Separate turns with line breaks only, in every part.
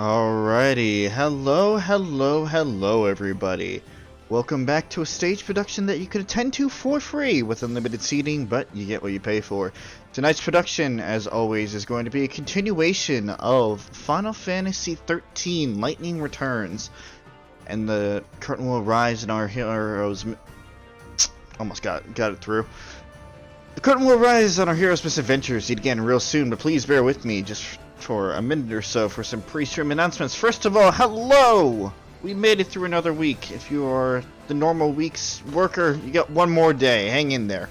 Alrighty, hello everybody. Welcome back to a stage production that you can attend to for free with unlimited seating, but you get what you pay for. Tonight's production, as always, is going to be a continuation of Final Fantasy XIII Lightning Returns. And the curtain will rise in our heroes... Almost got it through. The curtain will rise on our heroes' misadventures yet again real soon, but please bear with me just for a minute or so for some pre-stream announcements. First of all, hello! We made it through another week. If you are the normal week's worker, you got one more day. Hang in there.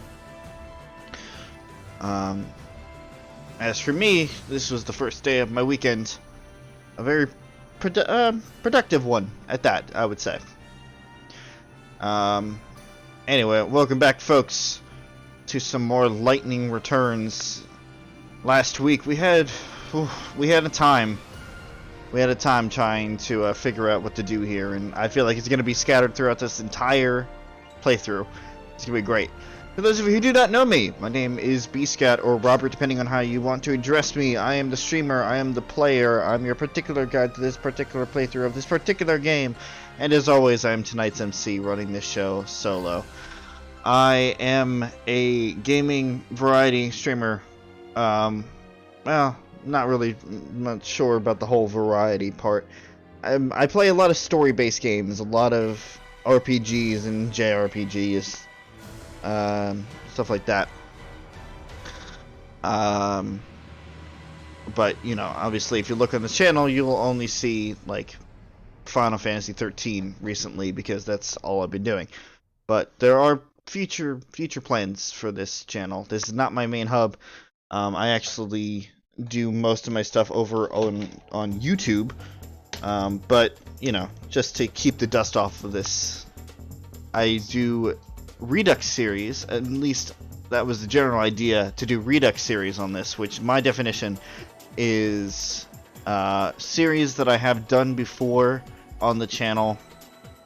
As for me, this was the first day of my weekend. A very productive one, at that, I would say. Anyway, welcome back, folks, to some more Lightning Returns. Last week we had a time trying to figure out what to do here, and I feel like it's going to be scattered throughout this entire playthrough. It's going to be great. For those of you who do not know me, my name is BScat, or Robert, depending on how you want to address me. I am the streamer, I am the player, I'm your particular guide to this particular playthrough of this particular game, and as always, I am tonight's MC, running this show solo. I am a gaming variety streamer. Well, not really not sure about the whole variety part. I play a lot of story-based games, a lot of RPGs and JRPGs, stuff like that. But, you know, obviously if you look on the channel, you'll only see, like, Final Fantasy XIII recently, because that's all I've been doing. But there are future plans for this channel. This is not my main hub. I actually do most of my stuff over on YouTube, but you know, just to keep the dust off of this, I do Redux series. At least that was the general idea, to do Redux series on this, which my definition is series that I have done before on the channel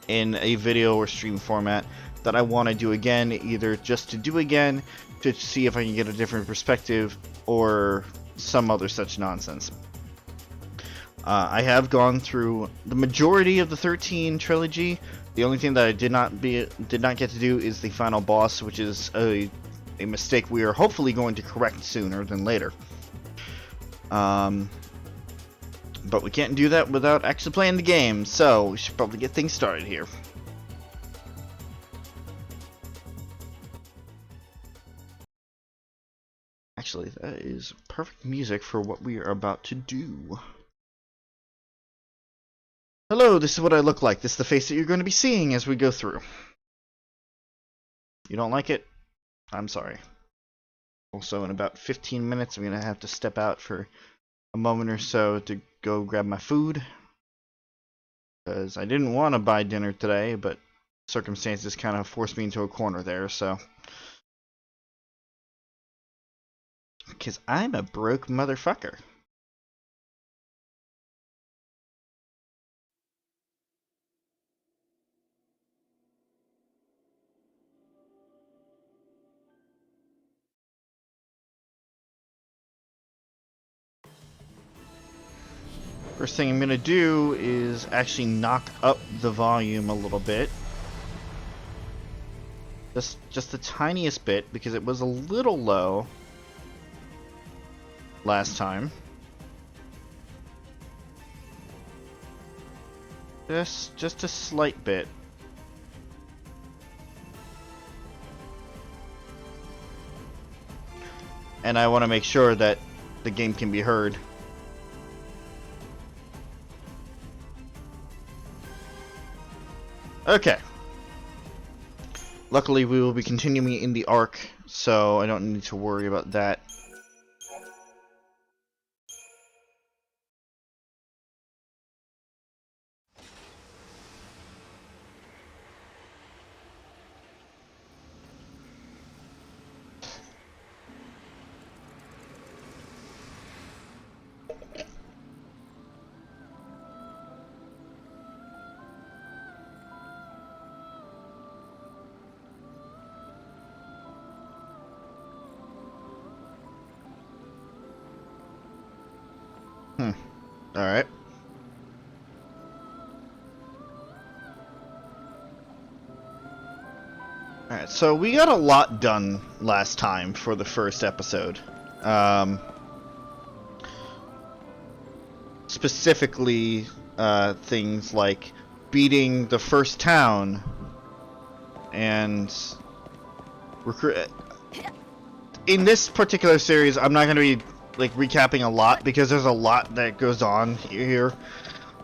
in a video or stream format that I want to do again, either just to do again, to see if I can get a different perspective, or some other such nonsense. I have gone through the majority of the 13 trilogy. The only thing that I did not get to do is the final boss, which is a mistake we are hopefully going to correct sooner than later. But we can't do that without actually playing the game, so we should probably get things started here. Actually, that is perfect music for what we are about to do. Hello, this is what I look like. This is the face that you're going to be seeing as we go through. You don't like it? I'm sorry. Also, in about 15 minutes, I'm going to have to step out for a moment or so to go grab my food. Because I didn't want to buy dinner today, but circumstances kind of forced me into a corner there, so... Because I'm a broke motherfucker. First thing I'm going to do is actually knock up the volume a little bit. Just the tiniest bit, because it was a little low last time. Just a slight bit. And I want to make sure that the game can be heard. Okay. Luckily, we will be continuing in the arc, so I don't need to worry about that. Alright. So we got a lot done last time for the first episode. Specifically, things like beating the first town and recruit. In this particular series, I'm not going to be like recapping a lot because there's a lot that goes on here.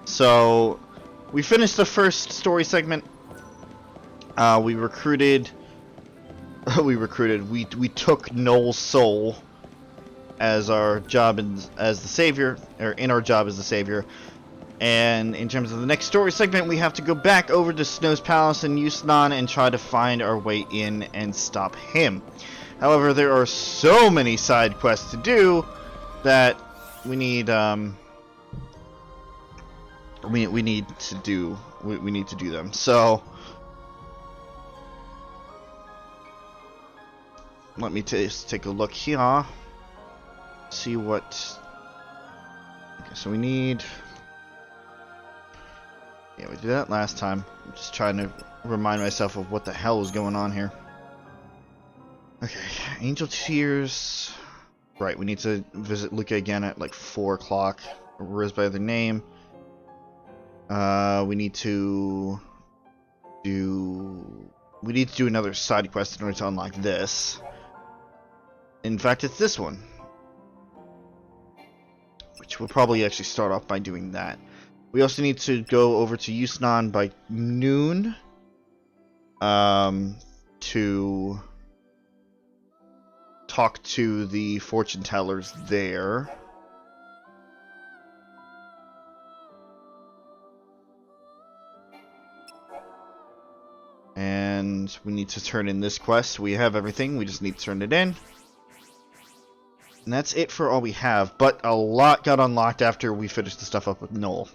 So we finished the first story segment. We recruited. We took Noel's soul as our job as the savior, or in our job as the savior. And in terms of the next story segment, we have to go back over to Snow's Palace in Yusnan and try to find our way in and stop him. However, there are so many side quests to do that we need we need to do them. So let me just take a look here. See what. Okay, so we need. Yeah, we did that last time. I'm just trying to remind myself of what the hell is going on here. Okay, Angel Tears. Right, we need to visit Luca again at like 4 o'clock. Where's by the name? We need to do another side quest in order to unlock this. In fact, it's this one, which we'll probably actually start off by doing that. We also need to go over to Yusnan by noon to talk to the fortune tellers there. And we need to turn in this quest. We have everything, we just need to turn it in. And that's it for all we have, but a lot got unlocked after we finished the stuff up with Noel.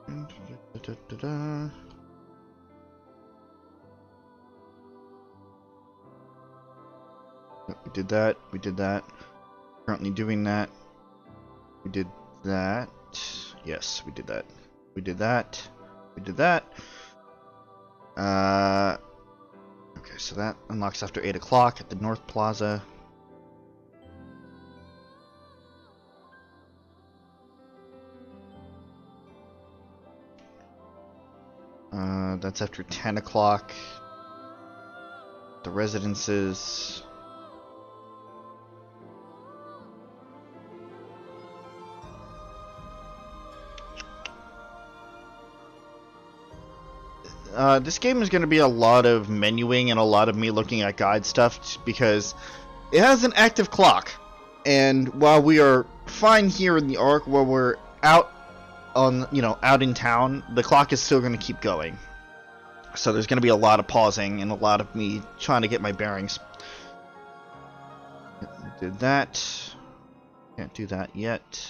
We did that, we did that. Currently doing that. We did that. Yes, we did that. We did that. We did that. Okay, so that unlocks after 8 o'clock at the North Plaza. That's after 10 o'clock. The residences. This game is going to be a lot of menuing and a lot of me looking at guide stuff because it has an active clock. And while we are fine here in the Ark, while we're out on, out in town, the clock is still going to keep going. So there's going to be a lot of pausing and a lot of me trying to get my bearings. Did that. Can't do that yet.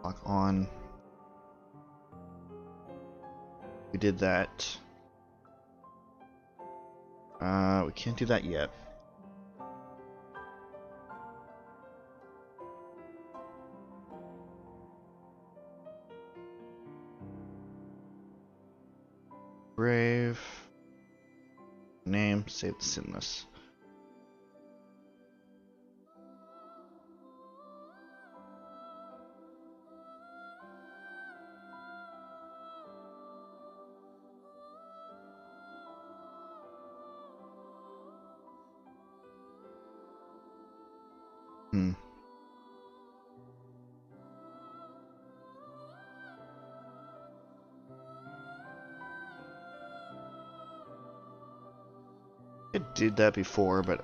Clock on. We did that. We can't do that yet. Brave. Name, save the sinless. I did that before, but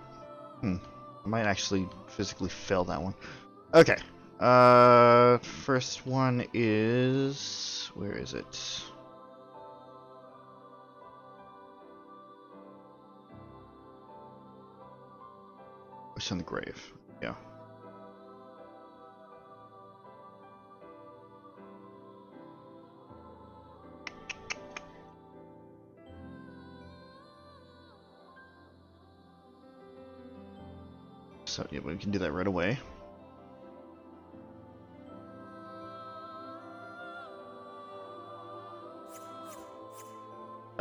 I might actually physically fail that one. Okay. First one is, where is it? It's on the grave. Yeah. So yeah, we can do that right away.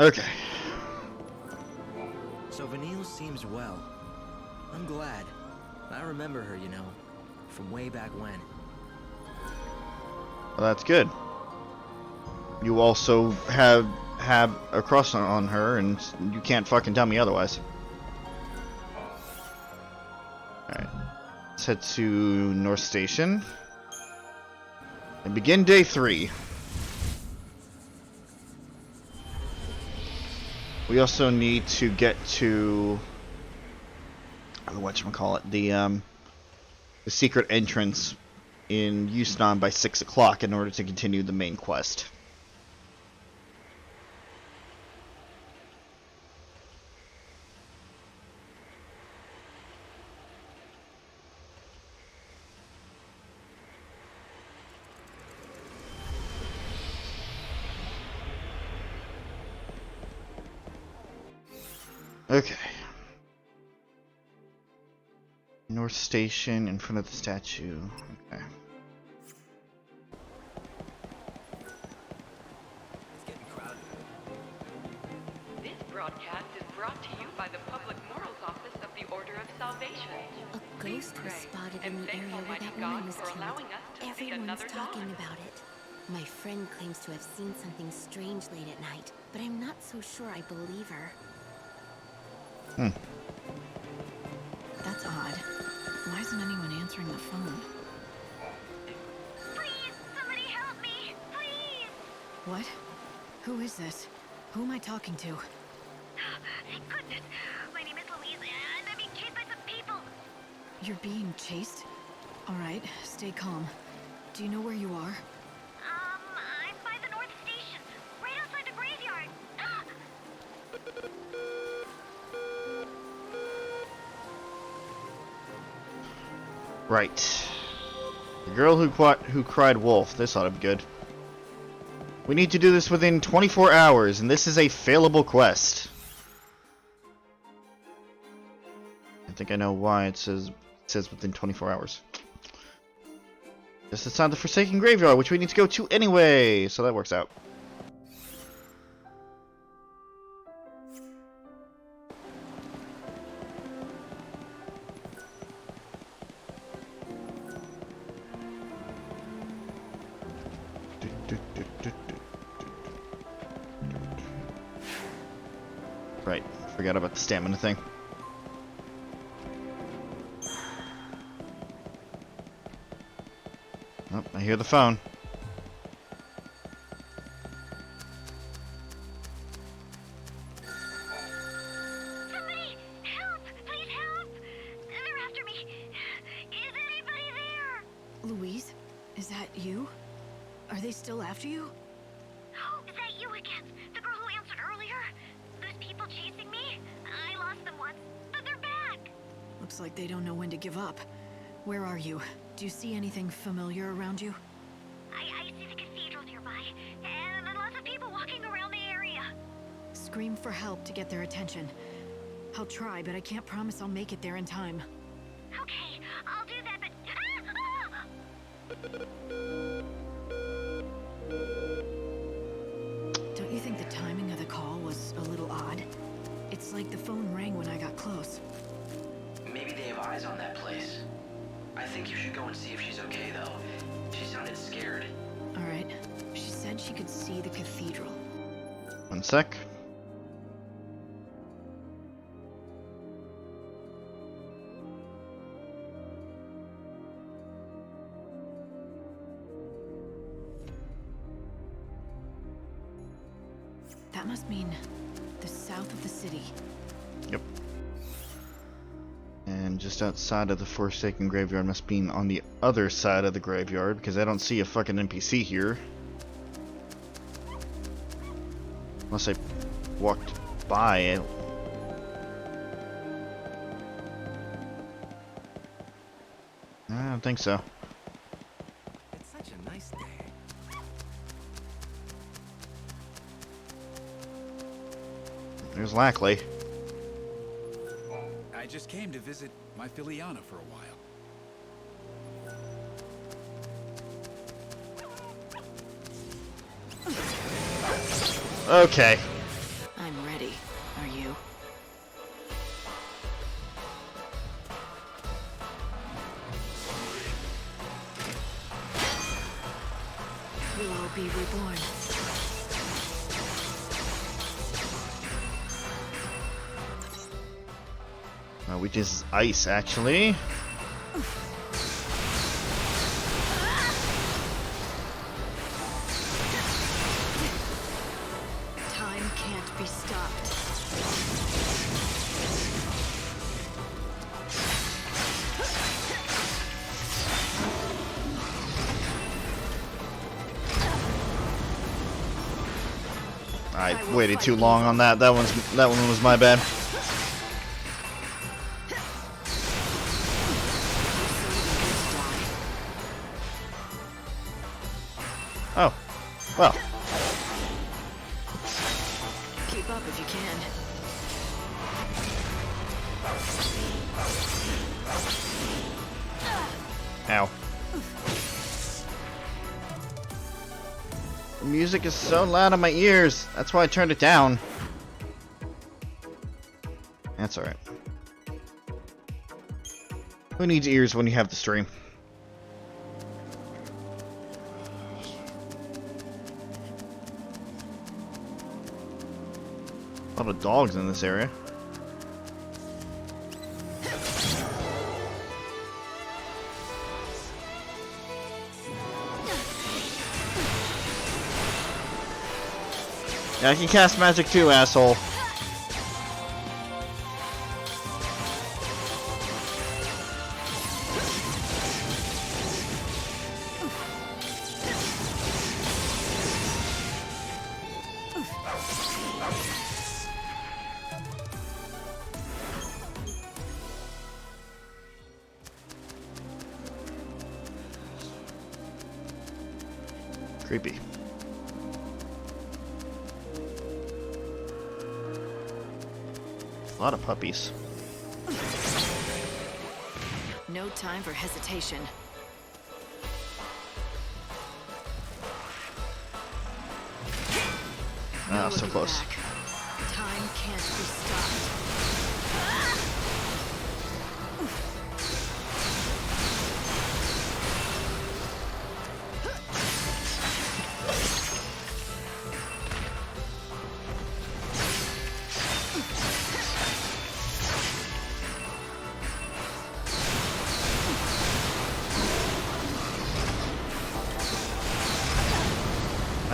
Okay.
So Vanille seems well. I'm glad. I remember her, you know, from way back when.
Well, that's good. You also have a crush on her, and you can't fucking tell me otherwise. Alright. Let's head to North Station. And begin day 3. We also need to get to whatchamacallit, the secret entrance in Yusnan by 6 o'clock in order to continue the main quest. Okay. North Station in front of the statue. Okay.
It's getting crowded.
This broadcast is brought to you by the Public Morals Office of the Order of Salvation.
A ghost was spotted in the area where that woman was killed. Everyone's talking about it. My friend claims to have seen something strange late at night, but I'm not so sure I believe her.
That's odd. Why isn't anyone answering the phone?
Please, somebody help me! Please!
What? Who is this? Who am I talking to?
Thank goodness. My name is Louise, and I'm being chased by some people.
You're being chased? Alright, stay calm. Do you know where you are?
I'm by the North Station, right outside the graveyard.
Right. The girl who cried wolf. This ought to be good. We need to do this within 24 hours, and this is a failable quest. I think I know why it says within 24 hours. This is not the Forsaken Graveyard, which we need to go to anyway, so that works out. Right, forgot about the stamina thing. Oh, I hear the phone.
Somebody, help! Please help! They're after me. Is anybody there?
Louise? Is that you? Are they still after you?
Oh, is that you again? The girl who answered earlier? Those people chasing me? I lost them once, but they're back.
Looks like they don't know when to give up. Where are you? Do you see anything familiar around you?
I see the cathedral nearby, and lots of people walking around the area.
Scream for help to get their attention. I'll try, but I can't promise I'll make it there in time.
Okay, I'll do that, but...
Don't you think the timing of the call was a little odd? It's like the phone rang when I got close.
Maybe they have eyes on that place. I think you should go and see if she's okay, though. She sounded scared.
Alright. She said she could see the cathedral.
One sec.
That must mean the south of the city.
Yep. And just outside of the Forsaken Graveyard must be on the other side of the graveyard, because I don't see a fucking NPC here. Unless I walked by it. I don't think so.
It's such a nice day.
There's Lackley.
I just came to visit my Filiana for a while.
Okay.
be reborn.
Which is ice, actually.
Time can't be stopped.
I waited too long on that. That one was my bad. Oh, well.
Keep up if you can.
Ow. The music is so loud in my ears. That's why I turned it down. That's alright. Who needs ears when you have the stream? A lot of dogs in this area. Yeah, I can cast magic too, asshole. Creepy. A lot of puppies.
No time for hesitation.
Ah, so close.
Back. Time can't be stopped.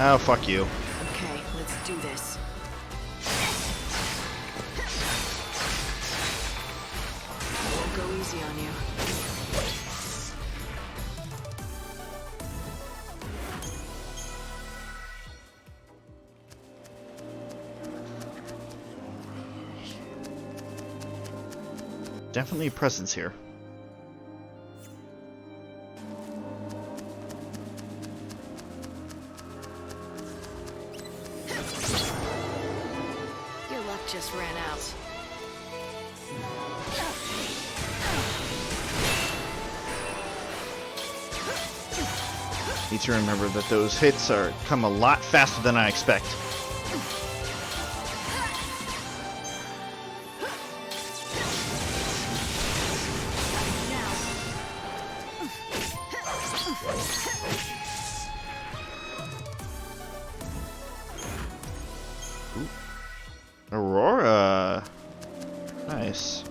Oh, fuck you.
Okay, let's do this. I won't go easy on you.
Definitely a presence here.
Your luck just ran out.
Need to remember that those hits come a lot faster than I expect. Aurora. Nice.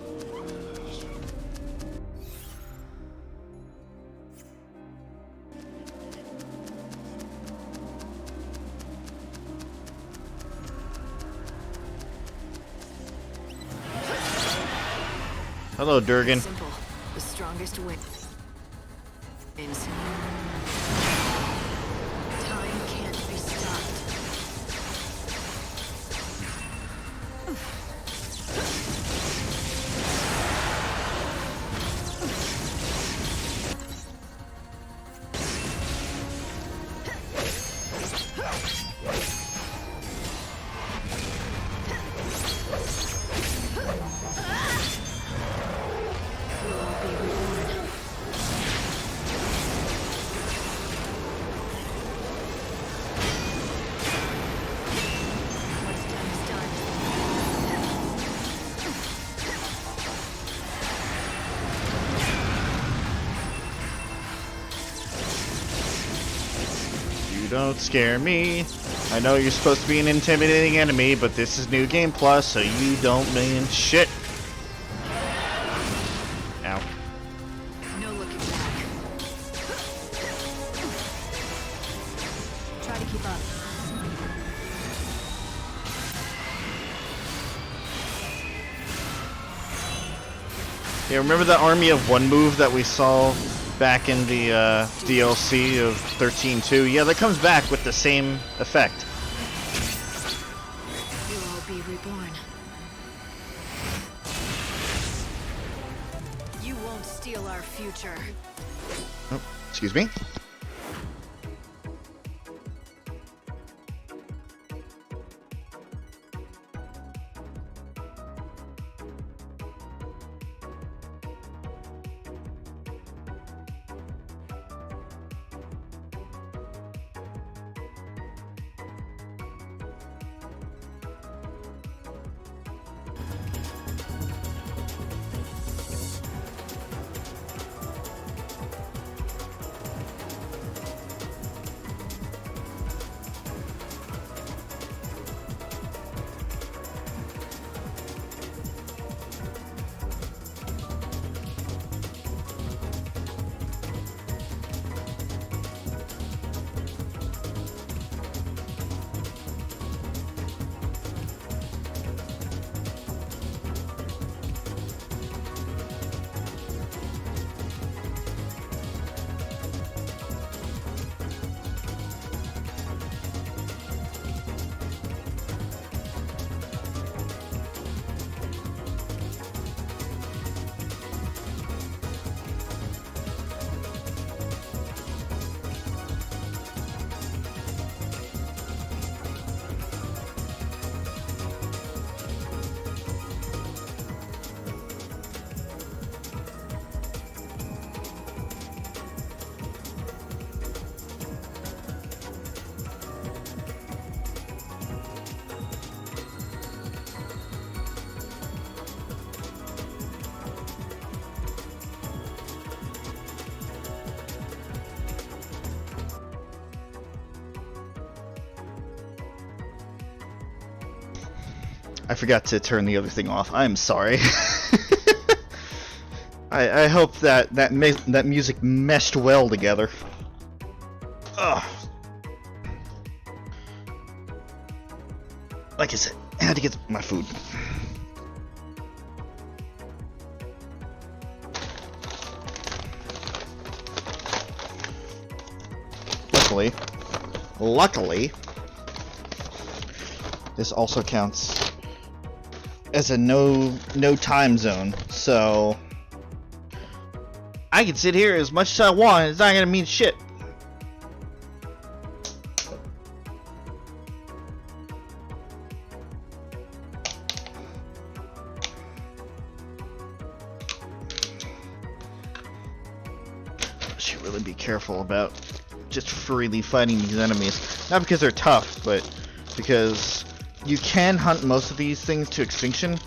Hello, Durgan.
Simple. The strongest wins. Time can't be stopped. We'll all be reborn.
You don't scare me. I know you're supposed to be an intimidating enemy, but this is New Game Plus, so you don't mean shit. Ow.
No looking back. Try to keep up.
Yeah, remember the Army of One move that we saw back in the DLC of 13.2? Yeah, that comes back with the same effect.
You'll all be reborn. You won't steal our future.
Oh, excuse me. I forgot to turn the other thing off. I'm sorry. I hope that music meshed well together. Ugh. Like I said, I had to get my food. Luckily, this also counts as a no time zone, so I can sit here as much as I want. It's not gonna mean shit. Should really be careful about just freely fighting these enemies. Not because they're tough, but because you can hunt most of these things to extinction,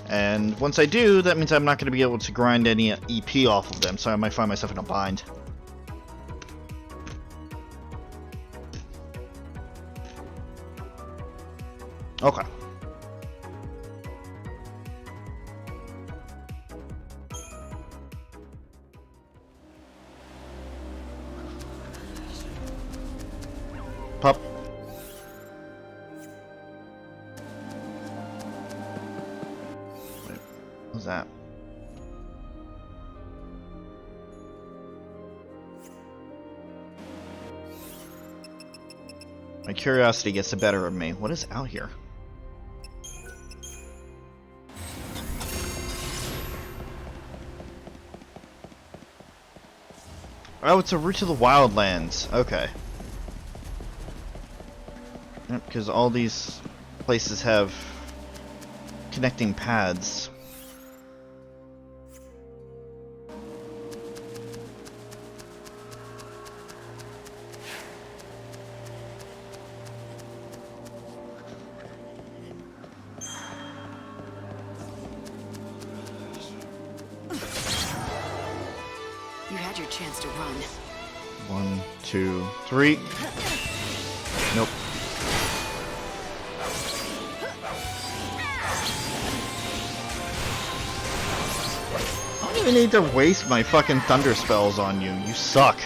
and once I do, that means I'm not going to be able to grind any EP off of them, so I might find myself in a bind. Okay. Pup. Wait, what was that? My curiosity gets the better of me. What is out here? Oh, it's a route to the Wildlands. Okay. Yep, because all these places have connecting paths.
You had your chance to run.
1, 2, 3. Nope. I don't even need to waste my fucking thunder spells on you. You suck.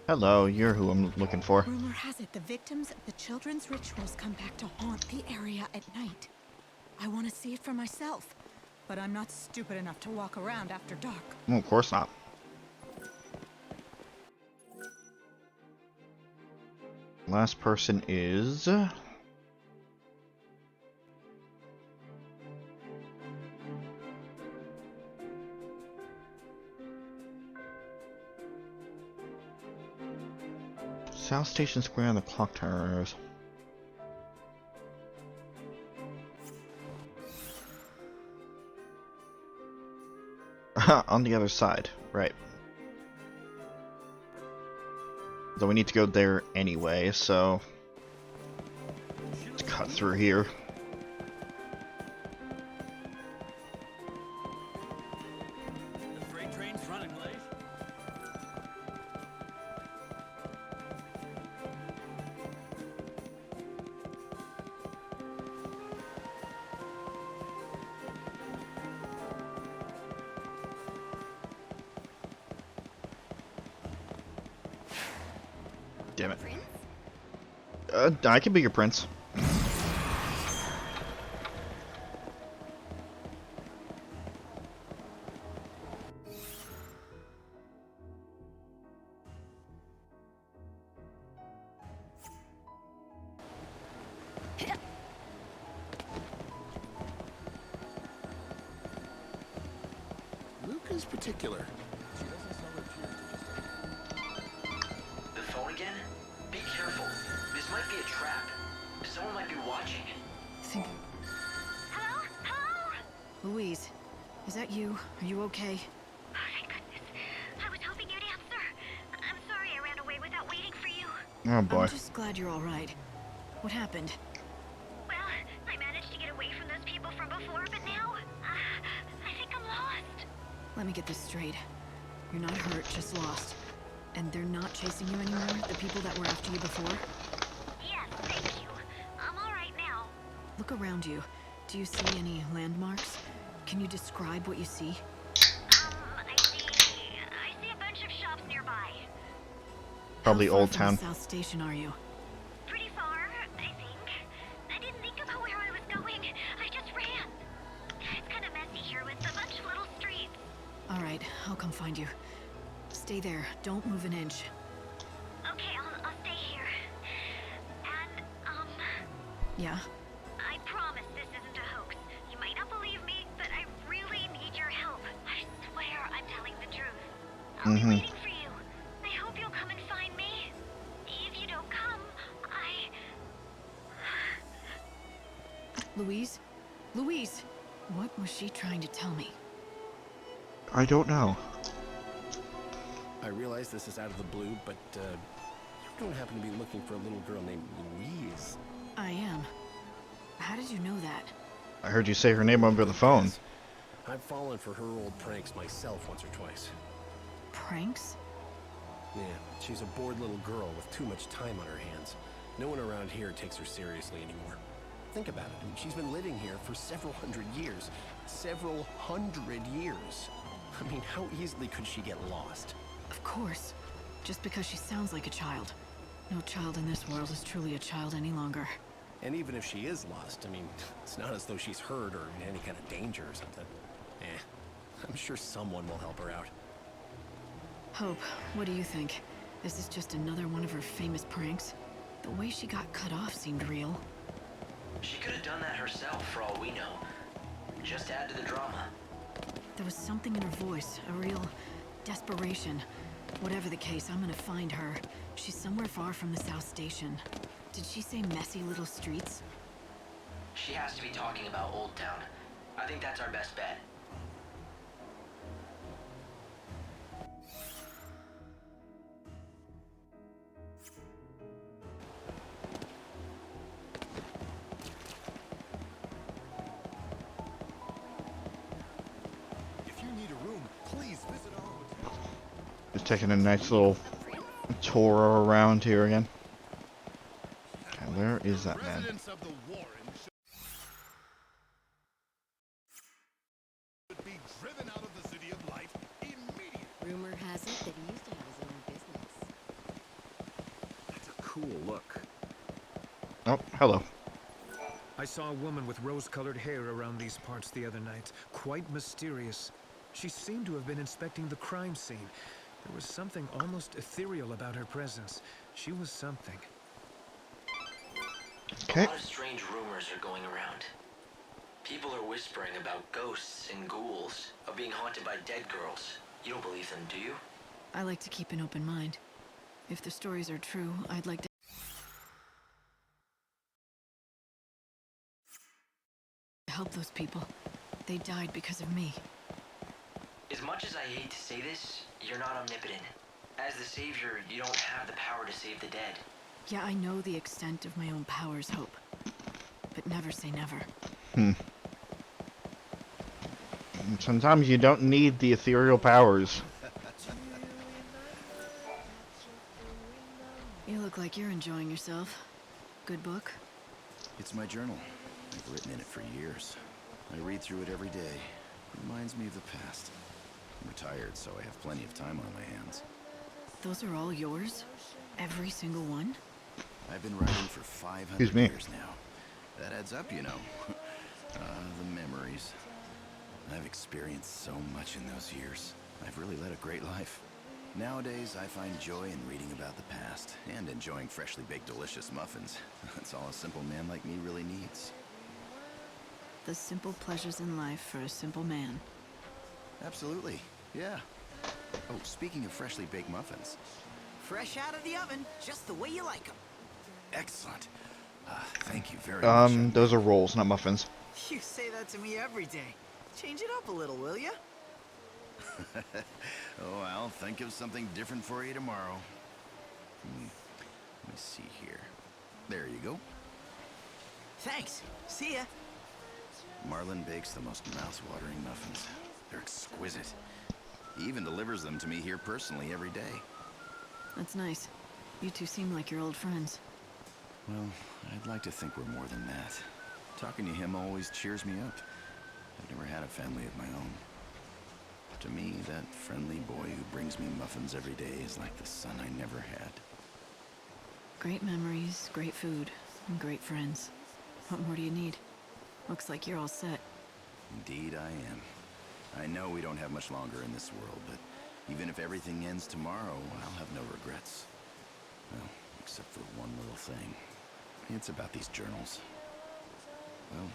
Hello, you're who I'm looking for.
Rumor has it the victims of the children's rituals come back to haunt the area at night. I want to see it for myself, but I'm not stupid enough to walk around after dark.
Well, of course not. Last person is... South Station Square and the clock towers. On the other side, right. Though we need to go there anyway, so... let's cut through here.
The freight train's running late.
Damn it. I can be your prince.
Luca's particular.
The phone again? Be careful. This might be a trap. Someone might be watching.
Hello? Hello?
Louise, is that you? Are you okay?
Oh, thank goodness. I was hoping you'd answer. I'm sorry I ran away without waiting for you.
Oh boy.
I'm just glad you're all right. What happened?
Well, I managed to get away from those people from before, but now, I think I'm lost.
Let me get this straight. You're not hurt, just lost. And they're not chasing you anymore? The people that were after you before?
Yes, thank you. I'm all right now.
Look around you. Do you see any landmarks? Can you describe what you see?
I see a bunch of shops nearby.
Probably
How far
Old
from
Town.
the South Station are you?
Pretty far, I think. I didn't think about where I was going. I just ran. It's kind of messy here with a bunch of little streets.
All right, I'll come find you. Stay there. Don't move an inch.
Okay, I'll stay here. And,
Yeah?
I promise this isn't a hoax. You might not believe me, but I really need your help. I swear I'm telling the truth. I'll be waiting for you. I hope you'll come and find me. If you don't come,
Louise? Louise! What was she trying to tell me?
I don't know.
I realize this is out of the blue, but you don't happen to be looking for a little girl named Louise?
I am. How did you know that?
I heard you say her name over the phone.
I've fallen for her old pranks myself once or twice.
Pranks?
Yeah, she's a bored little girl with too much time on her hands. No one around here takes her seriously anymore. Think about it. I mean, she's been living here for several hundred years. Several hundred years. I mean, how easily could she get lost?
Of course. Just because she sounds like a child. No child in this world is truly a child any longer.
And even if she is lost, I mean, it's not as though she's hurt or in any kind of danger or something. I'm sure someone will help her out.
Hope, what do you think? Is this just another one of her famous pranks? The way she got cut off seemed real.
She could have done that herself, for all we know. Just add to the drama.
There was something in her voice, a real desperation. Whatever the case, I'm gonna find her. She's somewhere far from the South Station. Did she say messy little streets?
She has to be talking about Old Town. I think that's our best bet.
If you need a room, please visit our hotel.
Just taking a nice little tour around here again. Okay, where is that man?
Residents of the Warren should be driven out of the City of Light immediately.
Rumor has it that he used to have his own business.
That's a cool look.
Oh, hello.
I saw a woman with rose-colored hair around these parts the other night. Quite mysterious. She seemed to have been inspecting the crime scene. There was something almost ethereal about her presence. She was something.
Okay.
A lot of strange rumors are going around. People are whispering about ghosts and ghouls, of being haunted by dead girls. You don't believe them, do you?
I like to keep an open mind. If the stories are true, I'd like to help those people. They died because of me.
As much as I hate to say this, you're not omnipotent. As the savior, you don't have the power to save the dead.
Yeah, I know the extent of my own powers, Hope. But never say never.
Sometimes you don't need the ethereal powers.
You look like you're enjoying yourself. Good book?
It's my journal. I've written in it for years. I read through it every day. Reminds me of the past. I'm retired, so I have plenty of time on my hands.
Those are all yours? Every single one?
I've been writing for 500
Excuse me.
years now. That adds up, you know. The memories. I've experienced so much in those years. I've really led a great life. Nowadays, I find joy in reading about the past and enjoying freshly baked delicious muffins. That's all a simple man like me really needs.
The simple pleasures in life for a simple man.
Absolutely, yeah. Oh, speaking of freshly baked muffins.
Fresh out of the oven, just the way you like them.
Excellent. Thank you very much.
Those are rolls, not muffins.
You say that to me every day. Change it up a little, will ya?
Oh, I'll think of something different for you tomorrow. Let me see here. There you go.
Thanks. See ya.
Marlin bakes the most mouth-watering muffins. They're exquisite. He even delivers them to me here personally every day.
That's nice. You two seem like you're old friends.
Well, I'd like to think we're more than that. Talking to him always cheers me up. I've never had a family of my own. To me, that friendly boy who brings me muffins every day is like the son I never had.
Great memories, great food, and great friends. What more do you need? Looks like you're all set.
Indeed I am. I know we don't have much longer in this world, but even if everything ends tomorrow, I'll have no regrets. Well, except for one little thing. It's about these journals. Well,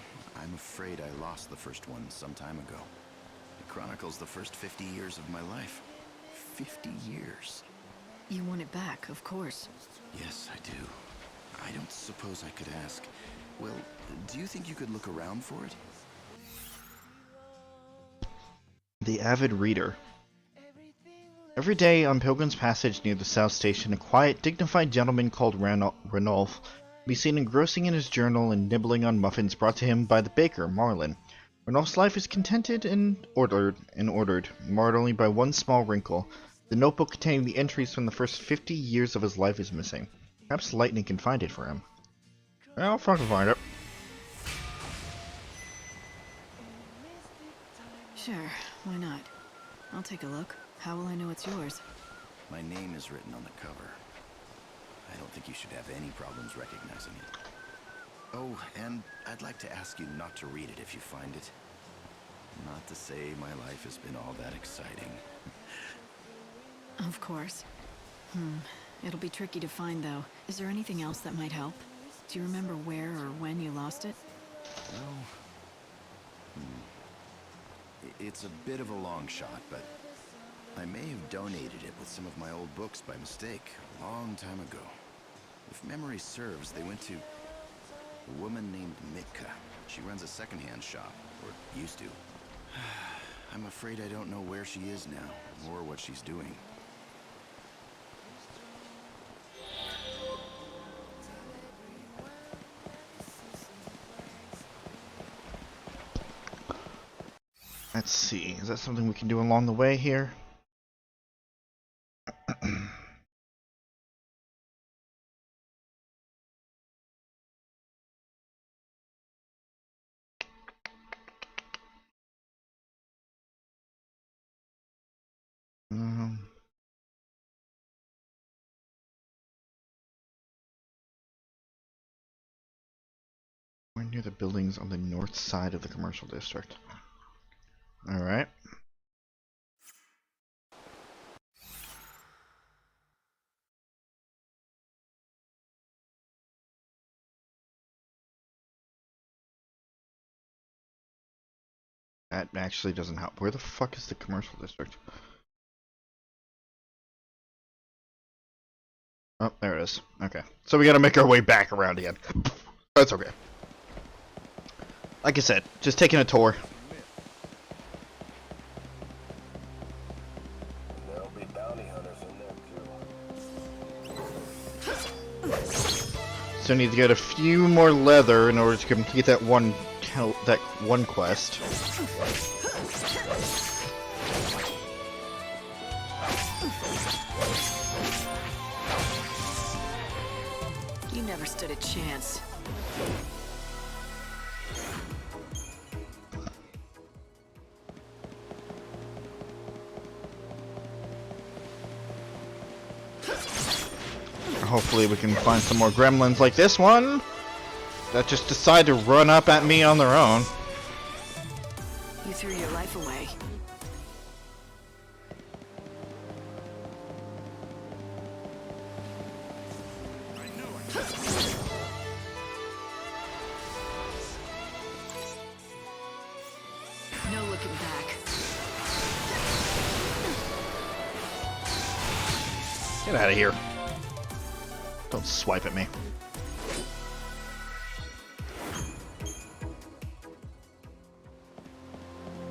I'm afraid I lost the first one some time ago. It chronicles the first 50 years of my life. 50 years.
You want it back, of course.
Yes, I do. I don't suppose I could ask. Well, do you think you could look around for it?
The Avid Reader. Every day on Pilgrim's Passage near the South Station, a quiet, dignified gentleman called Ranulph be seen engrossing in his journal and nibbling on muffins brought to him by the baker, Marlin. Ranulph's life is contented and ordered, marred only by one small wrinkle. The notebook containing the entries from the first 50 years of his life is missing. Perhaps Lightning can find it for him. I'll fucking find it.
Sure, why not? I'll take a look. How will I know it's yours?
My name is written on the cover. I don't think you should have any problems recognizing it. Oh, and I'd like to ask you not to read it if you find it. Not to say my life has been all that exciting.
Of course. It'll be tricky to find, though. Is there anything else that might help? Do you remember where or when you lost it?
Well, it's a bit of a long shot, but
I may have donated it with some of my old books by mistake, a long time ago. If memory serves, they went to a woman named Mitka. She runs a secondhand shop, or used to. I'm afraid I don't know where she is now, or what she's doing.
Let's see, is that something we can do along the way here? We're near the buildings on the north side of the commercial district. Alright. That actually doesn't help. Where the fuck is the commercial district? Oh, there it is. Okay. So we gotta make our way back around again. That's okay. Like I said, just taking a tour.
There'll be bounty hunters in there too.
So I need to get a few more leather in order to complete that one quest.
You never stood a chance.
Hopefully we can find some more gremlins like this one that just decide to run up at me on their own.
You threw your life away. No looking back.
Get out of here. Don't swipe at me.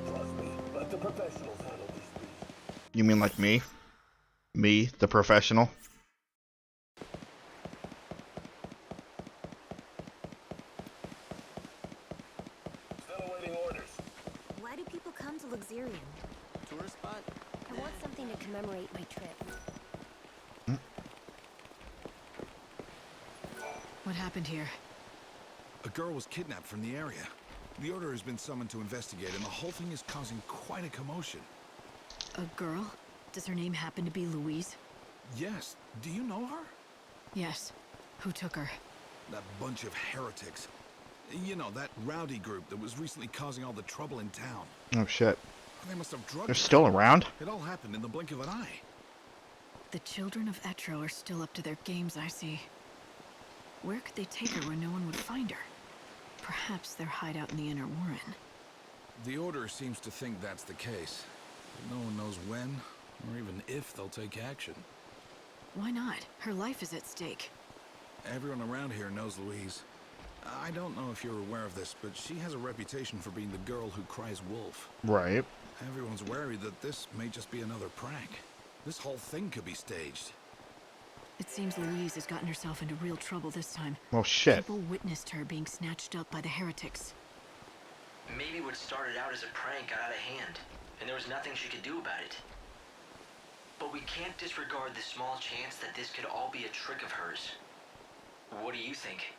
Trust me, let the professionals handle these beasts.
You mean like me? Me, the professional?
Still awaiting orders.
Why do people come to Luxerion?
Tourist spot?
I want something to commemorate my trip.
What happened here?
A girl was kidnapped from the area. The Order has been summoned to investigate, and the whole thing is causing quite a commotion.
A girl? Does her name happen to be Louise?
Yes. Do you know her?
Yes. Who took her?
That bunch of heretics. You know, that rowdy group that was recently causing all the trouble in town.
Oh shit.
They must have drugged
They're
her.
still around?
It all happened in the blink of an eye.
The children of Etro are still up to their games, I see. Where could they take her where no one would find her? Perhaps their hideout in the Inner Warren.
The Order seems to think that's the case. But no one knows when, or even if they'll take action.
Why not? Her life is at stake.
Everyone around here knows Louise. I don't know if you're aware of this, but she has a reputation for being the girl who cries wolf.
Right.
Everyone's worried that this may just be another prank. This whole thing could be staged.
It seems Louise has gotten herself into real trouble this time.
Well, shit.
People witnessed her being snatched up by the heretics.
Maybe what started out as a prank got out of hand, and there was nothing she could do about it. But we can't disregard the small chance that this could all be a trick of hers. What do you think?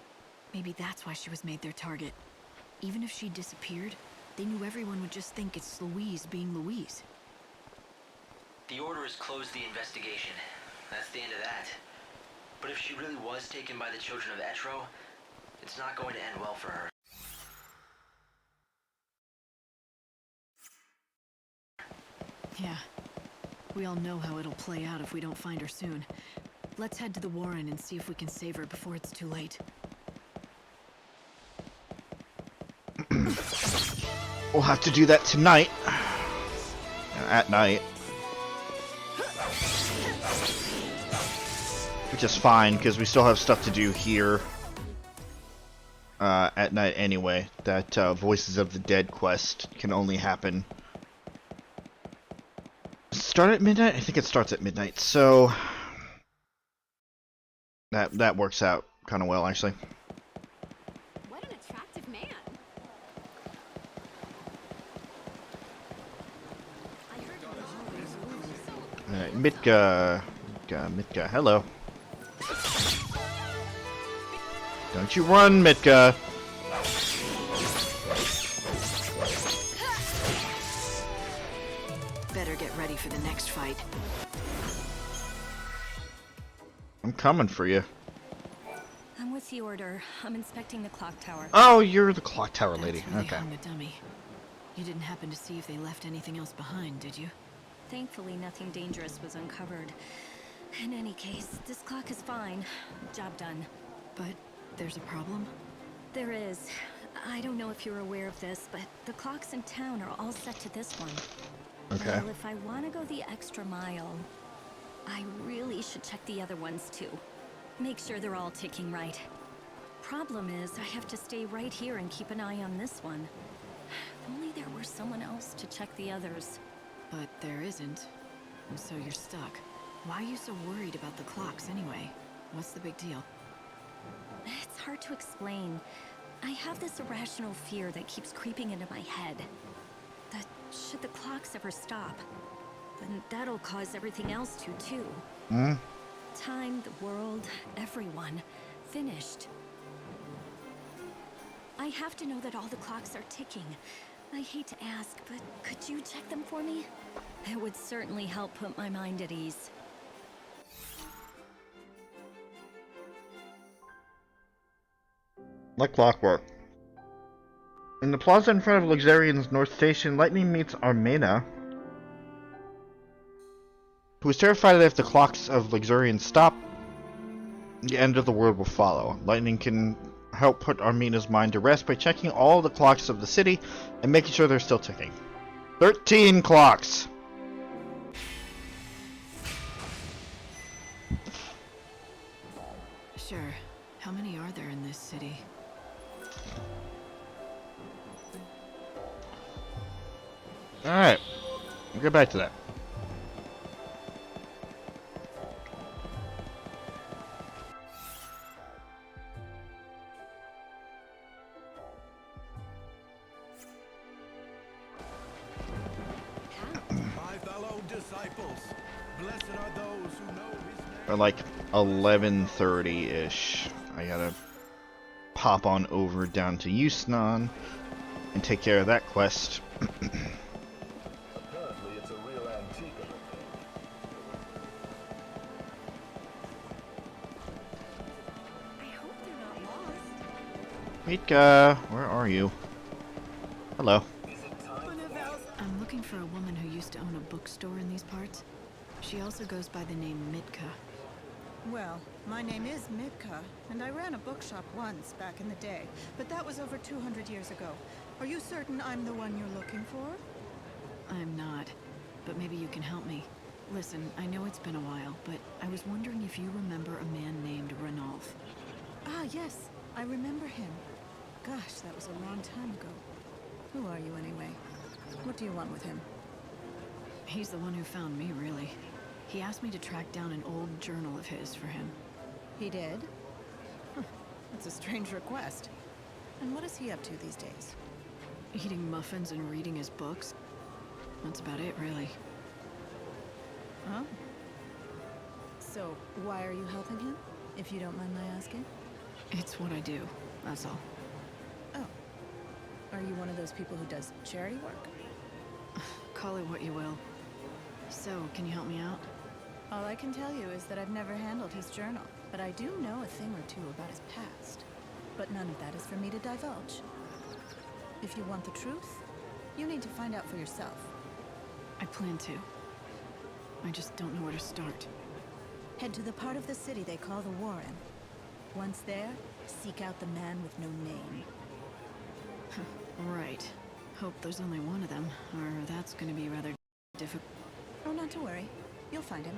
Maybe that's why she was made their target. Even if she disappeared, they knew everyone would just think it's Louise being Louise.
The Order has closed the investigation. That's the end of that. But if she really was taken by the children of Etro, it's not going to end well for her.
Yeah. We all know how it'll play out if we don't find her soon. Let's head to the Warren and see if we can save her before it's too late.
We'll have to do that tonight. At night. Which is fine, because we still have stuff to do here at night anyway. That Voices of the Dead quest can only happen... Start at midnight? I think it starts at midnight, so... That works out kind of well, actually.
What an attractive man.
Alright, Mitka, hello. Don't you run, Mitka!
Better get ready for the next fight.
I'm coming for you.
I'm with the order. I'm inspecting the clock tower.
Oh, you're the clock tower lady.
That's where they
Okay.
hung the dummy. You didn't happen to see if they left anything else behind, did you?
Thankfully, nothing dangerous was uncovered. In any case, this clock is fine. Job done.
But there's a problem?
There is. I don't know if you're aware of this, but the clocks in town are all set to this one.
Okay.
Well, if I want to go the extra mile, I really should check the other ones too. Make sure they're all ticking right. Problem is, I have to stay right here and keep an eye on this one. If only there were someone else to check the others.
But there isn't, and so you're stuck. Why are you so worried about the clocks anyway? What's the big deal?
It's hard to explain. I have this irrational fear that keeps creeping into my head. That should the clocks ever stop, then that'll cause everything else to, too.
Hmm?
Time, the world, everyone. Finished. I have to know that all the clocks are ticking. I hate to ask, but could you check them for me? It would certainly help put my mind at ease.
Like clockwork. In the plaza in front of Luxerion's North Station, Lightning meets Armena, who is terrified that if the clocks of Luxerion stop, the end of the world will follow. Lightning can help put Armena's mind to rest by checking all the clocks of the city and making sure they're still ticking. 13 clocks!
Sure. How many are there in this city?
Alright, we'll get back to that.
My fellow disciples, blessed are those who know his name.
Or like 11:30-ish. I gotta pop on over down to Yusnan and take care of that quest.
Apparently it's a real antique of a
I hope they're not lost.
Mitka, where are you? Hello.
I'm looking for a woman who used to own a bookstore in these parts. She also goes by the name Mitka.
Well, my name is Mitka, and I ran a bookshop once back in the day, but that was over 200 years ago. Are you certain I'm the one you're looking for?
I'm not, but maybe you can help me. Listen, I know it's been a while, but I was wondering if you remember a man named Ranulf.
Ah, yes, I remember him. Gosh, that was a long time ago. Who are you anyway? What do you want with him?
He's the one who found me, really. He asked me to track down an old journal of his for him.
He did? Huh, that's a strange request. And what is he up to these days?
Eating muffins and reading his books. That's about it, really.
Huh? So, why are you helping him, if you don't mind my asking?
It's what I do, that's all.
Oh. Are you one of those people who does charity work?
Call it what you will. So, can you help me out?
All I can tell you is that I've never handled his journal, but I do know a thing or two about his past. But none of that is for me to divulge. If you want the truth, you need to find out for yourself.
I plan to. I just don't know where to start.
Head to the part of the city they call the Warren. Once there, seek out the man with no name.
Right. Hope there's only one of them, or that's gonna be rather difficult.
Oh, not to worry. You'll find him.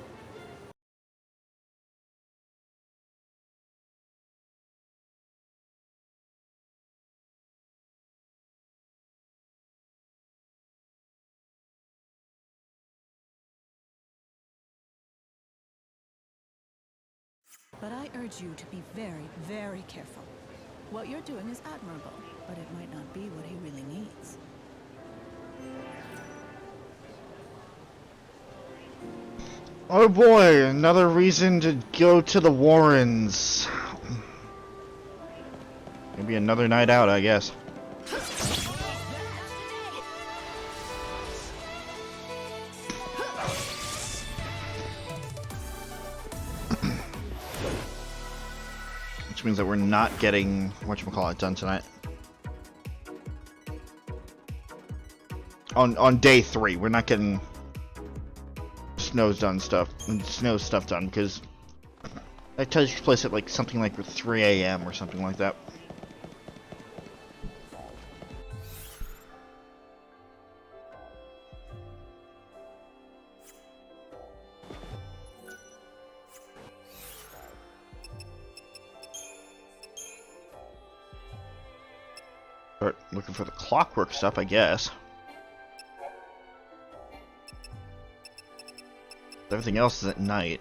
But I urge you to be very, very careful. What you're doing is admirable, but it might not be what he really needs.
Oh boy, another reason to go to the Warrens. Maybe another night out, I guess. Which means that we're not getting whatchamacallit done tonight. On day 3, we're not getting snow stuff done because that takes place at like something like 3 a.m. or something like that. Start looking for the clockwork stuff, I guess. Everything else is at night.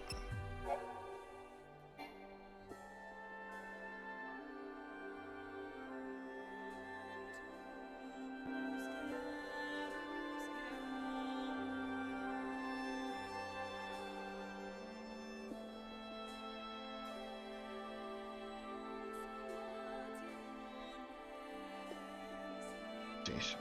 Jeez.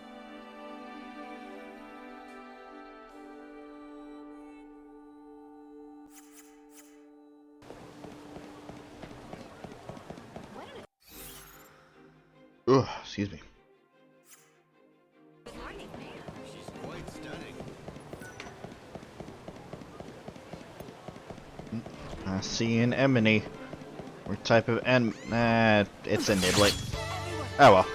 Ugh, excuse me.
She's quite stunning.
I see an anemone. What type of it's a niblet. Oh well.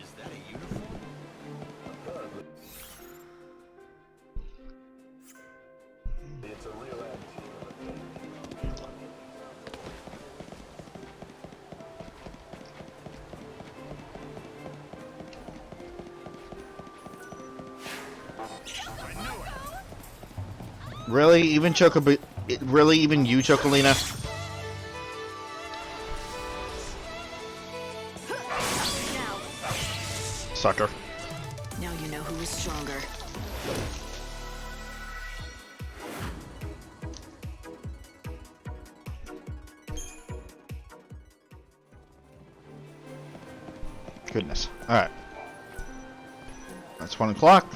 Is that a uniform?
It's a real antique.
Really, even really, even you, Chocolina? Sucker.
Now you know who is stronger.
Goodness. Alright. That's 1 o'clock.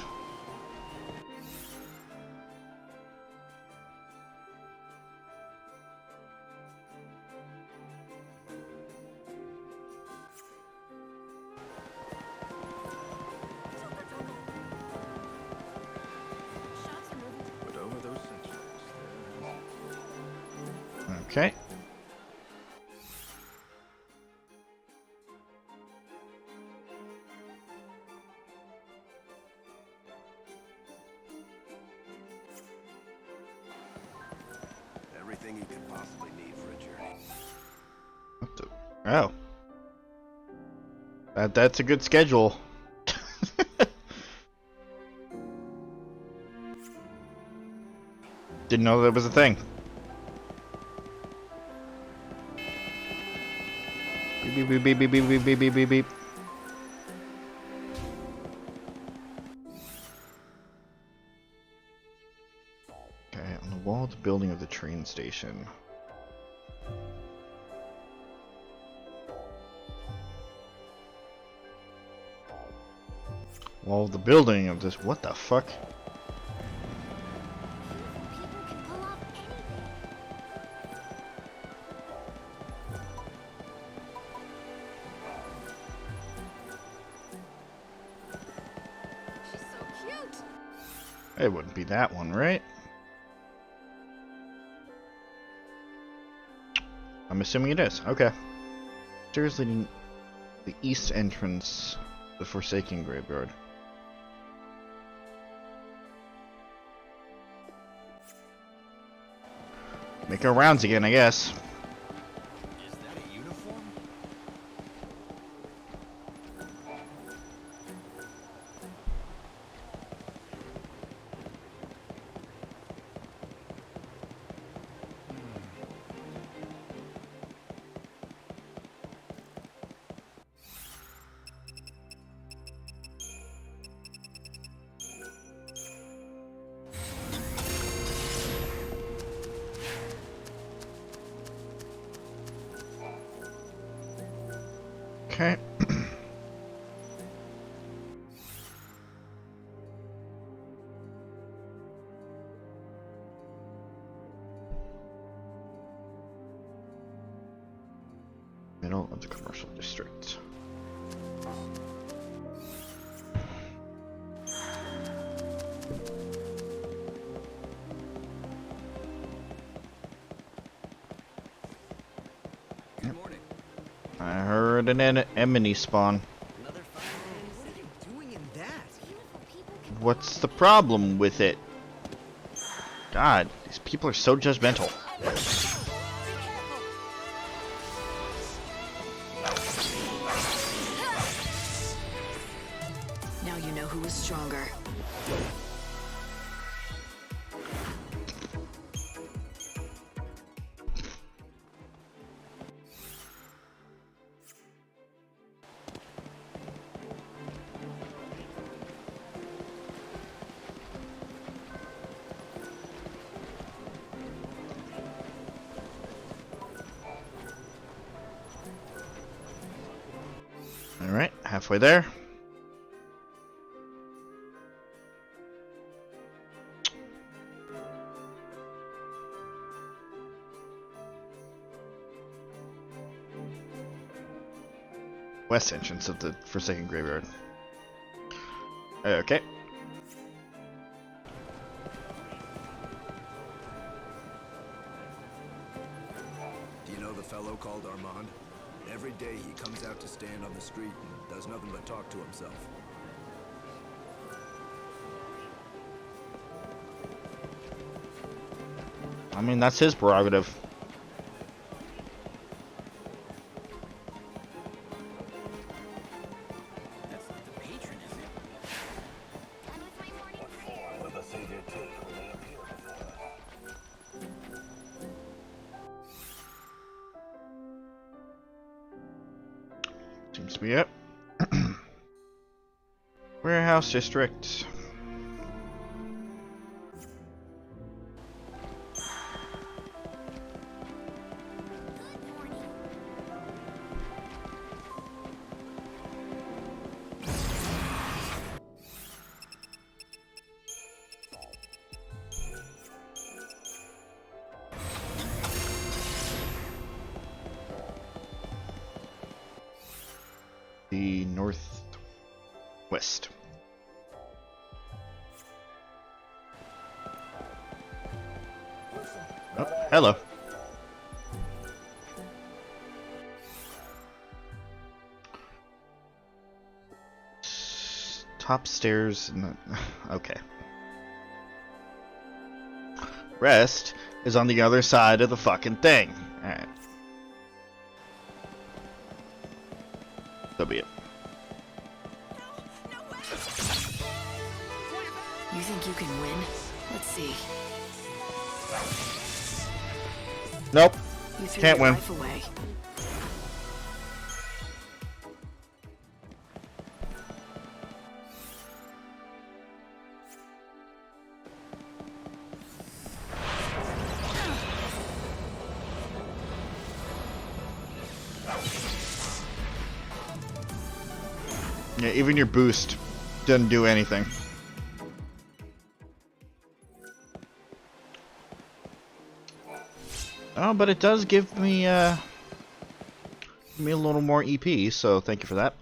But over those centuries,
Okay.
Everything you could possibly need for a journey.
What the? Oh. That's a good schedule. Didn't know that was a thing. Beep beep beep beep beep beep beep beep beep beep. Okay, on the wall of the building of the train station. Wall of the building of this. What the fuck?
She's so cute.
It wouldn't be that one, right? I'm assuming it is. Okay. Stairs leading the east entrance, the Forsaken Graveyard. Make our rounds again, I guess.
Is that a uniform?
Okay. Middle of the commercial district.
Good morning.
I heard an enemy spawn.
Another fine day. What are you doing in that?
What's the problem with it? God, these people are so judgmental.
Now you know who is stronger.
Alright, halfway there. West entrance of the Forsaken Graveyard. Okay.
Do you know the fellow called Armand? Every day he comes out to stand on the street and does nothing but talk to himself.
I mean, that's his prerogative.
That's not the patron, is it?
What form will the Savior take when they appear before us?
Seems to be it. Warehouse district. The northwest. Oh, hello. Top stairs. Okay. Rest is on the other side of the fucking thing. Alright. So be it.
You think you can win? Let's see.
Nope.
You threw
Can't
your
win.
life away.
Yeah, even your boost doesn't do anything. Oh, but it does give me a little more EP, so thank you for that.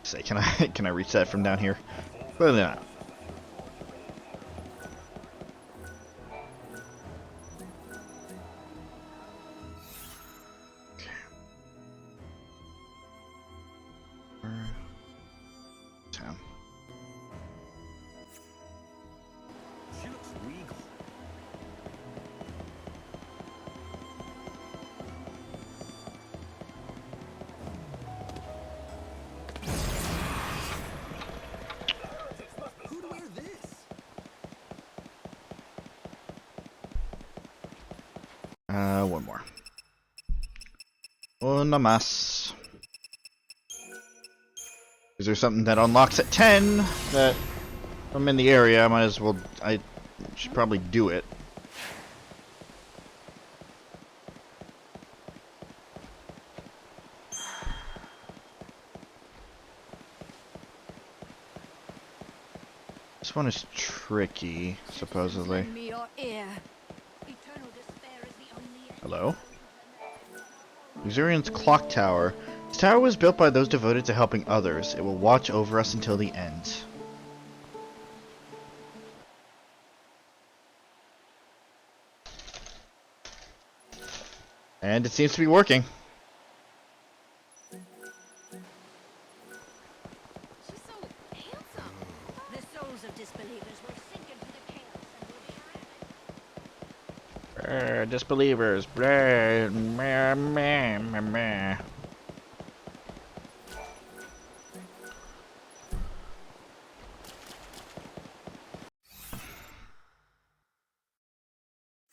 Say, can I reach that from down here? Clearly not. Town.
She looks regal. Who'd wear this?
One more. Una más. Is there something that unlocks at 10 that if I'm in the area, I might as well, I should probably do it. This one is tricky, supposedly. Hello? Luxerion's clock tower. This tower was built by those devoted to helping others. It will watch over us until the end. And it seems to be working.
She's so handsome. The souls of disbelievers will sink into the chaos.
Disbelievers. Blah, meh, meh, meh, meh.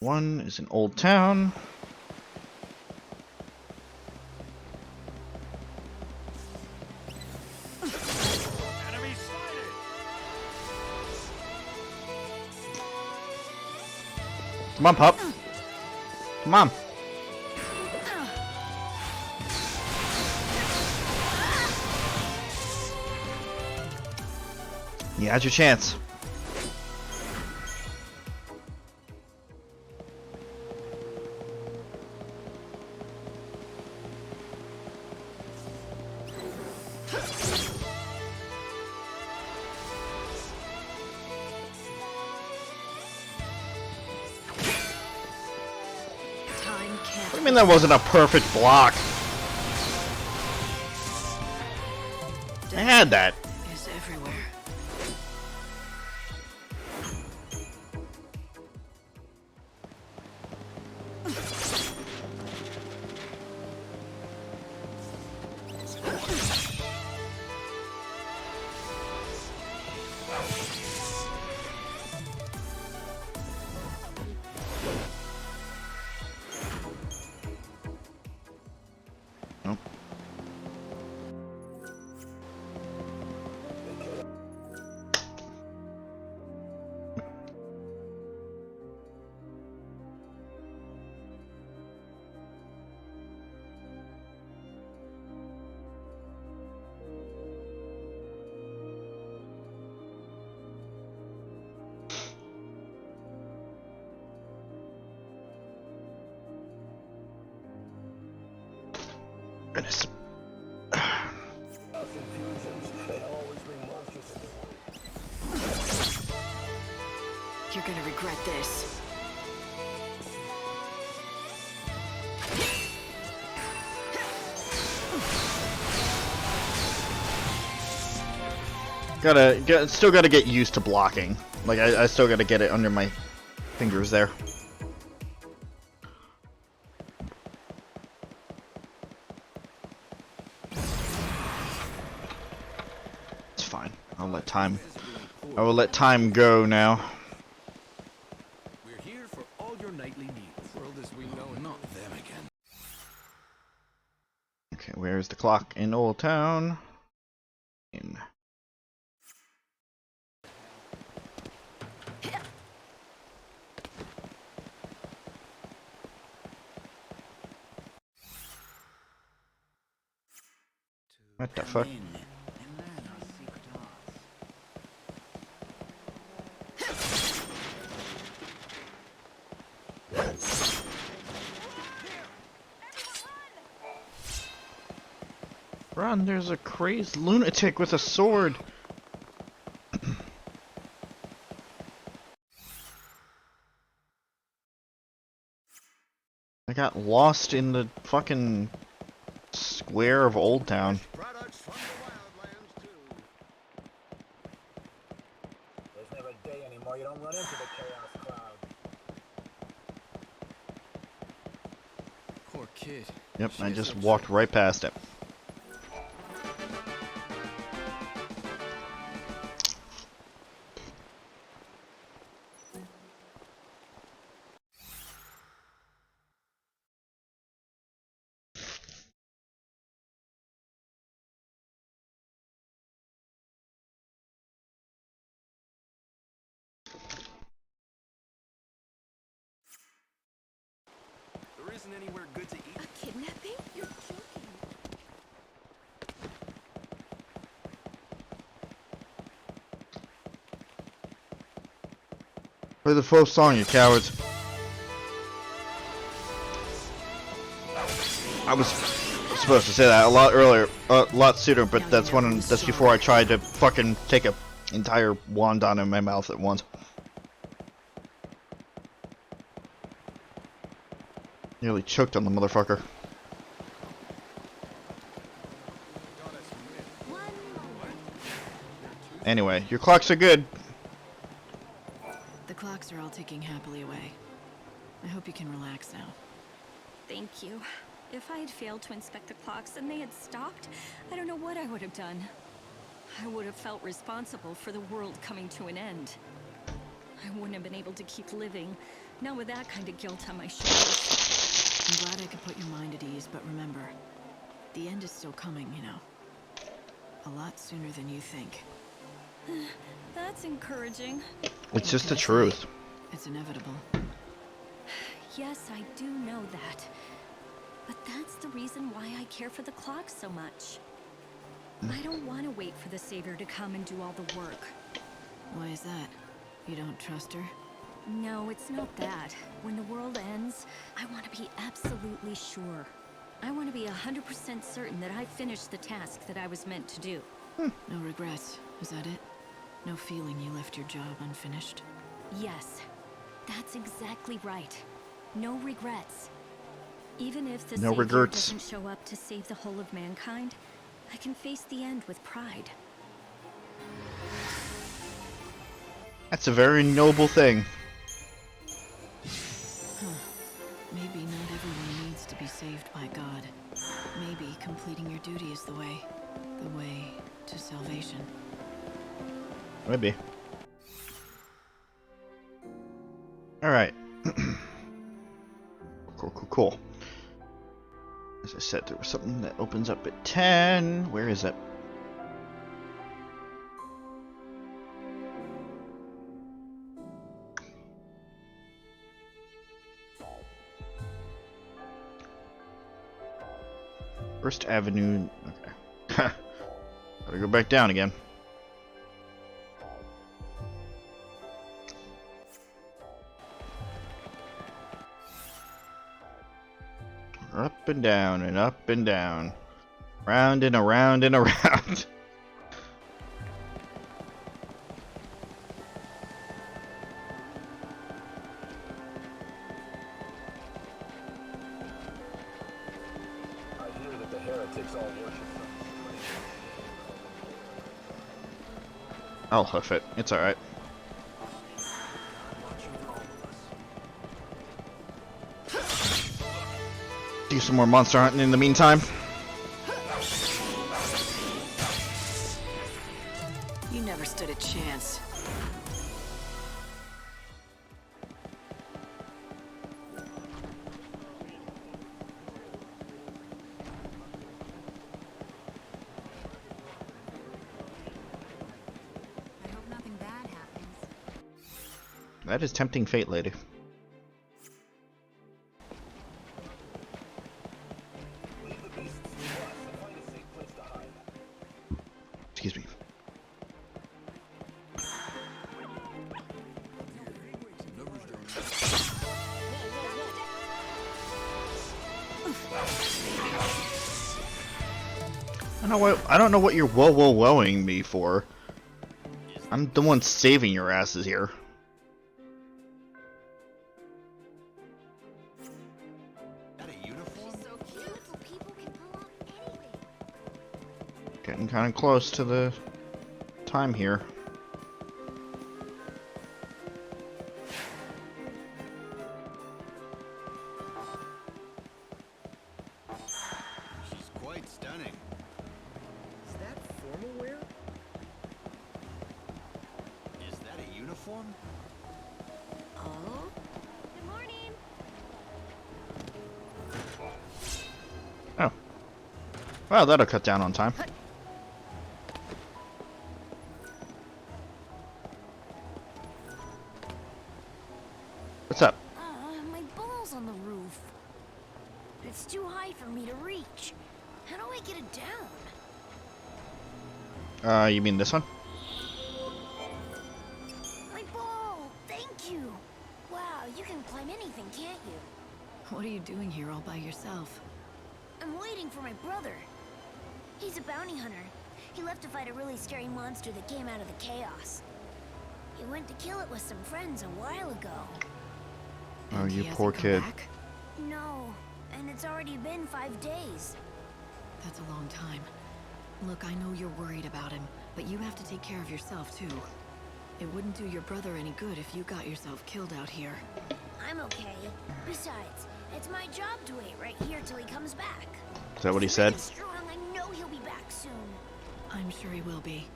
One is an old town. Come on, pup. Come on. You had your chance. What do you mean that wasn't a perfect block? I had that.
Is everywhere.
Nope. Goodness.
You're gonna regret this.
Still gotta get used to blocking. Like, I still gotta get it under my fingers there. It's fine. I will let time go now.
We're here for all your nightly needs. The world as we know it. Not them again.
Okay, where's the clock in Old Town? In. What the fuck? on, there's a crazed lunatic with a sword. I got lost in the fucking square of Old Town.
There's never a day anymore you don't run into the chaos cloud.
Poor kid.
Yep,
She
I
is
just
so
walked right past it.
There isn't anywhere good to eat.
A kidnapping? You're joking.
Play the full song, you cowards. I was supposed to say that a lot earlier, a lot sooner, but that's before I tried to fucking take a entire wand on in my mouth at once. Nearly choked on the motherfucker. Anyway, your clocks are good.
The clocks are all ticking happily away. I hope you can relax now.
Thank you. If I had failed to inspect the clocks and they had stopped, I don't know what I would have done. I would have felt responsible for the world coming to an end. I wouldn't have been able to keep living, not with that kind of guilt on my shoulders.
I'm glad I could put your mind at ease, but remember, the end is still coming, you know. A lot sooner than you think.
That's encouraging.
It's just the truth.
It's inevitable.
Yes, I do know that. But that's the reason why I care for the clock so much. I don't want to wait for the Savior to come and do all the work.
Why is that? You don't trust her?
No, it's not that. When the world ends, I want to be absolutely sure. I want to be 100% certain that I finished the task that I was meant to do.
No regrets, is that it? No feeling you left your job unfinished?
Yes, that's exactly right. No regrets. Even if the
No
Savior
regrets.
doesn't show up to save the whole of mankind, I can face the end with pride.
That's a very noble thing.
Maybe not everyone needs to be saved by God. Maybe completing your duty is the way to salvation.
Maybe. Alright. Cool. As I said, there was something that opens up at 10. Where is it? First Avenue. Okay. Gotta go back down again. Up and down and up and down. Round and around and around.
I hear that the heretics all worship them.
I'll hoof it. It's alright. Do some more monster hunting in the meantime.
You never stood a chance.
I hope nothing bad happens.
That is tempting fate, lady. Excuse me. I don't know what you're whoa-whoa-whoing me for. I'm the one saving your asses here. Getting kind of close to the time here.
She's quite stunning. Is that formal wear? Is that a uniform?
Oh? Good morning.
Oh. Well, that'll cut down on time. What's up?
My ball's on the roof. It's too high for me to reach. How do I get it down?
You mean this one?
My ball! Thank you! Wow, you can climb anything, can't you?
What are you doing here all by yourself?
I'm waiting for my brother. He's a bounty hunter. He left to fight a really scary monster that came out of the chaos. He went to kill it with some friends a while ago.
Oh, you poor kid.
No, and it's already been 5 days.
That's a long time. Look, I know you're worried about him, but you have to take care of yourself too. It wouldn't do your brother any good if you got yourself killed out here.
I'm okay. Besides, it's my job to wait right here till he comes back.
Is that what he said?
He's strong. I know he'll be back soon.
I'm sure he will be.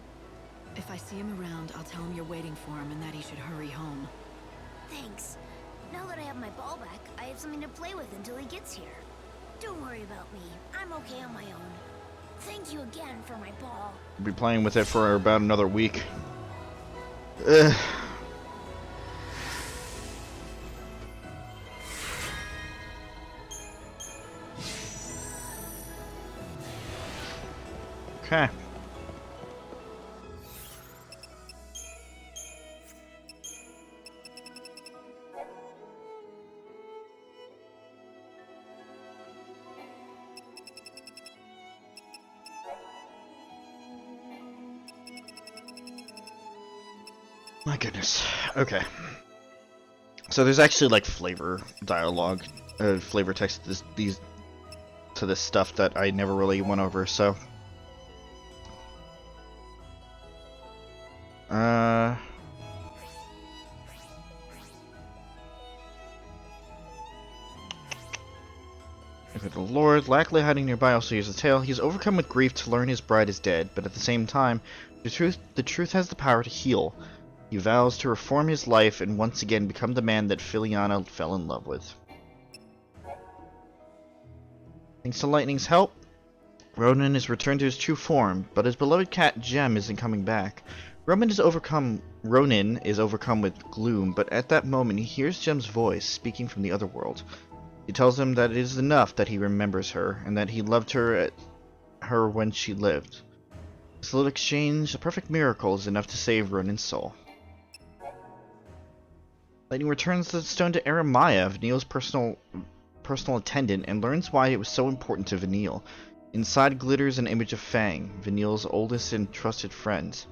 If I see him around, I'll tell him you're waiting for him and that he should hurry home.
Thanks. Now that I have my ball back, I have something to play with until he gets here. Don't worry about me. I'm okay on my own. Thank you again for my ball.
I'll be playing with it for about another week. Ugh. Okay. My goodness. Okay. So there's actually like flavor dialogue, flavor text to this stuff that I never really went over. So, if the Lord, likely hiding nearby, also hears the tale. He is overcome with grief to learn his bride is dead, but at the same time, the truth has the power to heal. He vows to reform his life and once again become the man that Filiana fell in love with. Thanks to Lightning's help, Ronan is returned to his true form, but his beloved cat Gem isn't coming back. Ronan is overcome with gloom, but at that moment he hears Gem's voice speaking from the other world. He tells him that it is enough that he remembers her, and that he loved her when she lived. This little exchange, a perfect miracle, is enough to save Ronan's soul. Lightning returns the stone to Eremiah, Vanille's personal attendant, and learns why it was so important to Vanille. Inside glitters an image of Fang, Vanille's oldest and trusted friend.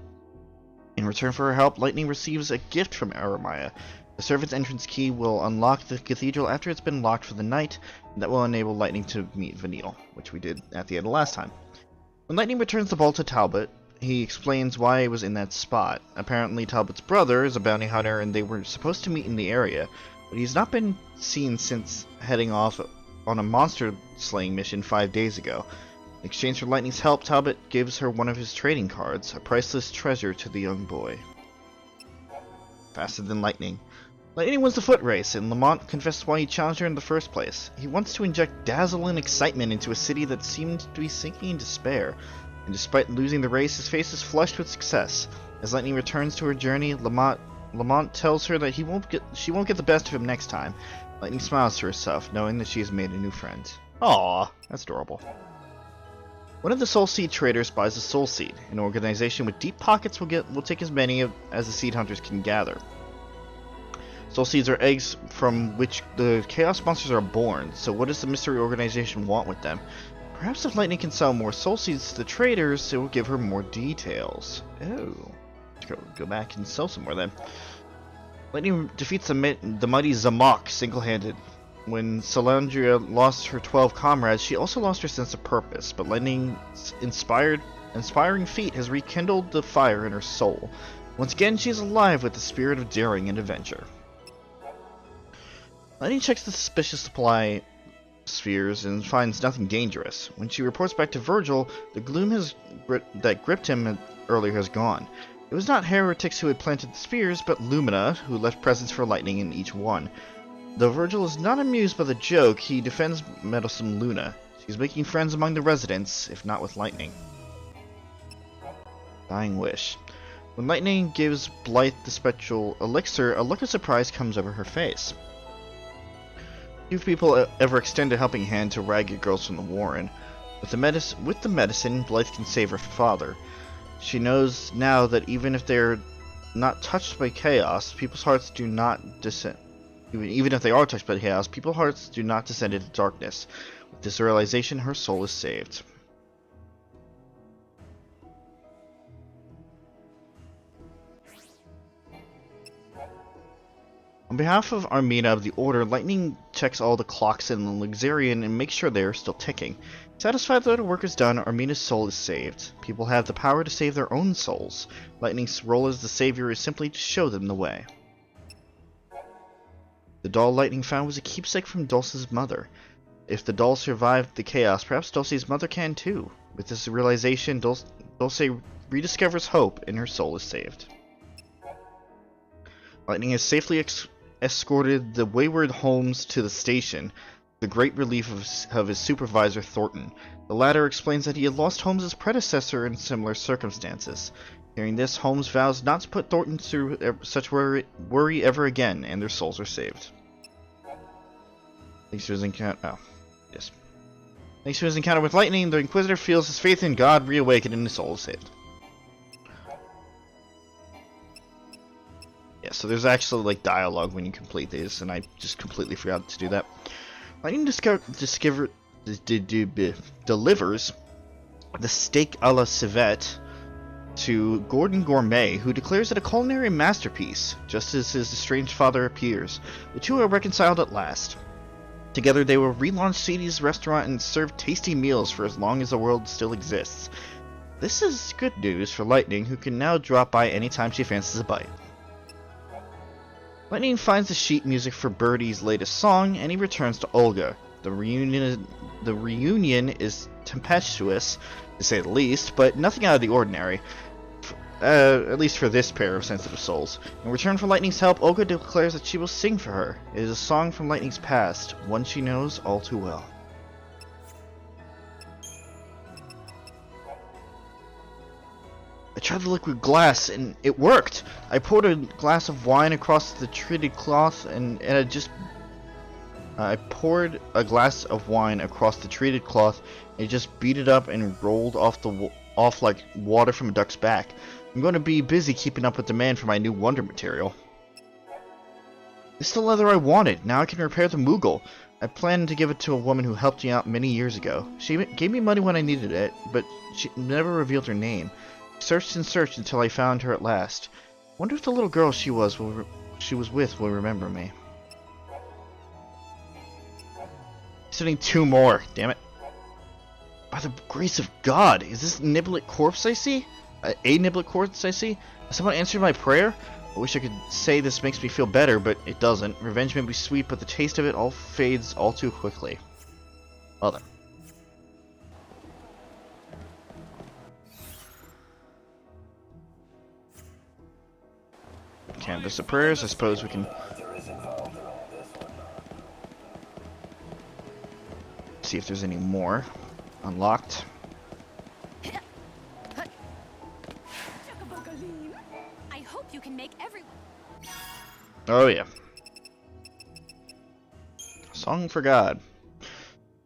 In return for her help, Lightning receives a gift from Eremiah. The servant's entrance key will unlock the cathedral after it's been locked for the night, and that will enable Lightning to meet Vanille, which we did at the end of last time. When Lightning returns the ball to Talbot, he explains why it was in that spot. Apparently Talbot's brother is a bounty hunter and they were supposed to meet in the area, but he's not been seen since heading off on a monster slaying mission 5 days ago. In exchange for Lightning's help, Talbot gives her one of his trading cards, a priceless treasure to the young boy. Faster than Lightning. Lightning wins the foot race, and Lamont confessed why he challenged her in the first place. He wants to inject dazzle and excitement into a city that seemed to be sinking in despair. And despite losing the race, his face is flushed with success. As Lightning returns to her journey, Lamont tells her that she won't get the best of him next time. Lightning smiles to herself, knowing that she has made a new friend. Aww, that's adorable. One of the Soul Seed traders buys a Soul Seed. An organization with deep pockets will take as many as the Seed Hunters can gather. Soul Seeds are eggs from which the Chaos Monsters are born, so what does the mystery organization want with them? Perhaps if Lightning can sell more soul seeds to the traders, it will give her more details. Oh. Let's go back and sell some more then. Lightning defeats the mighty Zamok single-handed. When Salandria lost her 12 comrades, she also lost her sense of purpose, but Lightning's inspiring feat has rekindled the fire in her soul. Once again, she is alive with the spirit of daring and adventure. Lightning checks the suspicious supply spheres and finds nothing dangerous. When she reports back to Virgil, the gloom that gripped him earlier has gone. It was not heretics who had planted the spheres, but Lumina, who left presents for Lightning in each one. Though Virgil is not amused by the joke, he defends meddlesome Luna. She's making friends among the residents, if not with Lightning. Dying wish. When Lightning gives Blythe the spectral elixir, a look of surprise comes over her face. Few people ever extend a helping hand to ragged girls from the Warren. With the medicine, Blythe can save her father. She knows now that even if they're not touched by chaos, people's hearts do not descend. Even if they are touched by chaos, people's hearts do not descend into darkness. With this realization, her soul is saved. On behalf of Armina of the Order, Lightning checks all the clocks in the Luxerion and makes sure they are still ticking. Satisfied that her work is done, Armina's soul is saved. People have the power to save their own souls. Lightning's role as the savior is simply to show them the way. The doll Lightning found was a keepsake from Dulce's mother. If the doll survived the chaos, perhaps Dulce's mother can too. With this realization, Dulce rediscovers hope and her soul is saved. Lightning has safely escorted the wayward Holmes to the station, the great relief of his supervisor Thornton. The latter explains that he had lost Holmes' predecessor in similar circumstances. Hearing this, Holmes vows not to put Thornton through such worry ever again, and their souls are saved. Thanks to his encounter. Oh, yes. Thanks to his encounter with Lightning, the Inquisitor feels his faith in God reawakened and his soul is saved. Yeah, so there's actually like dialogue when you complete these, and I just completely forgot to do that. Lightning delivers the steak a la Cie'th to Gordon Gourmet, who declares it a culinary masterpiece, just as his estranged father appears. The two are reconciled at last. Together they will relaunch Suzi's restaurant and serve tasty meals for as long as the world still exists. This is good news for Lightning, who can now drop by anytime she fancies a bite. Lightning finds the sheet music for Birdie's latest song, and he returns to Olga. The reunion is tempestuous, to say the least, but nothing out of the ordinary. At least for this pair of sensitive souls. In return for Lightning's help, Olga declares that she will sing for her. It is a song from Lightning's past, one she knows all too well. I tried the liquid glass and it worked! I poured a glass of wine across the treated cloth and it just... I poured a glass of wine across the treated cloth and it just beat it up and rolled off like water from a duck's back. I'm going to be busy keeping up with demand for my new wonder material. It's the leather I wanted. Now I can repair the Moogle. I planned to give it to a woman who helped me out many years ago. She gave me money when I needed it, but she never revealed her name. Searched and searched until I found her at last. Wonder if the little girl she was with will remember me. Sending two more, damn it. By the grace of God, is this Niblet corpse I see? A Niblet corpse I see? Has someone answered my prayer? I wish I could say this makes me feel better, but it doesn't. Revenge may be sweet, but the taste of it all fades all too quickly. Well then. Canvas of prayers, I suppose we can see if there's any more unlocked.
I hope you can make everyone.
Oh yeah. Song for God.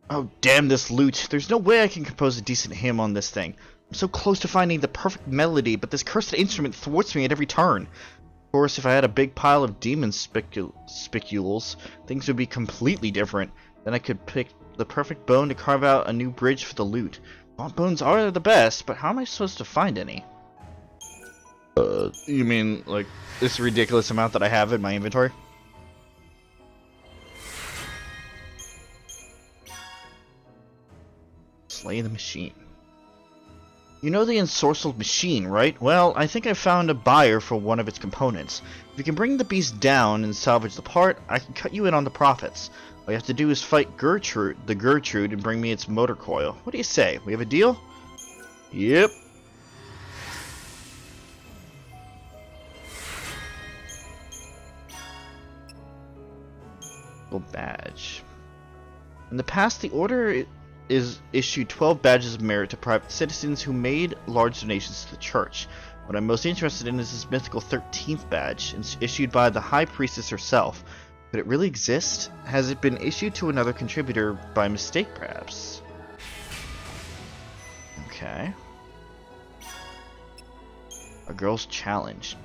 Oh damn this loot. There's no way I can compose a decent hymn on this thing. I'm so close to finding the perfect melody, but this cursed instrument thwarts me at every turn. Of course, if I had a big pile of demon spicules, things would be completely different. Then I could the perfect bone to carve out a new bridge for the loot. Gaunt bones are the best, but how am I supposed to find any? You mean, like, this ridiculous amount that I have in my inventory? Slay the machine. You know the ensorcelled machine, right? Well, I think I found a buyer for one of its components. If you can bring the beast down and salvage the part, I can cut you in on the profits. All you have to do is fight the Gertrude, and bring me its motor coil. What do you say? We have a deal? Yep. Badge. In the past, the Order is issued 12 badges of merit to private citizens who made large donations to the church. What I'm most interested in is this mythical 13th badge. It's issued by the High Priestess herself. Could it really exist? Has it been issued to another contributor by mistake, perhaps? Okay. A girl's challenge.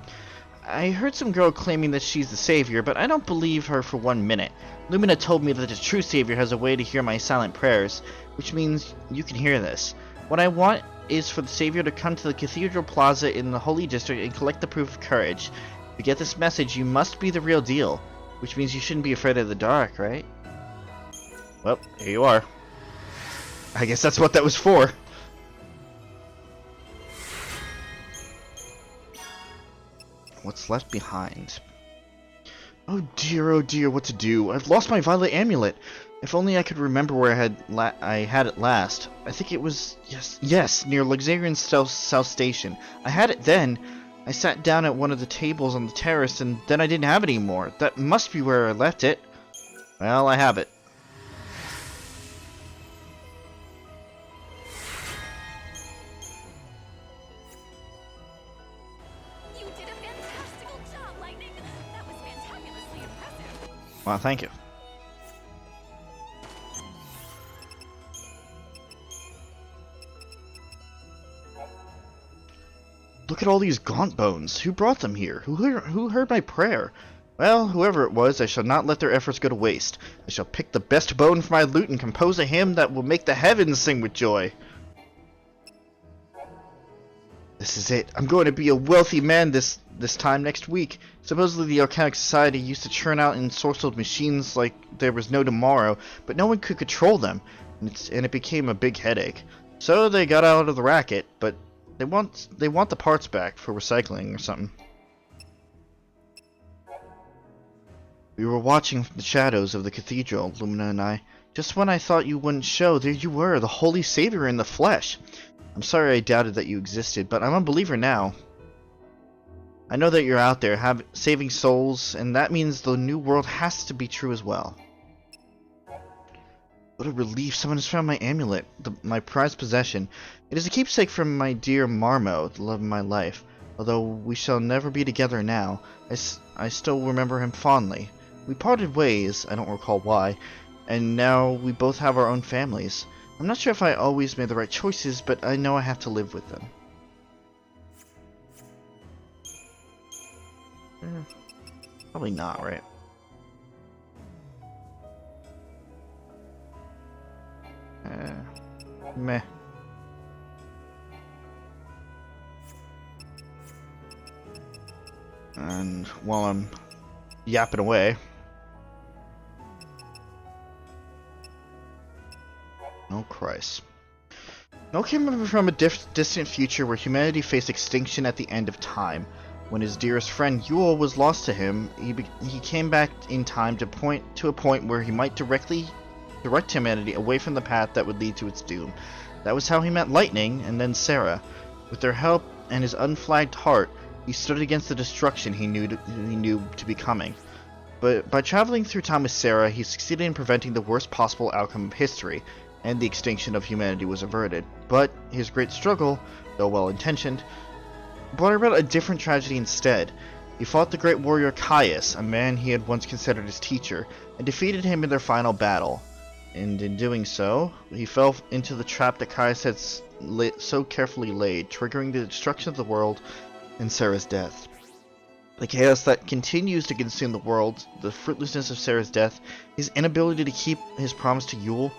I heard some girl claiming that she's the savior, but I don't believe her for 1 minute. Lumina told me that the true savior has a way to hear my silent prayers, which means you can hear this. What I want is for the savior to come to the Cathedral Plaza in the Holy District and collect the proof of courage. To get this message, you must be the real deal, which means you shouldn't be afraid of the dark, right? Well, here you are. I guess that's what that was for. What's left behind? Oh dear, what to do? I've lost my violet amulet. If only I could remember where I had it last. I think it was yes, near Luxerion South Station. I had it then. I sat down at one of the tables on the terrace, and then I didn't have it anymore. That must be where I left it. Well, I have it. Wow, thank you. Look at all these gaunt bones. Who brought them here? Who heard my prayer? Well, whoever it was, I shall not let their efforts go to waste. I shall pick the best bone for my lute and compose a hymn that will make the heavens sing with joy. This is it. I'm going to be a wealthy man this time next week. Supposedly the Arcanic Society used to churn out ensorcelled machines like there was no tomorrow, but no one could control them, and it became a big headache. So they got out of the racket, but they want the parts back for recycling or something. We were watching from the shadows of the cathedral, Lumina and I. Just when I thought you wouldn't show, there you were, the Holy Savior in the flesh. I'm sorry I doubted that you existed, but I'm a believer now. I know that you're out there, saving souls, and that means the new world has to be true as well. What a relief, someone has found my amulet, my prized possession. It is a keepsake from my dear Marmo, the love of my life. Although we shall never be together now, I still remember him fondly. We parted ways, I don't recall why, and now we both have our own families. I'm not sure if I always made the right choices, but I know I have to live with them. Probably not, right? Meh. And while I'm yapping away, oh Christ. No came from a distant future where humanity faced extinction at the end of time. When his dearest friend Yule was lost to him, he came back in time to point to a point where he might direct humanity away from the path that would lead to its doom. That was how he met Lightning and then Sarah. With their help and his unflagged heart, he stood against the destruction he knew to be coming. But by traveling through time with Sarah, he succeeded in preventing the worst possible outcome of history, and the extinction of humanity was averted. But his great struggle, though well-intentioned, brought about a different tragedy instead. He fought the great warrior Caius, a man he had once considered his teacher, and defeated him in their final battle. And in doing so, he fell into the trap that Caius had so carefully laid, triggering the destruction of the world and Sarah's death. The chaos that continues to consume the world, the fruitlessness of Sarah's death, his inability to keep his promise to Yule,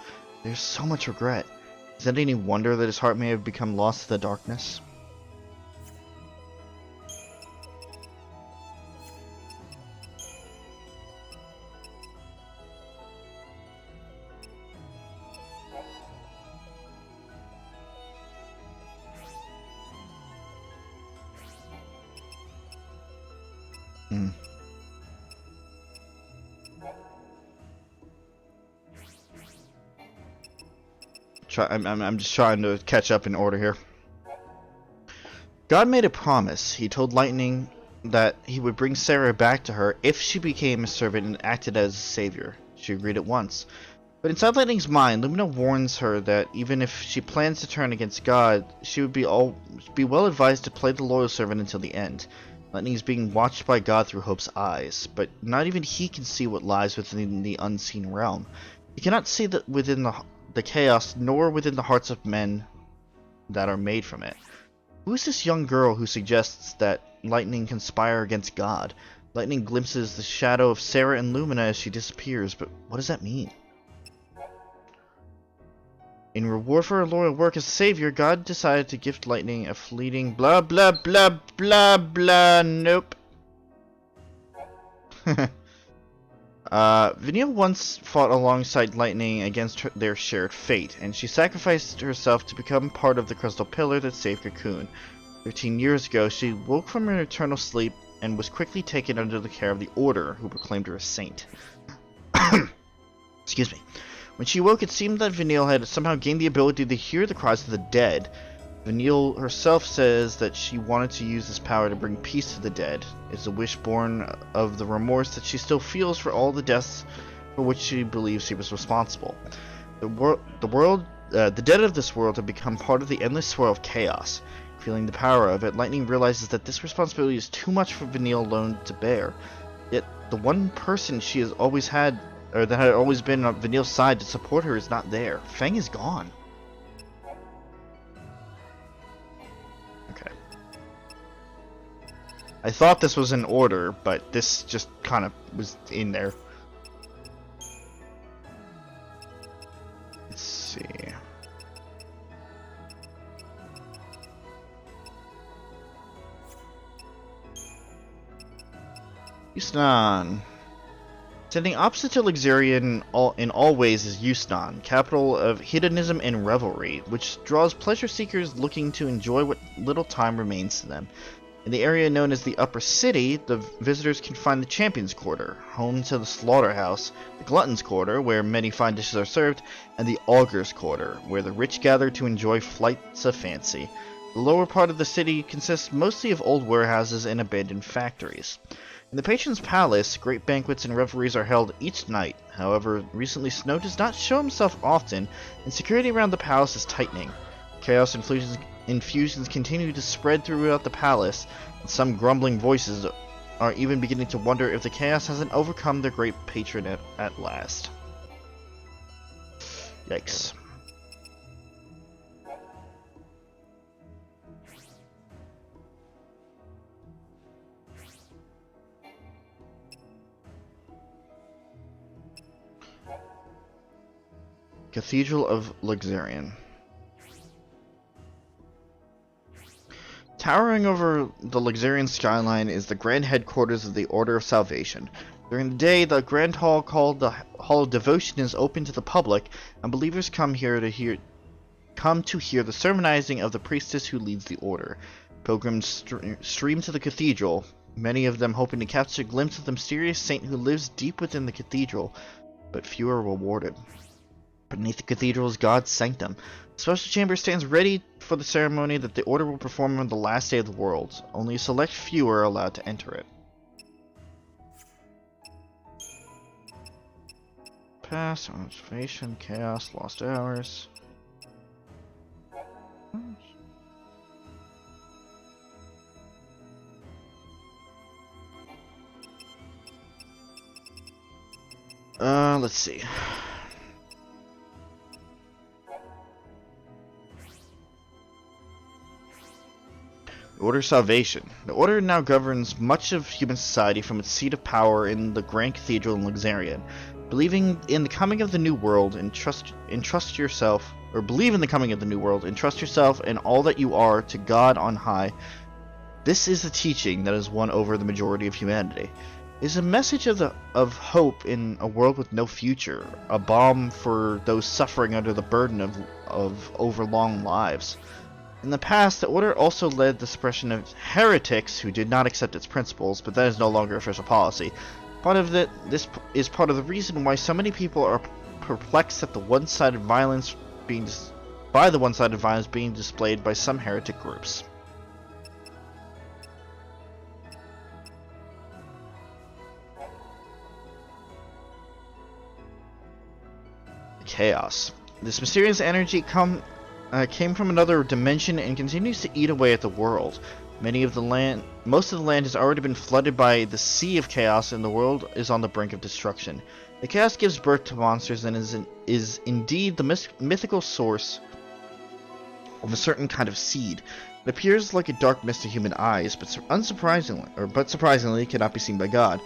There's so much regret. Is it any wonder that his heart may have become lost to the darkness? Hmm. I'm just trying to catch up in order here. God made a promise. He told Lightning that he would bring Sarah back to her if she became a servant and acted as a savior. She agreed at once. But inside Lightning's mind, Lumina warns her that even if she plans to turn against God, she would be well advised to play the loyal servant until the end. Lightning is being watched by God through Hope's eyes, but not even he can see what lies within the unseen realm. He cannot see that within the chaos, nor within the hearts of men that are made from it. Who is this young girl who suggests that Lightning conspire against God? Lightning glimpses the shadow of Sarah and Lumina as she disappears, but what does that mean? In reward for her loyal work as a savior, God decided to gift Lightning a fleeting blah blah blah blah blah. Nope. Vinny once fought alongside Lightning against their shared fate, and she sacrificed herself to become part of the crystal pillar that saved Cocoon. 13 years ago, she woke from her eternal sleep and was quickly taken under the care of the Order, who proclaimed her a saint. Excuse me. When she woke, it seemed that Vanille had somehow gained the ability to hear the cries of the dead. Vanille herself says that she wanted to use this power to bring peace to the dead. It's a wish born of the remorse that she still feels for all the deaths for which she believes she was responsible. The dead of this world have become part of the endless swirl of chaos. Feeling the power of it, Lightning realizes that this responsibility is too much for Vanille alone to bear. Yet, the one person she has always had, or that had always been on Vanille's side to support her, is not there. Fang is gone. Okay. I thought this was in order, but this just kind of was in there. Let's see. Yusnan. Standing opposite to Luxerion in all ways is Yusnan, capital of hedonism and revelry, which draws pleasure seekers looking to enjoy what little time remains to them. In the area known as the Upper City, the visitors can find the Champions Quarter, home to the Slaughterhouse, the Glutton's Quarter, where many fine dishes are served, and the Augur's Quarter, where the rich gather to enjoy flights of fancy. The lower part of the city consists mostly of old warehouses and abandoned factories. In the Patron's Palace, great banquets and revelries are held each night. However, recently Snow does not show himself often, and security around the palace is tightening. Chaos infusions continue to spread throughout the palace, and some grumbling voices are even beginning to wonder if the chaos hasn't overcome their great patron at last. Yikes. Cathedral of Luxerion. Towering over the Luxerion skyline is the grand headquarters of the Order of Salvation. During the day, the Grand Hall, called the Hall of Devotion, is open to the public, and believers come to hear the sermonizing of the priestess who leads the order. Pilgrims stream to the cathedral, many of them hoping to catch a glimpse of the mysterious saint who lives deep within the cathedral, but few are rewarded. Beneath the cathedral is God's sanctum. The special chamber stands ready for the ceremony that the Order will perform on the last day of the world. Only a select few are allowed to enter it. Past, observation, chaos, lost hours. Let's see. The Order of Salvation. The Order now governs much of human society from its seat of power in the Grand Cathedral in Luxerion. Believing in the coming of the new world and entrust yourself, or believe in the coming of the new world, entrust yourself and all that you are to God on high. This is the teaching that has won over the majority of humanity. It is a message of hope in a world with no future, a balm for those suffering under the burden of overlong lives. In the past, the Order also led the suppression of heretics who did not accept its principles, but that is no longer official policy. This is part of the reason why so many people are perplexed at the one-sided violence being displayed by some heretic groups. Chaos. This mysterious energy came from another dimension and continues to eat away at the world. Most of the land has already been flooded by the Sea of Chaos, and the world is on the brink of destruction. The chaos gives birth to monsters and is indeed the mythical source of a certain kind of seed. It appears like a dark mist to human eyes, but surprisingly cannot be seen by God.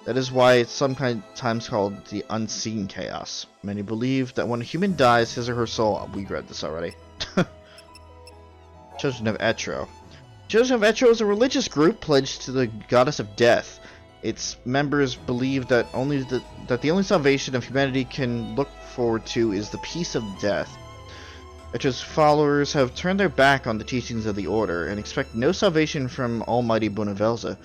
That is why it's sometimes called the unseen chaos. Many believe that when a human dies, his or her soul... We read this already. Children of Etro. Children of Etro is a religious group pledged to the goddess of death. Its members believe that the only salvation of humanity can look forward to is the peace of death. Etro's followers have turned their back on the teachings of the Order and expect no salvation from Almighty Bunavelza.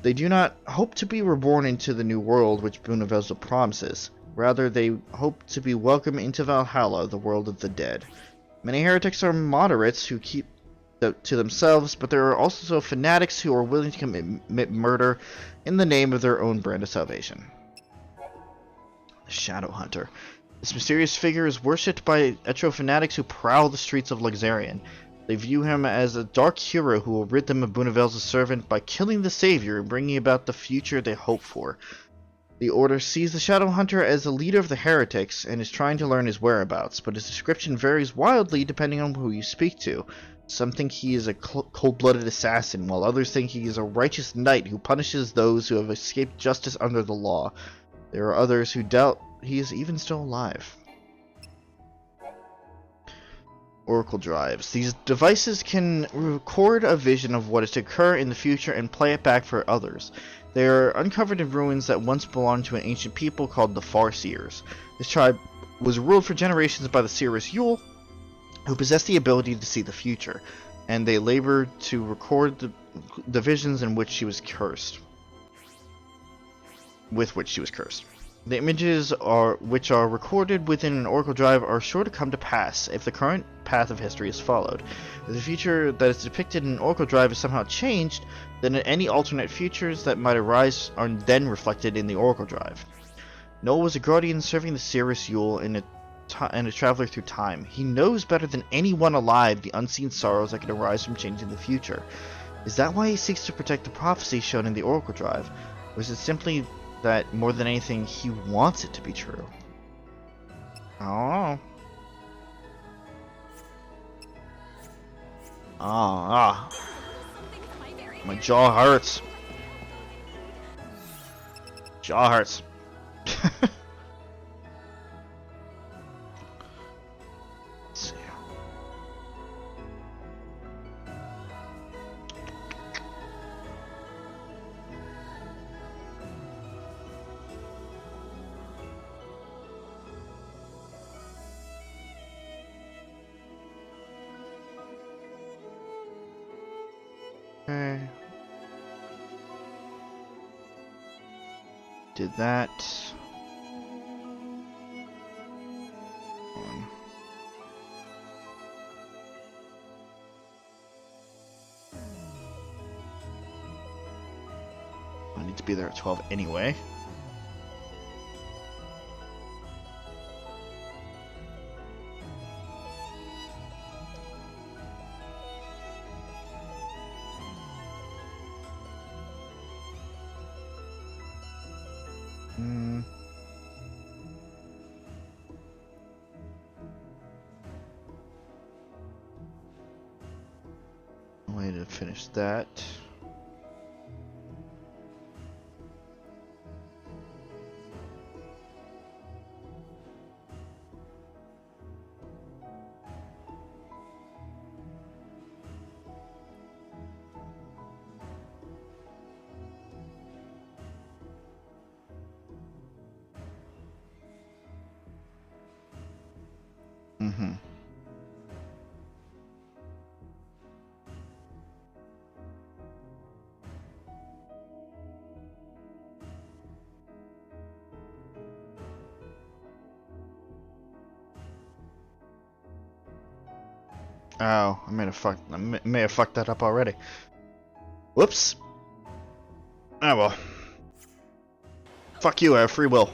They do not hope to be reborn into the new world which Bunavelza promises. Rather, they hope to be welcomed into Valhalla, the world of the dead. Many heretics are moderates who keep to themselves, but there are also fanatics who are willing to commit murder in the name of their own brand of salvation. The Shadow Hunter. This mysterious figure is worshipped by Etro fanatics who prowl the streets of Luxerion. They view him as a dark hero who will rid them of Bunavelza's servant by killing the Savior and bringing about the future they hope for. The Order sees the Shadow Hunter as the leader of the heretics and is trying to learn his whereabouts, but his description varies wildly depending on who you speak to. Some think he is a cold-blooded assassin, while others think he is a righteous knight who punishes those who have escaped justice under the law. There are others who doubt he is even still alive. Oracle drives. These devices can record a vision of what is to occur in the future and play it back for others. They are uncovered in ruins that once belonged to an ancient people called the Farseers. This tribe was ruled for generations by the seeress Yule, who possessed the ability to see the future, and they labored to record the visions in which she was cursed. With which she was cursed. The images which are recorded within an Oracle drive are sure to come to pass if the current path of history is followed. If the future that is depicted in an Oracle drive is somehow changed, then any alternate futures that might arise are then reflected in the Oracle drive. Noel was a guardian serving the seeress Yule and a traveler through time. He knows better than anyone alive the unseen sorrows that can arise from changing the future. Is that why he seeks to protect the prophecy shown in the Oracle drive? Or is it simply that, more than anything, he wants it to be true? I don't know. My jaw hurts. Jaw hurts. Let's see. Okay. Did that. I need to be there at 12 anyway. Way to finish that. Mm-hmm. Oh, I may have fucked that up already. Whoops. Oh well. Fuck you, I have free will.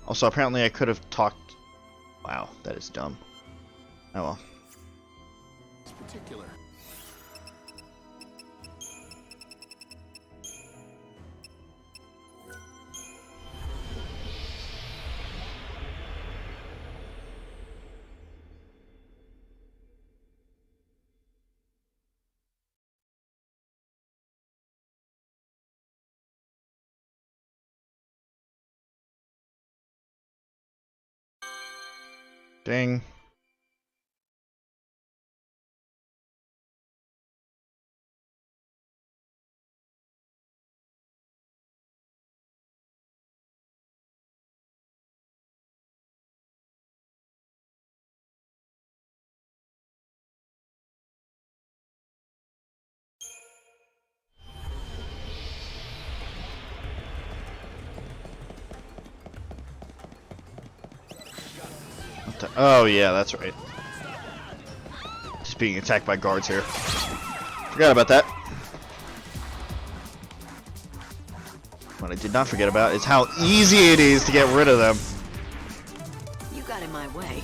Also, apparently I could have talked... Wow, that is dumb. Oh well.
It's particular.
Ding. Oh yeah, that's right. Just being attacked by guards here. Forgot about that. What I did not forget about is how easy it is to get rid of them.
You got in my way.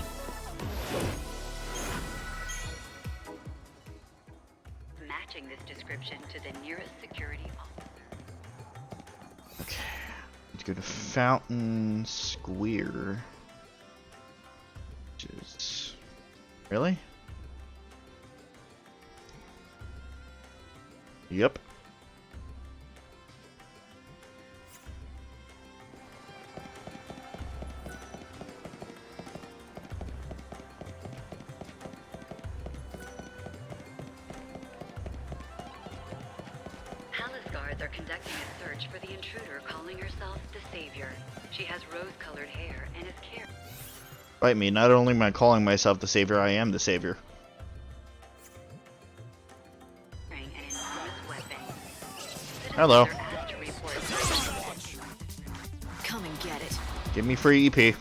Matching this description to the nearest security officer.
Okay. Let's go to Fountain Square. Which is... Really? Yep.
Palace guards are conducting a search for the intruder calling herself the Savior. She has rose-colored hair and is carrying...
Fight me. Not only am I calling myself the Savior, I am the Savior. Hello.
Come and get it.
Give me free EP.
You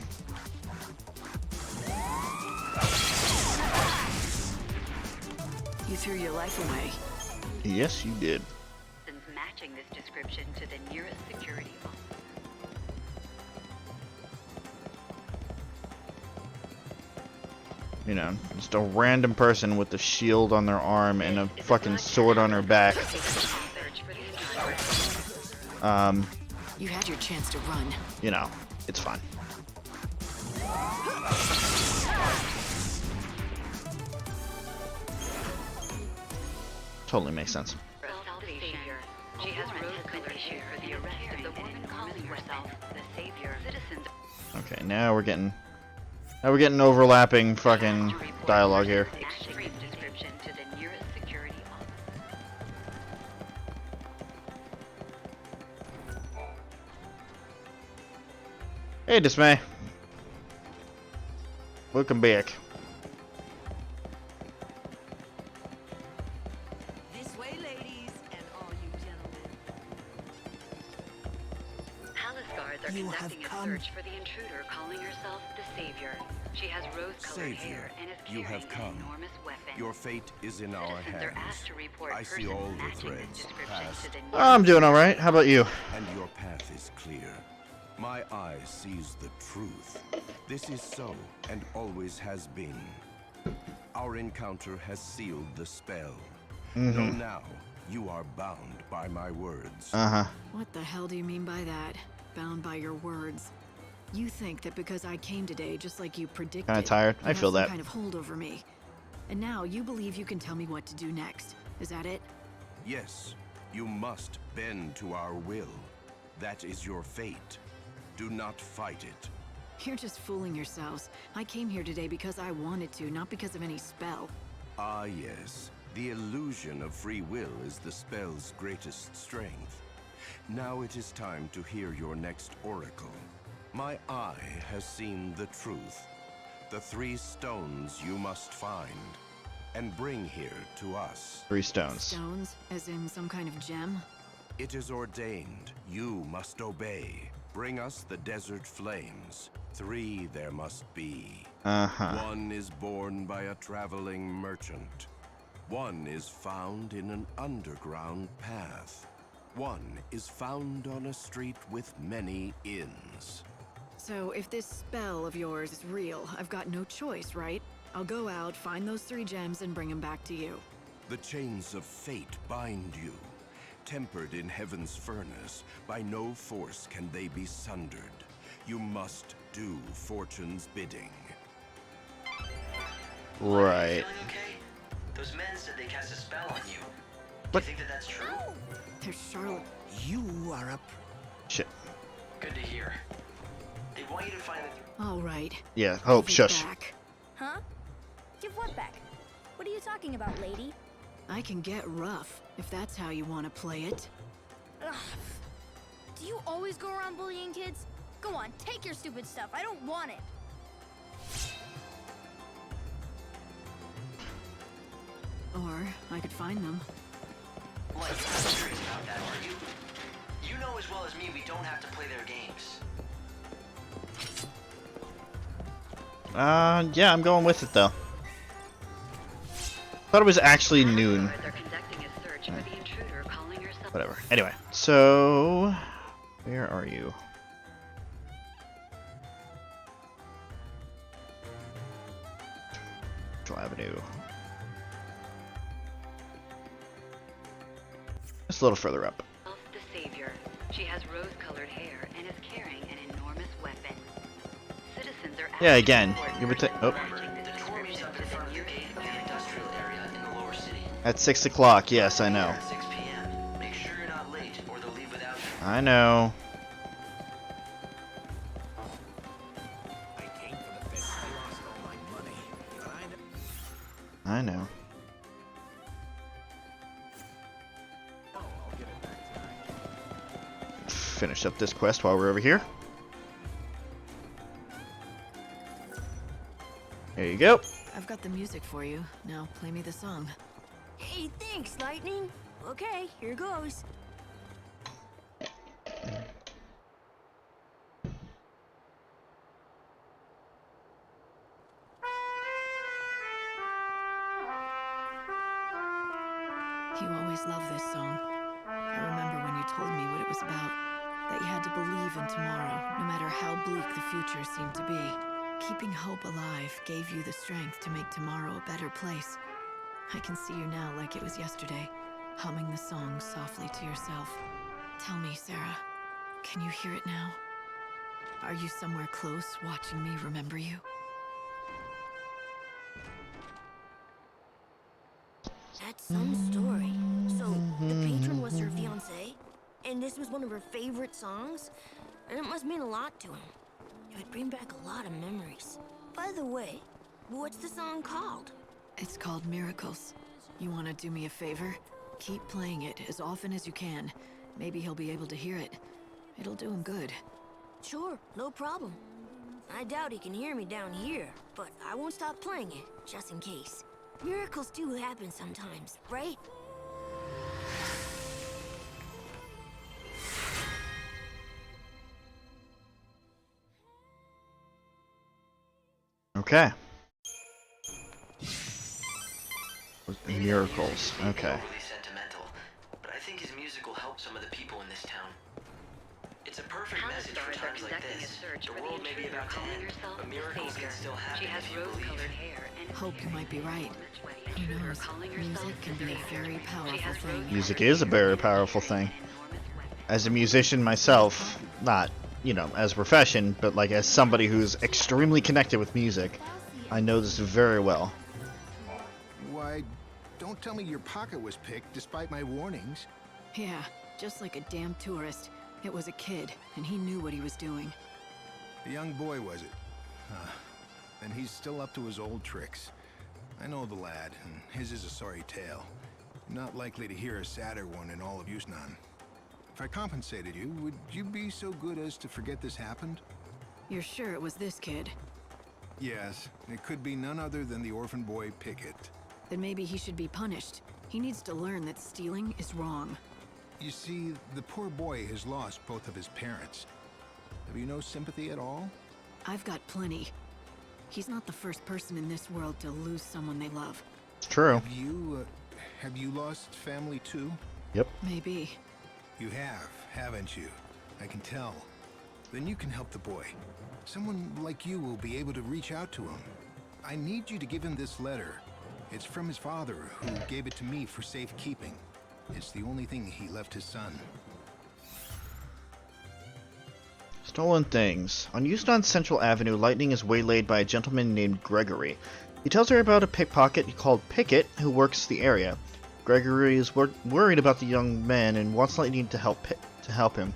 threw your life away.
Yes, you did.
Matching this description to the nearest security officer.
You know, just a random person with a shield on their arm and a fucking sword on her back.
You had your chance to run.
You know, it's fine. Totally makes sense.
She has rose-colored hair for the arrest of the woman calling herself the Savior. Citizens.
Okay, now we're getting overlapping fucking dialogue here.
Extreme description to the nearest security officer.
Hey, Dismay. Welcome back.
This way, ladies, and all you gentlemen.
Palace guards are conducting a search for the intruder calling herself the Savior. She has rose-colored hair and is
you
carrying
have come.
an enormous weapon.
Your fate is in our
Citizens are
hands.
asked to report
I see
persons
all the
matching this
threads
description
passed.
to the
I'm doing all right. How about you?
And your path is clear. My eye sees the truth. This is so, and always has been. Our encounter has sealed the spell. Know now, you are bound by my words.
What the hell do you mean by that? Bound by your words. You think that because I came today, just like you predicted,
Kinda tired.
you
I
have
feel
some
that.
kind of hold over me. And now you believe you can tell me what to do next. Is that it?
Yes, you must bend to our will. That is your fate. Do not fight it.
You're just fooling yourselves. I came here today because I wanted to, not because of any spell.
Ah, yes. The illusion of free will is the spell's greatest strength.
Now it is time to hear your next oracle. My eye has seen the truth. The 3 stones you must find and bring here to us.
3 stones.
Stones? As in some kind of gem?
It is ordained. You must obey. Bring us the desert flames. 3 there must be.
Uh-huh.
1 is born by a traveling merchant. 1 is found in an underground path. 1 is found on a street with many inns.
So if this spell of yours is real, I've got no choice, right? I'll go out, find those 3 gems, and bring them back to you.
The chains of fate bind you. Tempered in heaven's furnace, by no force can they be sundered. You must do fortune's bidding.
Right.
Okay? Those men said they cast a spell on you.
But
Do you think that that's true?
There's Charlotte.
You are a...
Shit.
Good to hear. They want you to find the...
All right.
Yeah, Hope,
Take it
shush.
back.
Huh? Give what back? What are you talking about, lady?
I can get rough, if that's how you want to play it.
Ugh. Do you always go around bullying kids? Go on, take your stupid stuff. I don't want it.
Or I could find them.
Like, you're not serious about that, are you? You know as well as me we don't have to play their games.
Yeah, I'm going with it though. Thought it was actually noon.
They're conducting a search for the intruder calling herself.
Whatever. Anyway, so where are you? Central Avenue. Just a little further up.
The savior. She has rose-colored hair and is carrying an enormous weapon. Citizens are
Yeah, again. You would oh. At 6 o'clock, yes, I know.
6 p.m. Make sure you're not late, or they'll leave without you.
I know.
I came for the fish. I lost all my money. But
I know.
I'll get it back tonight.
Finish up this quest while we're over here. There you go.
I've got the music for you. Now play me the song.
Hey, thanks, Lightning. Okay, here goes.
You always loved this song. I remember when you told me what it was about. That you had to believe in tomorrow, no matter how bleak the future seemed to be. Keeping hope alive gave you the strength to make tomorrow a better place. I can see you now like it was yesterday, humming the song softly to yourself. Tell me, Sarah, can you hear it now? Are you somewhere close watching me remember you?
That's some story. So, the patron was her fiancé, and this was one of her favorite songs, and it must mean a lot to him. It would bring back a lot of memories. By the way, what's the song called?
It's called Miracles. You want to do me a favor? Keep playing it as often as you can. Maybe he'll be able to hear it. It'll do him good.
Sure, no problem. I doubt he can hear me down here, but I won't stop playing it, just in case. Miracles do happen sometimes, right?
Okay. Miracles. Okay.
Overly sentimental, but I think his music will help some of the people in this town. It's a perfect message for times like this. The world may be about to end, but miracles can still happen if you believe.
Hope you might be right. Who knows? Music can be a very powerful thing.
Music is a very powerful thing. As a musician myself, not, you know, as a profession, but like as somebody who's extremely connected with music, I know this very well.
Why, don't tell me your pocket was picked despite my warnings.
Yeah, just like a damn tourist. It was a kid, and he knew what he was doing.
A young boy, was it? Huh. Then he's still up to his old tricks. I know the lad, and his is a sorry tale. Not likely to hear a sadder one in all of Yusnan.
If I compensated you, would you be so good as to forget this happened?
You're sure it was this kid?
Yes, it could be none other than the orphan boy Pickett.
Then maybe he should be punished. He needs to learn that stealing is wrong.
You see, the poor boy has lost both of his parents. Have you no sympathy at all?
I've got plenty. He's not the first person in this world to lose someone they love.
It's true.
Have you lost family too?
Yep.
Maybe.
You have, haven't you? I can tell. Then you can help the boy. Someone like you will be able to reach out to him. I need you to give him this letter. It's from his father, who gave it to me for safekeeping. It's the only thing he left his son.
Stolen things. On Euston Central Avenue, Lightning is waylaid by a gentleman named Gregory. He tells her about a pickpocket called Pickett who works the area. Gregory is worried about the young man and wants Lightning to help him.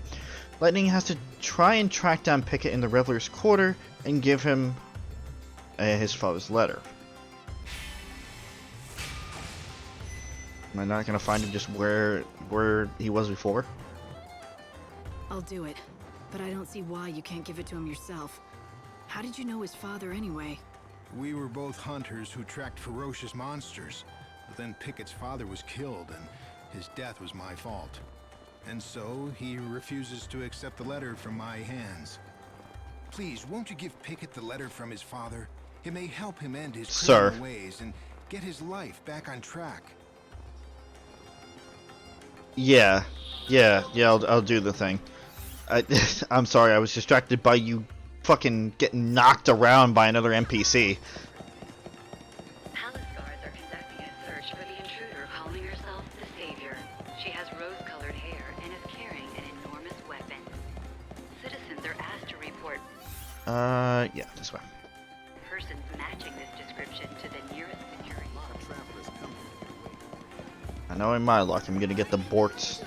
Lightning has to try and track down Pickett in the Reveler's Quarter and give him his father's letter. Am I not gonna find him just where he was before?
I'll do it, but I don't see why you can't give it to him yourself. How did you know his father anyway?
We were both hunters who tracked ferocious monsters. But then Pickett's father was killed, and his death was my fault. And so, he refuses to accept the letter from my hands. Please, won't you give Pickett the letter from his father? It may help him end his criminal ways and get his life back on track.
Yeah, I'll do the thing. I'm sorry, I was distracted by you fucking getting knocked around by another NPC.
Palace guards are conducting a search for the intruder calling herself the Savior. She has rose-colored hair and is carrying an enormous weapon. Citizens are asked to report
Yeah, this way.
persons matching this description to the nearest security.
I know in my luck I'm gonna get the borked.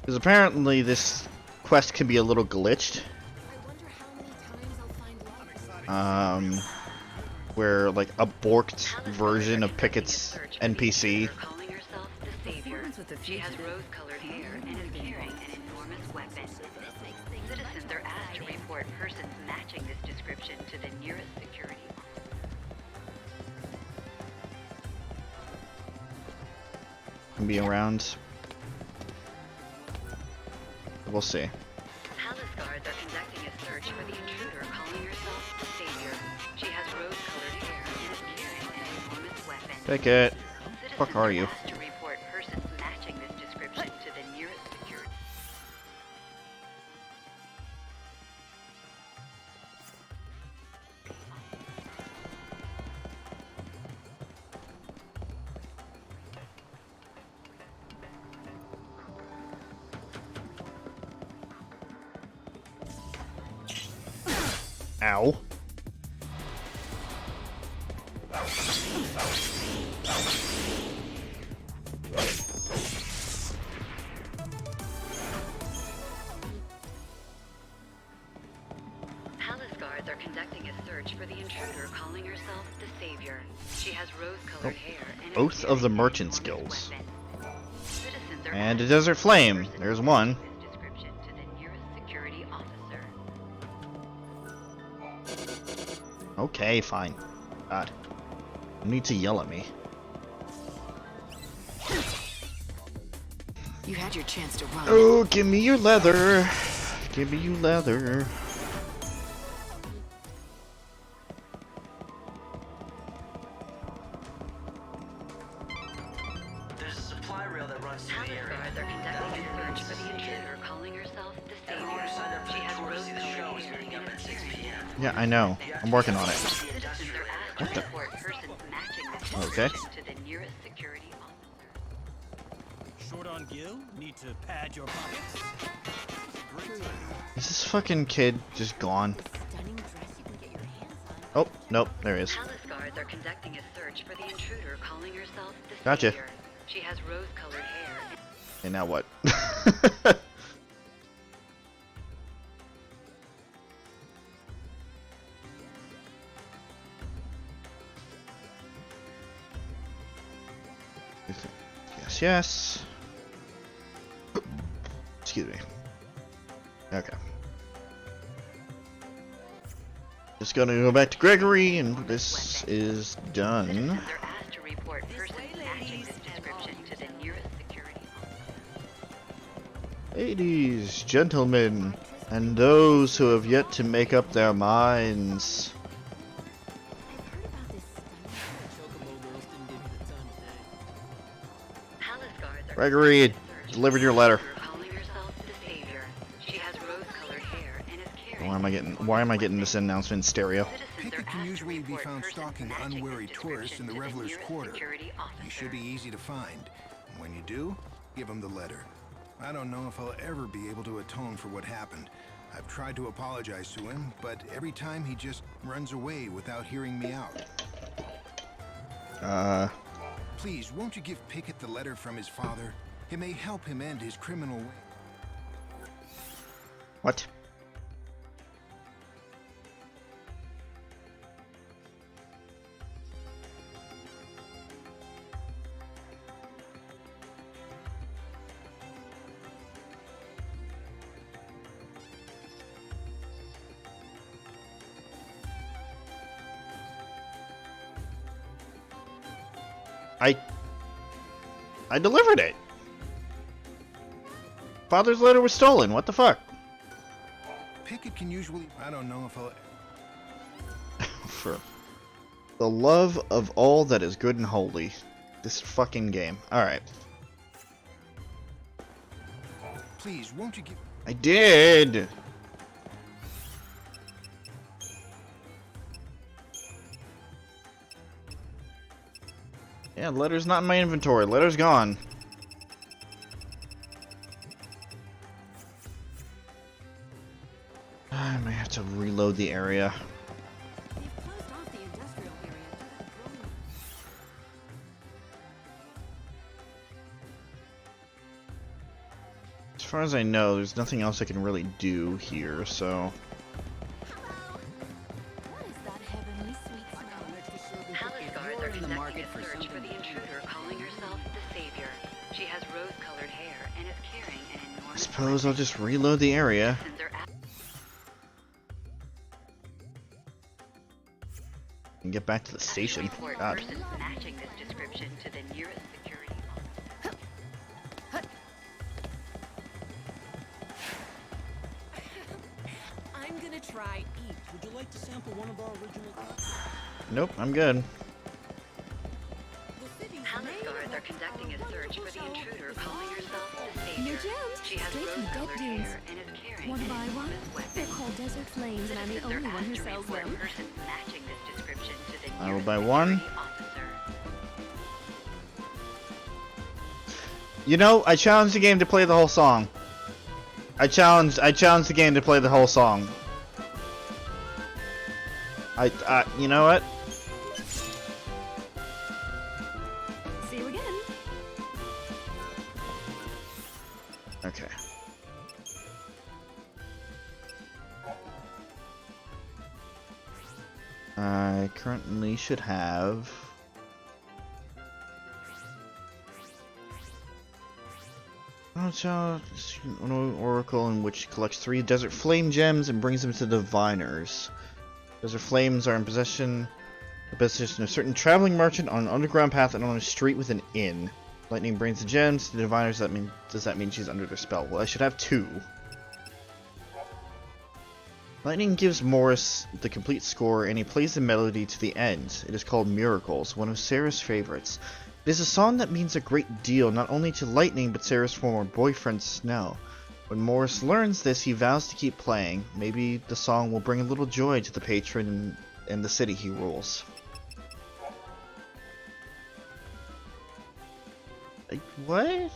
Because apparently this quest can be a little glitched. Where like a borked version of Pickett's NPC.
Calling herself the Savior. She has rose-colored hair and is carrying an enormous weapon. Citizens are asked to report persons matching this description to the nearest security.
Can be around. We'll see.
Palace guards are conducting a search for the intruder calling herself the Savior. She has rose-colored hair and is carrying an enormous weapon.
Pickett.
Citizens
Fuck are you?
asked to report persons matching this description to the nearest security.
Ow.
Palace guards are conducting a search for the intruder calling herself the Savior. She has rose-colored hair and is
Oath of the Merchant's
carrying an
Guilds.
enormous weapon. Citizens are
And a
asked
Desert
to
Flame.
report
There's
persons
one.
matching this description to the nearest security officer.
Okay, fine. God. You need to yell at me.
You had your chance to run.
Oh, give me your leather. Give me your leather.
There's a supply rail that runs through
Palace
the area.
guards are conducting a search for the intruder calling herself the Savior.
Everyone who signed up for
She
the
has
tour to see the show
rose-colored
is
hair
meeting up
and
at
is
6
carrying
p.m.
Yeah, I know. I'm working on it.
Citizens are asked
What
to
the-
report persons matching this
Okay.
description to the nearest security officer.
Short on gil? Need to pad your pockets?
Is this fucking kid just gone? Oh, nope, there he is.
Palace guards are conducting a search for the intruder calling herself the
Gotcha.
Savior. She has rose-colored hair.
And now what? Yes, yes. excuse me. Okay. Just gonna go back to Gregory, and this is done.
Citizens are asked to report persons matching this description to the nearest security officer.
Ladies, gentlemen, and those who have yet to make up their minds.
Palace guards are
Gregory delivered your letter.
calling herself the Savior. She has rose-colored hair and is carrying.
Why am I getting this announcement in stereo?
Pickett can usually be found stalking unwary tourists in the Revelers' Quarter. He should be easy to find. When you do, give him the letter. I don't know if I'll ever be able to atone for what happened. I've tried to apologize to him, but every time he just runs away without hearing me out. Please, won't you give Pickett the letter from his father? It may help him end his criminal way.
What? I delivered it. Father's letter was stolen. What the fuck?
Pickett can usually... I don't know if I'll...
For the love of all that is good and holy. This fucking game. Alright.
Please, won't you give...
I did! Yeah, letter's not in my inventory. Letter's gone. I might have to reload the area. As far as I know, there's nothing else I can really do here, so...
Palace guards are conducting a search for the intruder calling herself the Savior. She has rose-colored hair and is carrying an
I
enormous...
suppose I'll just reload the area. And get back to the station. God.
Persons matching this description to the nearest security officer.
I'm gonna try eat. Would you like to sample one of our original cuts?
Nope, I'm good.
Palace guards are conducting a search for the intruder calling herself the Savior. She has rose-colored hair and is carrying
Want to buy one?
weapon.
They're called Desert Flames, and I'm the only one who sells them.
Persons matching this description to the
I will
nearest
buy one.
security officer.
You know, I challenged the game to play the whole song. I challenged the game to play the whole song. You know what?
See you again.
Okay. I currently should have... an oracle in which collects 3 desert flame gems and brings them to the diviners. Desert flames are in possession of certain traveling merchant on an underground path and on a street with an inn. Lightning brings the gems to the diviners. Does that mean she's under their spell? Well, I should have 2. Lightning gives Morris the complete score and he plays the melody to the end. It is called Miracles, one of Sarah's favorites. It is a song that means a great deal, not only to Lightning, but Sarah's former boyfriend, Snow. When Morris learns this, he vows to keep playing. Maybe the song will bring a little joy to the patron and the city he rules. What?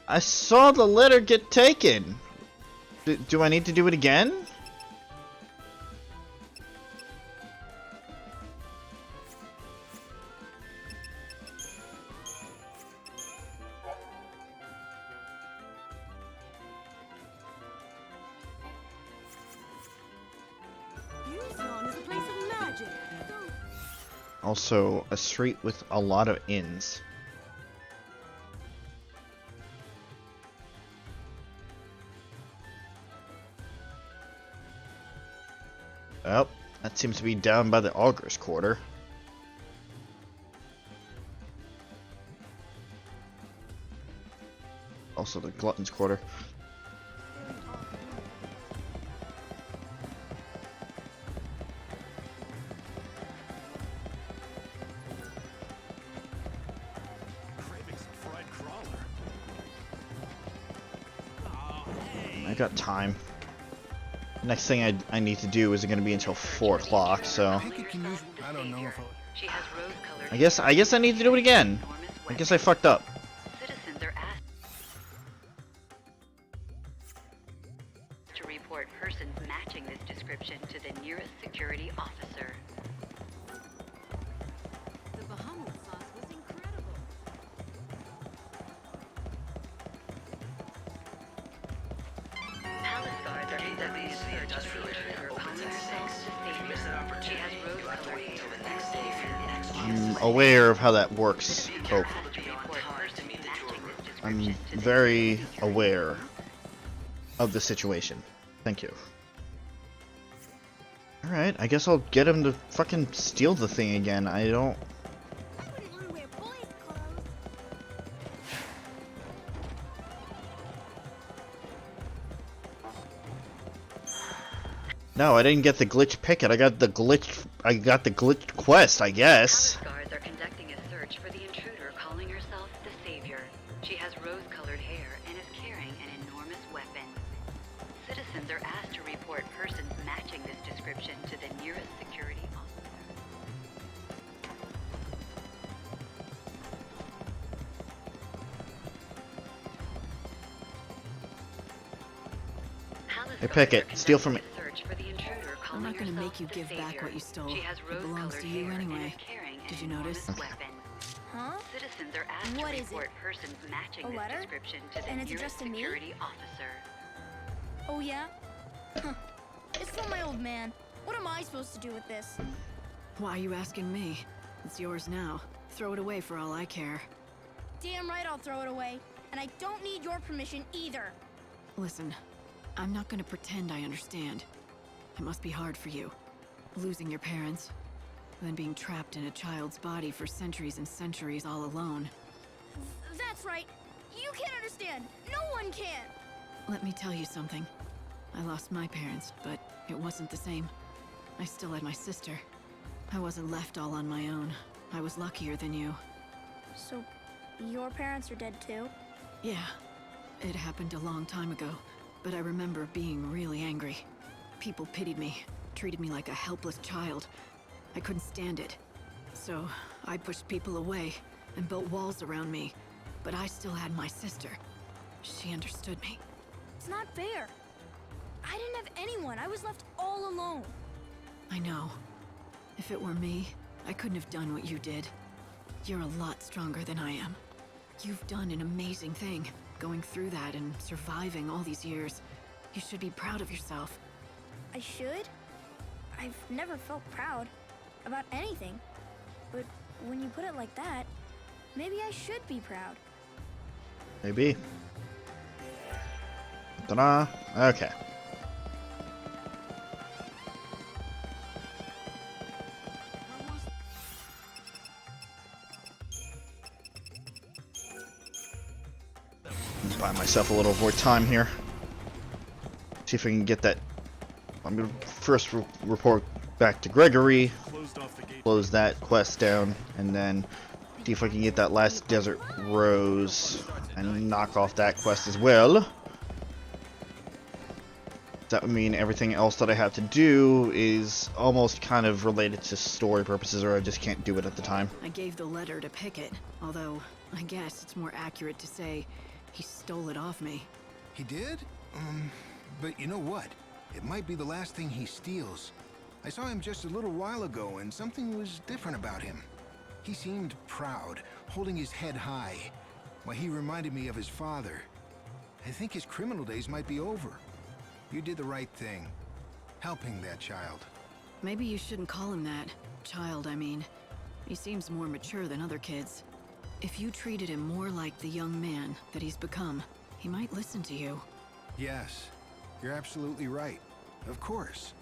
I saw the letter get taken! Do I need to do it again? Also, a street with a lot of inns. Oh, that seems to be down by the Augur's Quarter. Also the Glutton's Quarter. I got time. Next thing I need to do isn't going to be until 4 o'clock, so
I don't know if
I guess I need to do it again. I guess I fucked up.
Citizens are asked to report persons matching this description to the nearest security officer.
The Bahamut sauce was incredible.
Palace guards are conducting a search for the intruder calling herself the Savior. She has rose-colored hair.
I'm aware of how that works, Hope. I'm very aware of the situation. Thank you. Alright, I guess I'll get him to fucking steal the thing again. I don't... No, I didn't get the glitch picket. I got the glitch quest, I guess.
Palace guards are conducting a search for the intruder calling herself the Savior. She has rose-colored hair and is carrying an enormous weapon. Citizens are asked to report persons matching this description to the nearest security officer.
Hey, Pickett, steal from me.
I'm not gonna make you give back what you stole. It belongs to you anyway. Did you notice?
Huh?
Citizens are asked
What
to
is it?
report persons matching
A
this
letter?
description to the
And it's
nearest
addressed to me?
security officer.
Oh yeah? Huh. It's from my old man. What am I supposed to do with this?
Why are you asking me? It's yours now. Throw it away for all I care.
Damn right I'll throw it away. And I don't need your permission either.
Listen, I'm not gonna pretend I understand. It must be hard for you. Losing your parents, then being trapped in a child's body for centuries and centuries all alone.
That's right. You can't understand. No one can.
Let me tell you something. I lost my parents, but it wasn't the same. I still had my sister. I wasn't left all on my own. I was luckier than you.
So, your parents are dead too?
Yeah, it happened a long time ago, but I remember being really angry. People pitied me, treated me like a helpless child. I couldn't stand it. So, I pushed people away and built walls around me, but I still had my sister. She understood me.
It's not fair. I didn't have anyone. I was left all alone.
I know. If it were me, I couldn't have done what you did. You're a lot stronger than I am. You've done an amazing thing, going through that and surviving all these years. You should be proud of yourself.
I should? I've never felt proud about anything. But when you put it like that, maybe I should be proud.
Maybe. Ta-da. Okay. Buy myself a little more time here. See if I can get that. I'm gonna first report back to Gregory, close that quest down, and then see if I can get that last desert rose and knock off that quest as well. That would mean everything else that I have to do is almost kind of related to story purposes, or I just can't do it at the time.
I gave the letter to Pickett, although I guess it's more accurate to say he stole it off me.
He did? But you know what? It might be the last thing he steals. I saw him just a little while ago, and something was different about him. He seemed proud, holding his head high. Why, he reminded me of his father. I think his criminal days might be over. You did the right thing, helping that child.
Maybe you shouldn't call him that. Child, I mean. He seems more mature than other kids. If you treated him more like the young man that he's become, he might listen to you.
Yes, you're absolutely right. Of course.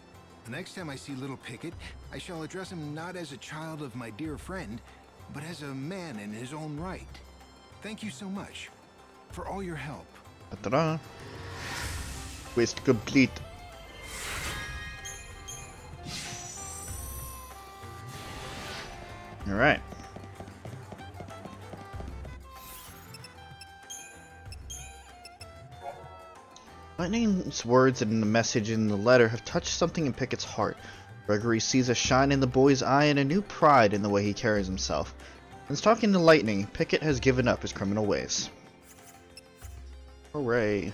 The next time I see little Pickett, I shall address him not as a child of my dear friend, but as a man in his own right. Thank you so much for all your help.
Ta-da. Quest complete. Alright. Lightning's words and the message in the letter have touched something in Pickett's heart. Gregory sees a shine in the boy's eye and a new pride in the way he carries himself. Since talking to Lightning, Pickett has given up his criminal ways. Hooray.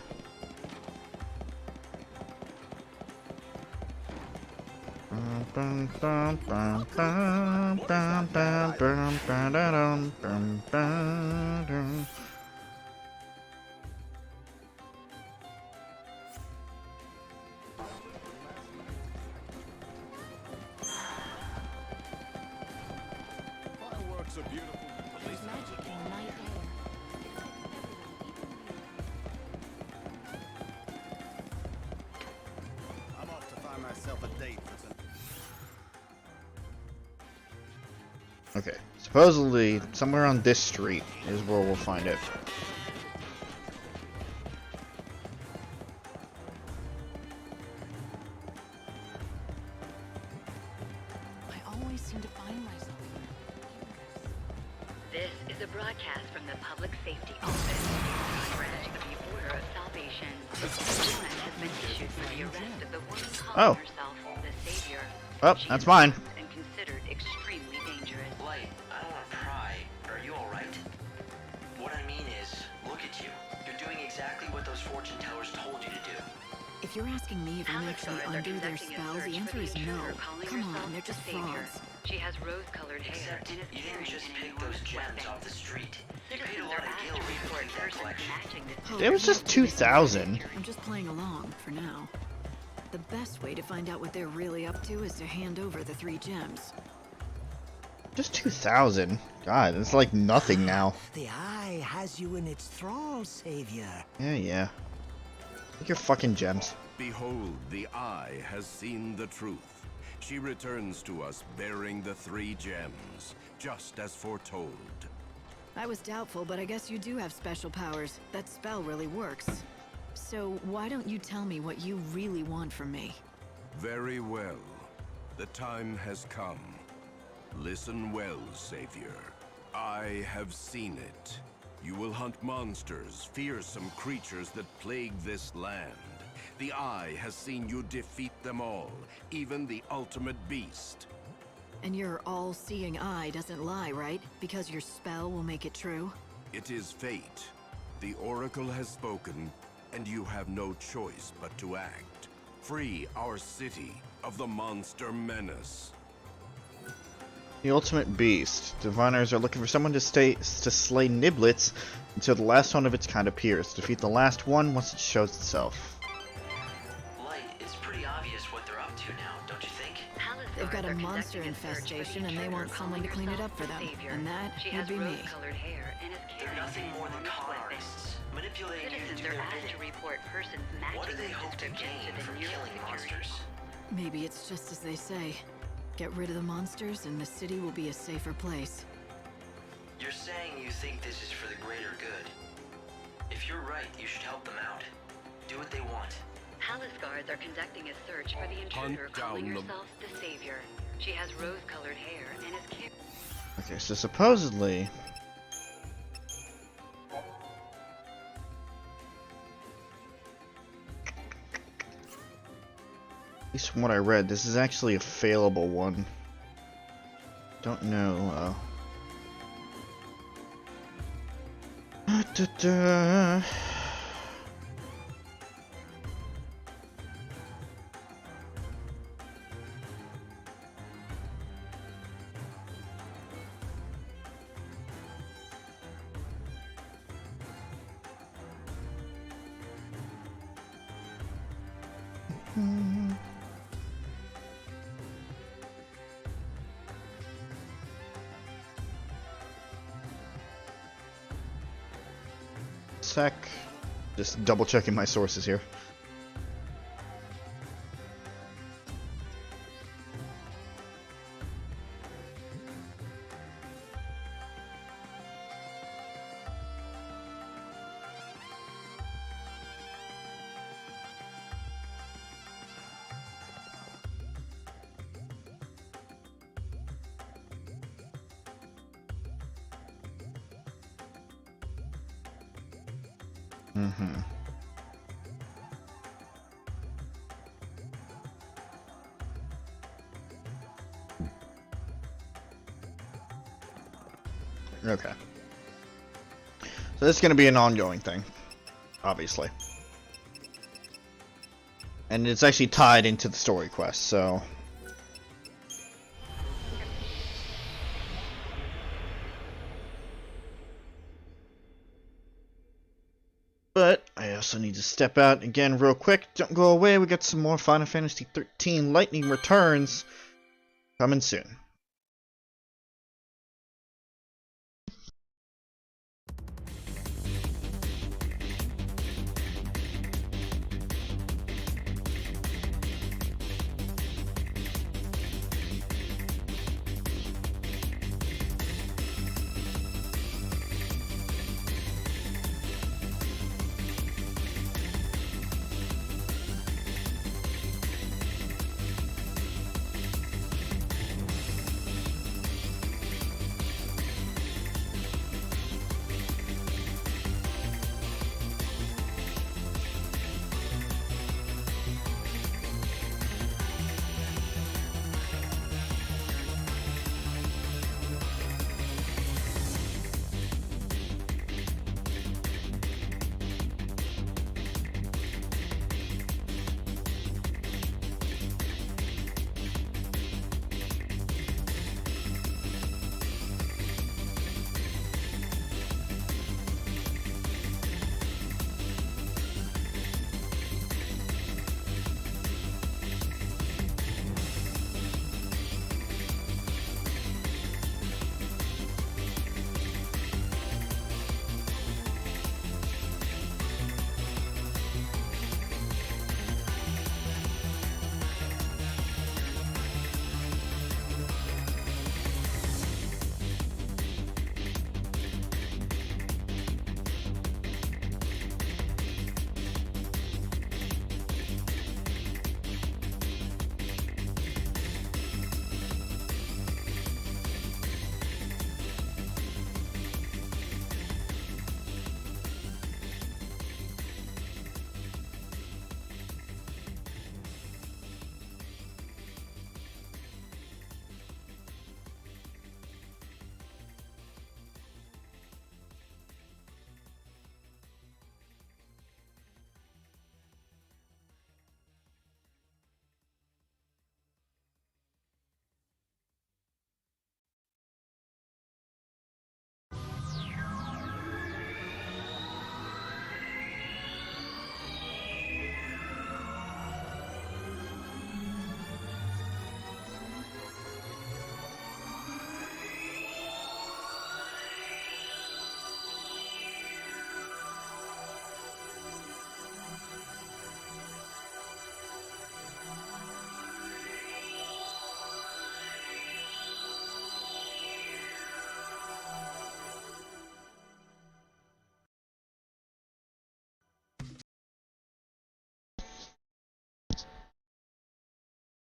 Fireworks are beautiful.
There's magic in the night air.
I'm off to find myself a date for some.
Okay, supposedly somewhere on this street is where we'll find it.
I always seem to find myself
This is a broadcast from the Public Safety Office. On branch of the Order of Salvation. A warrant has been issued for the arrest of the woman calling herself the Savior.
Oh,
She
that's
is
mine.
armed and considered extremely dangerous.
Light, I don't want to pry. Are you alright? What I mean is, look at you. You're doing exactly what those fortune tellers told you to do.
If you're asking me if I'm actually under their spells, the answer is no. Come on, they're just frauds.
She has rose-colored hair
Except
and is
you didn't
carrying
just
an
pick those
enormous
gems
weapon.
off the street. You paid
Citizens
a lot
are
of
asked
gil
to
to
report
complete that
persons
collection.
matching this
Oh,
It was just 2,000.
I'm just playing along for now. The best way to find out what they're really up to is to hand over the 3 gems.
Just 2,000. God, it's like nothing now.
The eye has you in its thrall, Savior.
Yeah. Take your fucking gems.
Behold, the eye has seen the truth. She returns to us bearing the 3 gems, just as foretold.
I was doubtful, but I guess you do have special powers. That spell really works. So why don't you tell me what you really want from me?
Very well. The time has come. Listen well, Savior. I have seen it. You will hunt monsters, fearsome creatures that plague this land. The Eye has seen you defeat them all, even the ultimate beast.
And your all-seeing eye doesn't lie, right? Because your spell will make it true?
It is fate. The Oracle has spoken, and you have no choice but to act. Free our city of the monster menace.
The ultimate beast. Diviners are looking for someone to slay Niblets until the last one of its kind appears. Defeat the last one once it shows itself.
Light, it's pretty obvious what they're up to now, don't you think?
They've got a monster infestation and they want someone to clean it up for them. And that would be me.
They're nothing more than con artists, manipulating you to do their bidding.
Report persons
What do they hope to gain from killing monsters?
Maybe it's just as they say. Get rid of the monsters and the city will be a safer place.
You're saying you think this is for the greater good. If you're right, you should help them out. Do what they want.
Palace guards are conducting a search for the intruder calling herself the Savior. She has rose-colored hair and is carrying...
Okay, so supposedly... At least from what I read, this is actually a failable one. Don't know, Sec. Just double checking my sources here. Mm-hmm. Okay. So this is going to be an ongoing thing, obviously. And it's actually tied into the story quest, so... But I also need to step out again real quick. Don't go away, we got some more Final Fantasy 13 Lightning Returns coming soon.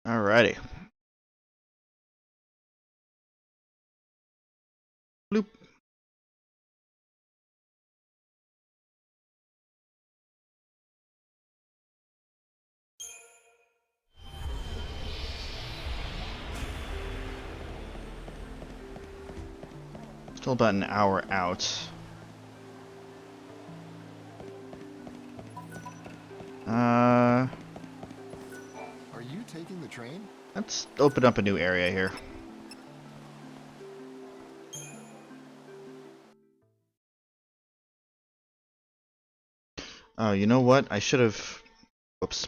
Alrighty. Bloop. Still about an hour out.
Are you taking the train?
Let's open up a new area here. Oh, you know what? I should have... Whoops.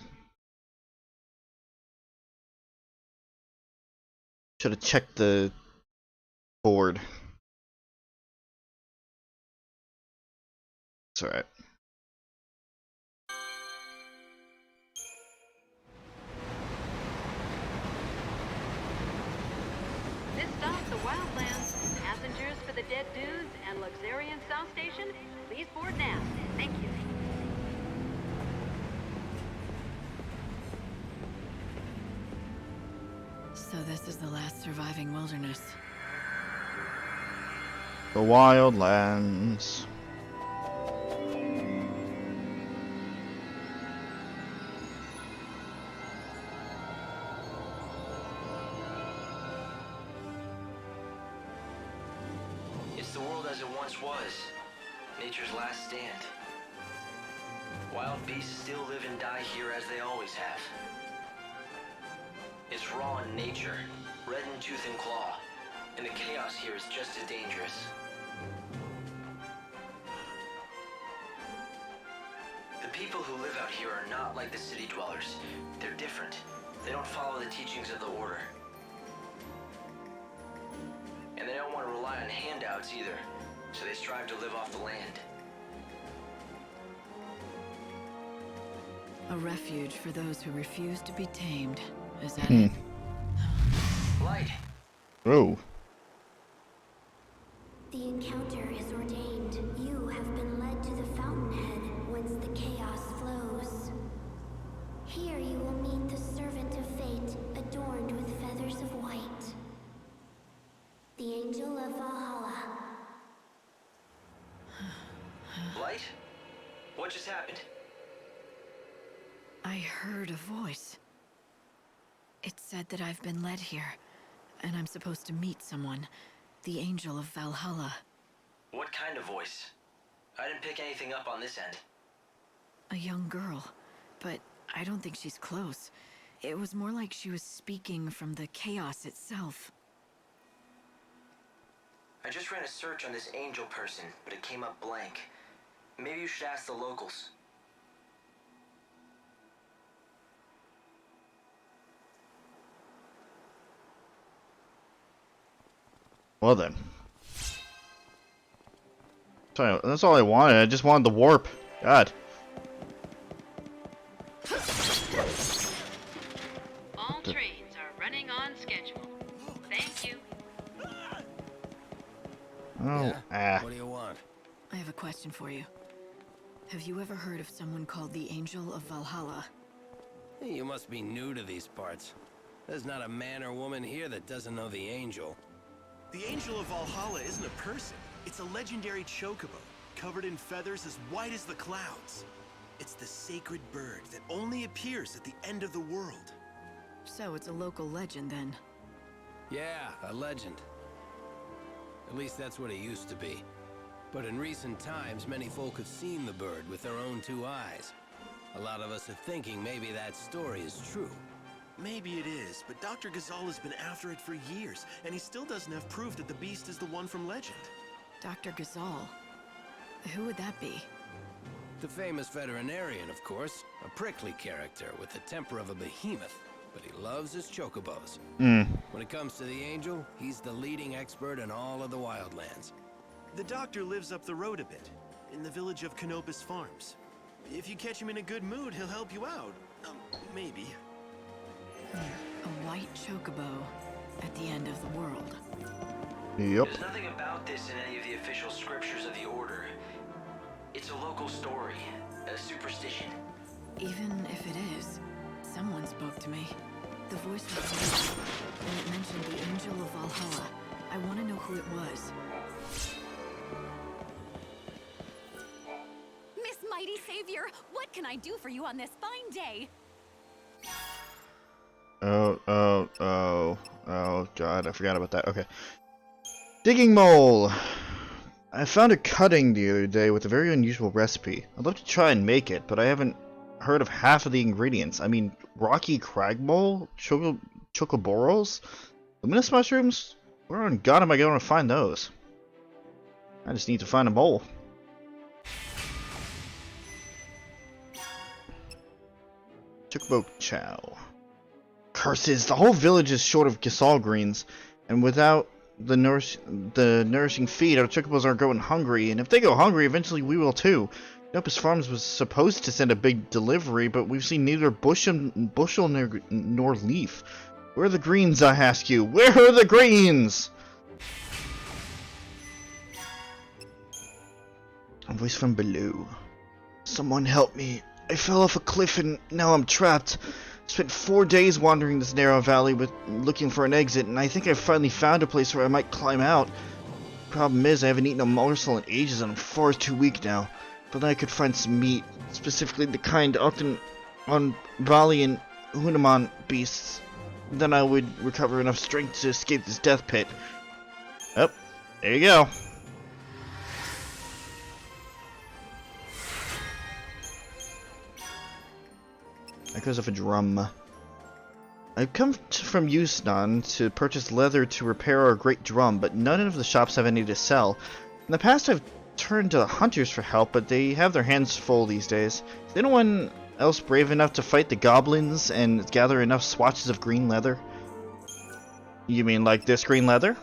Should have checked the board. It's alright.
This stops the Wildlands. Passengers for the Dead Dudes and Luxerion South Station, please board now. Thank you.
So this is the last surviving wilderness.
The Wildlands.
once was. Nature's last stand. Wild beasts still live and die here as they always have. It's raw in nature, red in tooth and claw, and the chaos here is just as dangerous. The people who live out here are not like the city dwellers. They're different. They don't follow the teachings of the Order. And they don't want to rely on handouts either, so they strive to live off the land.
A refuge for those who refuse to be tamed. Is that it?
Light!
Oh.
The encounter is ordained. You have been led to the fountainhead, whence the chaos flows. Here you will meet the servant of fate, adorned with feathers of white. The angel of Valhalla.
Light? What just happened?
I heard a voice. It said that I've been led here, and I'm supposed to meet someone. The angel of Valhalla.
What kind of voice? I didn't pick anything up on this end.
A young girl, but I don't think she's close. It was more like she was speaking from the chaos itself.
I just ran a search on this angel person, but it came up blank. Maybe you should ask the locals.
Well then. Sorry, that's all I wanted. I just wanted the warp. God.
All trains are running on schedule. Thank you.
Oh,
What do you want?
I have a question for you. Have you ever heard of someone called the Angel of Valhalla?
You must be new to these parts. There's not a man or woman here that doesn't know the angel.
The Angel of Valhalla isn't a person. It's a legendary chocobo, covered in feathers as white as the clouds. It's the sacred bird that only appears at the end of the world.
So it's a local legend then?
Yeah, a legend. At least that's what it used to be. But in recent times, many folk have seen the bird with their own two eyes. A lot of us are thinking maybe that story is true.
Maybe it is, but Dr. Ghazal has been after it for years, and he still doesn't have proof that the beast is the one from legend.
Dr. Ghazal? Who would that be?
The famous veterinarian, of course. A prickly character with the temper of a behemoth, but he loves his chocobos. When it comes to the angel, he's the leading expert in all of the wildlands.
The doctor lives up the road a bit, in the village of Canopus Farms. If you catch him in a good mood, he'll help you out. Maybe.
A white chocobo at the end of the world.
Yep.
There's nothing about this in any of the official scriptures of the Order. It's a local story, a superstition.
Even if it is, someone spoke to me. The voice was clear, and it mentioned the Angel of Valhalla. I want to know who it was.
Miss Mighty Savior, what can I do for you on this fine day?
Oh, God, I forgot about that. Okay. Digging mole! I found a cutting the other day with a very unusual recipe. I'd love to try and make it, but I haven't heard of half of the ingredients. I mean, rocky crag mole? Chocoboros? Luminous mushrooms? Where on God am I going to find those? I just need to find a mole. Chocobo chow. Curses! The whole village is short of Ghazal greens, and without the nourishing feed, our chocobos are going hungry, and if they go hungry, eventually we will too. Canopus Farms was supposed to send a big delivery, but we've seen neither bushel nor leaf. Where are the greens, I ask you? Where are the greens? A voice from below. Someone help me. I fell off a cliff and now I'm trapped. Spent 4 days wandering this narrow valley looking for an exit, and I think I've finally found a place where I might climb out. Problem is, I haven't eaten a morsel in ages and I'm far too weak now. But then I could find some meat, specifically the kind often on Bali and Hunaman beasts. Then I would recover enough strength to escape this death pit. Oh, there you go. echoes of a drum. I've come from Yusnan to purchase leather to repair our great drum, but none of the shops have any to sell. In the past I've turned to hunters for help, but they have their hands full these days. Is anyone else brave enough to fight the goblins and gather enough swatches of green leather? You mean like this green leather?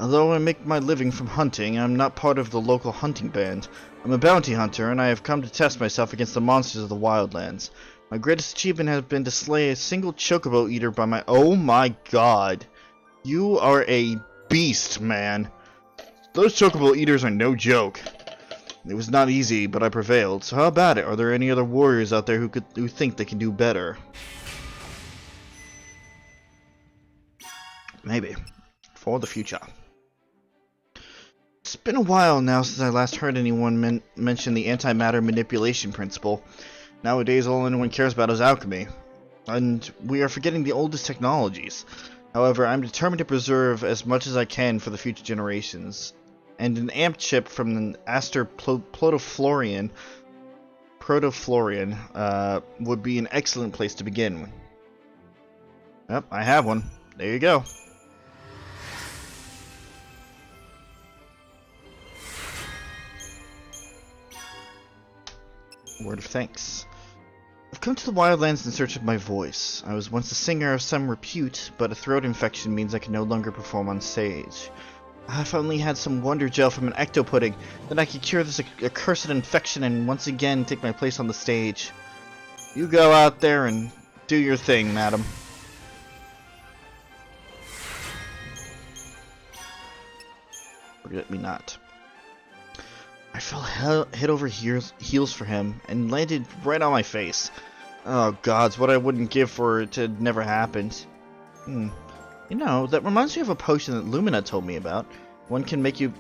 Although I make my living from hunting, I'm not part of the local hunting band. I'm a bounty hunter, and I have come to test myself against the monsters of the wildlands. My greatest achievement has been to slay a single chocobo eater by my— Oh my god. You are a beast, man. Those chocobo eaters are no joke. It was not easy, but I prevailed. So how about it? Are there any other warriors out there who think they can do better? Maybe. For the future. It's been a while now since I last heard anyone mention the antimatter manipulation principle. Nowadays all anyone cares about is alchemy, and we are forgetting the oldest technologies. However, I'm determined to preserve as much as I can for the future generations, and an amp chip from the Aster Protoflorian would be an excellent place to begin. Yep, I have one. There you go. Word of thanks. I've come to the Wildlands in search of my voice. I was once a singer of some repute, but a throat infection means I can no longer perform on stage. If only had some wonder gel from an ecto pudding, then I could cure this accursed infection and once again take my place on the stage. You go out there and do your thing, madam. Forget me not. I fell head over heels for him and landed right on my face. Oh gods, what I wouldn't give for it to have never happened. You know, that reminds me of a potion that Lumina told me about. One can make you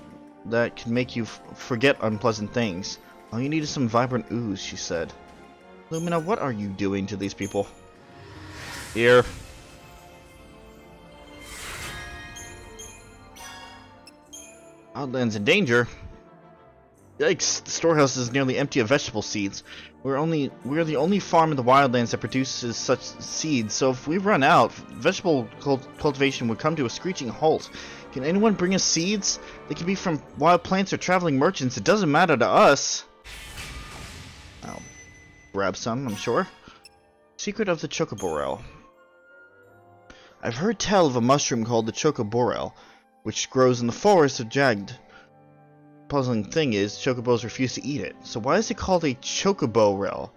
forget unpleasant things. All you need is some vibrant ooze, she said. Lumina, what are you doing to these people? Here. Wildlands in danger? Yikes, the storehouse is nearly empty of vegetable seeds. We're the only farm in the Wildlands that produces such seeds, so if we run out, vegetable cultivation would come to a screeching halt. Can anyone bring us seeds? They can be from wild plants or traveling merchants, it doesn't matter to us. I'll grab some, I'm sure. Secret of the Chocoborel. I've heard tell of a mushroom called the Chocoborel, which grows in the forest of Jagd. Puzzling thing is, chocobos refuse to eat it. So why is it called a chocoborel?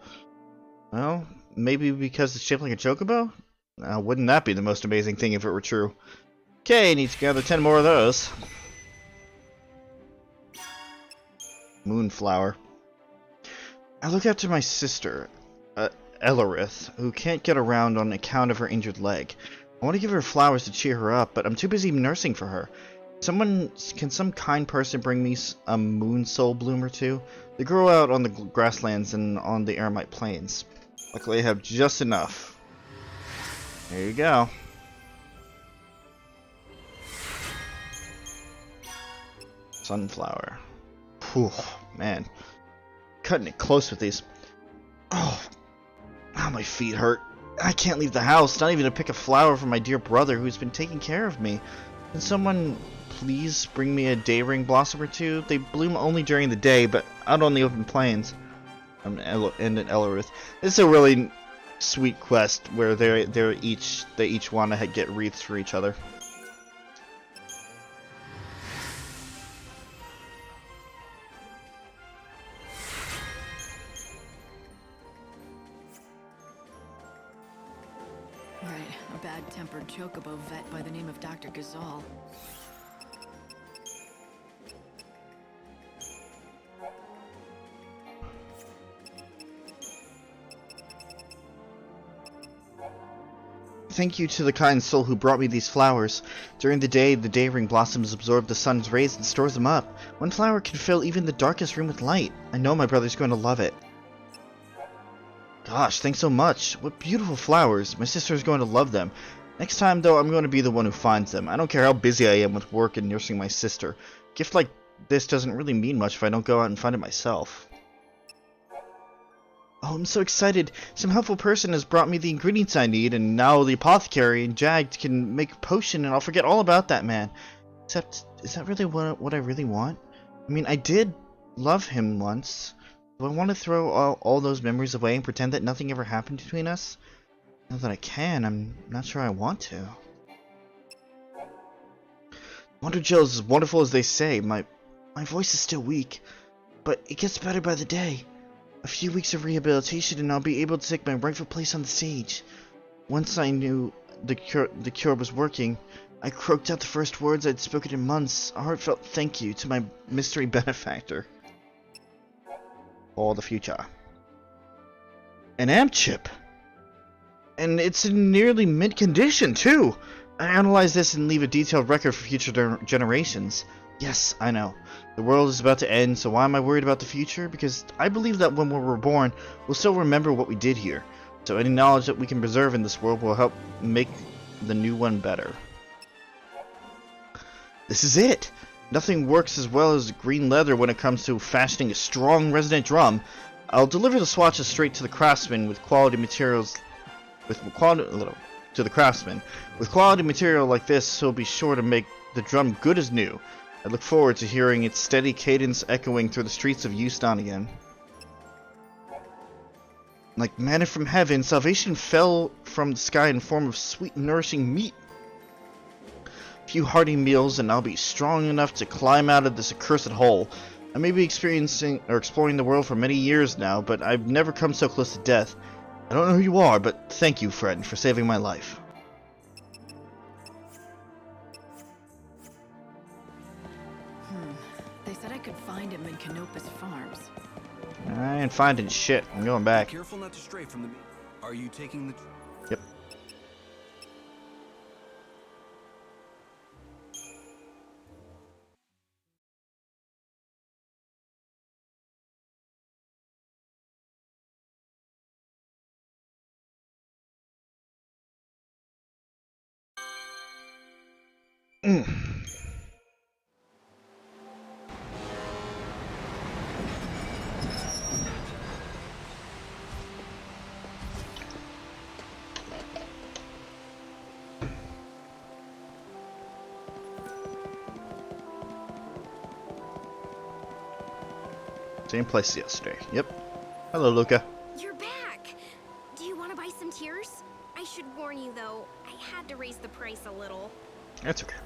Well, maybe because it's shaped like a chocobo? Wouldn't that be the most amazing thing if it were true? Okay, need to gather 10 more of those. Moonflower. I look after my sister, Ellerith, who can't get around on account of her injured leg. I want to give her flowers to cheer her up, but I'm too busy nursing for her. Can some kind person bring me a moon soul bloom or two? They grow out on the grasslands and on the Eremite plains. Luckily I have just enough. There you go. Sunflower. Whew, man. Cutting it close with these. Oh, my feet hurt. I can't leave the house, not even to pick a flower for my dear brother who's been taking care of me. Can someone please bring me a day ring blossom or two? They bloom only during the day, but out on the open plains. And in Ellerith. It's a really sweet quest where they each want to get wreaths for each other.
Right, a bad-tempered chocobo vet by the name of Dr. Gazal.
Thank you to the kind soul who brought me these flowers. During the day ring blossoms absorb the sun's rays and stores them up. One flower can fill even the darkest room with light. I know my brother's going to love it. Gosh, thanks so much. What beautiful flowers. My sister's going to love them. Next time, though, I'm going to be the one who finds them. I don't care how busy I am with work and nursing my sister. A gift like this doesn't really mean much if I don't go out and find it myself. Oh, I'm so excited. Some helpful person has brought me the ingredients I need, and now the apothecary and Jag can make a potion, and I'll forget all about that man. Except, is that really what I really want? I mean, I did love him once. Do I want to throw all those memories away and pretend that nothing ever happened between us? Now that I can, I'm not sure I want to. Wonder Gel is as wonderful as they say. My voice is still weak, but it gets better by the day. A few weeks of rehabilitation and I'll be able to take my rightful place on the stage. Once I knew the cure was working, I croaked out the first words I'd spoken in months. A heartfelt thank you to my mystery benefactor. For the future. An amp chip! And it's in nearly mint condition, too! I analyze this and leave a detailed record for future generations. Yes, I know. The world is about to end, so why am I worried about the future? Because I believe that when we're reborn, we'll still remember what we did here. So any knowledge that we can preserve in this world will help make the new one better. This is it! Nothing works as well as green leather when it comes to fashioning a strong, resonant drum. I'll deliver the swatches straight to the craftsman with quality materials. With quality material like this, he'll be sure to make the drum good as new. I look forward to hearing its steady cadence echoing through the streets of Houston again. Like manna from heaven, salvation fell from the sky in form of sweet, nourishing meat. A few hearty meals, and I'll be strong enough to climb out of this accursed hole. I may be exploring the world for many years now, but I've never come so close to death. I don't know who you are, but thank you, friend, for saving my life.
They said I could find him in Canopus Farms.
I ain't finding shit. I'm going back.
Careful not to stray from the... Are you taking the...
Yep. Same place as yesterday. Yep. Hello, Luca.
You're back! Do you want to buy some tears? I should warn you, though, I had to raise the price a little.
That's okay.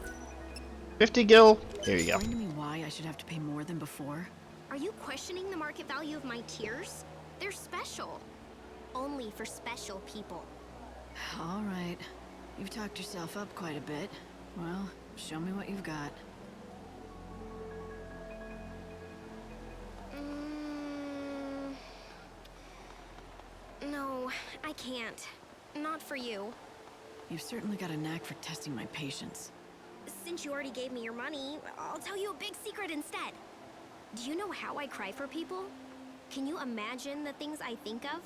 50 gil. Here you go.
Explain to me why I should have to pay more than before.
Are you questioning the market value of my tears? They're special. Only for special people.
All right. You've talked yourself up quite a bit. Well, show me what you've got.
No, I can't. Not for you.
You've certainly got a knack for testing my patience.
Since you already gave me your money, I'll tell you a big secret instead. Do you know how I cry for people? Can you imagine the things I think of?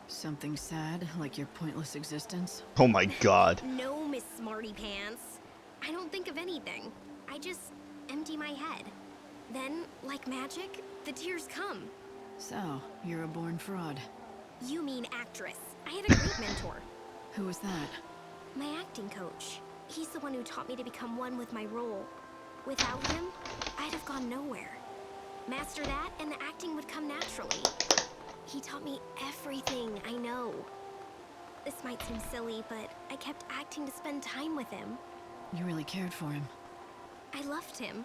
Something sad, like your pointless existence?
Oh my god.
No, Miss Smarty Pants. I don't think of anything. I just empty my head. Then, like magic, the tears come.
So, you're a born fraud.
You mean actress. I had a great mentor.
Who was that?
My acting coach. He's the one who taught me to become one with my role. Without him, I'd have gone nowhere. Master that, and the acting would come naturally. He taught me everything I know. This might seem silly, but I kept acting to spend time with him.
You really cared for him.
I loved him.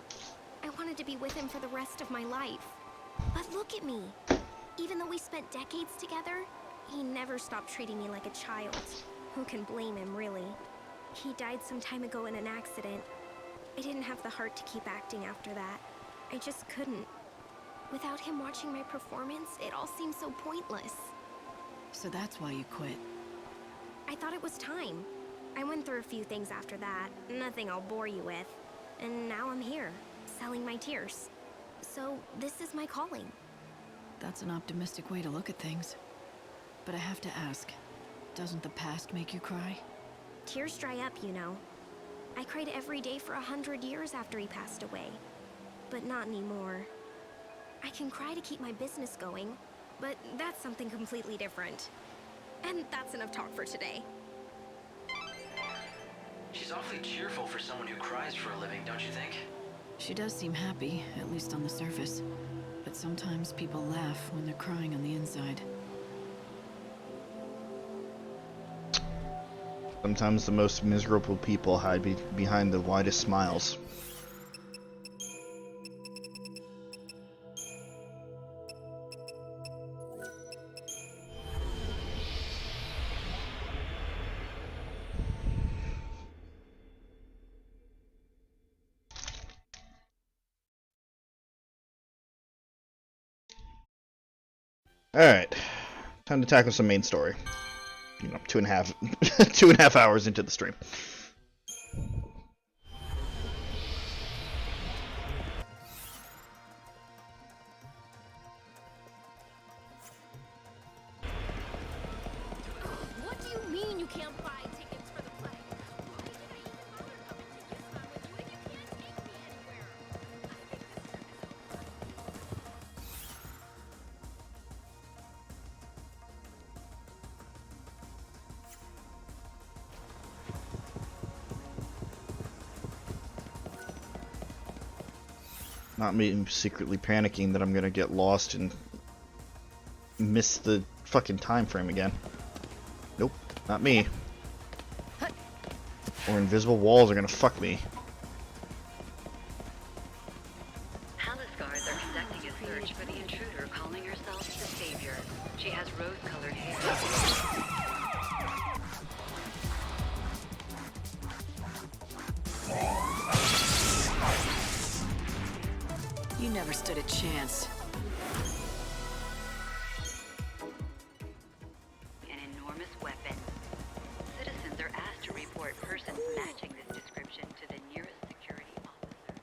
I wanted to be with him for the rest of my life. But look at me. Even though we spent decades together, he never stopped treating me like a child. Who can blame him, really? He died some time ago in an accident. I didn't have the heart to keep acting after that. I just couldn't. Without him watching my performance, it all seemed so pointless.
So that's why you quit.
I thought it was time. I went through a few things after that, nothing I'll bore you with. And now I'm here, selling my tears. So this is my calling.
That's an optimistic way to look at things. But I have to ask, doesn't the past make you cry?
Tears dry up, you know. I cried every day for 100 years after he passed away. But not anymore. I can cry to keep my business going, but that's something completely different. And that's enough talk for today.
She's awfully cheerful for someone who cries for a living, don't you think?
She does seem happy, at least on the surface. But sometimes people laugh when they're crying on the inside.
Sometimes the most miserable people hide behind the widest smiles. Alright, time to tackle some main story. You know, 2.5 hours into the stream.
What do you mean you can't buy tickets for the play? Why did I even bother coming to Yusma when you can't take me anywhere?
Not me secretly panicking that I'm gonna get lost and miss the fucking time frame again. Nope, not me. Or invisible walls are gonna fuck me.
Palace guards are conducting a search for the intruder calling herself the Savior. She has rose-colored hair.
You never stood a chance.
An enormous weapon. Citizens are asked to report persons matching this description to the nearest security officer.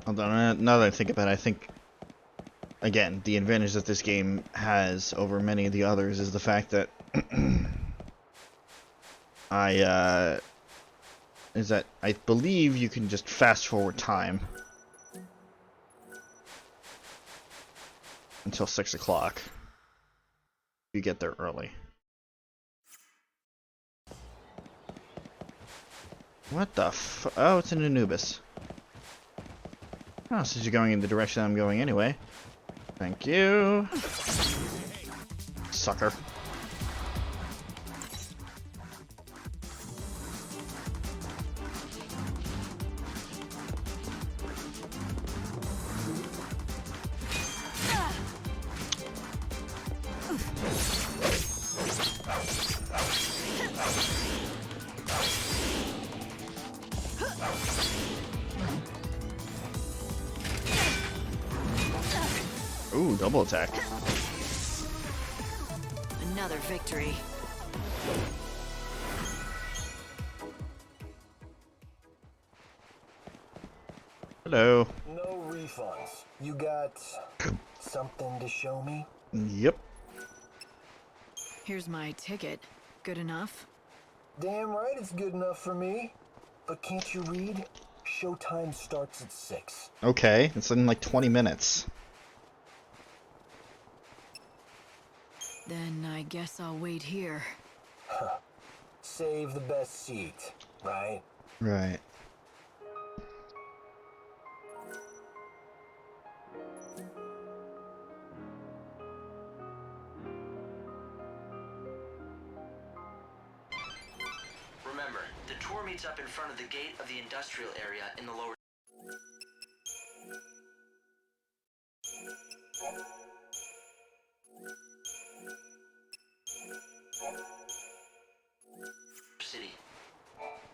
Although now that I think about it, I think, again, the advantage that this game has over many of the others is the fact that I believe you can just fast forward time until 6 o'clock. You get there early. What the f- Oh, it's an Anubis. Oh, since you're going in the direction I'm going anyway. Thank you. Sucker. Ooh, double attack.
Another victory.
Hello.
No refunds. You got something to show me?
Yep.
Here's my ticket. Good enough?
Damn right it's good enough for me. But can't you read? Showtime starts at 6.
Okay, it's in like 20 minutes.
Then I guess I'll wait here.
Huh. Save the best seat, right?
Right.
Remember, the tour meets up in front of the gate of the industrial area in the lower city.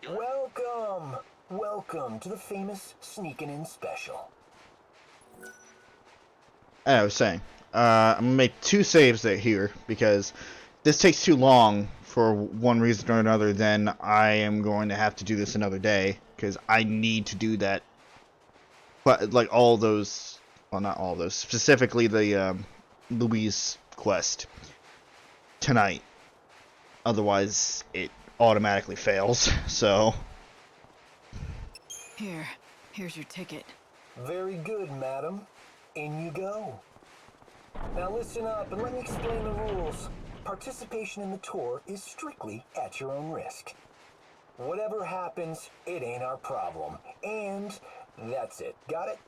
Welcome! Welcome to the famous Sneakin' In special.
I was saying, I'm gonna make 2 saves here because this takes too long for one reason or another. Then I am going to have to do this another day because I need to do that. But like all those well, not all of those, specifically the Louise quest tonight. Otherwise, it automatically fails. So.
Here's your ticket.
Very good, madam. In you go. Now listen up and let me explain the rules. Participation in the tour is strictly at your own risk. Whatever happens, it ain't our problem. And that's it. Got it?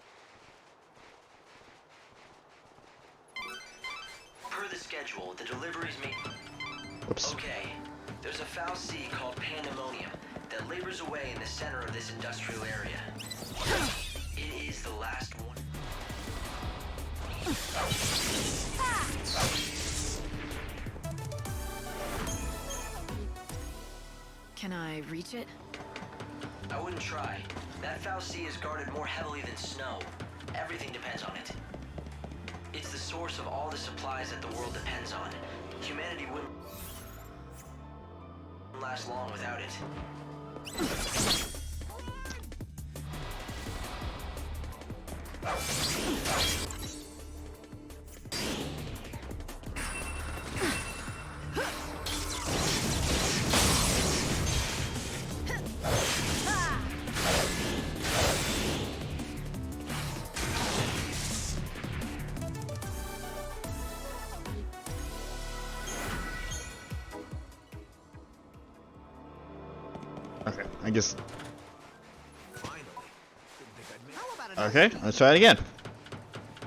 Per the schedule, the deliveries may...
Oops.
Okay. There's a foul sea called pandemonium that labors away in the center of this industrial area. It is the last one.
Can I reach it?
I wouldn't try. That foul sea is guarded more heavily than snow. Everything depends on it. It's the source of all the supplies that the world depends on. Humanity wouldn't last long without it.
Okay, I guess. Okay, let's try it again.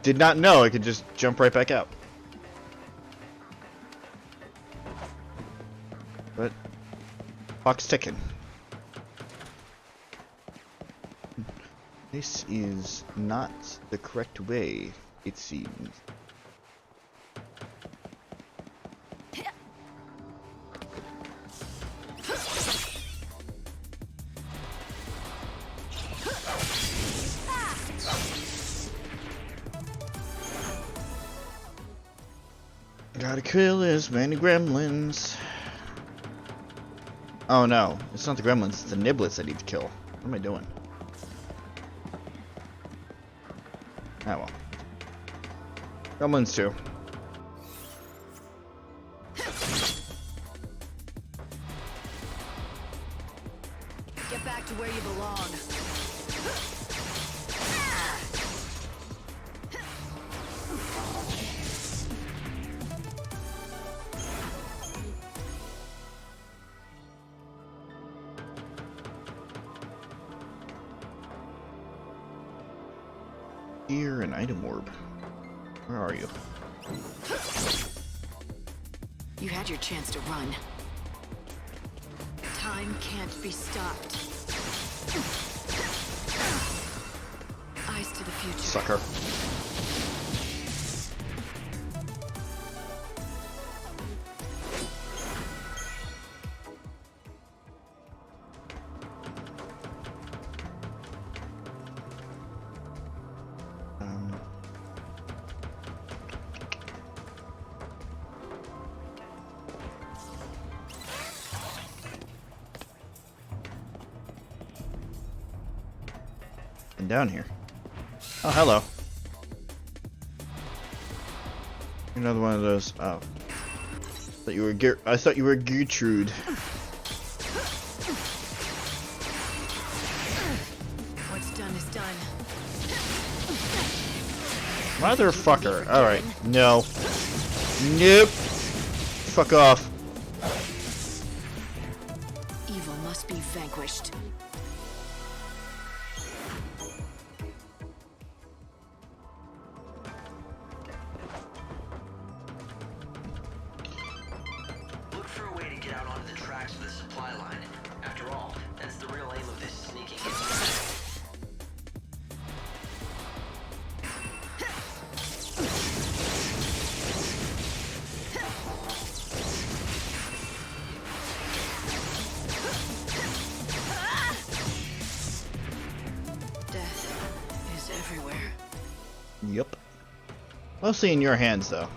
Did not know I could just jump right back out. But clock's ticking. This is not the correct way, it seems. Gotta kill as many gremlins. Oh no, it's not the gremlins, it's the niblets I need to kill. What am I doing? Ah well. Gremlins too.
Get back to where you belong.
Here, an item orb. Where are you?
You had your chance to run. Time can't be stopped. Eyes to the future.
Sucker. Down here. Oh, hello. Another one of those. Oh, I thought you were Gertrude.
What's done is done.
Motherfucker. All right. No. Nope. Fuck off.
Evil must be vanquished.
Yep. Mostly in your hands, though,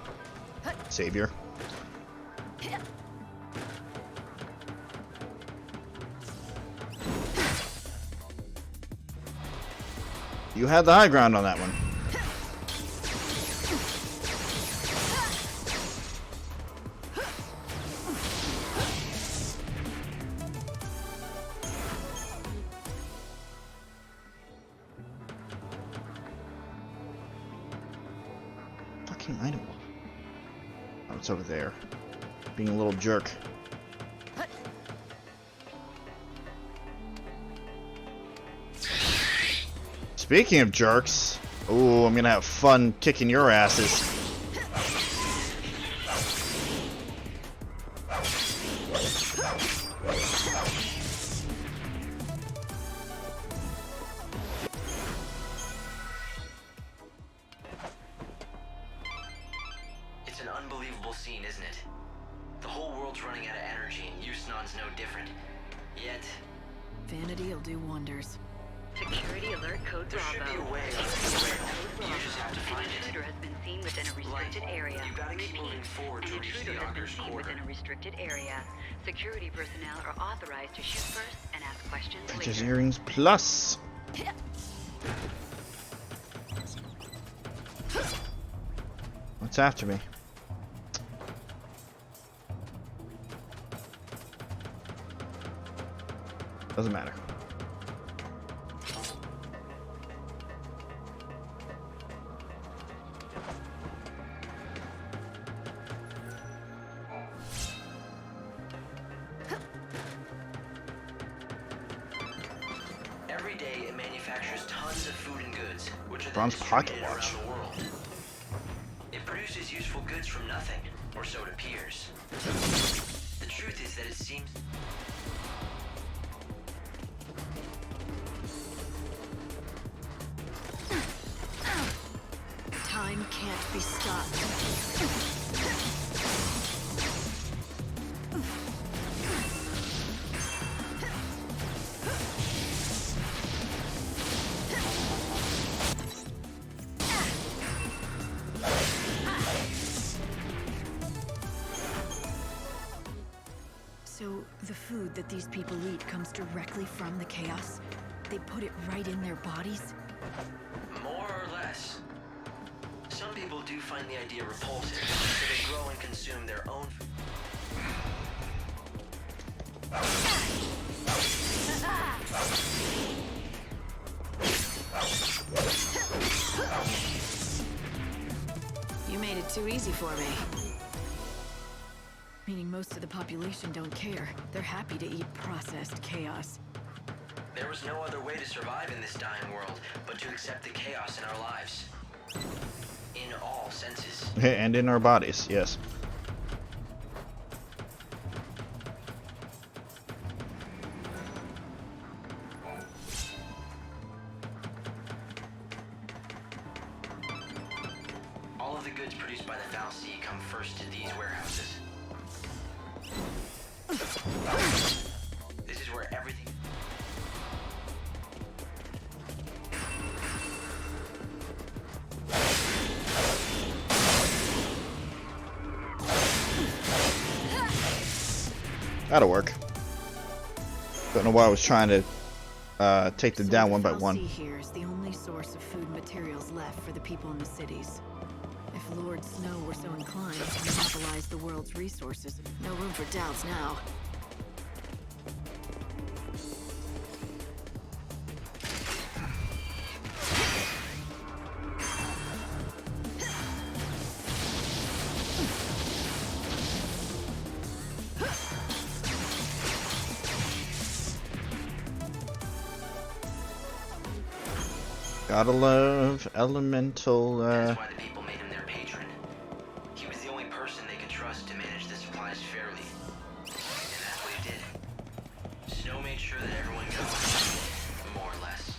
Savior. You had the high ground on that one. fucking item? Oh, it's over there. Being a little jerk. Speaking of jerks, ooh, I'm gonna have fun kicking your asses.
It's an unbelievable scene, isn't it? The whole world's running out of energy and Yusnon's no different. Yet...
Vanity'll do wonders.
Security alert code
There should be a
Bravo.
way. You just have to find
An
it.
intruder has been seen within a restricted area.
You gotta keep moving forward to
An
reach
intruder
the
has been
Augur's
seen
quarter.
within a restricted area. Security personnel are authorized to shoot first and ask questions
Princess
later.
earrings plus. What's after me? Doesn't matter.
Every day it manufactures tons of food and goods, which are then
Bronze pocket
distributed
watch.
around the world. It produces useful goods from nothing, or so it appears. The truth is that it seems...
Time can't be stopped. So, the food that these people eat comes directly from the chaos? They put it right in their bodies?
More or less. Some people do find the idea repulsive, so they grow and consume their own food.
You made it too easy for me. Meaning most of the population don't care. They're happy to eat processed chaos.
There was no other way to survive in this dying world but to accept the chaos in our lives. In all senses.
And in our bodies, yes.
All of the goods produced by the Foul Sea come first to these warehouses. This is where everything...
That'll work. Don't know why I was trying to take them down one by one.
The here is the only source of food materials left for the people in the cities. If Lord Snow were so inclined to monopolize the world's resources, no room for doubts now.
Gotta love elemental.
That's why the people made him their patron. He was the only person they could trust to manage the supplies fairly. And that's what he did. Snow made sure that everyone got what, more or less.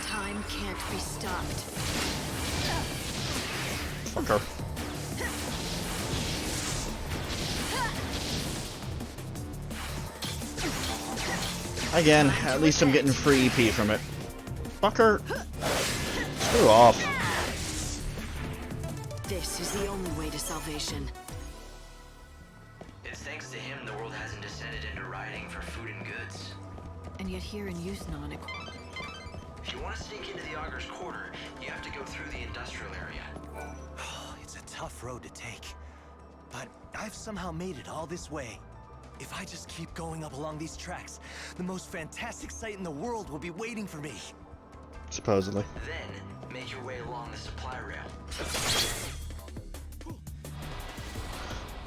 Time can't be stopped.
Fucker. Again, at least I'm getting free EP from it. Fucker. Screw off.
This is the only way to salvation.
It's thanks to him the world hasn't descended into rioting for food and goods.
And yet here in Yusnon,
If you want to sneak into the Augur's quarter, you have to go through the industrial area.
It's a tough road to take, but I've somehow made it all this way. If I just keep going up along these tracks, the most fantastic sight in the world will be waiting for me.
Supposedly.
Then, make your way along the supply rail.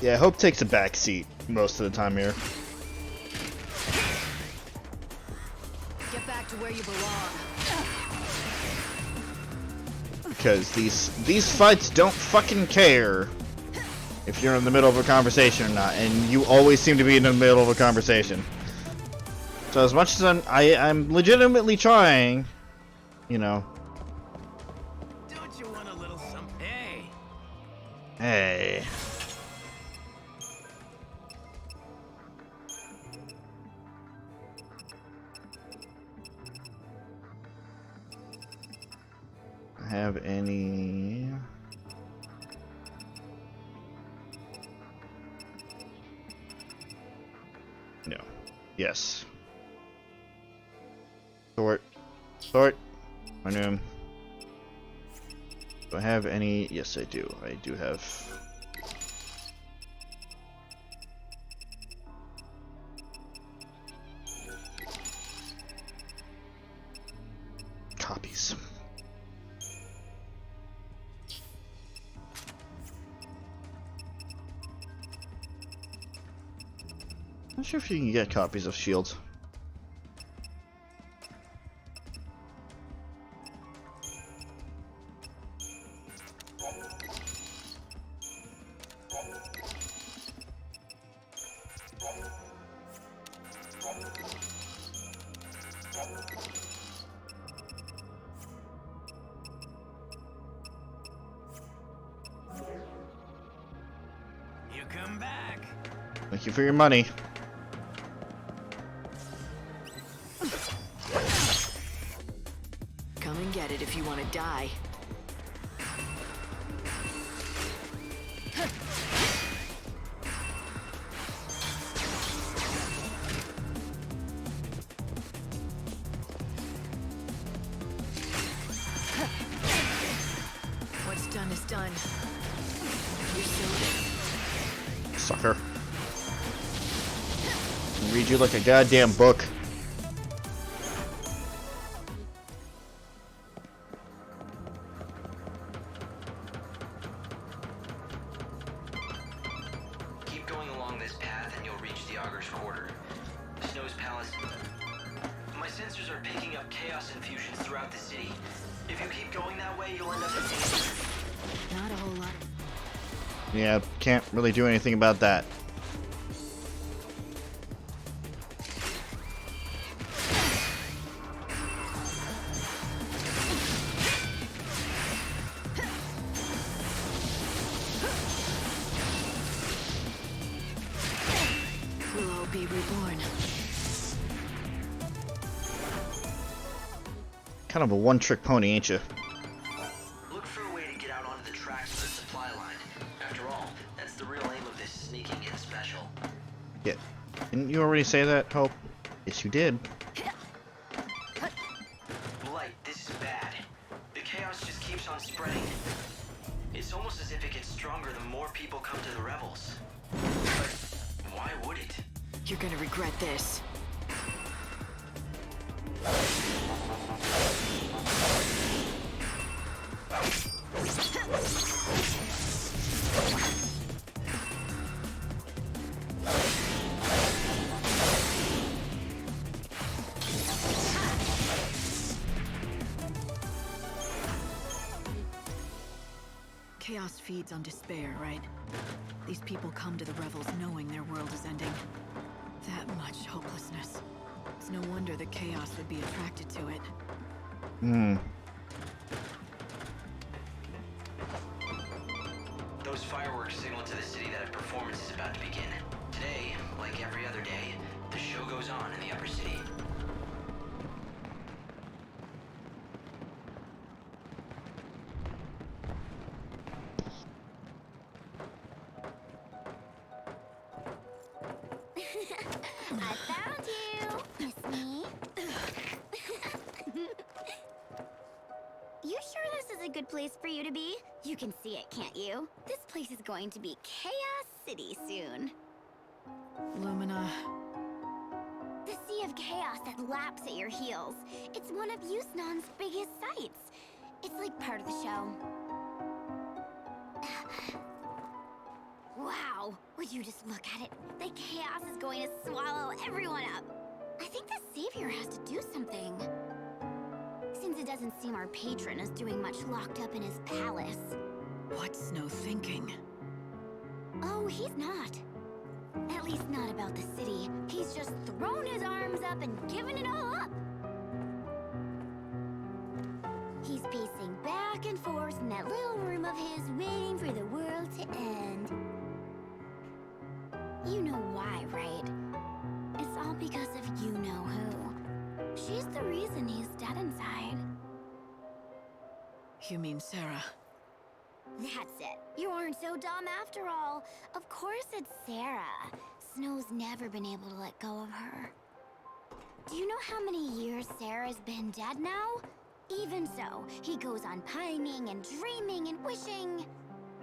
Yeah, Hope takes a back seat most of the time here.
Get back to where you belong.
Because these fights don't fucking care if you're in the middle of a conversation or not, and you always seem to be in the middle of a conversation. So as much as I'm legitimately trying, you know.
Don't you want a little something? Hey.
Hey. Have any? No. Yes. Sort. My name. Do I have any? Yes, I do. I do have. Copies. Not sure if you can get copies of shields.
You come back.
Thank you for your money.
Come and get it if you want to die. What's done is done. You still
Sucker. Read you like a goddamn book.
Keep going along this path and you'll reach the Augur's Quarter. Snow's Palace. My sensors are picking up chaos infusions throughout the city. If you keep going that way, you'll end up in danger.
Not a whole lot.
Yeah, can't really do anything about that.
We'll all be reborn.
Kind of a one-trick pony, ain't you?
Look for a way to get out onto the tracks of the supply line. After all, that's the real aim of this sneaking in special.
Yeah. Didn't you already say that, Hope? Yes, you did.
Blight, this is bad. The chaos just keeps on spreading. It's almost as if it gets stronger the more people come to the revels. But why would it?
You're gonna regret this. Chaos feeds on despair, right? These people come to the revels knowing their world is ending. That much hopelessness. It's no wonder the chaos would be attracted to it.
Hmm.
Those fireworks signal to the city that a performance is about to begin. Today, like every other day, the show goes on in the upper city.
I found you, Miss Me. You sure this is a good place for you to be? You can see it, can't you? This place is going to be Chaos City soon.
Lumina,
that laps at your heels. It's one of Yusnaan's biggest sights. It's like part of the show. Wow, would you just look at it? The chaos is going to swallow everyone up. I think the Savior has to do something. Since it doesn't seem our patron is doing much locked up in his palace.
What's Snow thinking?
Oh, he's not. At least not about the city. He's just thrown his arms up and given it all up. He's pacing back and forth in that little room of his, waiting for the world to end. You know why, right? It's all because of you-know-who. She's the reason he's dead inside.
You mean Sarah?
That's it. You aren't so dumb after all. Of course it's Sarah. Snow's never been able to let go of her. Do you know how many years Sarah's been dead now? Even so, he goes on pining and dreaming and wishing.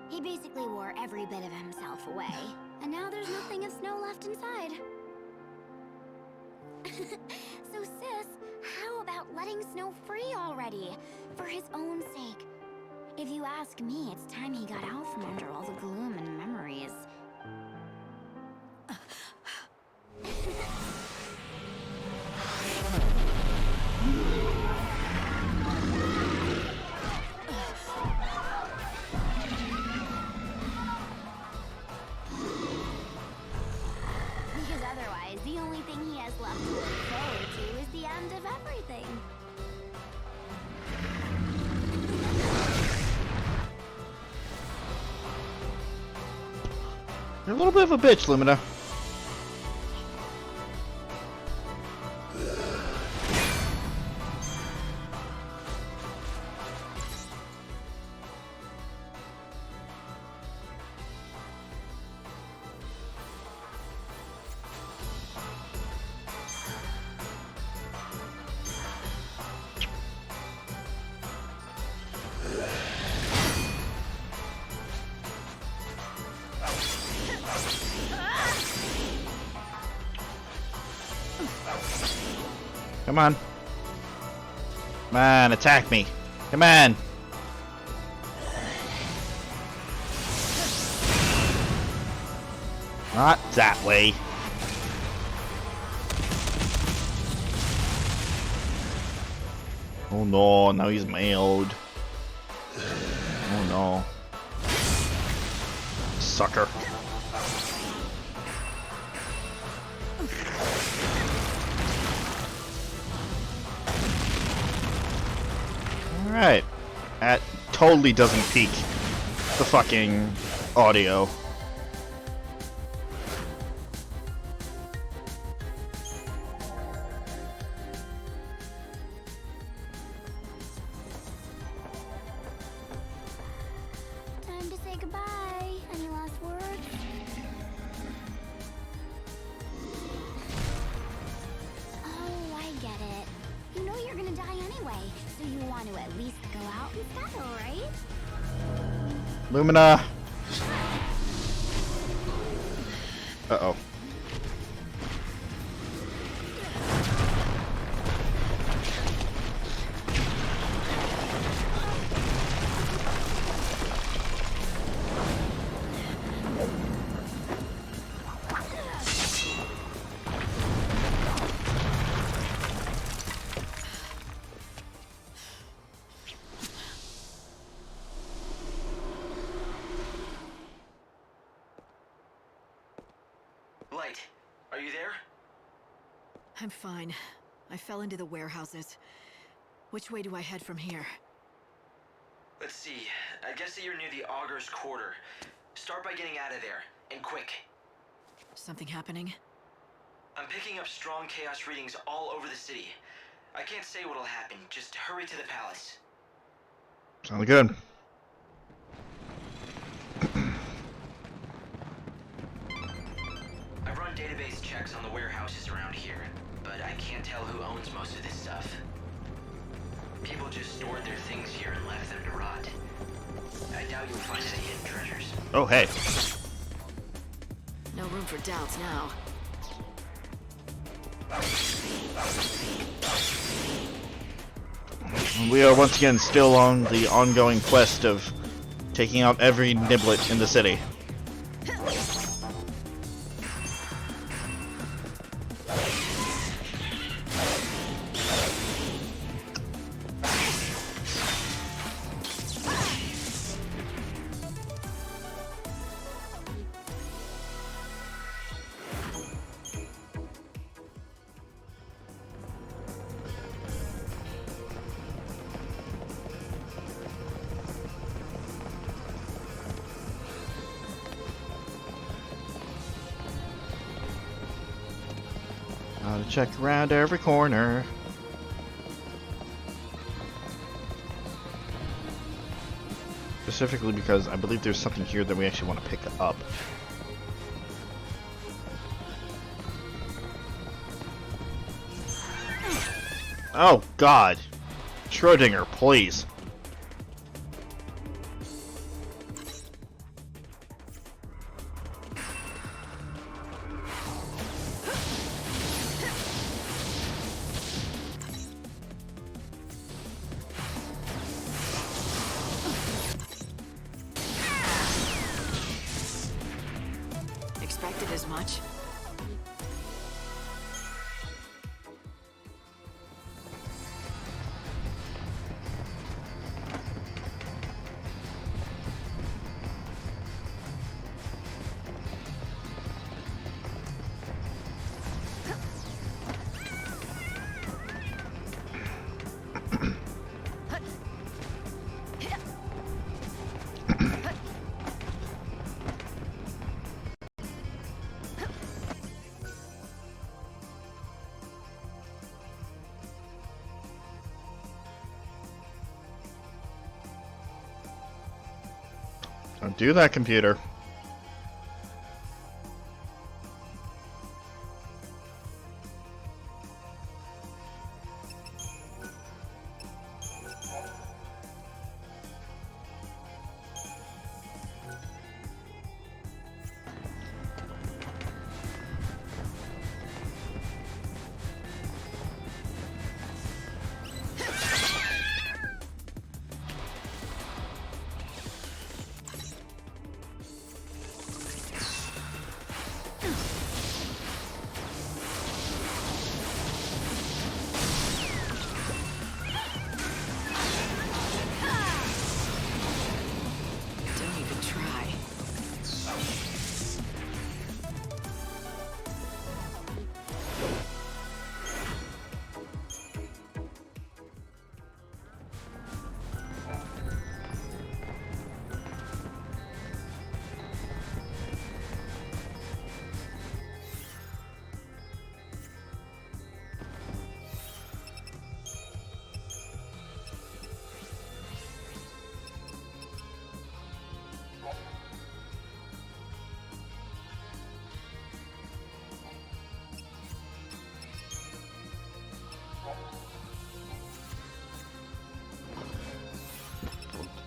He basically wore every bit of himself away. And now there's nothing of Snow left inside. So sis, how about letting Snow free already? For his own sake. If you ask me, it's time he got out from under all the gloom and memories. Because otherwise, the only thing he has left to look forward to is the end of everything.
You're a little bit of a bitch, Lumina. Come on. Come on, attack me. Come on. Not that way. Oh no, now he's mailed. Oh no. Sucker. Alright. That totally doesn't peak the fucking audio.
Time to say goodbye. Any last words? Oh, I get it. You know you're gonna die anyway, so you want to at least go out and settle, right?
Lumina. Uh-oh.
Light, are you there?
I'm fine. I fell into the warehouses. Which way do I head from here?
Let's see. I guess that you're near the Augur's Quarter. Start by getting out of there, and quick.
Something happening?
I'm picking up strong chaos readings all over the city. I can't say what'll happen. Just hurry to the palace.
Sounds good.
I've run database checks on the warehouses around here, but I can't tell who owns most of this stuff. People just stored their things here and left them to rot. I doubt you'll find any hidden treasures.
Oh, hey.
No room for doubts now.
We are once again still on the ongoing quest of taking out every niblet in the city. Gotta check around every corner. Specifically because I believe there's something here that we actually want to pick up. Oh God, Schrodinger, please.
Expected as much.
Don't do that, computer.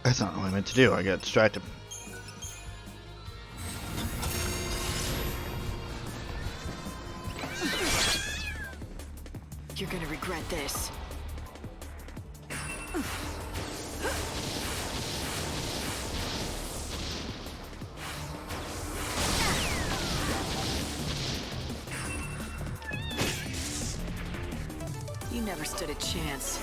That's not what I meant to do. I got distracted.
You're gonna regret this. You never stood a chance.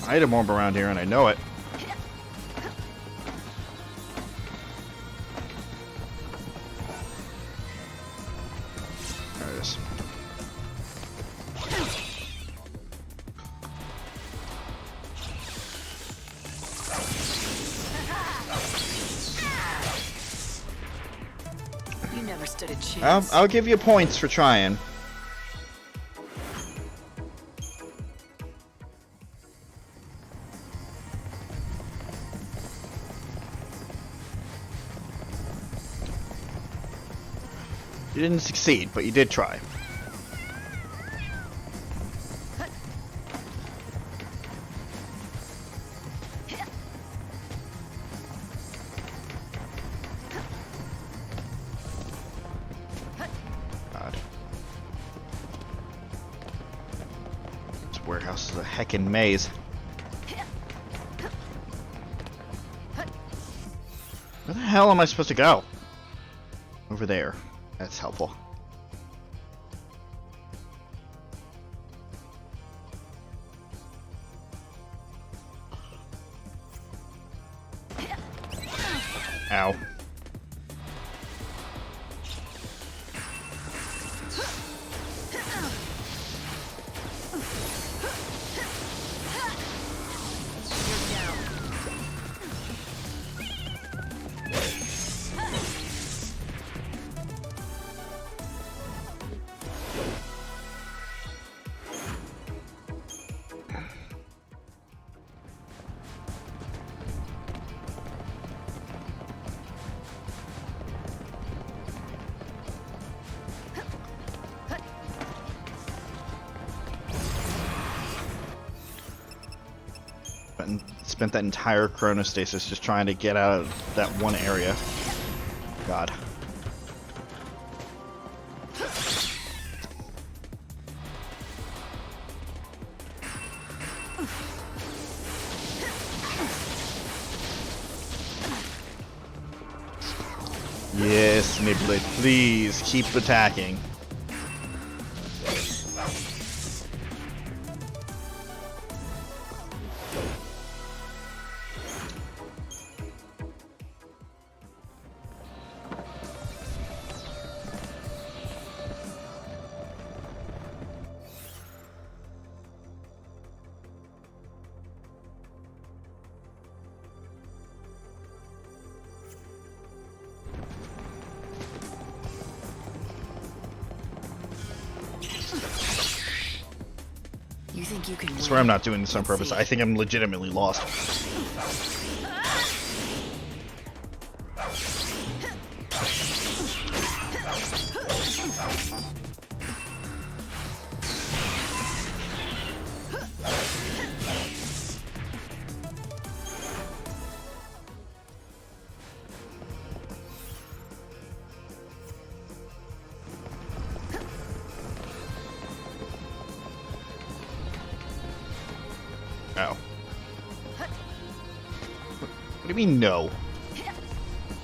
Item orb around here, and I know it. There it is.
You never stood a chance.
I'll give you points for trying. You didn't succeed, but you did try. warehouse is a heckin' maze. Where the hell am I supposed to go? Over there. That's helpful. Ow. Spent that entire chronostasis just trying to get out of that one area. God. Yes, Niblet, please keep attacking.
You think you can
I swear I'm not doing this on purpose. I think I'm legitimately lost. Oh. What do you mean, no?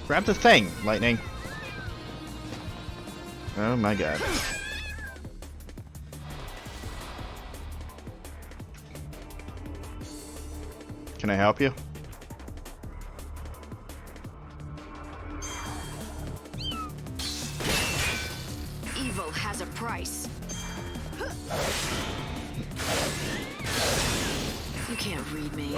Grab the thing, Lightning. Oh my god. Can I help you?
Evil has a price. You can't read me.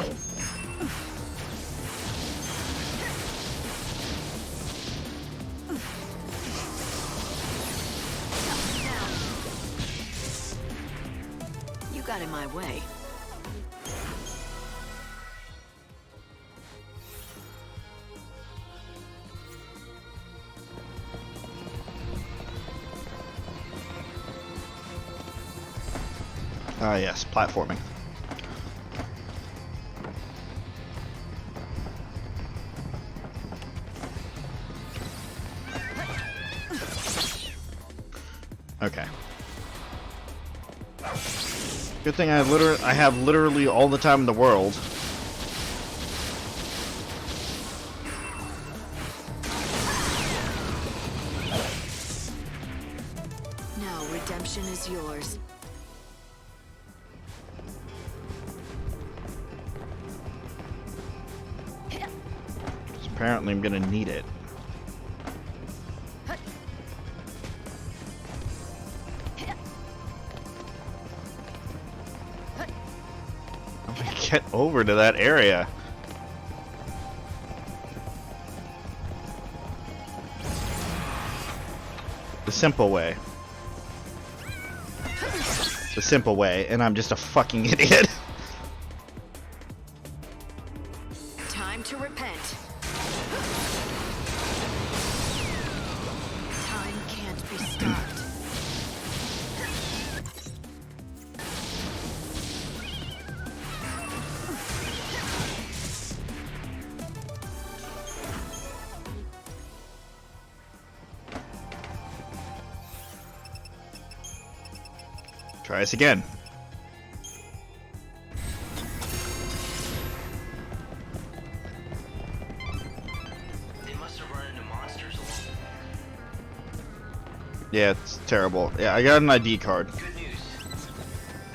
You got in my way.
Ah, yes, platforming. Okay. Good thing I have literally all the time in the world.
Now redemption is yours.
Apparently I'm gonna need it. How do I get over to that area? The simple way. The simple way, and I'm just a fucking idiot.
Time to repent. Time can't be stopped.
Try this again. Yeah, it's terrible. Yeah, I got an ID card.
Good news.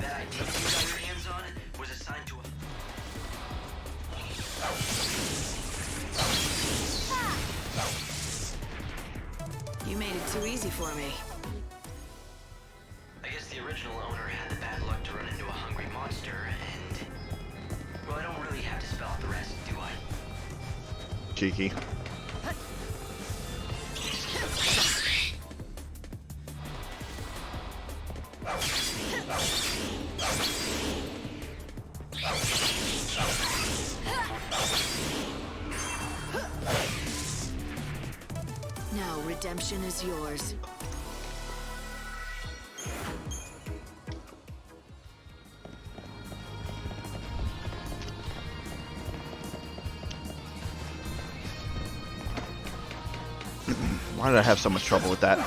That ID you got your hands on was assigned to a...
You made it too easy for me.
I guess the original owner had the bad luck to run into a hungry monster, and... Well, I don't really have to spell out the rest, do I?
Cheeky.
Now redemption is yours.
Why did I have so much trouble with that?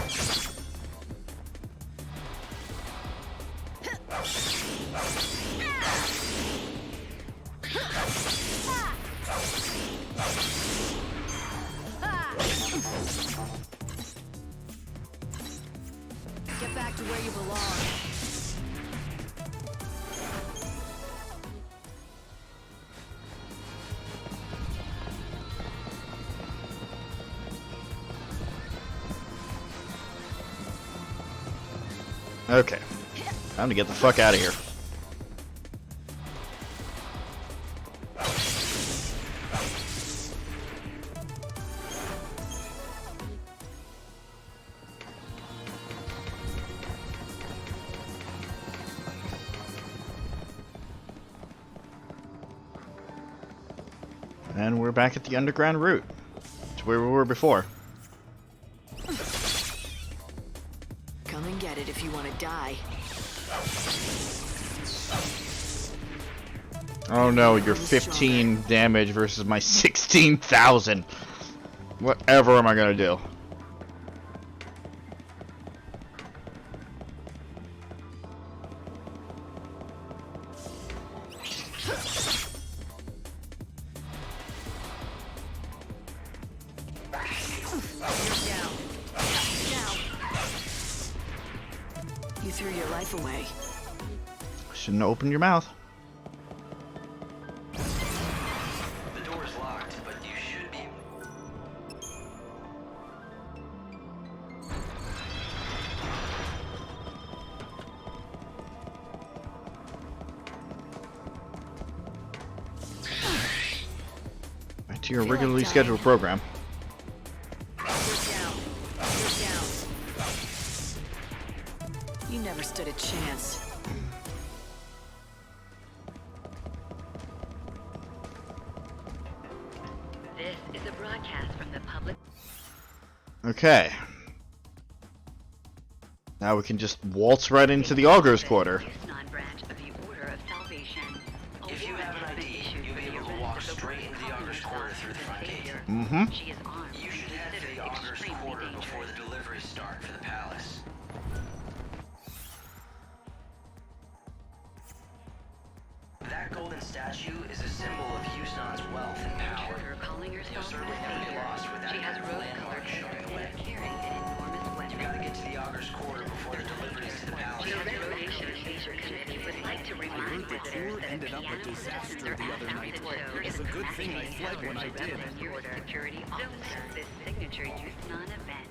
Get back to where you belong.
Okay. Time to get the fuck out of here. And we're back at the underground route. To where we were before.
Come and get it if you want to die.
Oh no, you're 15 damage versus my 16,000. Whatever am I gonna do?
You threw your life away.
Shouldn't have opened your mouth.
The door's locked, but you should be...
Back to your regularly scheduled program.
You never stood a chance.
This is a broadcast from the public.
Okay. Now we can just waltz right into the Augur's Quarter.
Non-branch of the Order of Salvation.
If you have an ID, you'll be able to walk straight into the Augur's Quarter through the front gate.
Mm-hmm.
She is armed.
You should head to the Augur's Quarter before the deliveries start for the palace. That golden statue is a symbol of Houston's wealth and power. You'll certainly never get lost with that kind of landmark showing the way. You gotta get to the Augur's Quarter before the deliveries to the palace.
The Reservation Leisure Committee would like to remind visitors that
ended up a disaster the other night. It's a good thing I fled when I did.
Security officer. This signature use non-event.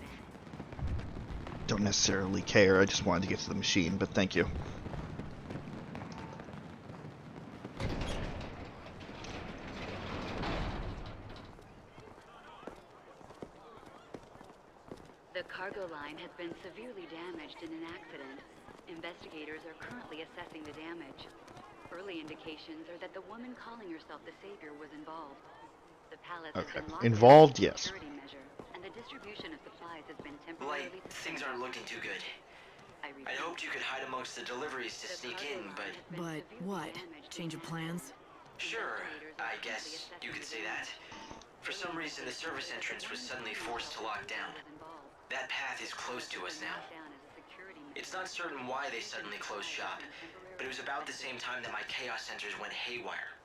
Don't necessarily care, I just wanted to get to the machine, but thank you.
The cargo line has been severely damaged in an accident. Investigators are currently assessing the damage. Early indications are that the woman calling herself the Savior was involved. The palace has been locked
Involved,
down
yes.
as a security measure, and the distribution of supplies has been
Like,
temporarily
things aren't looking too good. I'd hoped you could hide amongst the deliveries to sneak in, but...
But what? Change of plans?
Sure, I guess you could say that. For some reason, the service entrance was suddenly forced to lock down. That path is close to us now. It's not certain why they suddenly closed shop, but it was about the same time that my chaos sensors went haywire.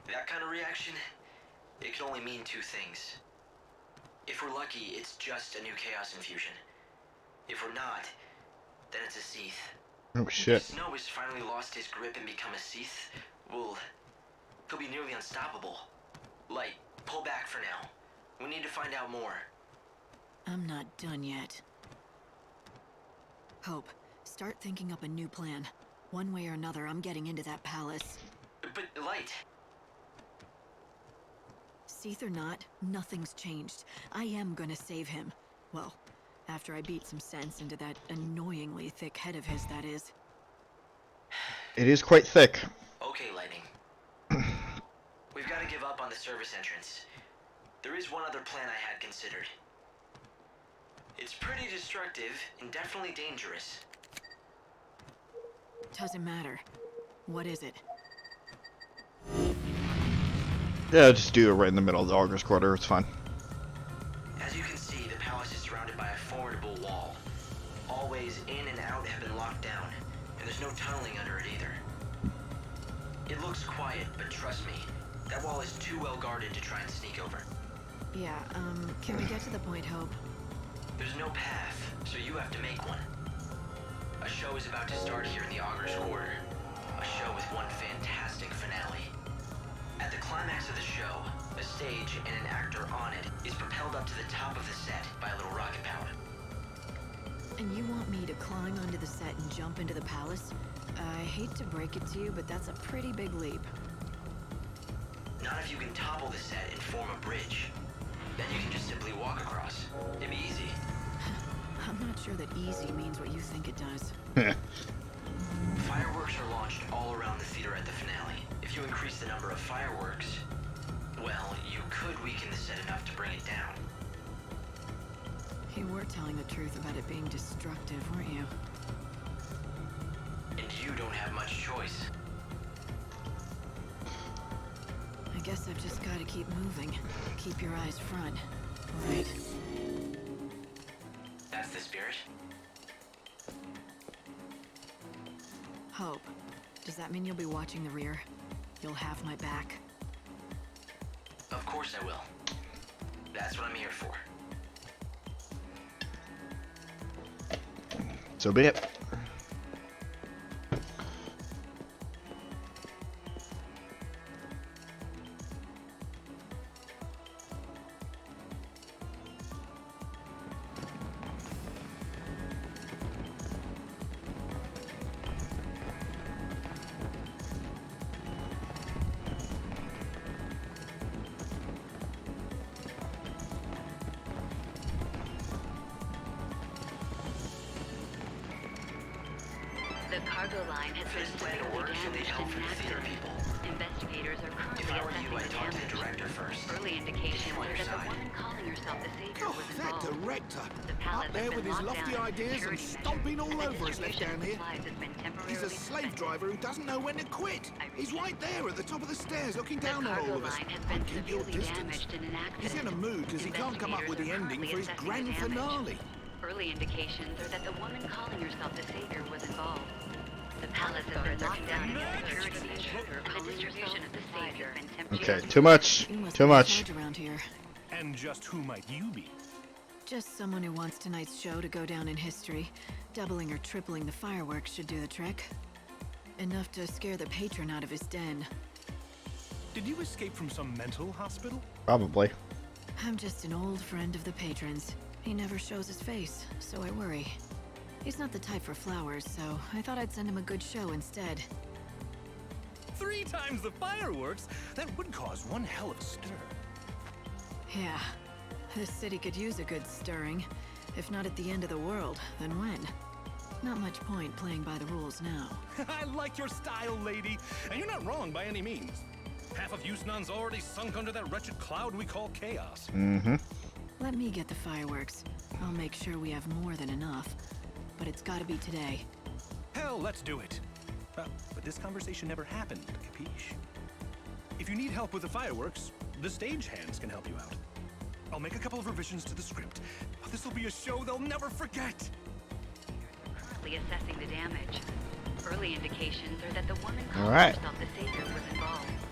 That kind of reaction, it can only mean two things. If we're lucky, it's just a new chaos infusion. If we're not, then it's a Cie'th.
Oh shit.
If Snow has finally lost his grip and become a Cie'th, well, he'll be nearly unstoppable. Light, pull back for now. We need to find out more.
I'm not done yet. Hope, start thinking up a new plan. One way or another, I'm getting into that palace.
But Light...
Cie'th or not, nothing's changed. I am gonna save him. Well, after I beat some sense into that annoyingly thick head of his, that is.
It is quite thick.
Okay, Lightning. We've got to give up on the service entrance. There is one other plan I had considered. It's pretty destructive and definitely dangerous.
Doesn't matter. What is it?
Yeah, just do it right in the middle of the Augur's Quarter. It's fine.
As you can see, the palace is surrounded by a formidable wall. All ways in and out have been locked down, and there's no tunneling under it either. It looks quiet, but trust me, that wall is too well guarded to try and sneak over.
Yeah, can we get to the point, Hope?
There's no path, so you have to make one. A show is about to start here in the Augur's Quarter. A show with one fantastic finale. At the climax of the show, a stage and an actor on it is propelled up to the top of the set by a little rocket power.
And you want me to climb onto the set and jump into the palace? I hate to break it to you, but that's a pretty big leap.
Not if you can topple the set and form a bridge. Then you can just simply walk across. It'd be easy.
I'm not sure that easy means what you think it does.
Fireworks are launched all around the theater at the finale. If you increase the number of fireworks, well, you could weaken the set enough to bring it down.
You were telling the truth about it being destructive, weren't you?
And you don't have much choice.
I guess I've just got to keep moving. Keep your eyes front. Right.
That's the spirit?
Hope. Does that mean you'll be watching the rear? You'll have my back?
Of course I will. That's what I'm here for.
So be it.
The cargo line has been severely damaged in an accident. Investigators are currently assessing the damage. Early indications are that the woman calling herself the Savior was
That
involved.
director,
The palace
up there
has
with
been
his
locked
lofty
down as
ideas and
security
stomping
measures,
all
and the
over us left
distribution
down
of
here.
supplies has been temporarily
He's a slave
suspended.
driver who doesn't know when to quit. He's right there at the top of the stairs looking down on
Cargo
all of us.
line has been
Keep your
severely
distance.
damaged in an accident.
He's in a mood because he can't come up with the ending for his grand finale.
Early indications are that the woman calling herself the Savior was involved. The palace has been locked down as security measures, and the distribution of the Savior has been temporarily
Okay, too much. Too much.
Around here.
And just who might you be?
Just someone who wants tonight's show to go down in history. Doubling or tripling the fireworks should do the trick. Enough to scare the patron out of his den.
Did you escape from some mental hospital?
Probably.
I'm just an old friend of the patron's. He never shows his face, so I worry. He's not the type for flowers, so I thought I'd send him a good show instead.
3 times the fireworks? That would cause one hell of a stir.
Yeah, this city could use a good stirring. If not at the end of the world, then when? Not much point playing by the rules now.
I like your style, lady. And you're not wrong by any means. Half of Yusnan's already sunk under that wretched cloud we call chaos.
Mm-hmm.
Let me get the fireworks. I'll make sure we have more than enough. But it's gotta be today.
Hell, let's do it. But this conversation never happened, capiche? If you need help with the fireworks, the stagehands can help you out. I'll make a couple of revisions to the script. This'll be a show they'll never forget.
currently assessing the damage. Early indications are that the woman
All
calling
right.
herself the Savior was involved.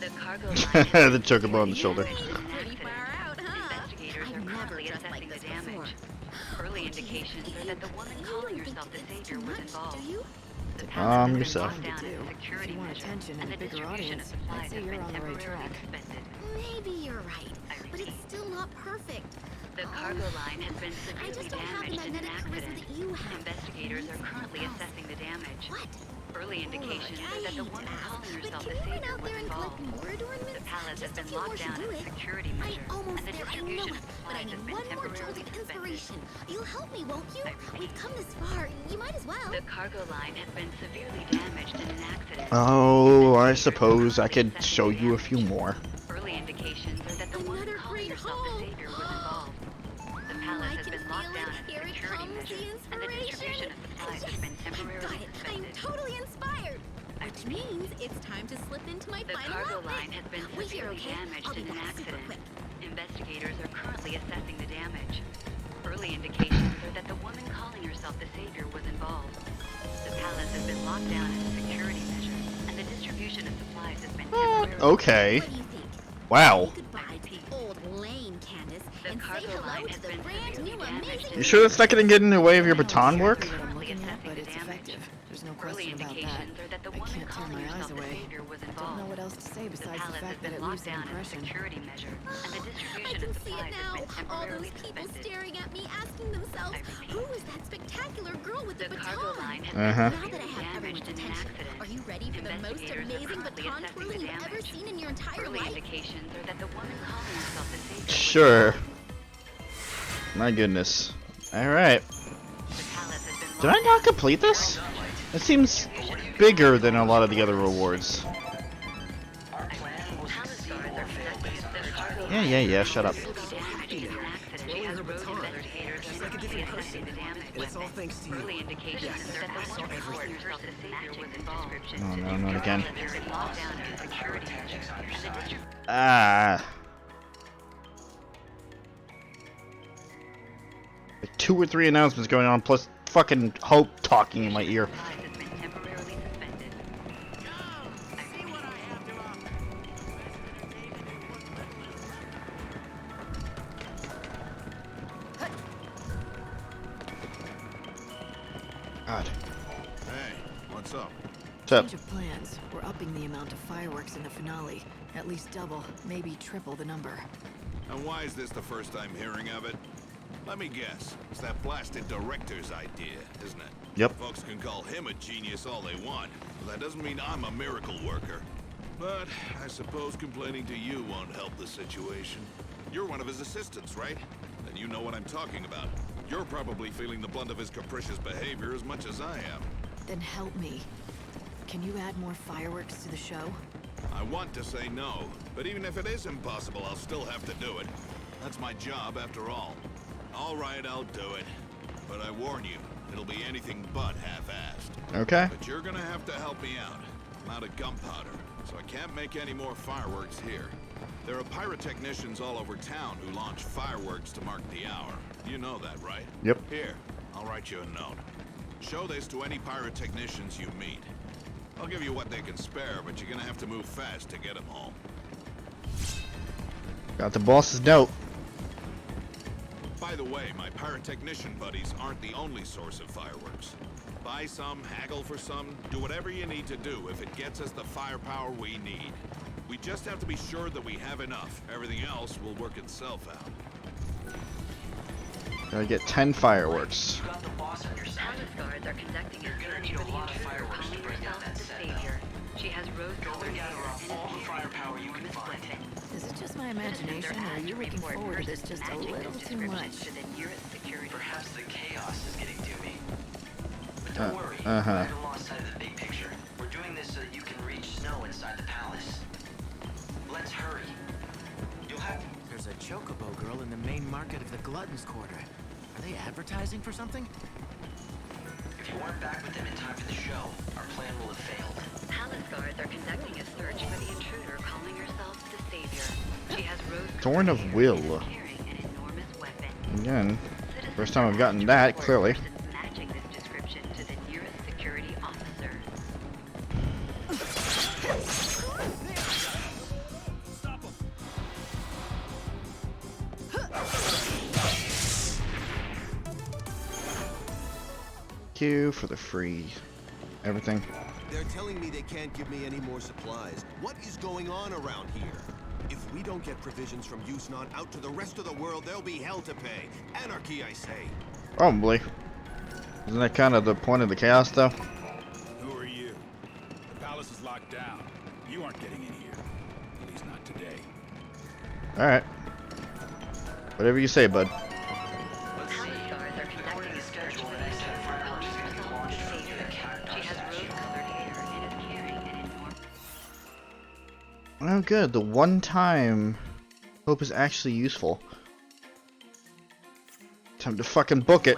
The cargo line
The chocobo on the shoulder.
Investigators are currently assessing the damage. Early indications are that the woman calling herself the Savior was involved.
Calm yourself.
If you want attention and a bigger audience, I'd say you're on the right track.
Maybe you're right, but it's still not perfect.
The cargo line has been
I just
severely
don't have the
damaged in an
magnetic charisma
accident.
that you have.
Investigators are currently assessing the damage.
What?
Early indications are that the woman calling herself the
Can you run
Savior
out
was
there and collect
involved.
more adornments?
The palace has
Just a
been
few more
locked
should
down
do
as a
it.
security measure,
I'm almost
and the
there. I
distribution
know
of
it, but I
supplies
need
has been
one more jolt
temporarily
of
suspended.
inspiration. You'll help me, won't you? We've come this far. You might as well.
The cargo line has been severely damaged in an accident.
Oh, I suppose I could show you a few more.
Early indications are that the woman calling herself the Savior was involved. The palace has been locked down as a security measure, and the distribution of supplies has been temporarily
I'm
suspended.
totally inspired. Which means it's time to slip into my
The
final
cargo
outfit.
line has been
Wait here,
severely
okay?
damaged
I'll be
in an
back super
accident.
quick.
Investigators are currently assessing the damage. Early indications are that the woman calling herself the Savior was involved. The palace has been locked down as a security measure, and the distribution of supplies has been temporarily
Okay.
What do you think?
Wow.
Goodbye to the old lame Candace
The
and say
cargo
hello
line
to
has
the
been
brand
severely
new
damaged.
amazing.
You sure that's not gonna get in the way of your baton work?
I'm looking at, but it's effective. There's no
Early
question about that.
indications are that the
I
woman
can't tear
calling
my eyes
herself the
away.
Savior was
Don't
involved.
know what else to say
The
besides the
palace has
fact that
been
it
locked
leaves an
down as a
impression.
security measure, and the
I
distribution
can
of
see it
supplies has
now.
been
All
temporarily
those people
suspended.
staring at me, asking themselves, "Who is that spectacular girl with the
The
baton?"
cargo line has
Uh-huh.
been
Now that I
severely
have
damaged
everyone's
in an
attention,
accident.
are you ready for the most
Investigators are
amazing
currently
baton
assessing
twirling
the
you've ever
damage.
seen in your entire
Early
life?
indications are that the woman calling herself the Savior was
Sure.
involved.
My goodness. Alright.
The palace has been
Did I not complete this? It seems bigger than a lot of the other rewards. Yeah, shut up.
She's like a different person. And it's all thanks to you.
Early indications are that the woman calling herself the Savior was involved.
Oh no, not again.
There's been locked down as a security measure, and the district
Ah. Like 2 or 3 announcements going on, plus fucking Hope talking in my ear.
has been temporarily suspended.
God.
Hey, what's up?
What's up?
Change of plans. We're upping the amount of fireworks in the finale. At least double, maybe triple the number.
And why is this the first time hearing of it? Let me guess. It's that blasted director's idea, isn't it?
Yep.
Folks can call him a genius all they want, but that doesn't mean I'm a miracle worker. But I suppose complaining to you won't help the situation. You're one of his assistants, right? Then you know what I'm talking about. You're probably feeling the blunt of his capricious behavior as much as I am.
Then help me. Can you add more fireworks to the show?
I want to say no, but even if it is impossible, I'll still have to do it. That's my job after all. All right, I'll do it. But I warn you, it'll be anything but half-assed.
Okay.
But you're gonna have to help me out. I'm out of gunpowder, so I can't make any more fireworks here. There are pyrotechnicians all over town who launch fireworks to mark the hour. You know that, right?
Yep.
Here, I'll write you a note. Show this to any pyrotechnicians you meet. I'll give you what they can spare, but you're gonna have to move fast to get them home.
Got the boss's note.
By the way, my pyrotechnician buddies aren't the only source of fireworks. Buy some, haggle for some, do whatever you need to do if it gets us the firepower we need. We just have to be sure that we have enough. Everything else will work itself out.
Gotta get 10 fireworks.
You got the boss on your side.
Palace guards are conducting a
You're gonna
search
need
for
a
the
lot of
intruder
fireworks to
calling
bring down
herself
that
the
setup.
Savior. She has rose-colored hair
gather up
and
all the
is
firepower you can
enormous
find.
weapon.
Is it just my imagination, or are you looking forward to this just a little too much?
To the nearest security.
Perhaps the chaos is getting to me. But don't worry,
uh-huh.
right alongside of the big picture. We're doing this so that you can reach Snow inside the palace. Let's hurry. You'll have
There's a chocobo girl in the main market of the Glutton's Quarter. Are they advertising for something?
If you weren't back with them in time for the show, our plan will have failed.
Palace guards are conducting a search for the intruder calling herself the Savior. She has rose-colored
Thorn of
hair
Will.
and is carrying an enormous weapon.
Again, first time I've gotten that, clearly.
Matching this description to the nearest security officer.
Q for the free everything.
They're telling me they can't give me any more supplies. What is going on around here? If we don't get provisions from Yusnon out to the rest of the world, there'll be hell to pay. Anarchy, I say.
Probably. Isn't that kind of the point of the chaos, though?
Who are you? The palace is locked down. You aren't getting in here. At least not today.
Alright. Whatever you say, bud. Oh, good. The one time hope is actually useful. Time to fucking book it.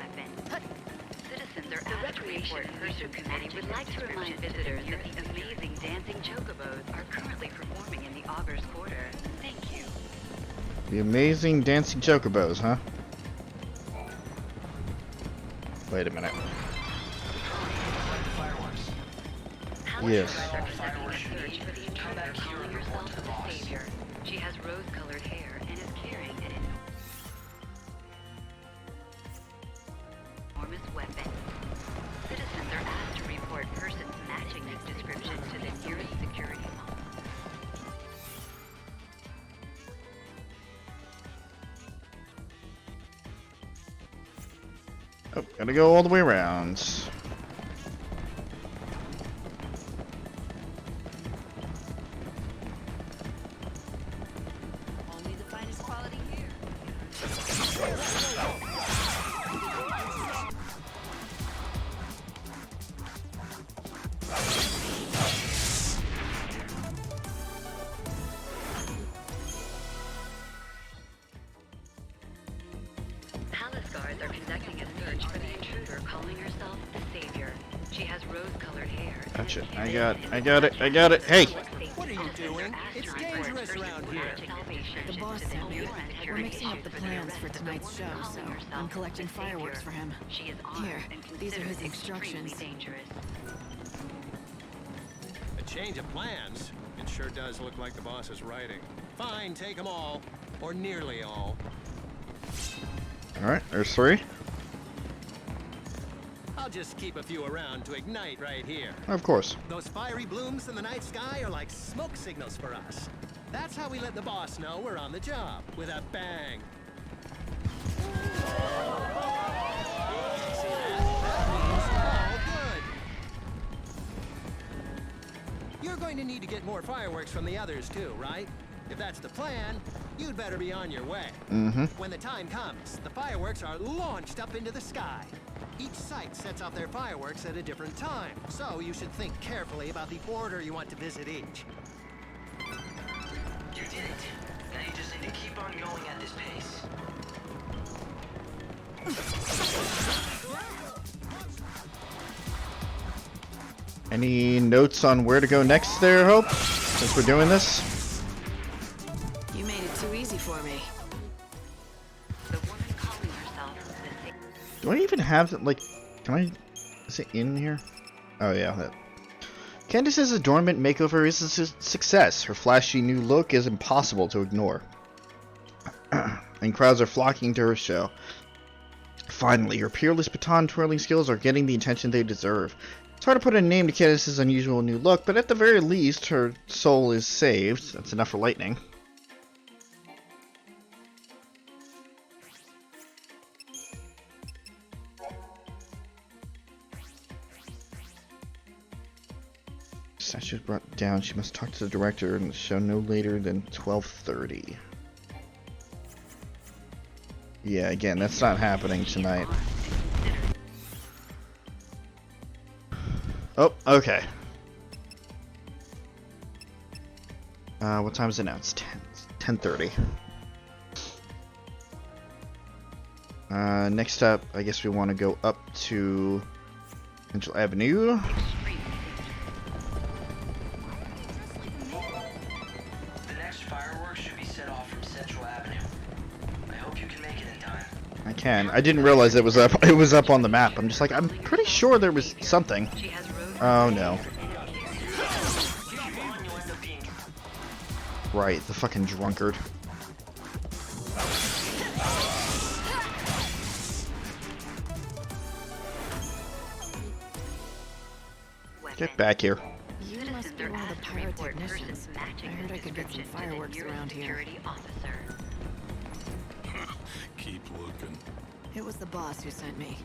The Recreation and Pursuit Committee would like to remind visitors that the amazing dancing chocobos are currently performing in the Augur's Quarter. Thank you.
The amazing dancing chocobos, huh? Wait a minute. Yes.
She has rose-colored hair and is carrying an enormous weapon. Citizens are asked to report persons matching this description to the nearest security mall.
Oh, gotta go all the way around.
Only the finest quality here.
Palace guards are conducting a search for the intruder calling herself the Savior. She has rose-colored hair.
Gotcha. I got it. Hey!
What are you doing? It's dangerous around here.
The boss sent me. We're mixing up the plans for tonight's show, so I'm collecting fireworks for him. Here, these are his instructions.
A change of plans? It sure does look like the boss is writing. Fine, take them all. Or nearly all.
Alright, there's 3.
I'll just keep a few around to ignite right here.
Of course.
Those fiery blooms in the night sky are like smoke signals for us. That's how we let the boss know we're on the job, with a bang. See that? That means all good. You're going to need to get more fireworks from the others too, right? If that's the plan, you'd better be on your way.
Mm-hmm.
When the time comes, the fireworks are launched up into the sky. Each site sets off their fireworks at a different time, so you should think carefully about the order you want to visit each.
You did it. Now you just need to keep on going at this pace.
Any notes on where to go next there, Hope? Since we're doing this?
You made it too easy for me.
Do I even have it, like, can I, is it in here? Oh yeah, that. Candace's adornment makeover is a success. Her flashy new look is impossible to ignore. And crowds are flocking to her show. Finally, her peerless baton twirling skills are getting the attention they deserve. It's hard to put a name to Candace's unusual new look, but at the very least, her soul is saved. That's enough for lightning. Statue is brought down. She must talk to the director and the show no later than 12:30. Yeah, again, that's not happening tonight. Oh, okay. What time is it now? It's 10:30. Next up, I guess we want to go up to Central Avenue.
The next fireworks should be set off from Central Avenue. I hope you can make it in time.
I can. I didn't realize it was up. It was up on the map. I'm just like, I'm pretty sure there was something. Oh no. Right, the fucking drunkard. Get back here.
You must be one of the pyrotechnicians. I heard I could get some fireworks around here.
Keep looking.
It was the boss who sent me.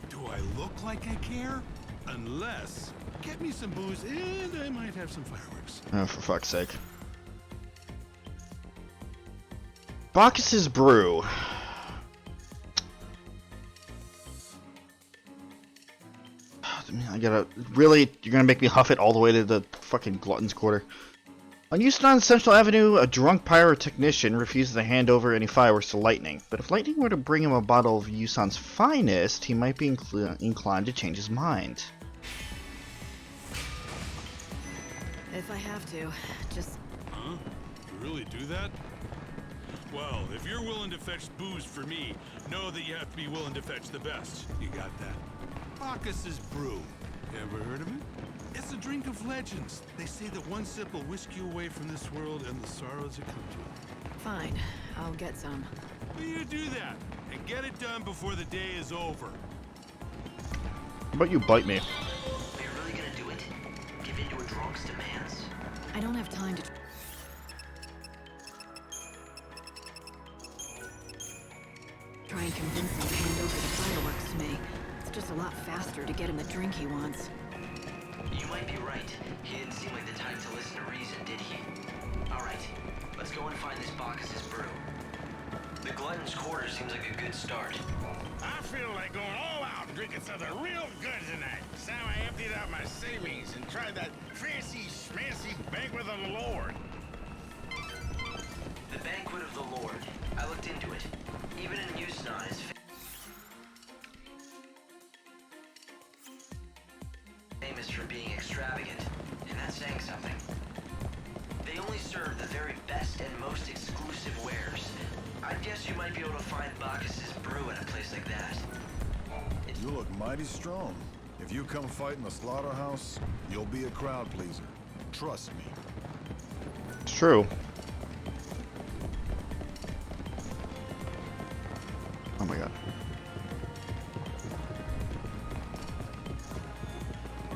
Do I look like I care? Unless, get me some booze and I might have some fireworks.
Oh, for fuck's sake. Bacchus's Brew. I gotta... Really? You're gonna make me huff it all the way to the fucking Glutton's Quarter? On Houston Central Avenue, a drunk pyrotechnician refuses to hand over any fireworks to Lightning. But if Lightning were to bring him a bottle of Yusan's finest, he might be inclined to change his mind.
If I have to, just...
Huh? You really do that? Well, if you're willing to fetch booze for me, know that you have to be willing to fetch the best. You got that? Bacchus's Brew. Ever heard of it? It's a drink of legends. They say that one sip will whisk you away from this world and the sorrows that come to it.
Fine, I'll get some.
Will you do that? And get it done before the day is over.
How about you bite me?
Are you really gonna do it? Give in to a drunk's demands?
I don't have time to... try and convince him to hand over the fireworks to me. It's just a lot faster to get him the drink he wants.
You might be right. He didn't seem like the type to listen to reason, did he? Alright, let's go and find this Bacchus's Brew. The Glutton's Quarter seems like a good start.
I feel like going all out and drinking something real good tonight. So I emptied out my savings and tried that fancy schmancy banquet of the Lord.
The Banquet of the Lord. I looked into it. Even in Houston, it's famous for being extravagant, and that's saying something. They only serve the very best and most exclusive wares. I guess you might be able to find Bacchus's Brew in a place like that.
You look mighty strong. If you come fight in the slaughterhouse, you'll be a crowd pleaser. Trust me.
It's true. Oh my god.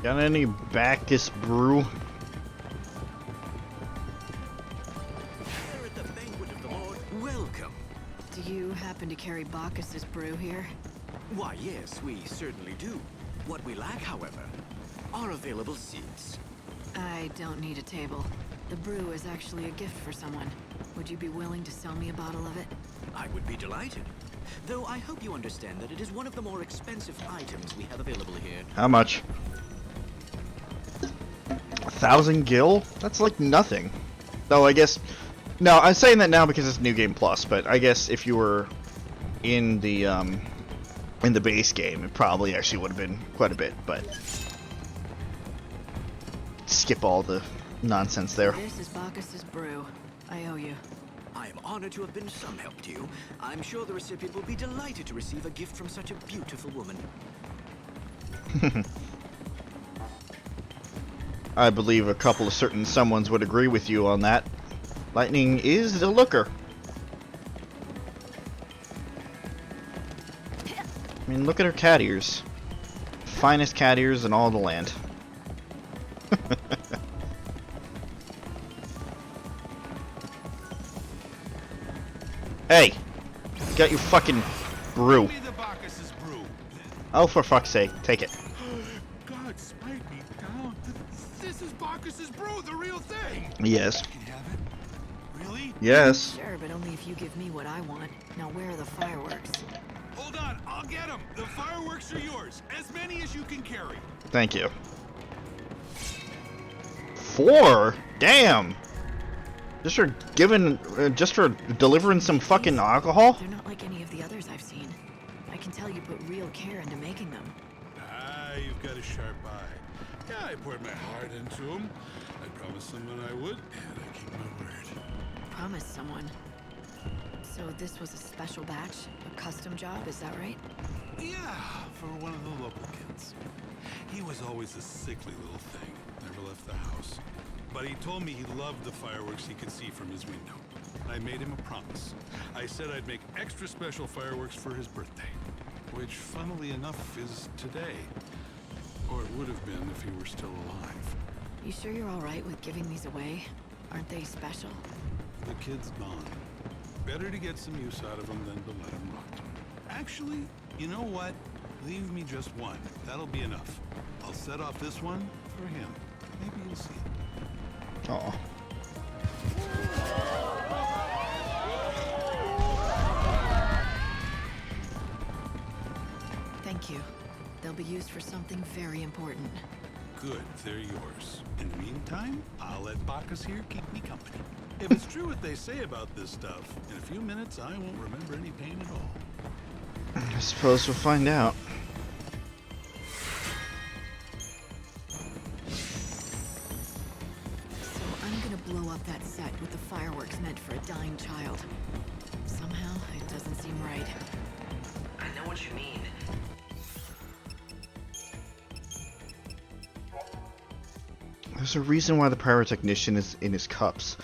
Got any Bacchus Brew?
Here at the Banquet of the Lord, welcome.
Do you happen to carry Bacchus's Brew here?
Why, yes, we certainly do. What we lack, however, are available seats.
I don't need a table. The brew is actually a gift for someone. Would you be willing to sell me a bottle of it?
I would be delighted. Though I hope you understand that it is one of the more expensive items we have available here.
How much? 1,000 gil? That's like nothing. Though I guess... No, I'm saying that now because it's New Game Plus, but I guess if you were in the base game, it probably actually would have been quite a bit, but... Skip all the nonsense there.
This is Bacchus's Brew. I owe you.
I am honored to have been some help to you. I'm sure the recipient will be delighted to receive a gift from such a beautiful woman.
I believe a couple of certain someones would agree with you on that. Lightning is the looker. I mean, look at her cat ears. Finest cat ears in all the land. Hey! Got your fucking brew. Oh, for fuck's sake, take it.
God, smite me down. This is Bacchus's Brew, the real thing.
Yes.
You can have it? Really?
Yes.
Sure, but only if you give me what I want. Now, where are the fireworks?
Hold on, I'll get them. The fireworks are yours. As many as you can carry.
Thank you. 4? Damn! Just for giving, just for delivering some fucking alcohol?
They're not like any of the others I've seen. I can tell you put real care into making them.
Ah, you've got a sharp eye. Yeah, I poured my heart into them. I promised someone I would, and I keep my word.
Promise someone. So this was a special batch? A custom job, is that right?
Yeah, for one of the local kids. He was always a sickly little thing. Never left the house. But he told me he loved the fireworks he could see from his window. I made him a promise. I said I'd make extra special fireworks for his birthday. Which, funnily enough, is today. Or it would have been if he were still alive.
You sure you're all right with giving these away? Aren't they special?
The kid's gone. Better to get some use out of them than to let him rot. Actually, you know what? Leave me just one. That'll be enough. I'll set off this one for him. Maybe you'll see it.
Aw.
Thank you. They'll be used for something very important.
Good, they're yours. In the meantime, I'll let Bacchus here keep me company. If it's true what they say about this stuff, in a few minutes I won't remember any pain at all.
I suppose we'll find out.
So I'm gonna blow up that set with the fireworks meant for a dying child. Somehow, it doesn't seem right.
I know what you mean.
There's a reason why the pyrotechnician is in his cups.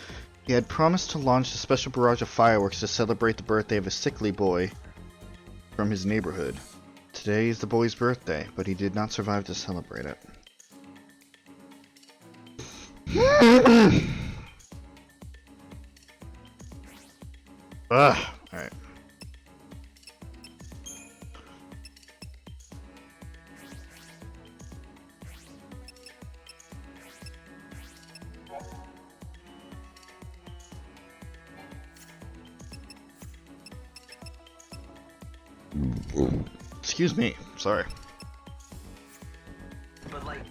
He had promised to launch a special barrage of fireworks to celebrate the birthday of a sickly boy from his neighborhood. Today is the boy's birthday, but he did not survive to celebrate it. Ugh, alright. Excuse me, sorry.
But like,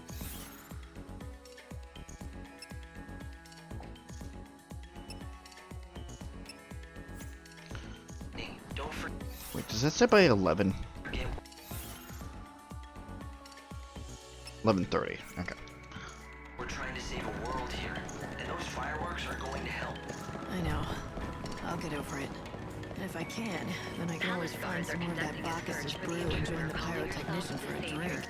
don't forget.
Wait, does that say by 11? 11:30. Okay.
We're trying to save a world here, and those fireworks are going to help.
I know. I'll get over it. And if I can, then I can always find some more of that Bacchus's brew and join the pyrotechnician for a drink.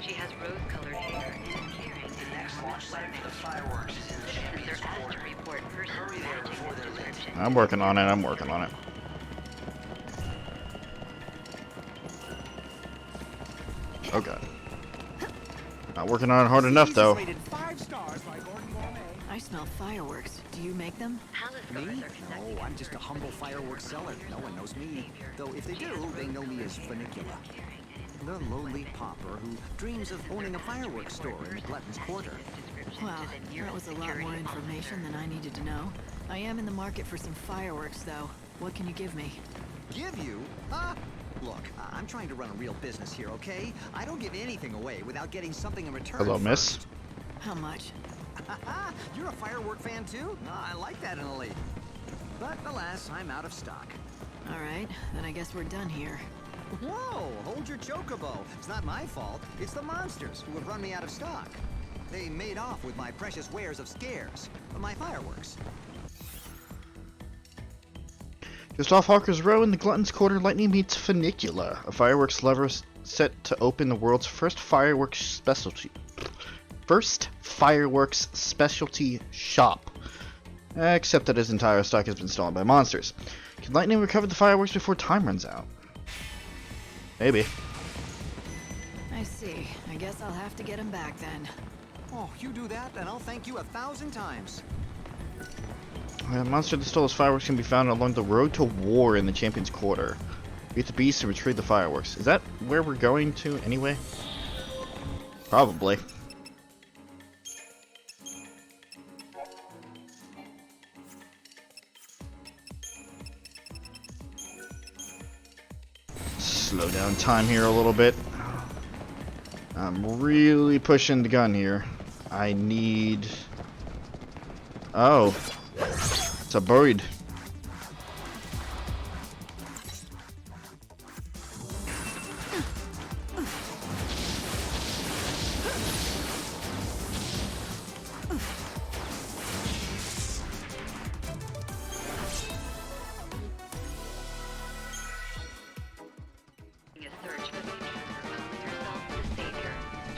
She has rose-colored hair and is carrying
The next launch site for the fireworks is in the champion's quarter. Hurry there before they're lit.
I'm working on it, I'm working on it. Oh god. Not working on it hard enough though.
I smell fireworks. Do you make them?
Me? No, I'm just a humble fireworks seller. No one knows me. Though if they do, they know me as Funicula. The lowly pauper who dreams of owning a fireworks store in the Glutton's Quarter.
Wow, that was a lot more information than I needed to know. I am in the market for some fireworks, though. What can you give me?
Give you? Huh? Look, I'm trying to run a real business here, okay? I don't give anything away without getting something in return.
Hello, miss.
first.
How much?
You're a firework fan too? I like that in a lady. But alas, I'm out of stock.
All right, then I guess we're done here.
Whoa, hold your chocobo. It's not my fault. It's the monsters who have run me out of stock. They made off with my precious wares of scares, my fireworks.
Just off Hawker's Row in the Glutton's Quarter, Lightning meets Funicula, a fireworks lever set to open the world's first fireworks specialty shop. Except that his entire stock has been stolen by monsters. Can Lightning recover the fireworks before time runs out? Maybe.
I see. I guess I'll have to get him back then.
Oh, you do that, and I'll thank you 1,000 times.
The monster that stole his fireworks can be found along the road to war in the Champion's Quarter. Beat the beast and retrieve the fireworks. Is that where we're going to anyway? Probably. Slow down time here a little bit. I'm really pushing the gun here. I need... Oh. It's a bird.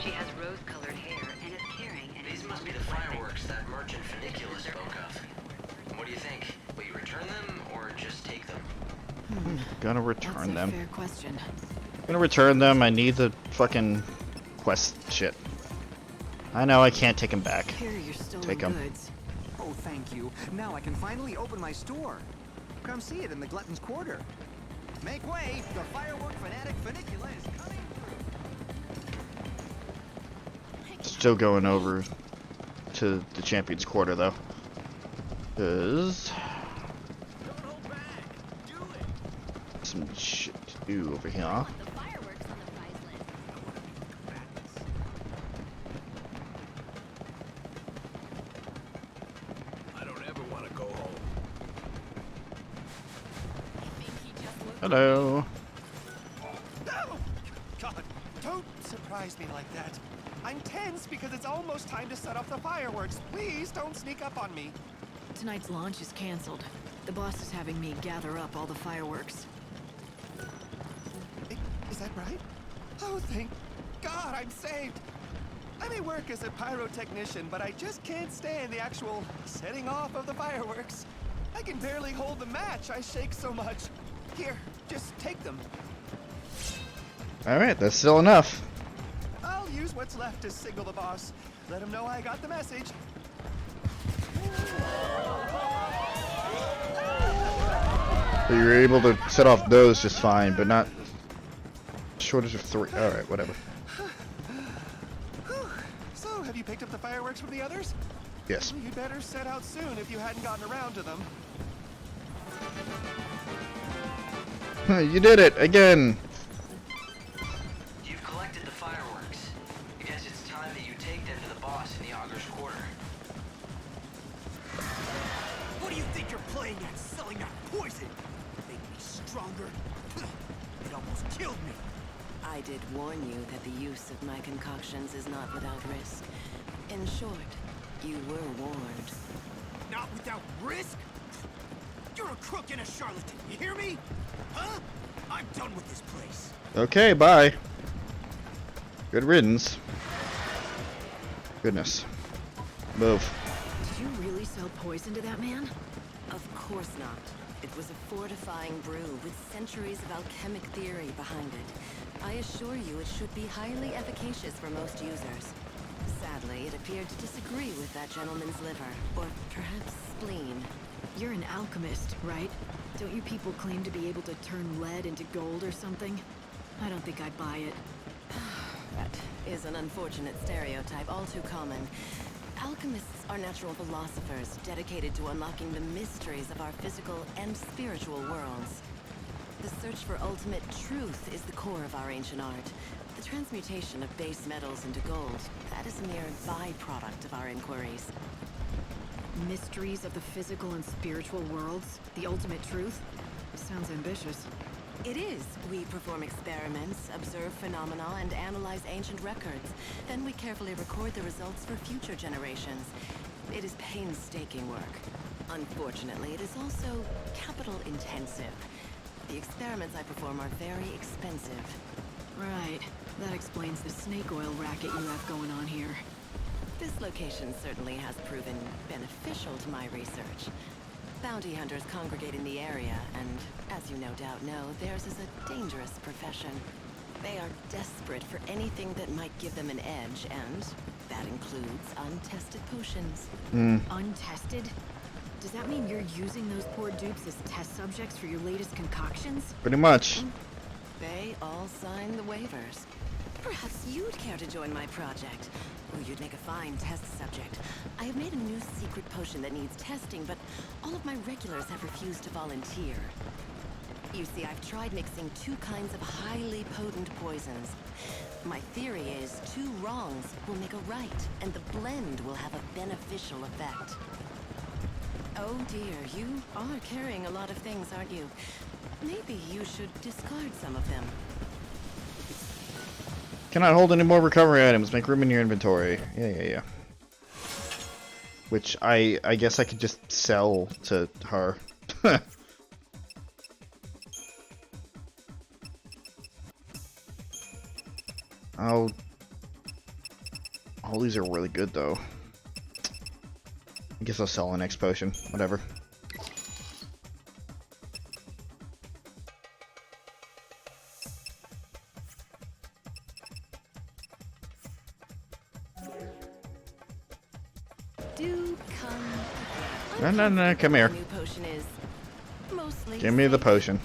She has rose-colored hair and is carrying an
These must be the fireworks that merchant Funicula spoke of. What do you think? Will you
I'm gonna return them.
Fair question.
I'm gonna return them. I need the fucking quest shit. I know I can't take them back.
Here, you're stolen
Take them.
goods.
Oh, thank you. Now I can finally open my store. Come see it in the Glutton's Quarter. Make way! The firework fanatic Funicula is coming through.
Still going over to the Champion's Quarter though. Cause some shit to do over here. Hello.
Oh, God, don't surprise me like that. I'm tense because it's almost time to set off the fireworks. Please don't sneak up on me.
Tonight's launch is canceled. The boss is having me gather up all the fireworks.
Is that right? Oh, thank God I'm saved. I may work as a pyrotechnician, but I just can't stand the actual setting off of the fireworks. I can barely hold the match. I shake so much. Here, just take them.
Alright, that's still enough.
I'll use what's left to signal the boss. Let him know I got the message.
So you're able to set off those just fine, but not shortage of 3. Alright, whatever.
So, have you picked up the fireworks from the others?
Yes.
Well, you'd better set out soon if you hadn't gotten around to them.
You did it again.
You've collected the fireworks. I guess it's time that you take them to the boss in the Augur's Quarter.
What do you think you're playing at, selling that poison? Make me stronger? It almost killed me.
I did warn you that the use of my concoctions is not without risk. In short, you were warned.
Not without risk? You're a crook and a charlatan, you hear me? Huh? I'm done with this place.
Okay, bye. Good riddance. Goodness. Move.
Did you really sell poison to that man?
Of course not. It was a fortifying brew with centuries of alchemic theory behind it. I assure you it should be highly efficacious for most users. Sadly, it appeared to disagree with that gentleman's liver, or perhaps spleen.
You're an alchemist, right? Don't you people claim to be able to turn lead into gold or something? I don't think I'd buy it.
That is an unfortunate stereotype, all too common. Alchemists are natural philosophers dedicated to unlocking the mysteries of our physical and spiritual worlds. The search for ultimate truth is the core of our ancient art. The transmutation of base metals into gold, that is a mere byproduct of our inquiries.
Mysteries of the physical and spiritual worlds? The ultimate truth? Sounds ambitious.
It is. We perform experiments, observe phenomena, and analyze ancient records. Then we carefully record the results for future generations. It is painstaking work. Unfortunately, it is also capital intensive. The experiments I perform are very expensive.
Right. That explains the snake oil racket you have going on here.
This location certainly has proven beneficial to my research. Bounty hunters congregate in the area, and as you no doubt know, theirs is a dangerous profession. They are desperate for anything that might give them an edge, and that includes untested potions.
Untested? Does that mean you're using those poor dupes as test subjects for your latest concoctions?
Pretty much.
They all sign the waivers. Perhaps you'd care to join my project. Oh, you'd make a fine test subject. I have made a new secret potion that needs testing, but all of my regulars have refused to volunteer. You see, I've tried mixing 2 kinds of highly potent poisons. My theory is 2 wrongs will make a right, and the blend will have a beneficial effect. Oh dear, you are carrying a lot of things, aren't you? Maybe you should discard some of them.
Cannot hold any more recovery items. Make room in your inventory. Yeah. Which I guess I could just sell to her. Oh, all these are really good though. I guess I'll sell an X potion. Whatever.
Do come.
No, come here.
New potion is mostly
Give me the potion.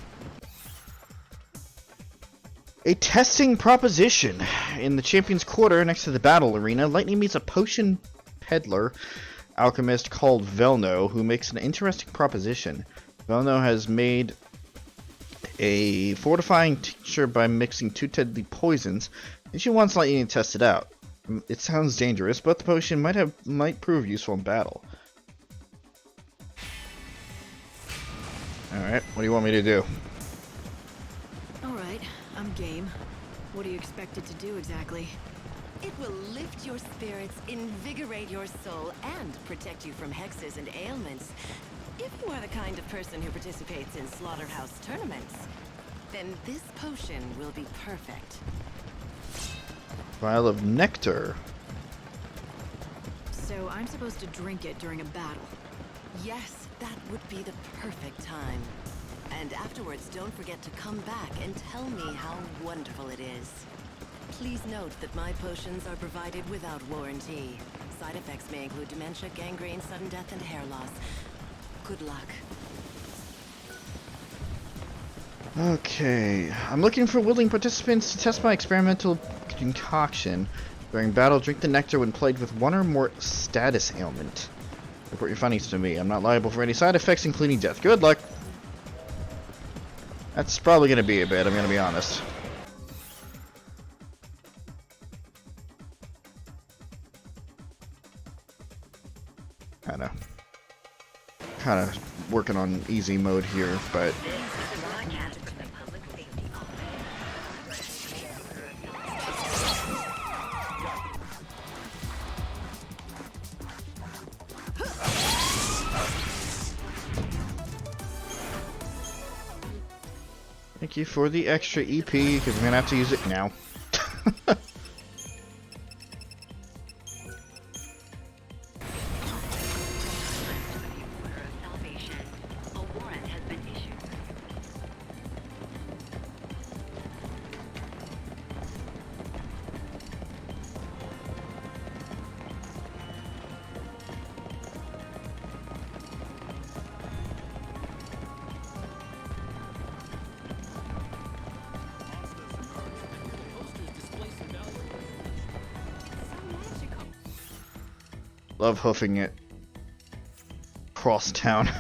A testing proposition. In the Champions Quarter, next to the battle arena, Lightning meets a potion peddler alchemist called Velno, who makes an interesting proposition. Velno has made a fortifying tincture by mixing 2 deadly poisons, and she wants Lightning to test it out. It sounds dangerous, but the potion might prove useful in battle. Alright, what do you want me to do?
Alright, I'm game. What do you expect it to do exactly?
It will lift your spirits, invigorate your soul, and protect you from hexes and ailments. If you are the kind of person who participates in slaughterhouse tournaments, then this potion will be perfect.
Vial of nectar.
So I'm supposed to drink it during a battle.
Yes, that would be the perfect time. And afterwards, don't forget to come back and tell me how wonderful it is. Please note that my potions are provided without warranty. Side effects may include dementia, gangrene, sudden death, and hair loss. Good luck.
Okay, I'm looking for willing participants to test my experimental concoction. During battle, drink the nectar when plagued with one or more status ailment. Report your findings to me. I'm not liable for any side effects, including death. Good luck. That's probably going to be a bit, I'm going to be honest. Kind of working on easy mode here, but thank you for the extra EP, because I'm gonna have to use it now. Love hoofing it across town.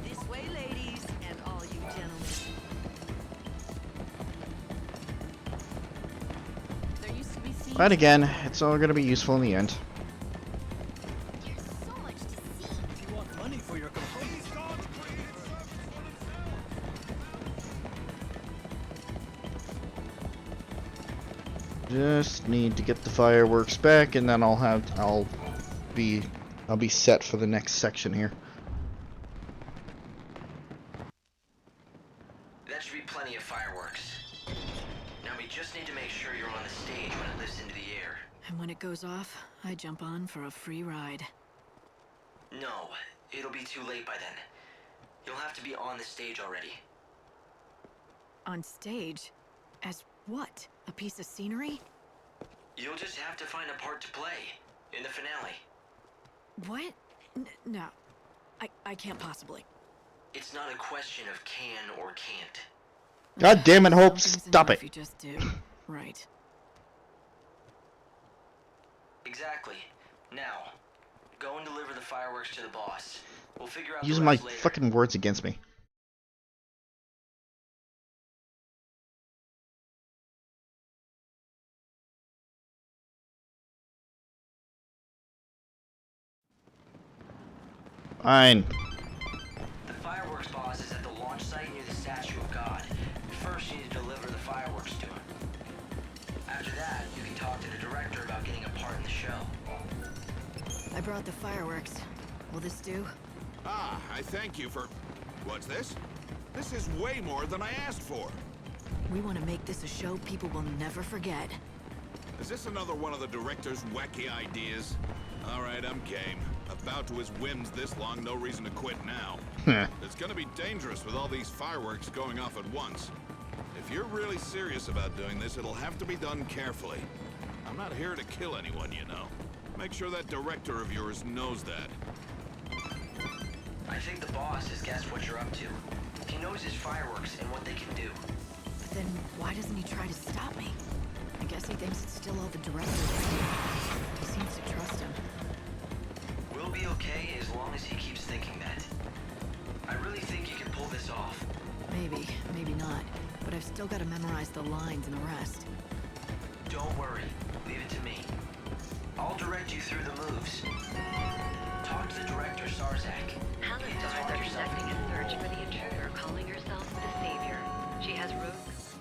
This way, ladies, and all you gentlemen. There used to be scenes.
But again, it's all gonna be useful in the end.
If you want money for your complaints,
Just need to get the fireworks back, and then I'll be set for the next section here.
That should be plenty of fireworks. Now we just need to make sure you're on the stage when it lifts into the air.
And when it goes off, I jump on for a free ride.
No, it'll be too late by then. You'll have to be on the stage already.
On stage? As what? A piece of scenery?
You'll just have to find a part to play in the finale.
What? No. I can't possibly.
It's not a question of can or can't.
God damn it, Hope, stop it.
You just do. Right.
Exactly. Now, go and deliver the fireworks to the boss. We'll figure out
Using
the
my
rest later.
fucking words against me. Fine.
The fireworks boss is at the launch site near the statue of God. First, you need to deliver the fireworks to him. After that, you can talk to the director about getting a part in the show.
I brought the fireworks. Will this do?
Ah, I thank you for... What's this? This is way more than I asked for.
We want to make this a show people will never forget.
Is this another one of the director's wacky ideas? All right, I'm game. About to his whims this long, no reason to quit now. It's gonna be dangerous with all these fireworks going off at once. If you're really serious about doing this, it'll have to be done carefully. I'm not here to kill anyone, you know. Make sure that director of yours knows that.
I think the boss has guessed what you're up to. He knows his fireworks and what they can do.
But then why doesn't he try to stop me? I guess he thinks it's still all the director's idea. He seems to trust him.
We'll be okay as long as he keeps thinking that. I really think you can pull this off.
Maybe, maybe not. But I've still got to memorize the lines and the rest.
Don't worry. Leave it to me. I'll direct you through the moves. Talk to the director, Sarzak.
Palisades are conducting a search for the intruder calling herself the Savior. She has rogues.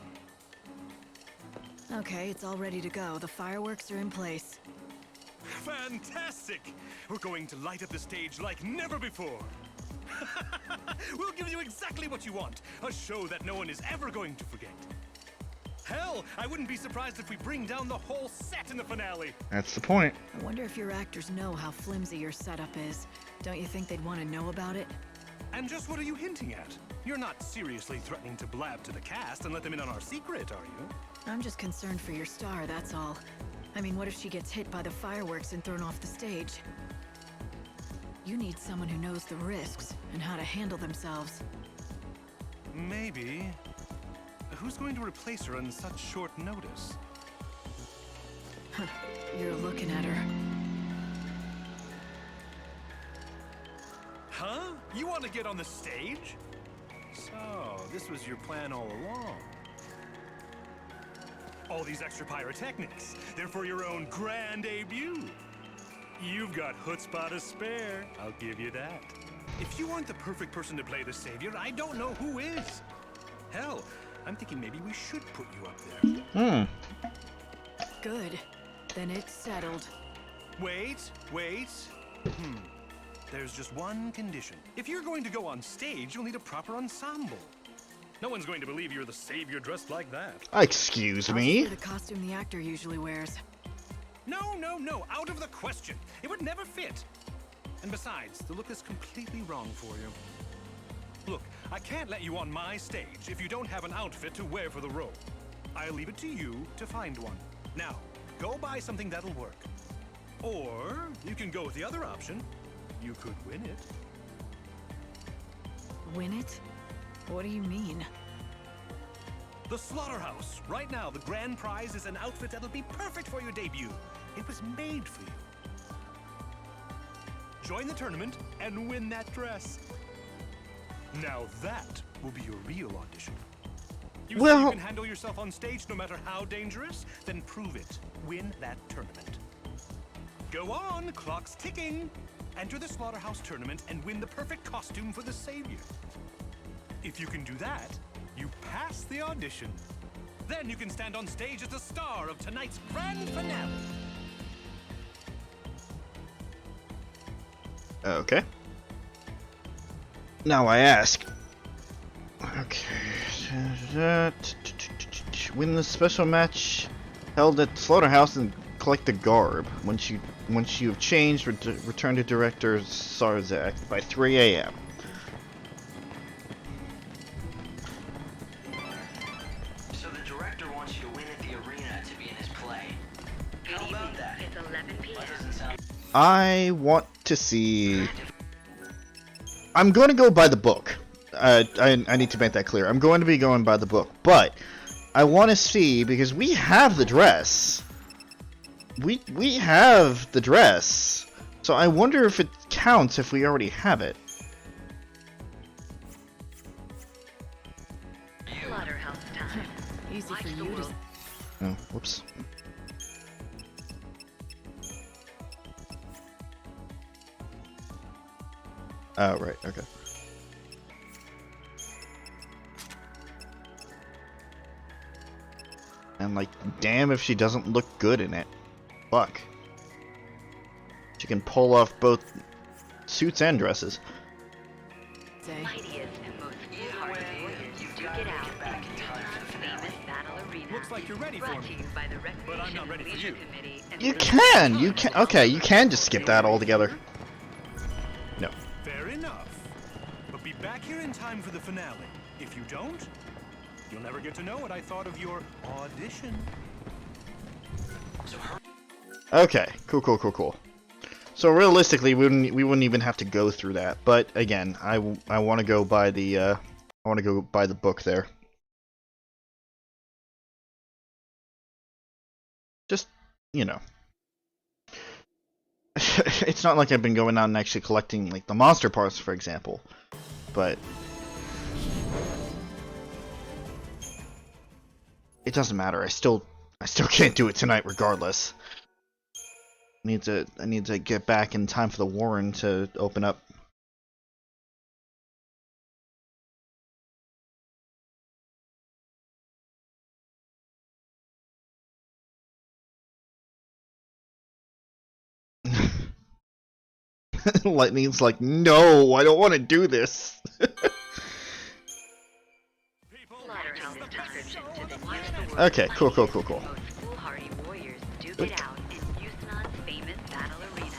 Okay, it's all ready to go. The fireworks are in place.
Fantastic! We're going to light up the stage like never before. We'll give you exactly what you want. A show that no one is ever going to forget. Hell, I wouldn't be surprised if we bring down the whole set in the finale.
That's the point.
I wonder if your actors know how flimsy your setup is. Don't you think they'd want to know about it?
And just what are you hinting at? You're not seriously threatening to blab to the cast and let them in on our secret, are you?
I'm just concerned for your star, that's all. I mean, what if she gets hit by the fireworks and thrown off the stage? You need someone who knows the risks and how to handle themselves.
Maybe. Who's going to replace her on such short notice?
Huh. You're looking at her.
Huh? You want to get on the stage? So, this was your plan all along. All these extra pyrotechnics, they're for your own grand debut. You've got chutzpah to spare, I'll give you that. If you aren't the perfect person to play the Savior, I don't know who is. Hell, I'm thinking maybe we should put you up there.
Good. Then it's settled.
Wait. There's just one condition. If you're going to go on stage, you'll need a proper ensemble. No one's going to believe you're the Savior dressed like that.
Excuse me?
The costume the actor usually wears.
No, out of the question. It would never fit. And besides, the look is completely wrong for you. Look, I can't let you on my stage if you don't have an outfit to wear for the role. I'll leave it to you to find one. Now, go buy something that'll work. Or you can go with the other option. You could win it.
Win it? What do you mean?
The Slaughterhouse. Right now, the grand prize is an outfit that'll be perfect for your debut. It was made for you. Join the tournament and win that dress. Now that will be your real audition. You say you can handle yourself on stage no matter how dangerous? Then prove it. Win that tournament. Go on, clock's ticking. Enter the Slaughterhouse tournament and win the perfect costume for the Savior. If you can do that, you pass the audition. Then you can stand on stage as the star of tonight's grand finale.
Okay. Now I ask. Okay. Win the special match held at Slaughterhouse and collect the garb. Once you have changed, return to Director Sarzak by 3 a.m.
So the director wants you to win at the arena to be in his play. How about that?
It's 11 p.m.
That doesn't sound...
I want to see... I'm going to go by the book. I need to make that clear. I'm going to be going by the book. But I want to see, because we have the dress. We have the dress. So I wonder if it counts if we already have it.
Slaughterhouse time.
Easy for you to...
Oh, whoops. Oh, right, okay. And like, damn if she doesn't look good in it. Fuck. She can pull off both suits and dresses.
Mightiest and most foolhardy warriors do get out back in time for the famous battle arena.
Looks like you're ready for
Brought to
me.
you by the
But I'm not ready for
Leisure
you.
Committee and
You can! Okay, you can just skip that altogether. No.
Fair enough. But be back here in time for the finale. If you don't, you'll never get to know what I thought of your audition.
Okay, cool. So realistically, we wouldn't even have to go through that. But again, I want to go by the book there. Just, you know. It's not like I've been going out and actually collecting like the monster parts, for example. But it doesn't matter. I still can't do it tonight regardless. I need to get back in time for the Warren to open up. Lightning's like, no, I don't want to do this. Okay, cool.
Foolhardy warriors duke it out in Houston's famous battle arena.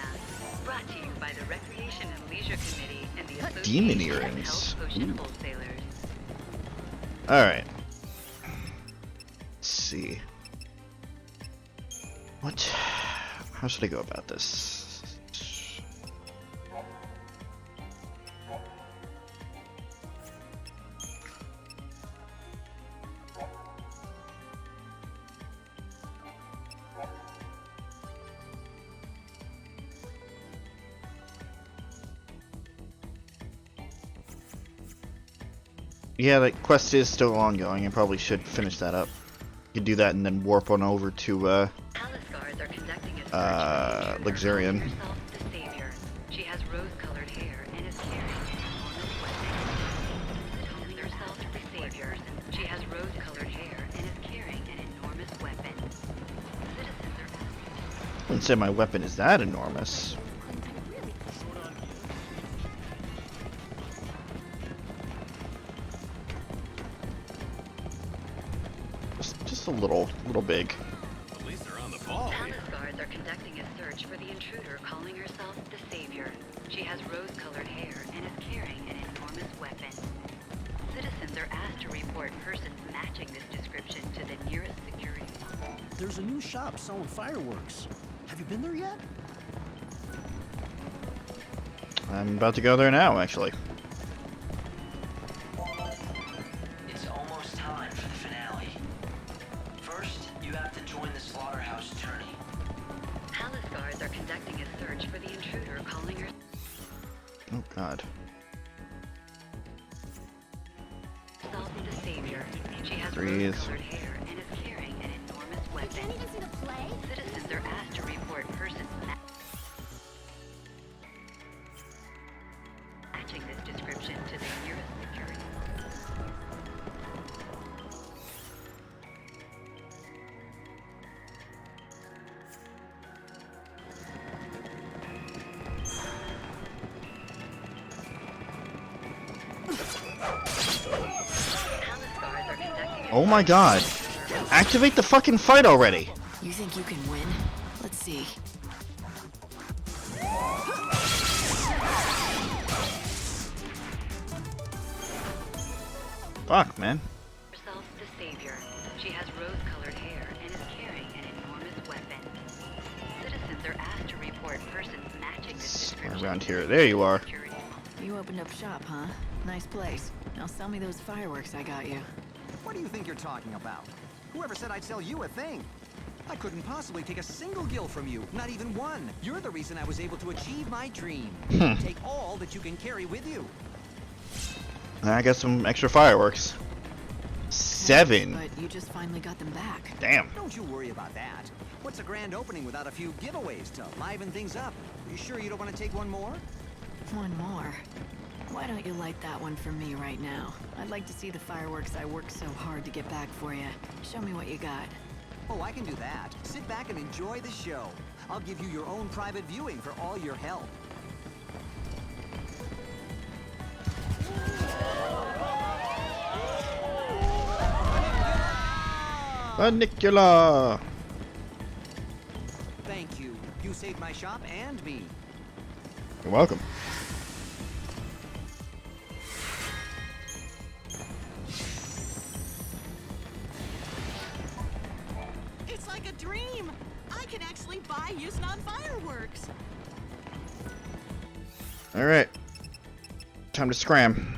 Brought to you by the Recreation and Leisure Committee and the
Demon
Association of
earrings.
Health Potion Wholesalers.
Alright. Let's see. What? How should I go about this? Yeah, the quest is still ongoing. I probably should finish that up. You could do that and then warp on over to Luxerion.
She has rose-colored hair and is carrying an enormous weapon. Herself the savior. She has rose-colored hair and is carrying an enormous weapon. Citizens are
I wouldn't say my weapon is that enormous. Just a little big.
At least they're on the ball.
Palace guards are conducting a search for the intruder calling herself the Savior. She has rose-colored hair and is carrying an enormous weapon. Citizens are asked to report persons matching this description to the nearest security.
There's a new shop selling fireworks. Have you been there yet?
I'm about to go there now, actually.
It's almost time for the finale. First, you have to join the slaughterhouse tourney.
Palace guards are conducting a search for the intruder calling her.
Oh God.
Herself the Savior. She has
Breathe.
rose-colored hair and is carrying an enormous weapon.
You can't even see the play?
Citizens are asked to report persons matching this description to the nearest security.
Oh my God. Activate the fucking fight already.
You think you can win? Let's see.
Fuck, man.
Herself the Savior. She has rose-colored hair and is carrying an enormous weapon. Citizens are asked to report persons matching this description.
Around here. There you are.
You opened up shop, huh? Nice place. Now sell me those fireworks I got you.
What do you think you're talking about? Whoever said I'd sell you a thing? I couldn't possibly take a single gill from you, not even one. You're the reason I was able to achieve my dream. Take all that you can carry with you.
I got some extra fireworks. 7.
But you just finally got them back.
Damn.
Don't you worry about that. What's a grand opening without a few giveaways to liven things up? Are you sure you don't want to take one more?
One more. Why don't you light that one for me right now? I'd like to see the fireworks I worked so hard to get back for you. Show me what you got.
Oh, I can do that. Sit back and enjoy the show. I'll give you your own private viewing for all your help.
Funicula!
Thank you. You saved my shop and me.
You're welcome.
It's like a dream. I can actually buy Houston fireworks.
Alright. Time to scram.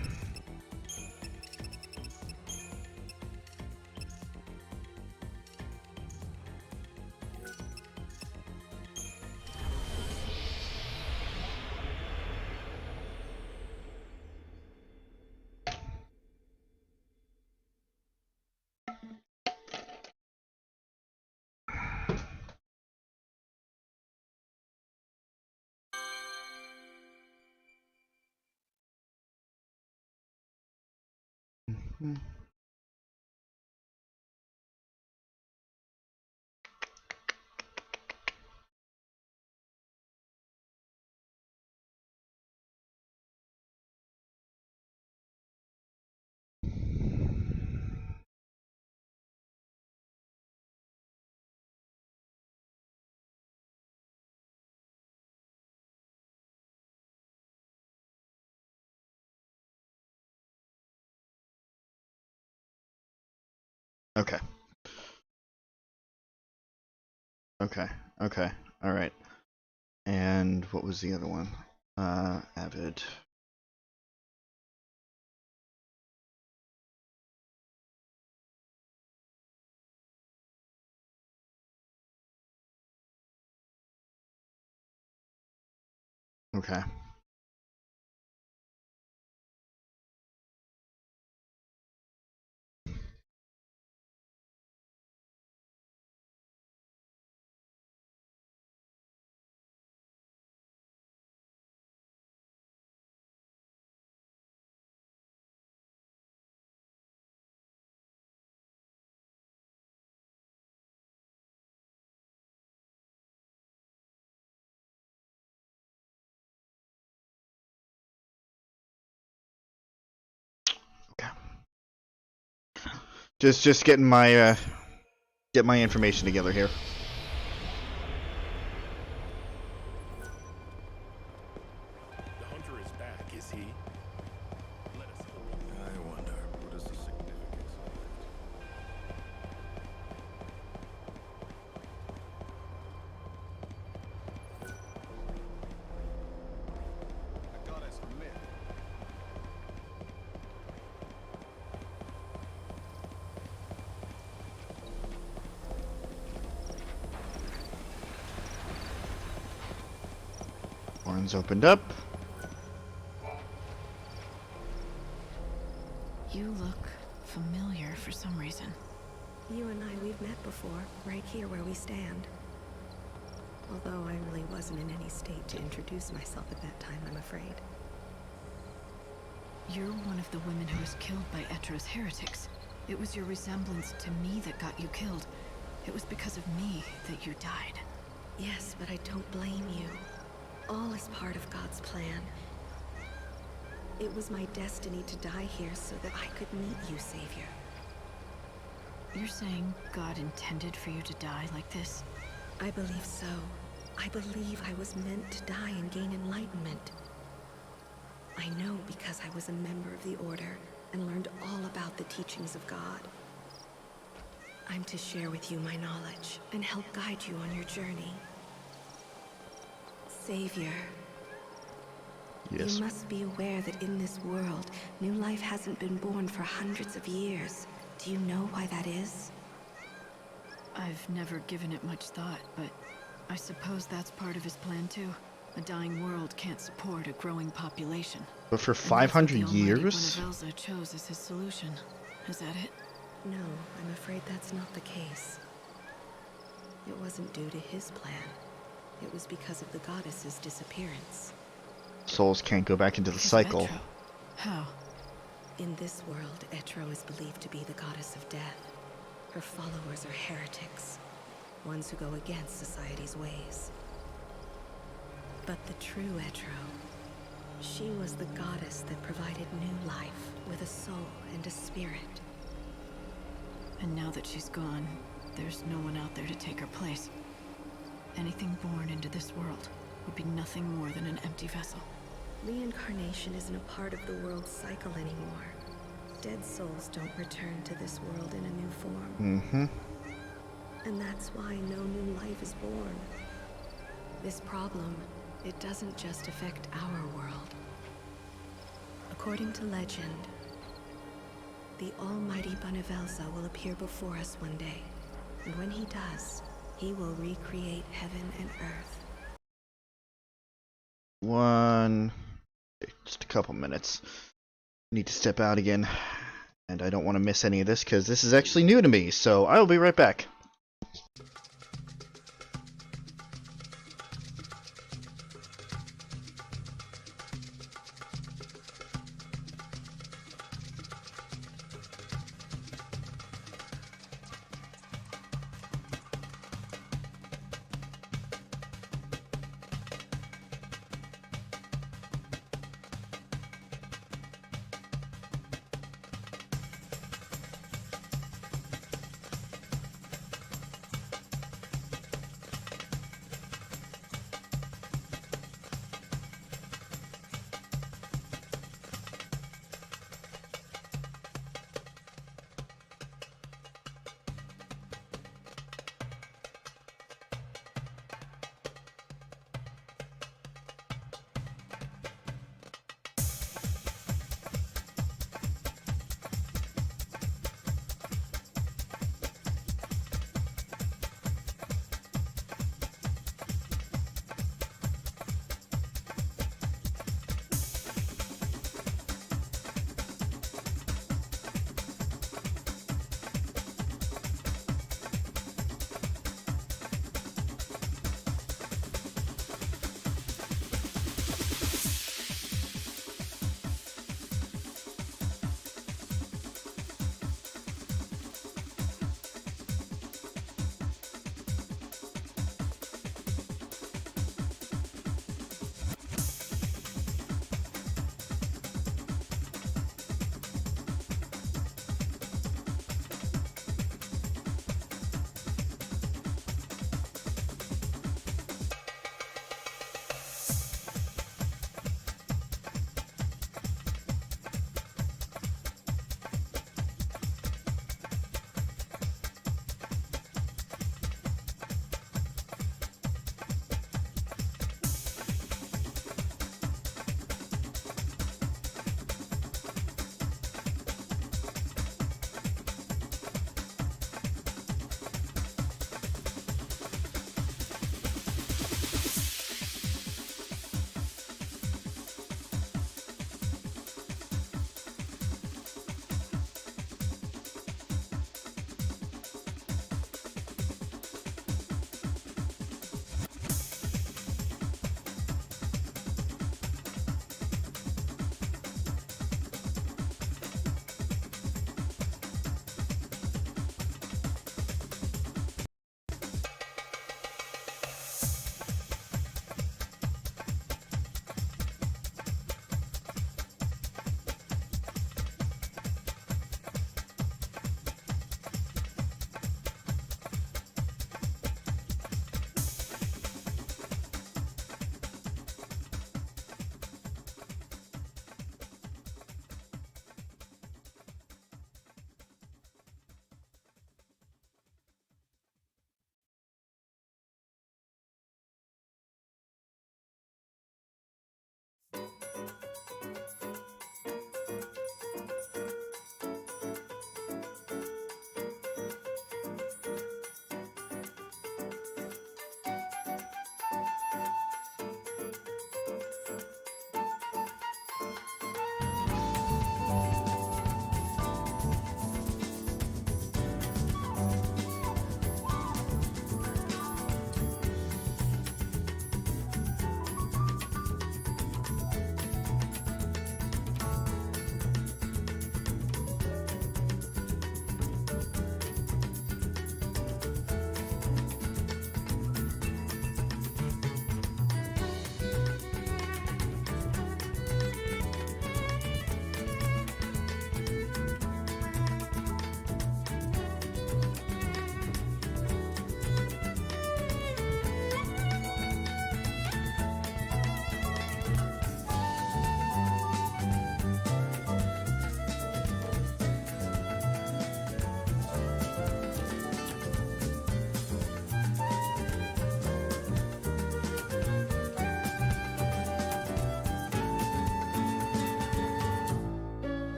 Okay. Okay. Okay. All right. And what was the other one? Avid. Okay. Just getting my information together here.
The hunter is back, is he? Let us hope. I wonder, what is the significance of it? A goddess of myth.
Horns opened up.
You look familiar for some reason.
You and I, we've met before, right here where we stand. Although I really wasn't in any state to introduce myself at that time, I'm afraid.
You're one of the women who was killed by Etro's heretics. It was your resemblance to me that got you killed. It was because of me that you died.
Yes, but I don't blame you. All is part of God's plan. It was my destiny to die here so that I could meet you, Savior.
You're saying God intended for you to die like this?
I believe so. I believe I was meant to die and gain enlightenment. I know because I was a member of the Order and learned all about the teachings of God. I'm to share with you my knowledge and help guide you on your journey. Savior.
Yes.
You must be aware that in this world, new life hasn't been born for hundreds of years. Do you know why that is?
I've never given it much thought, but I suppose that's part of his plan too. A dying world can't support a growing population.
But for 500 years?
Elsa chose as his solution. Is that it?
No, I'm afraid that's not the case. It wasn't due to his plan. It was because of the goddess's disappearance.
Souls can't go back into the cycle.
How?
In this world, Etro is believed to be the goddess of death. Her followers are heretics, ones who go against society's ways. But the true Etro, she was the goddess that provided new life with a soul and a spirit.
And now that she's gone, there's no one out there to take her place. Anything born into this world would be nothing more than an empty vessel.
Reincarnation isn't a part of the world's cycle anymore. Dead souls don't return to this world in a new form.
Mm-hmm.
And that's why no new life is born. This problem, it doesn't just affect our world. According to legend, the almighty Banavelza will appear before us one day, and when he does, he will recreate heaven and earth.
Just a couple minutes. Need to step out again, and I don't want to miss any of this because this is actually new to me, so I will be right back.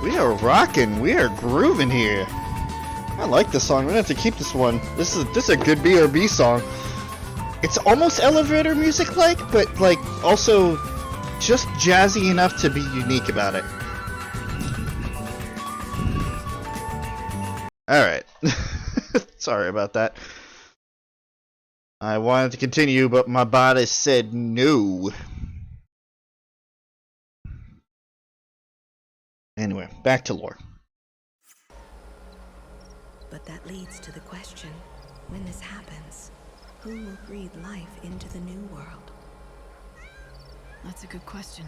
We are rocking. We are grooving here. I like this song. We're gonna have to keep this one. This is a good BRB song. It's almost elevator music like, but like also just jazzy enough to be unique about it. Alright. Sorry about that. I wanted to continue, but my body said no. Anyway, back to lore.
But that leads to the question, when this happens, who will breathe life into the new world?
That's a good question.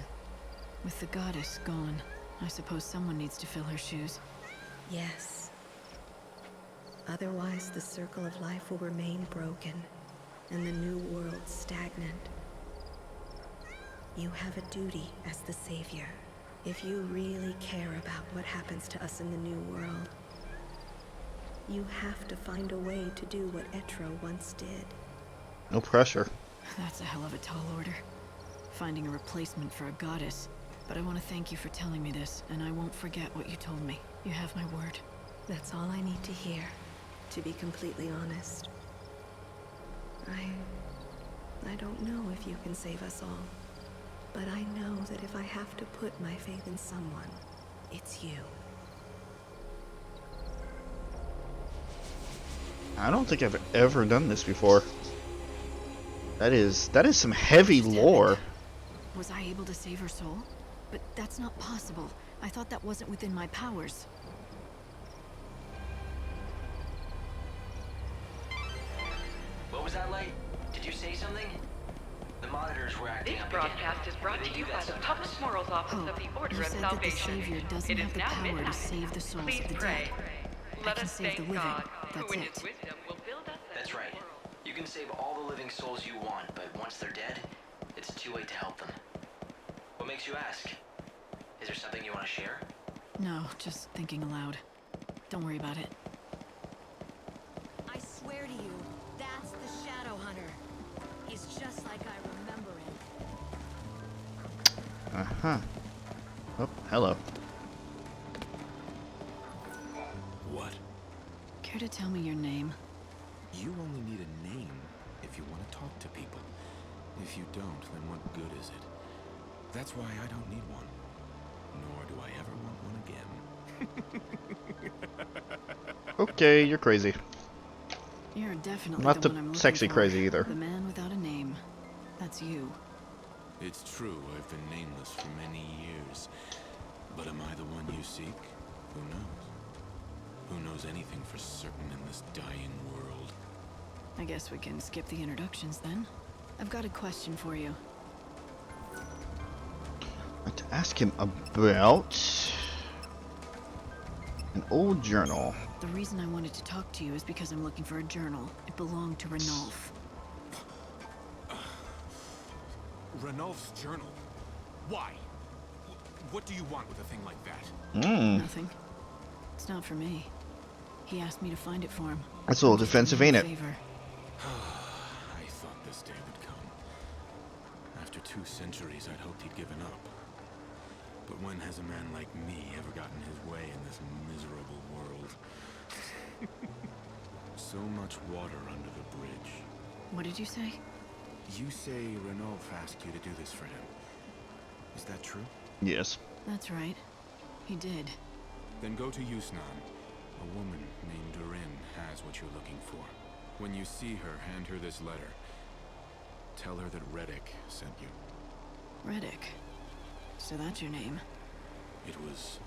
With the goddess gone, I suppose someone needs to fill her shoes.
Yes. Otherwise, the circle of life will remain broken, and the new world stagnant. You have a duty as the savior. If you really care about what happens to us in the new world, you have to find a way to do what Etro once did.
No pressure.
That's a hell of a tall order. Finding a replacement for a goddess. But I want to thank you for telling me this, and I won't forget what you told me. You have my word.
That's all I need to hear, to be completely honest. I don't know if you can save us all, but I know that if I have to put my faith in someone, it's you.
I don't think I've ever done this before. That is some heavy lore.
Was I able to save her soul? But that's not possible. I thought that wasn't within my powers.
What was that like? Did you say something? The monitors were acting up
This broadcast is brought to you by the Public Morals Office of the Order of Salvation.
The Savior doesn't
It
have
is
the
now
power
midnight.
to save the souls
Please
of the
pray.
dead.
Let
I can
us
save
thank
the living.
God,
That's
who in
it.
His wisdom will build us a
That's right. You can save all the living souls you want, but once they're dead, it's too late to help them. What makes you ask? Is there something you want to share?
No, just thinking aloud. Don't worry about it.
I swear to you, that's the Shadow Hunter. He's just like I remember him.
Uh-huh. Oh, hello.
What?
Care to tell me your name?
You only need a name if you want to talk to people. If you don't, then what good is it? That's why I don't need one. Nor do I ever want one again.
Okay, you're crazy.
You're definitely
Not
the
the
one I'm looking
sexy
for.
crazy either.
The man without a name. That's you.
It's true, I've been nameless for many years. But am I the one you seek? Who knows? Who knows anything for certain in this dying world?
I guess we can skip the introductions then. I've got a question for you.
To ask him about an old journal.
The reason I wanted to talk to you is because I'm looking for a journal. It belonged to Ranulf.
Ranulf's journal? Why? What do you want with a thing like that?
Nothing. It's not for me. He asked me to find it for him.
That's a little defensive, ain't it?
I thought this day would come. After 2 centuries, I'd hoped he'd given up. But when has a man like me ever gotten his way in this miserable world? So much water under the bridge.
What did you say?
You say Ranulf asked you to do this for him. Is that true?
Yes.
That's right. He did.
Then go to Yusnan. A woman named Durin has what you're looking for. When you see her, hand her this letter. Tell her that Redux sent you.
Redux. So that's your name.
It was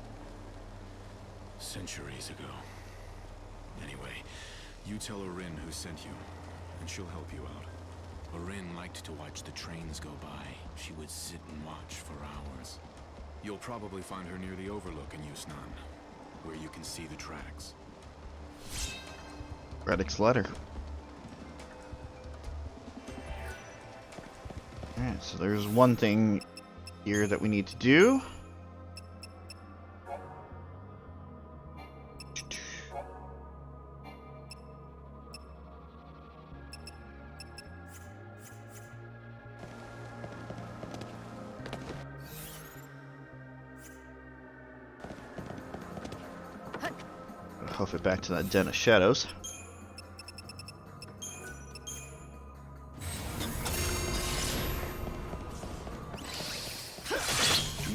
centuries ago. Anyway, you tell Orin who sent you, and she'll help you out. Orin liked to watch the trains go by. She would sit and watch for hours. You'll probably find her near the Overlook in Yusnan, where you can see the tracks.
Redux letter. Alright, so there's one thing here that we need to do. hoof it back to that den of shadows.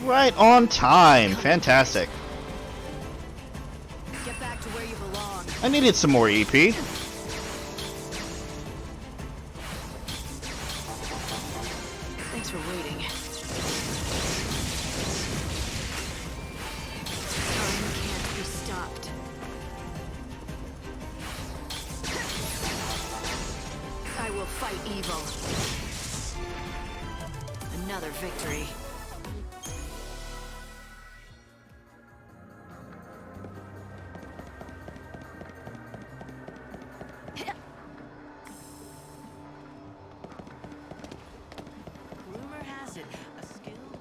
Right on time. Fantastic.
Get back to where you belong.
I needed some more EP.
Thanks for waiting. Time can't be stopped. I will fight evil. Another victory. Rumor has it, a skilled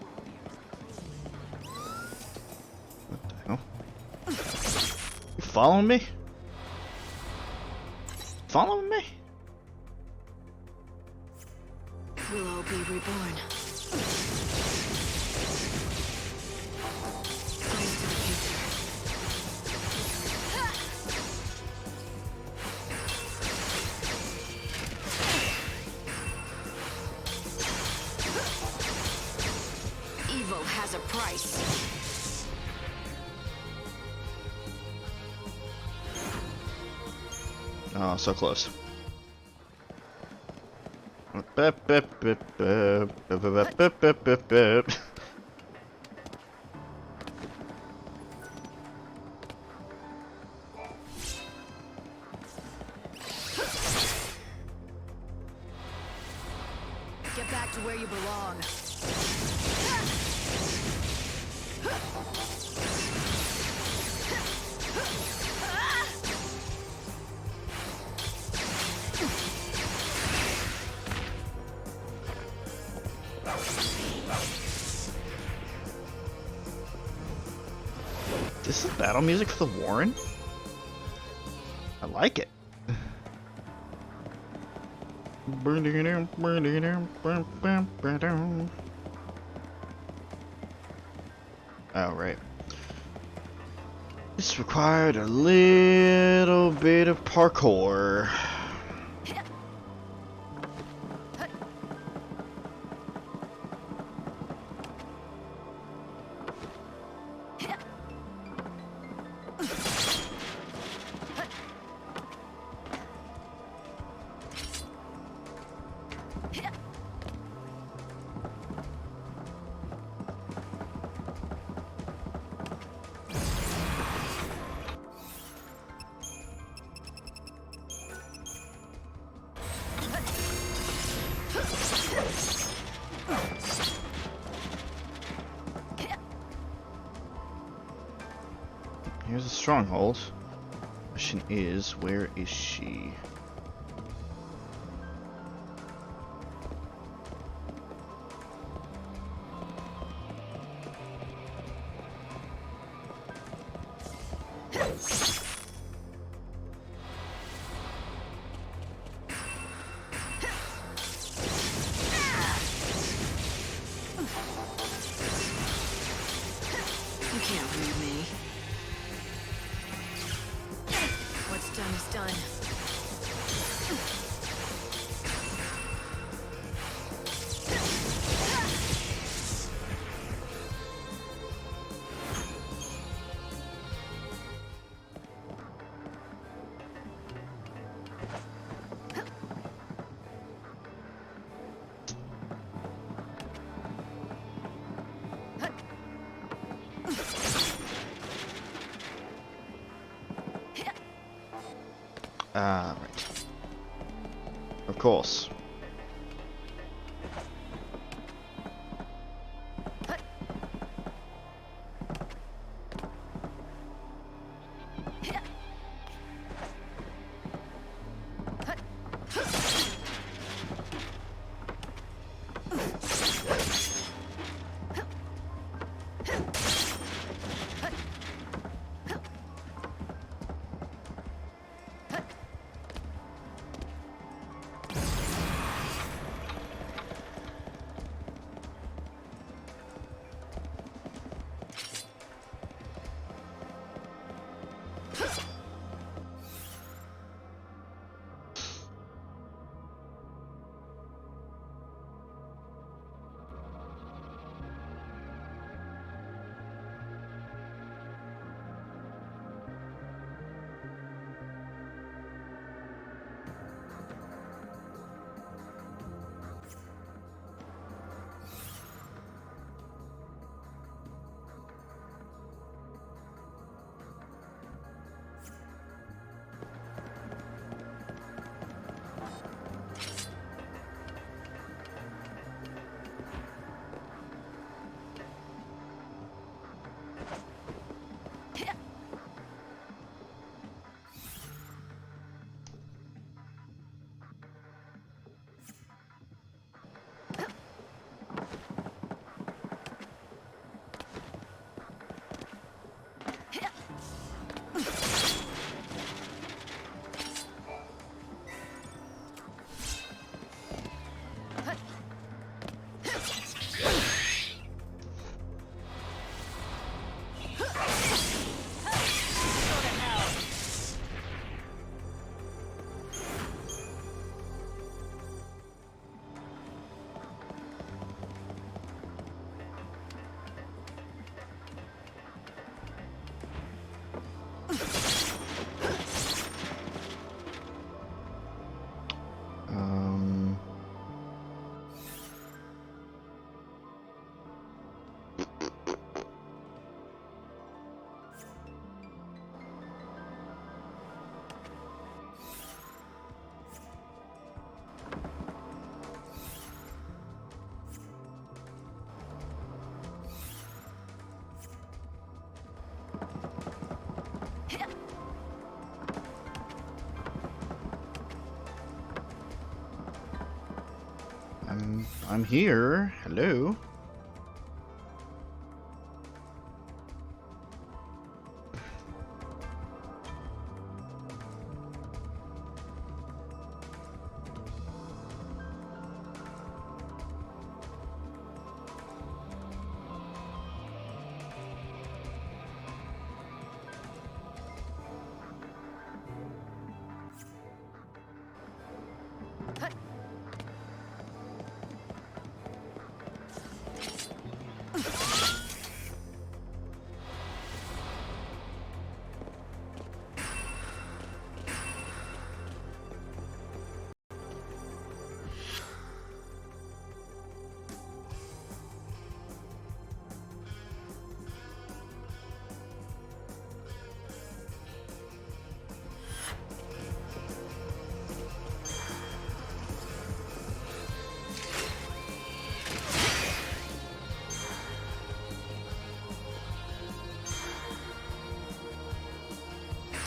What the hell? You following me? Following me?
We'll all be reborn. Eyes to the future. Evil has a price.
Oh, so close.
Get back to where you belong.
This is battle music for the Warren? I like it. Oh, right. This required a little bit of parkour. Here's a stronghold. Question is, where is she?
You can't read me. What's done is done.
Ah, right. Of course. I'm here. Hello.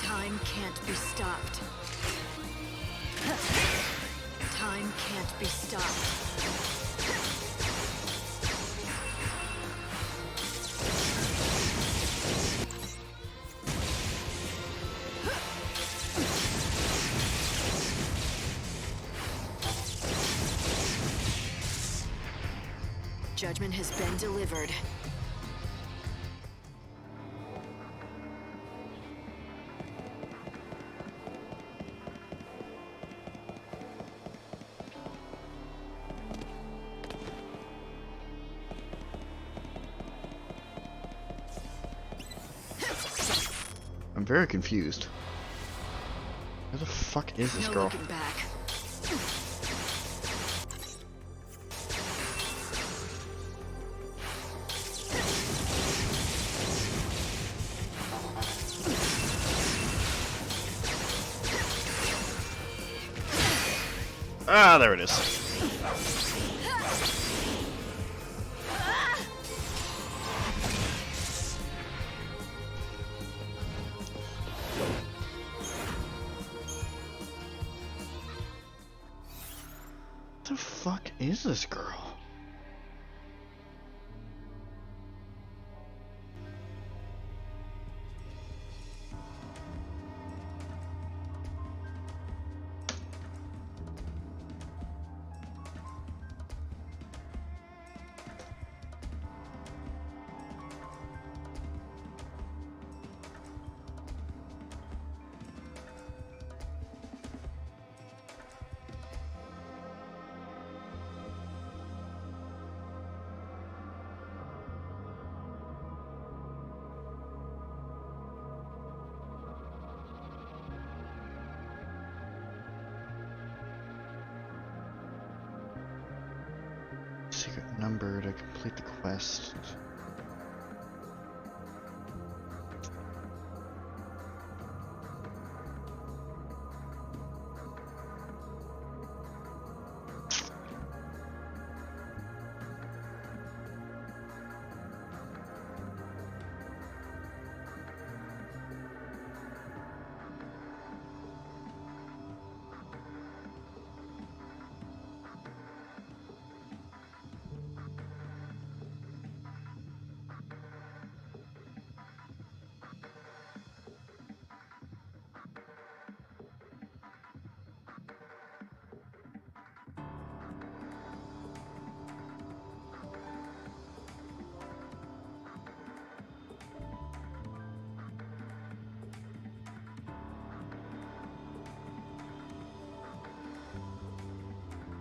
Time can't be stopped. Time can't be stopped. Judgment has been delivered.
I'm very confused. Where the fuck is this girl?
Looking back.
Ah, there it is. What the fuck is this girl? Secret number to complete the quest.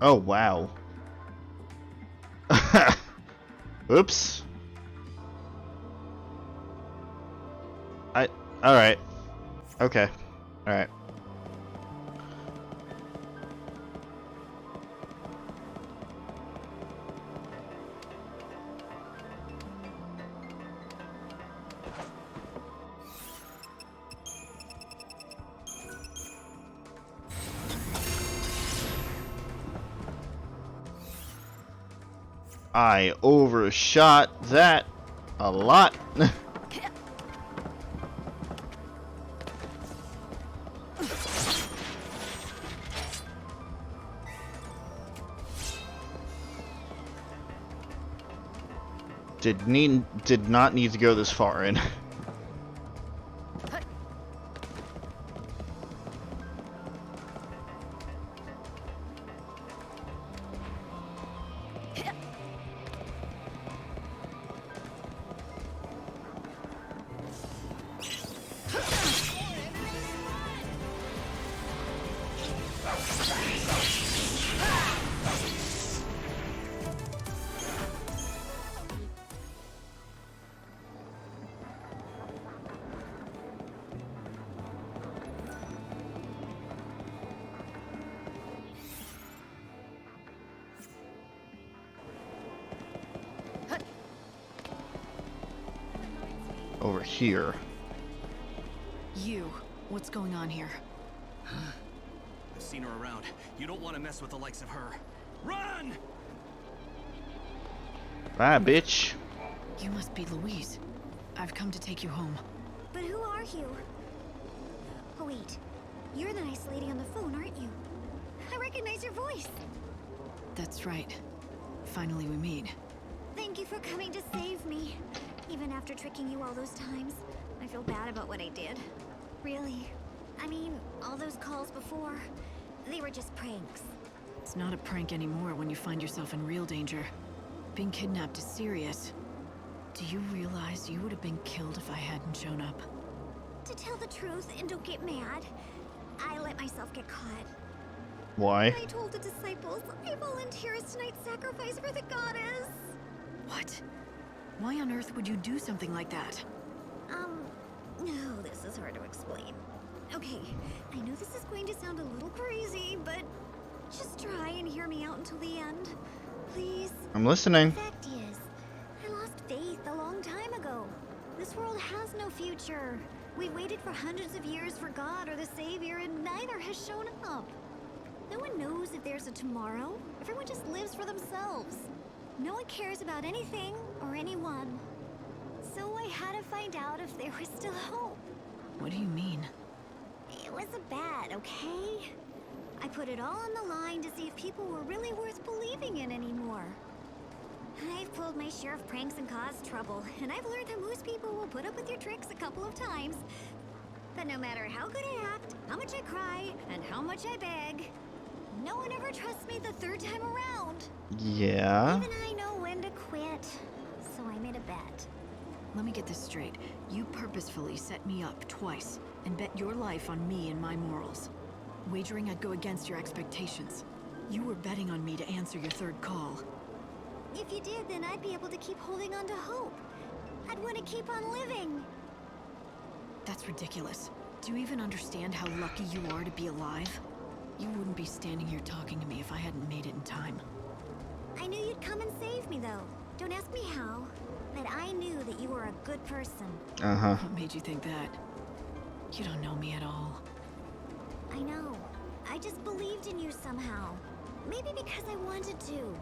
Oh, wow. Oops. Alright. Okay. Alright. I overshot that a lot. Did not need to go this far in. Over here.
You, what's going on here?
I've seen her around. You don't want to mess with the likes of her. Run!
Bye, bitch.
You must be Louise. I've come to take you home.
But who are you? Oh wait, you're the nice lady on the phone, aren't you? I recognize your voice.
That's right. Finally we meet.
Thank you for coming to save me. Even after tricking you all those times, I feel bad about what I did. Really. I mean, all those calls before, they were just pranks.
It's not a prank anymore when you find yourself in real danger. Being kidnapped is serious. Do you realize you would have been killed if I hadn't shown up?
To tell the truth, and don't get mad, I let myself get caught.
Why?
I told the disciples I volunteer as tonight's sacrifice for the goddess.
What? Why on earth would you do something like that?
No, this is hard to explain. Okay, I know this is going to sound a little crazy, but just try and hear me out until the end. Please?
I'm listening.
The fact is, I lost faith a long time ago. This world has no future. We've waited for hundreds of years for God or the Savior, and neither has shown up. No one knows if there's a tomorrow. Everyone just lives for themselves. No one cares about anything or anyone. So I had to find out if there was still hope.
What do you mean?
It was a bet, okay? I put it all on the line to see if people were really worth believing in anymore. I've pulled my share of pranks and caused trouble, and I've learned that most people will put up with your tricks a couple of times. But no matter how good I act, how much I cry, and how much I beg, no one ever trusts me the third time around.
Yeah.
Even I know when to quit, so I made a bet.
Let me get this straight. You purposefully set me up twice and bet your life on me and my morals. Wagering I'd go against your expectations. You were betting on me to answer your third call.
If you did, then I'd be able to keep holding on to hope. I'd want to keep on living.
That's ridiculous. Do you even understand how lucky you are to be alive? You wouldn't be standing here talking to me if I hadn't made it in time.
I knew you'd come and save me, though. Don't ask me how, but I knew that you were a good person.
Uh-huh.
What made you think that? You don't know me at all.
I know. I just believed in you somehow. Maybe because I wanted to.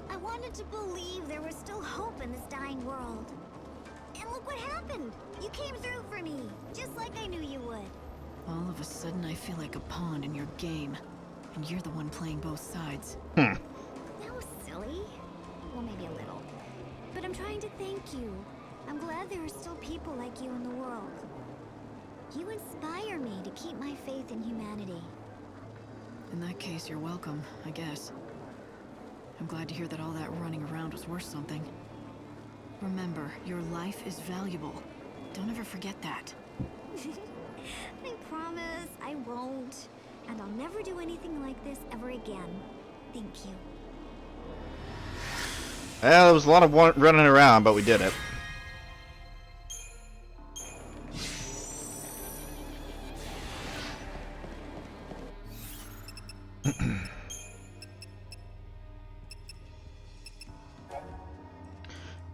I wanted to believe there was still hope in this dying world. And look what happened! You came through for me, just like I knew you would.
All of a sudden, I feel like a pawn in your game. And you're the one playing both sides.
That was silly. Well, maybe a little. But I'm trying to thank you. I'm glad there are still people like you in the world. You inspire me to keep my faith in humanity.
In that case, you're welcome, I guess. I'm glad to hear that all that running around was worth something. Remember, your life is valuable. Don't ever forget that.
I promise I won't. And I'll never do anything like this ever again. Thank you.
Well, there was a lot of running around, but we did it.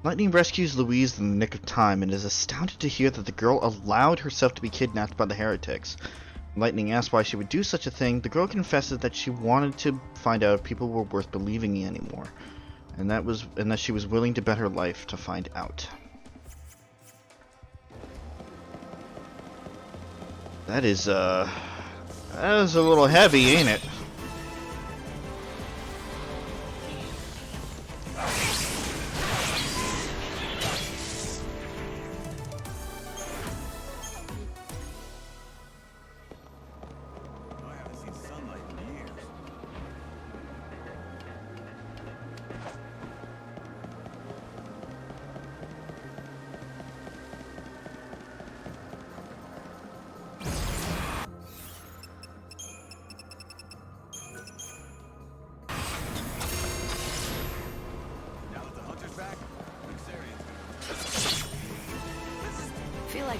Lightning rescues Louise in the nick of time and is astounded to hear that the girl allowed herself to be kidnapped by the heretics. Lightning asks why she would do such a thing. The girl confesses that she wanted to find out if people were worth believing in anymore, and that she was willing to bet her life to find out. That is a little heavy, ain't it?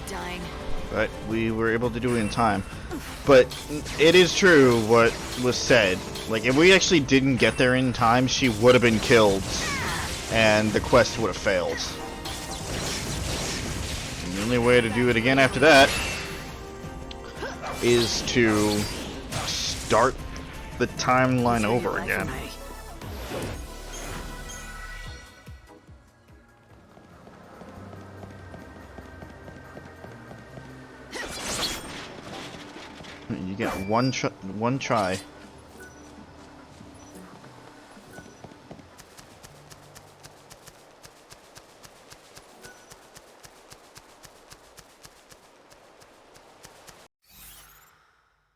dying.
But we were able to do it in time. But it is true what was said. Like, if we actually didn't get there in time, she would have been killed. And the quest would have failed. And the only way to do it again after that is to start the timeline over again. You get one try.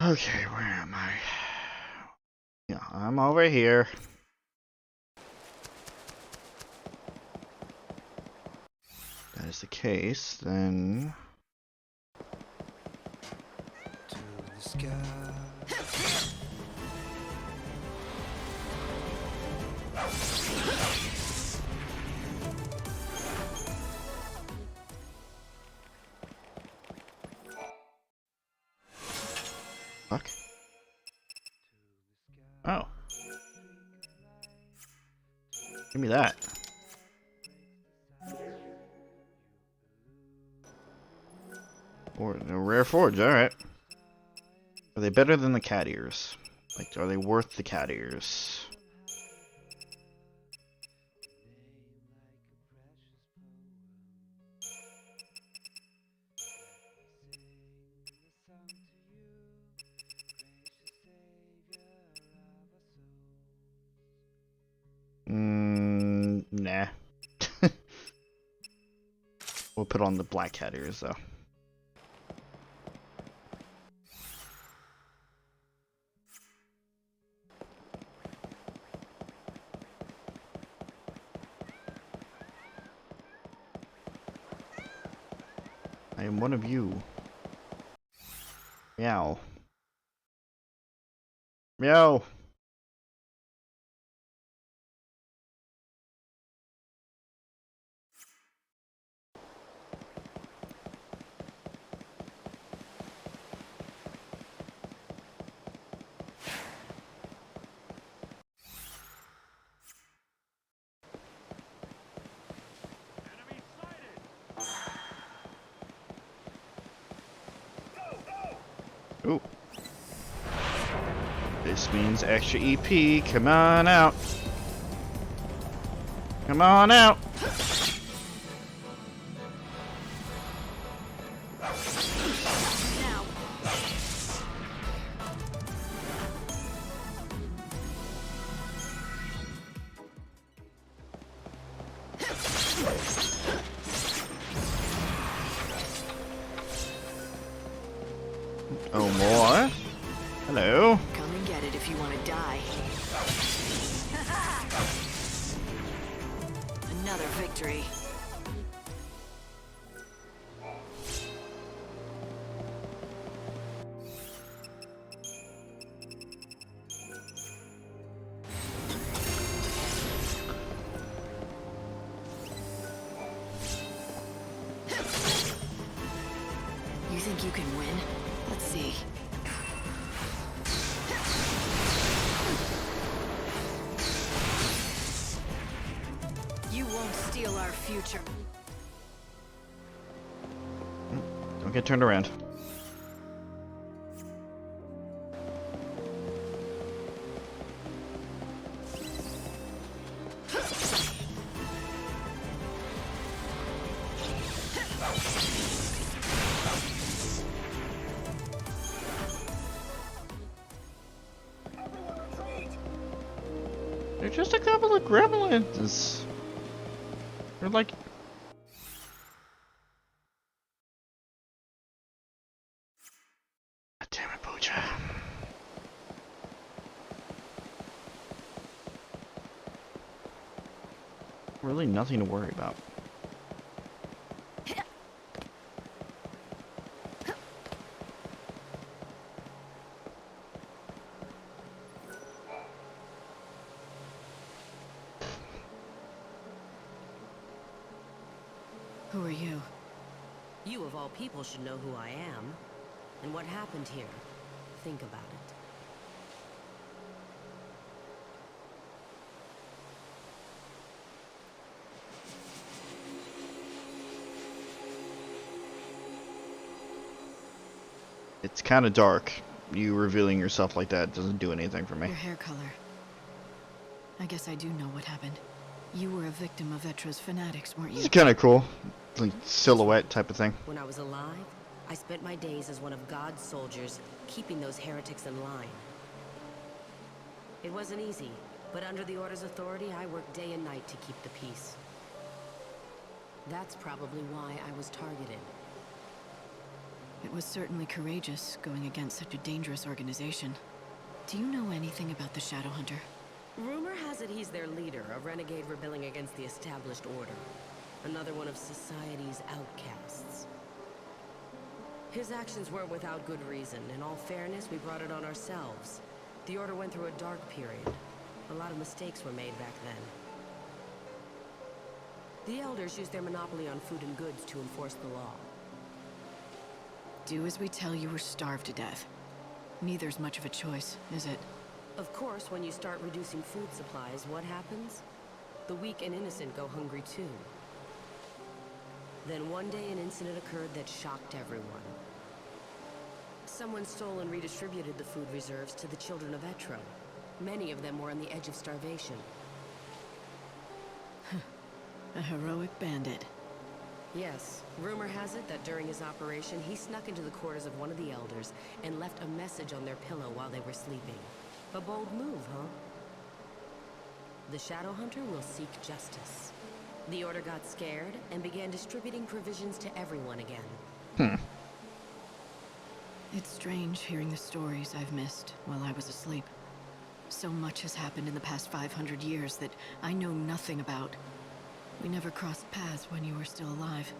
Okay, where am I? Yeah, I'm over here. That is the case, then...
To the sky.
Fuck. Oh. Give me that. Or a rare forge, alright. Are they better than the cat ears? Like, are they worth the cat ears? Nah. We'll put on the black cat ears, though. I am one of you. Meow. Meow. Ooh. This means extra EP. Come on out. Come on out. Oh, more. Hello.
Come and get it if you want to die. Another victory. You think you can win? Let's see. You won't steal our future.
Don't get turned around. They're just a couple of gremlins. They're like... God damn it, Pooja. Really nothing to worry about.
Who are you?
You of all people should know who I am. And what happened here. Think about it.
It's kind of dark. You revealing yourself like that doesn't do anything for me.
Your hair color. I guess I do know what happened. You were a victim of Etro's fanatics, weren't you?
It's kind of cool. Like silhouette type of thing.
When I was alive, I spent my days as one of God's soldiers, keeping those heretics in line. It wasn't easy, but under the Order's authority, I worked day and night to keep the peace. That's probably why I was targeted.
It was certainly courageous, going against such a dangerous organization. Do you know anything about the Shadowhunter?
Rumor has it he's their leader, a renegade rebelling against the established order. Another one of society's outcasts. His actions weren't without good reason. In all fairness, we brought it on ourselves. The Order went through a dark period. A lot of mistakes were made back then. The Elders used their monopoly on food and goods to enforce the law.
Do as we tell you or starve to death. Neither's much of a choice, is it?
Of course, when you start reducing food supplies, what happens? The weak and innocent go hungry too. Then one day an incident occurred that shocked everyone. Someone stole and redistributed the food reserves to the children of Etro. Many of them were on the edge of starvation.
A heroic bandit.
Yes, rumor has it that during his operation, he snuck into the quarters of one of the Elders and left a message on their pillow while they were sleeping. A bold move, huh? The Shadowhunter will seek justice. The Order got scared and began distributing provisions to everyone again.
It's strange hearing the stories I've missed while I was asleep. So much has happened in the past 500 years that I know nothing about. We never crossed paths when you were still alive,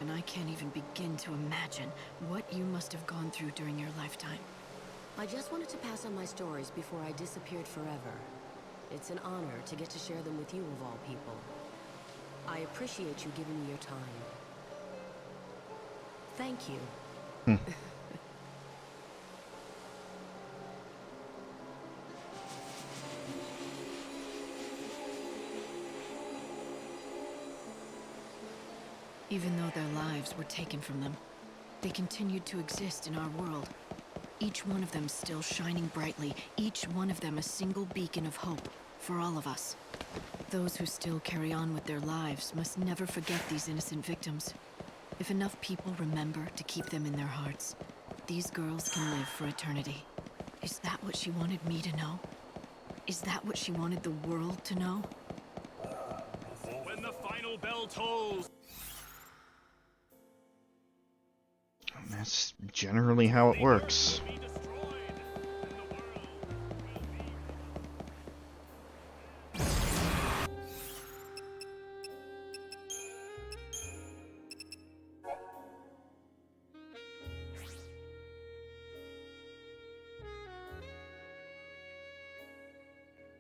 and I can't even begin to imagine what you must have gone through during your lifetime.
I just wanted to pass on my stories before I disappeared forever. It's an honor to get to share them with you of all people. I appreciate you giving me your time. Thank you.
Even though their lives were taken from them, they continued to exist in our world. Each one of them still shining brightly, each one of them a single beacon of hope for all of us. Those who still carry on with their lives must never forget these innocent victims. If enough people remember to keep them in their hearts, these girls can live for eternity. Is that what she wanted me to know? Is that what she wanted the world to know?
When the final bell tolls.
That's generally how it works.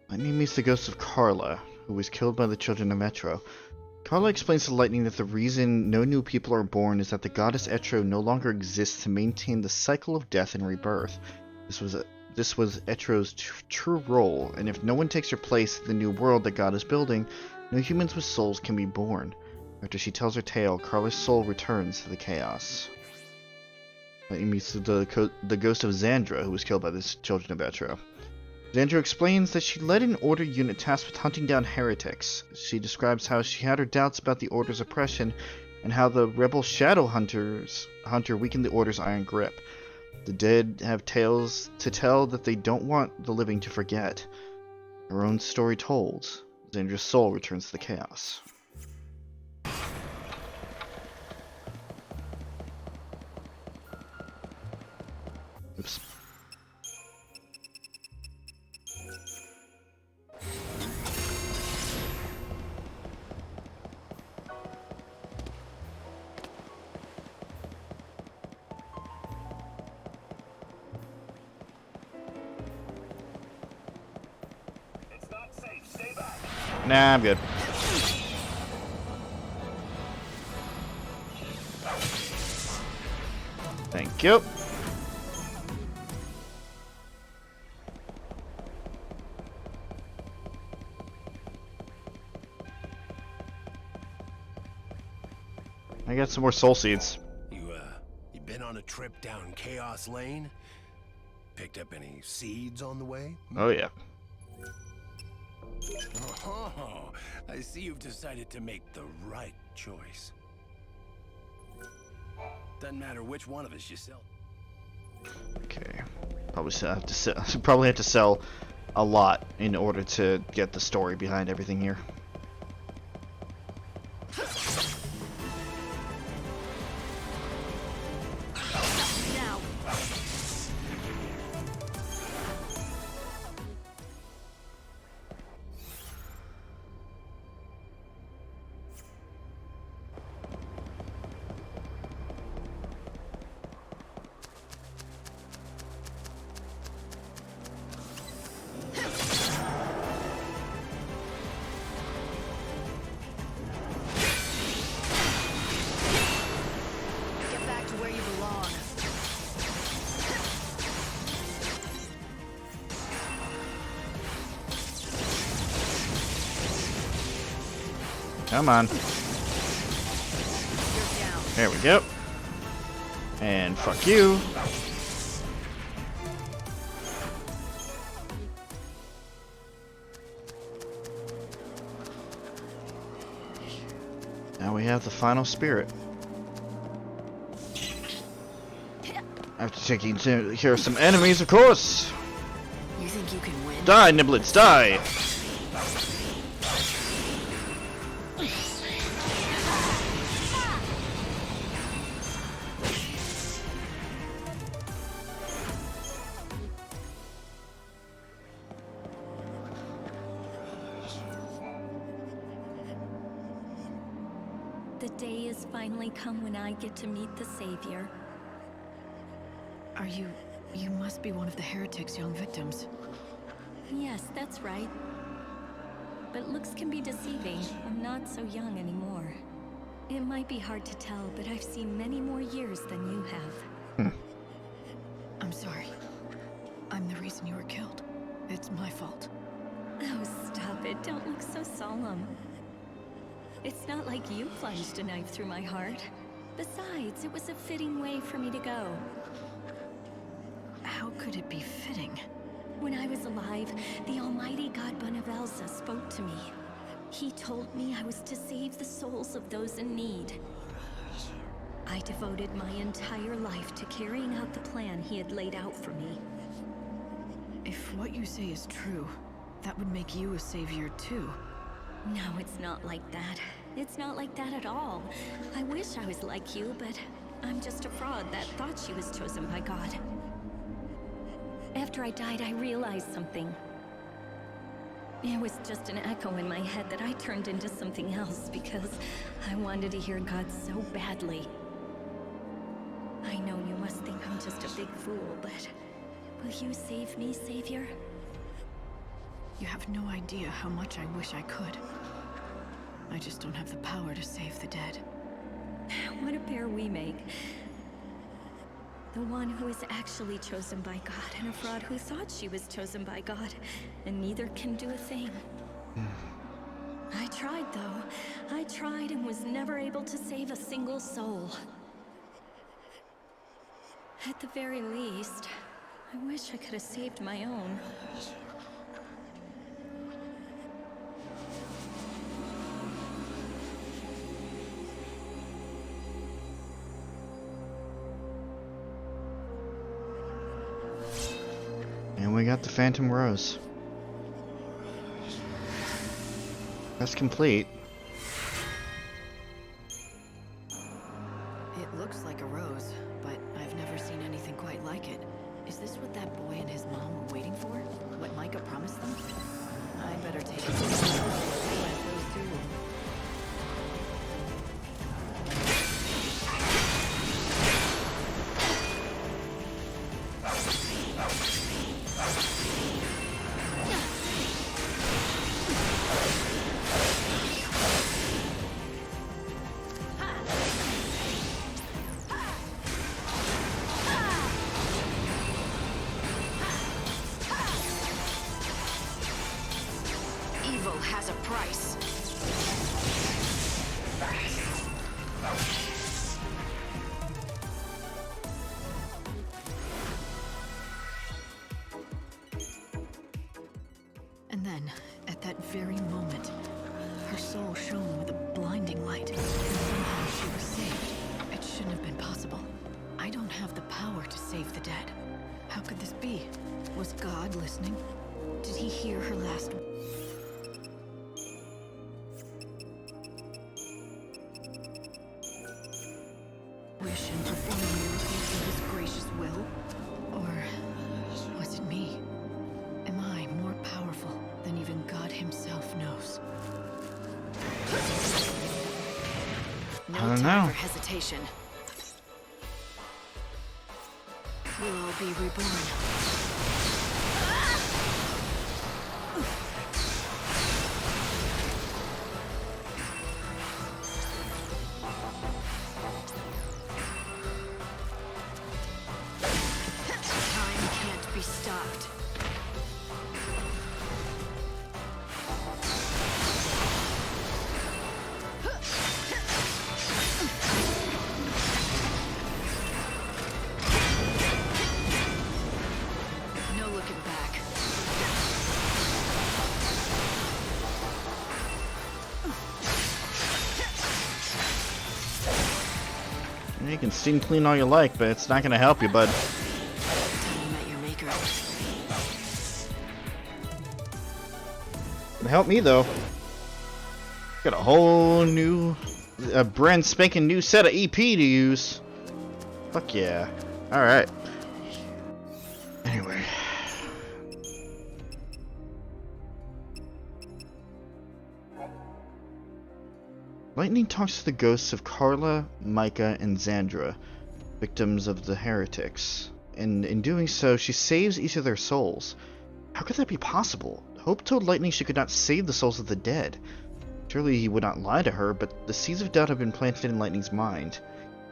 My name is the ghost of Carla, who was killed by the children of Etro. Carla explains to Lightning that the reason no new people are born is that the goddess Etro no longer exists to maintain the cycle of death and rebirth. This was Etro's true role, and if no one takes her place in the new world that God is building, no humans with souls can be born. After she tells her tale, Carla's soul returns to the chaos. Lightning meets the ghost of Xandra, who was killed by the children of Etro. Xandra explains that she led an Order unit tasked with hunting down heretics. She describes how she had her doubts about the Order's oppression, and how the rebel Shadowhunter weakened the Order's iron grip. The dead have tales to tell that they don't want the living to forget. Her own story told, Xandra's soul returns to the chaos. Oops. Nah, I'm good. Thank you. I got some more soul seeds.
You been on a trip down Chaos Lane? Picked up any seeds on the way?
Oh yeah.
Oh, I see you've decided to make the right choice. Doesn't matter which one of us you sell.
Okay. Probably have to sell. Probably have to sell a lot in order to get the story behind everything here. Come on. There we go. And fuck you. Now we have the final spirit. After taking care of some enemies, of course.
You think you can win?
Die, Niblets, die!
The day has finally come when I get to meet the Savior.
Are you... you must be one of the heretics' young victims.
Yes, that's right. But looks can be deceiving. I'm not so young anymore. It might be hard to tell, but I've seen many more years than you have.
I'm sorry. I'm the reason you were killed. It's my fault.
Oh, stop it. Don't look so solemn. It's not like you plunged a knife through my heart. Besides, it was a fitting way for me to go.
How could it be fitting?
When I was alive, the almighty god Bonavelza spoke to me. He told me I was to save the souls of those in need. I devoted my entire life to carrying out the plan he had laid out for me.
If what you say is true, that would make you a savior too.
No, it's not like that. It's not like that at all. I wish I was like you, but I'm just a fraud that thought she was chosen by God. After I died, I realized something. It was just an echo in my head that I turned into something else because I wanted to hear God so badly. I know you must think I'm just a big fool, but will you save me, Savior?
You have no idea how much I wish I could. I just don't have the power to save the dead.
What a pair we make. The one who is actually chosen by God, and a fraud who thought she was chosen by God, and neither can do a thing. I tried, though. I tried and was never able to save a single soul. At the very least, I wish I could have saved my own.
And we got the Phantom Rose. That's complete.
It looks like a rose, but I've never seen anything quite like it. Is this what that boy and his mom were waiting for? What Micah promised them? I'd better take it. Those two. has a price. And then, at that very moment, her soul shone with a blinding light, and somehow she was saved. It shouldn't have been possible. I don't have the power to save the dead. How could this be? Was God listening? Did he hear her last wish and perform miracles of his gracious will? Or was it me? Am I more powerful than even God himself knows? No
I don't
time
know.
for hesitation. We'll all be reborn. Time can't be stopped. No looking back.
You can steam clean all you like, but it's not gonna help you, bud.
Time you met your maker.
It'll help me though. Got a whole new, brand spanking new set of EP to use. Fuck yeah. Alright. Anyway. Lightning talks to the ghosts of Carla, Micah, and Xandra, victims of the heretics. And in doing so, she saves each of their souls. How could that be possible? Hope told Lightning she could not save the souls of the dead. Surely he would not lie to her, but the seeds of doubt have been planted in Lightning's mind.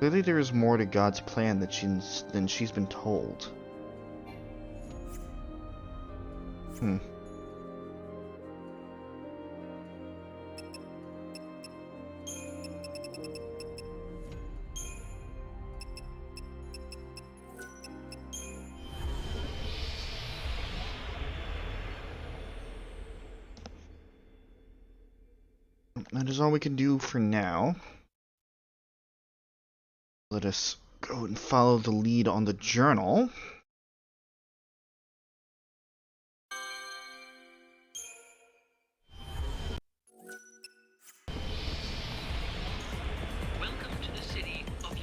Clearly there is more to God's plan than she's been told. That is all we can do for now. Let us go and follow the lead on the journal.
Welcome to the city of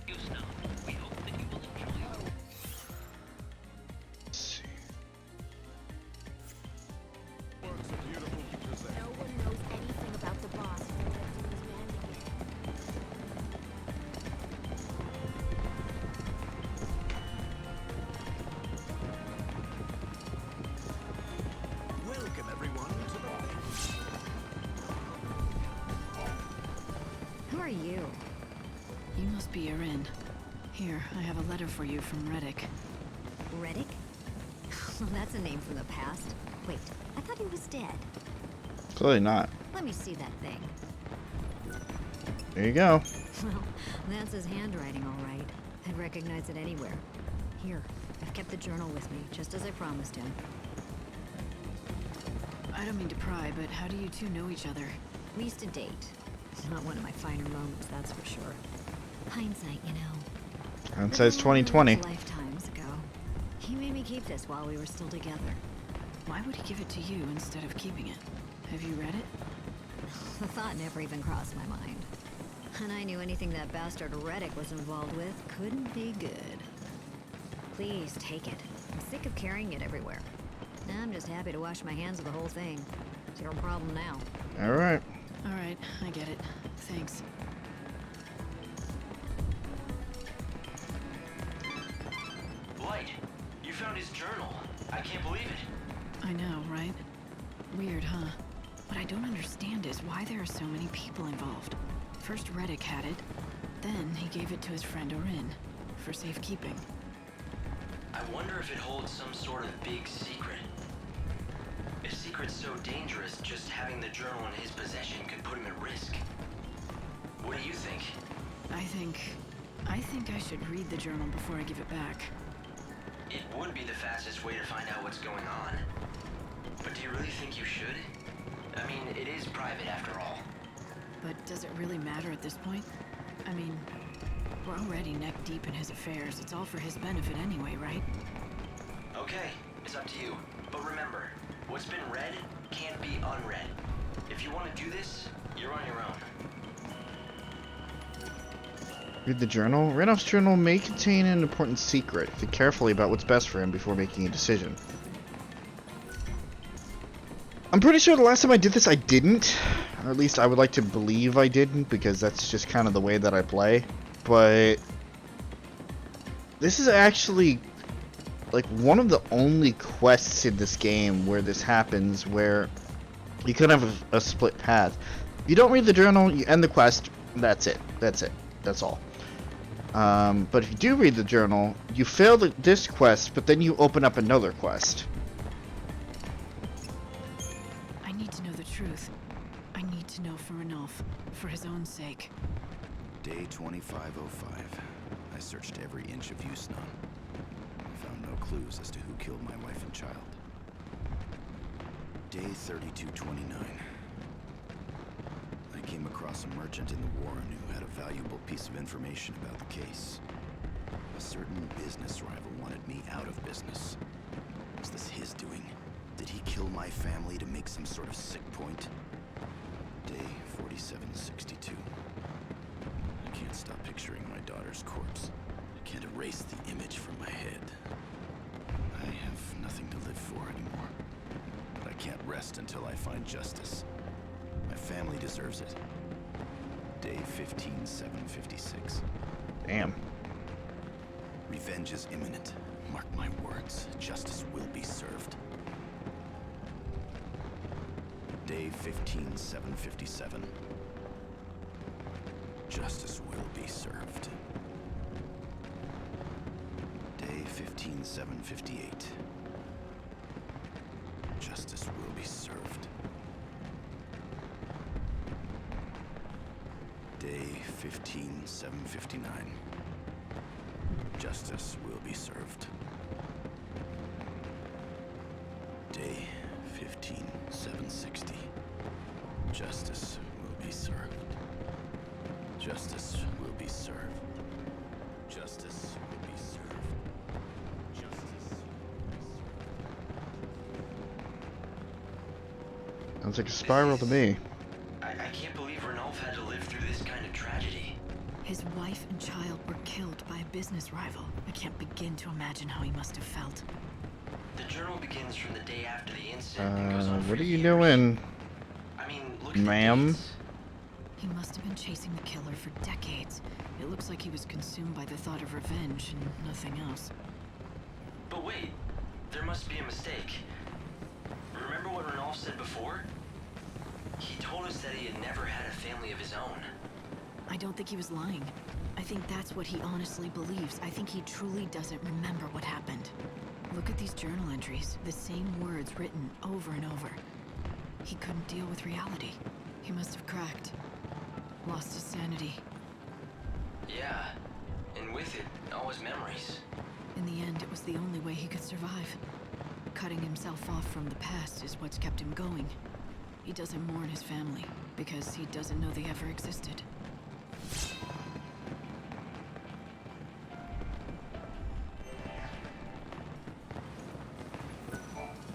Houston. We hope that you will enjoy it.
Let's see.
No one knows anything about the boss.
Welcome, everyone, to the...
Who are you?
You must be Erin. Here, I have a letter for you from Redux.
Reddick? That's a name from the past. Wait, I thought he was dead.
Clearly not.
Let me see that thing.
There you go.
Well, that's his handwriting, all right. I'd recognize it anywhere. Here, I've kept the journal with me, just as I promised him.
I don't mean to pry, but how do you two know each other?
We used to date. Not one of my finer moments, that's for sure. Hindsight, you know.
Hindsight's 2020.
Lifetimes ago. He made me keep this while we were still together.
Why would he give it to you instead of keeping it? Have you read it?
The thought never even crossed my mind. And I knew anything that bastard Reddick was involved with couldn't be good. Please, take it. I'm sick of carrying it everywhere. I'm just happy to wash my hands of the whole thing. It's your problem now.
Alright.
Alright, I get it. Thanks.
Blight, you found his journal. I can't believe it.
I know, right? Weird, huh? What I don't understand is why there are so many people involved. First Reddick had it, then he gave it to his friend Orin for safekeeping.
I wonder if it holds some sort of big secret. A secret so dangerous, just having the journal in his possession could put him at risk. What do you think?
I think I should read the journal before I give it back.
It would be the fastest way to find out what's going on. But do you really think you should? I mean, it is private after all.
But does it really matter at this point? I mean, we're already neck deep in his affairs. It's all for his benefit anyway, right?
Okay, it's up to you. But remember, what's been read can't be unread. If you want to do this, you're on your own.
Read the journal. Randolph's journal may contain an important secret. Think carefully about what's best for him before making a decision. I'm pretty sure the last time I did this I didn't. Or at least I would like to believe I didn't, because that's just kind of the way that I play. But this is actually like one of the only quests in this game where this happens, where you could have a split path. If you don't read the journal, you end the quest, that's it. That's all. But if you do read the journal, you fail this quest, but then you open up another quest.
I need to know the truth. I need to know for Ranulph, for his own sake.
Day 2505. I searched every inch of Yusnan. I found no clues as to who killed my wife and child. Day 3229. I came across a merchant in the Warren who had a valuable piece of information about the case. A certain business rival wanted me out of business. Was this his doing? Did he kill my family to make some sort of sick point? Day 4762. I can't stop picturing my daughter's corpse. I can't erase the image from my head. I have nothing to live for anymore. But I can't rest until I find justice. My family deserves it. Day 15756.
Damn.
Revenge is imminent. Mark my words. Justice will be served. Day 15757. Justice will be served. Day 15758. Justice will be served. Day 15759. Justice will be served. Day 15760. Justice will be served. Justice will be served. Justice will be served. Justice will be served.
Sounds like a spiral to me.
I can't believe Ranulph had to live through this kind of tragedy.
His wife and child were killed by a business rival. I can't begin to imagine how he must have felt.
The journal begins from the day after the incident and goes on for
What are you
years.
doing,
I mean, look at
ma'am?
He must have been chasing the killer for decades. It looks like he was consumed by the thought of revenge and nothing else.
But wait, there must be a mistake. Remember what Ranulph said before? He told us that he had never had a family of his own.
I don't think he was lying. I think that's what he honestly believes. I think he truly doesn't remember what happened. Look at these journal entries, the same words written over and over. He couldn't deal with reality. He must have cracked. Lost his sanity.
Yeah, and with it, all his memories.
In the end, it was the only way he could survive. Cutting himself off from the past is what's kept him going. He doesn't mourn his family, because he doesn't know they ever existed.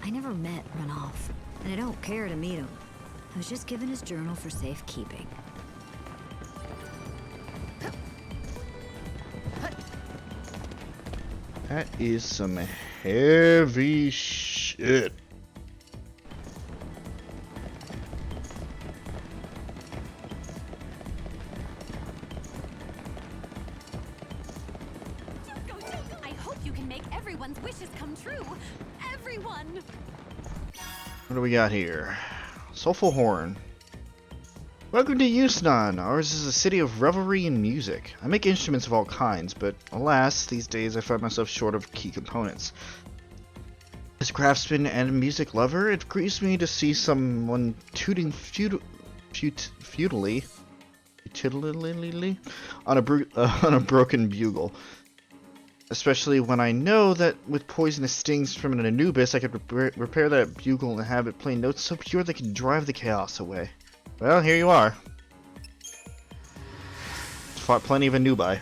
I never met Ranulph, and I don't care to meet him. I was just given his journal for safekeeping.
That is some heavy shit.
I hope you can make everyone's wishes come true. Everyone!
What do we got here? Soulful Horn. Welcome to Yusnan. Ours is a city of revelry and music. I make instruments of all kinds, but alas, these days I find myself short of key components. As a craftsman and a music lover, it grieves me to see someone tooting futilely on a broken bugle. Especially when I know that with poisonous stings from an Anubis, I could repair that bugle and have it play notes so pure they can drive the chaos away. Well, here you are. Fought plenty of Anubi.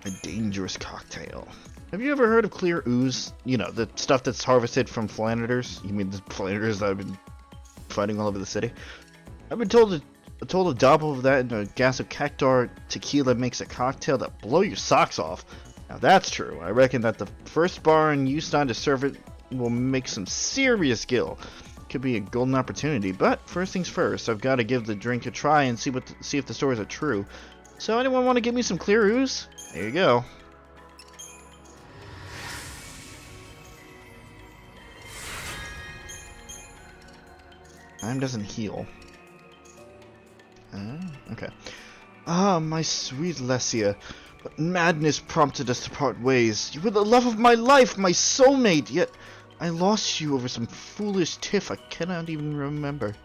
A dangerous cocktail. Have you ever heard of clear ooze? You know, the stuff that's harvested from Flanators? You mean the Flanators that have been fighting all over the city? I've been told a dabble of that in a gas of cactar tequila makes a cocktail that blow your socks off. Now that's true. I reckon that the first bar in Houston to serve it will make some serious gill. Could be a golden opportunity, but first things first, I've got to give the drink a try and see if the stories are true. So anyone want to give me some clear ooze? There you go. Time doesn't heal. Okay. Ah, my sweet Lesia. What madness prompted us to part ways? You were the love of my life, my soulmate, yet I lost you over some foolish tiff I cannot even remember.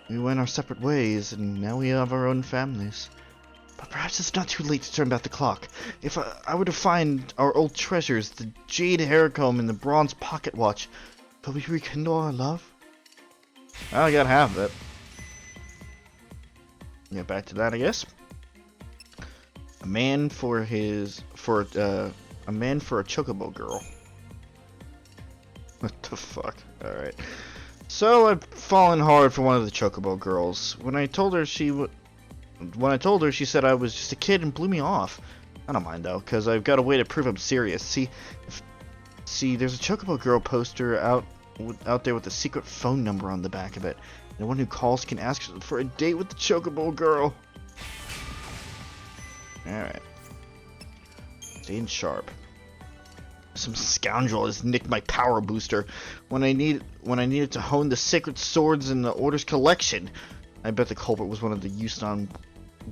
We went our separate ways, and now we have our own families. But perhaps it's not too late to turn back the clock. If I were to find our old treasures, the jade hair comb and the bronze pocket watch, will we rekindle our love? Well, I gotta have that. Get back to that, I guess. A man for a chocobo girl. What the fuck? Alright. So I've fallen hard for one of the chocobo girls. When I told her she said I was just a kid and blew me off. I don't mind though, cause I've got a way to prove I'm serious. See, there's a chocobo girl poster out there with a secret phone number on the back of it. The one who calls can ask for a date with the chocobo girl. Alright. Staying sharp. Some scoundrel has nicked my power booster when I needed to hone the sacred swords in the Order's collection. I bet the culprit was one of the Houston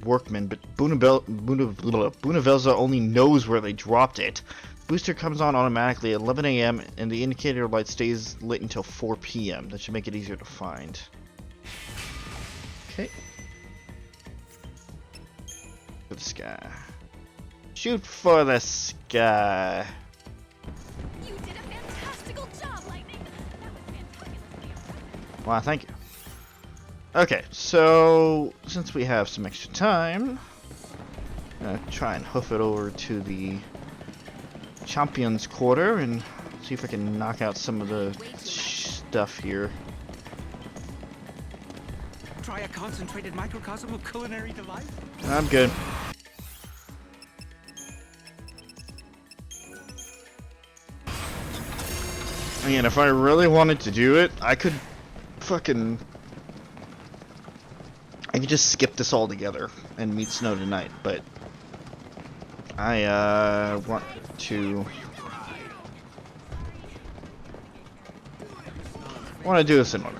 workmen, but Bunavelza only knows where they dropped it. Booster comes on automatically at 11 AM and the indicator light stays lit until 4 PM. That should make it easier to find. Okay. For the sky. Shoot for the sky.
You did a fantastical job, Lightning. That was fantastic.
Wow, thank you. Okay, so since we have some extra time, I'm gonna try and hoof it over to the Champions Quarter and see if I can knock out some of the stuff here.
Try a concentrated microcosm of culinary delight?
I'm good. Again, if I really wanted to do it, I could just skip this all together and meet Snow tonight, but I want to do this in order.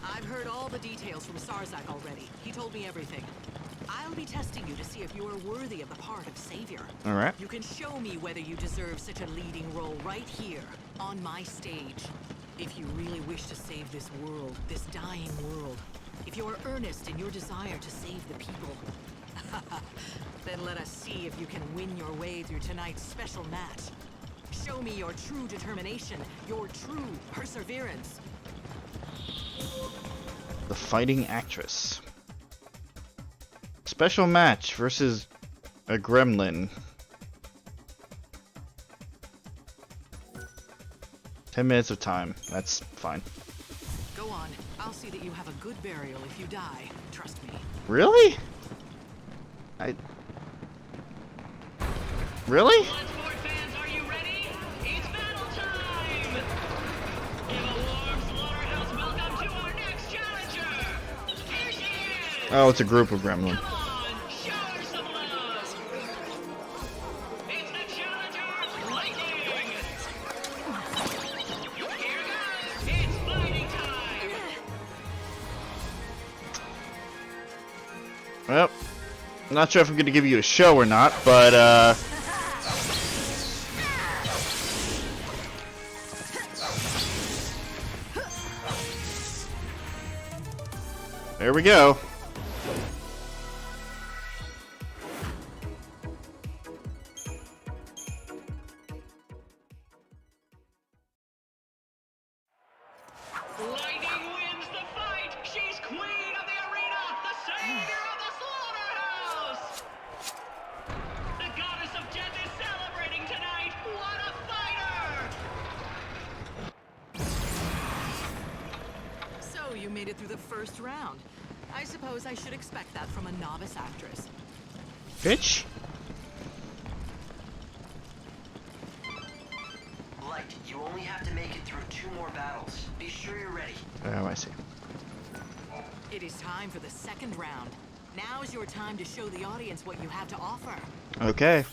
I've heard all the details from Sarzak already. He told me everything. I'll be testing you to see if you are worthy of the part of Savior.
Alright.
You can show me whether you deserve such a leading role right here, on my stage. If you really wish to save this world, this dying world, if you are earnest in your desire to save the people, then let us see if you can win your way through tonight's special match. Show me your true determination, your true perseverance.
The Fighting Actress. Special match versus a gremlin. 10 minutes of time. That's fine.
Go on. I'll see that you have a good burial if you die. Trust me.
Really? Really? Oh, it's a group of gremlin. Well, I'm not sure if I'm going to give you a show or not, but, there we go.
Lightning wins the fight! She's queen of the arena! The savior of the slaughterhouse! The goddess of death is celebrating tonight! What a fighter!
So, you made it through the first round. I suppose I should expect that from a novice actress.
Bitch.
Light, you only have to make it through 2 more battles. Be sure you're ready.
Oh, I see.
It is time for the second round. Now is your time to show the audience what you have to offer.
Okay.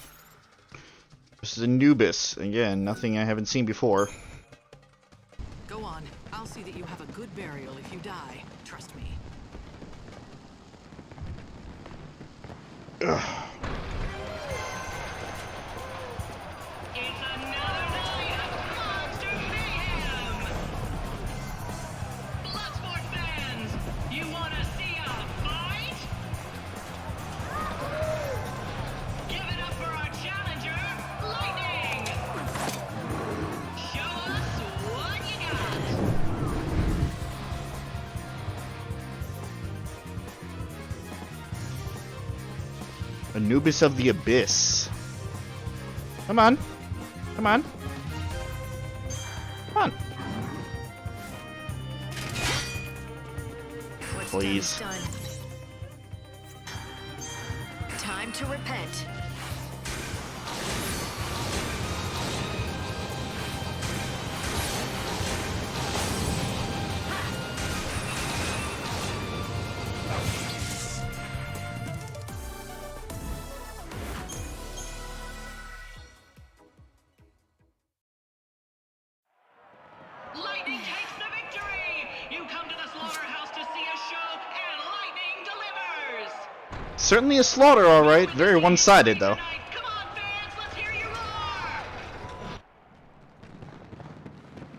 This is Anubis. Again, nothing I haven't seen before.
Go on. I'll see that you have a good burial if you die. Trust me.
Ugh. Anubis of the Abyss. Come on. Come on. Come on. Please.
Done. Time to repent.
Lightning takes the victory! You come to the slaughterhouse to see a show, and lightning delivers!
Certainly a slaughter, alright. Very one-sided, though.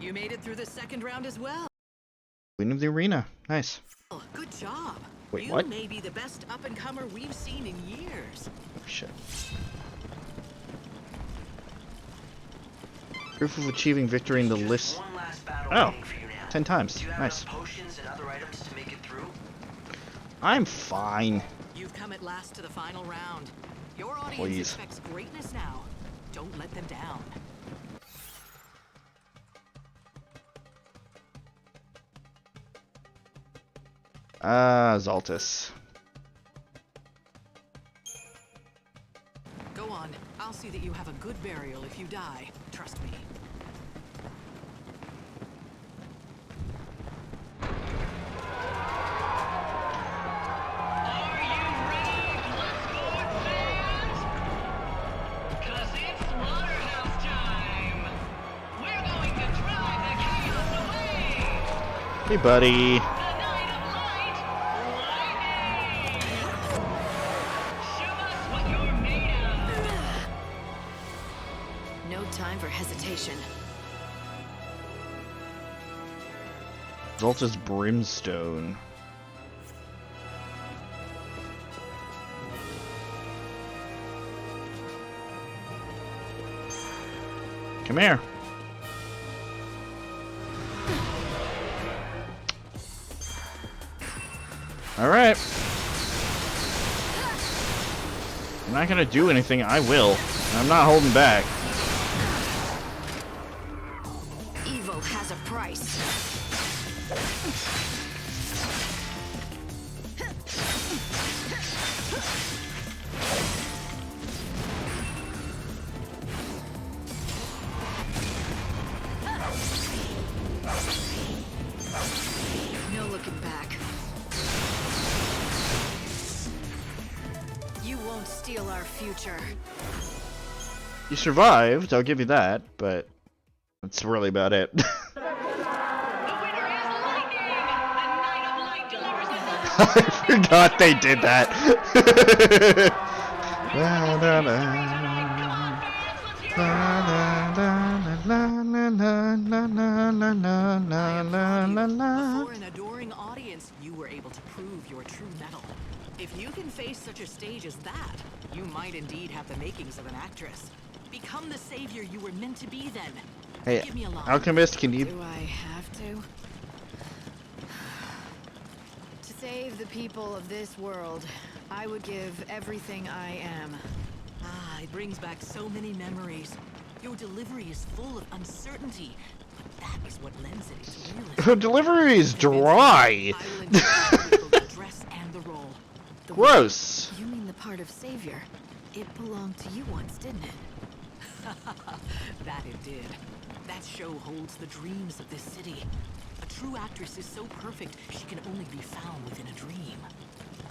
You made it through the second round as well.
Queen of the arena. Nice.
Good job.
Wait,
you
what?
may be the best up-and-comer we've seen in years.
Shit. Proof of achieving victory in the list. Oh, 10 times. Nice.
Potions and other items to make it through?
I'm fine.
You've come at last to the final round. Your audience
Please.
expects greatness now. Don't let them down.
Zaltis.
Go on. I'll see that you have a good burial if you die. Trust me.
Hey, buddy.
No time for hesitation.
Zaltis Brimstone. Come here. Alright. I'm not gonna do anything, I will. I'm not holding back.
Evil has a price.
No looking back. You won't steal our future.
You survived, I'll give you that, but that's really about it. I forgot they did that. La, la, la. La, la, la, la, la, la, la, la, la, la.
Before an adoring audience, you were able to prove your true mettle. If you can face such a stage as that, you might indeed have the makings of an actress. Become the savior you were meant to be then.
Hey,
Give me a line.
Alchemist, can you...
Do I have to? To save the people of this world, I would give everything I am.
Ah, it brings back so many memories. Your delivery is full of uncertainty, but that is what lends it its realism.
Her delivery is dry.
The dress and the role.
Gross.
You mean the part of savior? It belonged to you once, didn't it?
That it did. That show holds the dreams of this city. A true actress is so perfect, she can only be found within a dream.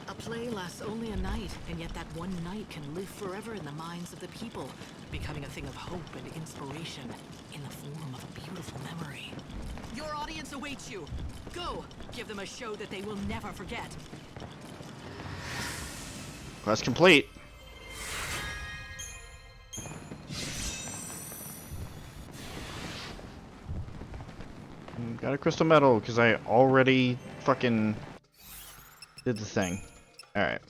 A play lasts only a night, and yet that one night can live forever in the minds of the people, becoming a thing of hope and inspiration in the form of a beautiful memory. Your audience awaits you. Go, give them a show that they will never forget.
Quest complete. Got a crystal medal because I already fucking did the thing. Alright.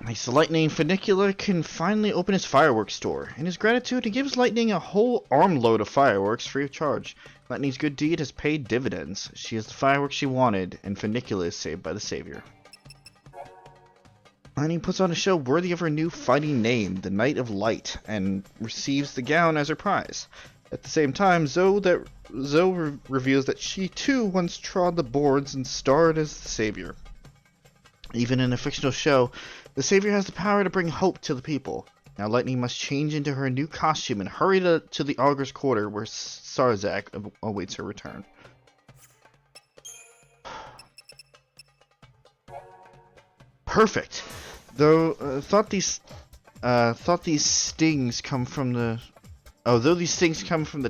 Nice. Lightning Funicular can finally open his fireworks store. In his gratitude, he gives Lightning a whole armload of fireworks free of charge. Lightning's good deed has paid dividends. She has the fireworks she wanted, and Funicula is saved by the Savior. Lightning puts on a show worthy of her new fighting name, the Knight of Light, and receives the gown as her prize. At the same time, Zoe reveals that she too once trod the boards and starred as the Savior. Even in a fictional show, the Savior has the power to bring hope to the people. Now Lightning must change into her new costume and hurry to the Augur's Quarter where Sarzak awaits her return. Perfect. Though thought these stings come from the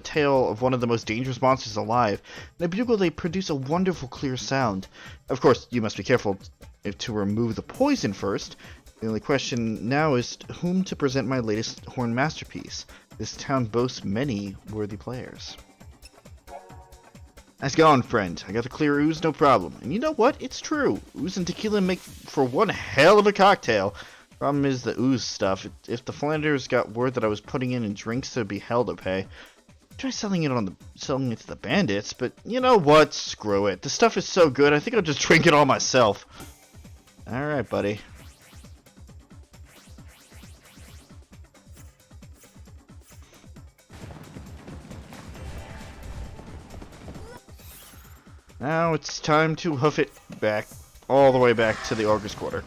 tail of one of the most dangerous monsters alive, in a bugle they produce a wonderful clear sound. Of course, you must be careful to remove the poison first. The only question now is whom to present my latest horn masterpiece. This town boasts many worthy players. Nice going, friend. I got the clear ooze, no problem. And you know what? It's true. Ooze and tequila make for one hell of a cocktail. Problem is the ooze stuff. If the Flanders got word that I was putting in drinks, there'd be hell to pay. Try selling it to the bandits, but you know what? Screw it. The stuff is so good, I think I'll just drink it all myself. Alright, buddy. Now it's time to hoof it back, all the way back to the Augur's Quarter.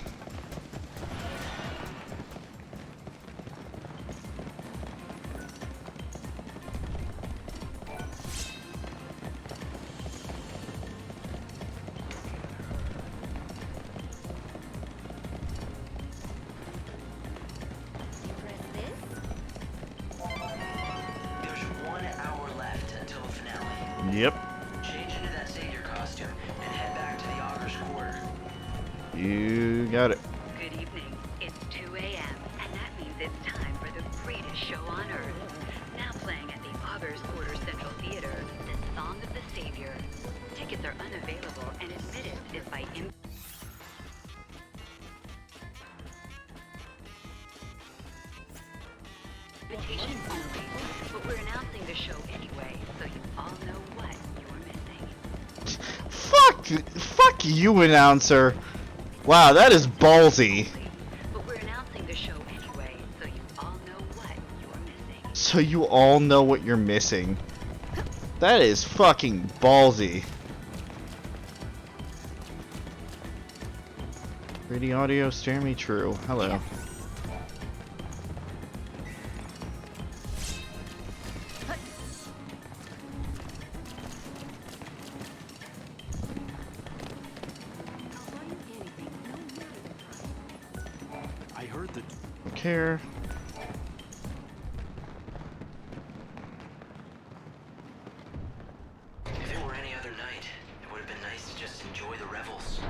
There's 1 hour left until the finale.
Yep.
Change into that savior costume and head back to the Augur's Quarter.
You got it.
Good evening. It's 2 a.m., and that means it's time for the greatest show on Earth. Now playing at the Augur's Quarter Central Theater, the Song of the Savior. Tickets are unavailable, and admittance is by invitation only. But we're announcing the show anyway, so you all know what you're missing.
Fuck you, announcer. Wow, that is ballsy.
But we're announcing the show anyway, so you all know what you're missing.
So you all know what you're missing. That is fucking ballsy. Pretty audio, stare me true. Hello. care.
If it were any other night, it would have been nice to just enjoy the revels.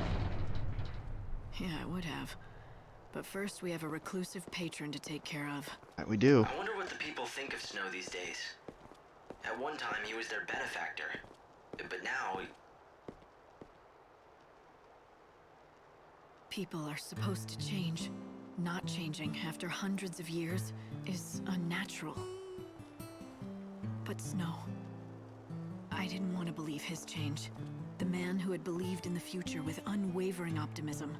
Yeah, I would have. But first, we have a reclusive patron to take care of.
That we do.
I wonder what the people think of Snow these days. At one time, he was their benefactor. But now,
People are supposed to change. Not changing after hundreds of years is unnatural. But Snow, I didn't want to believe his change. The man who had believed in the future with unwavering optimism.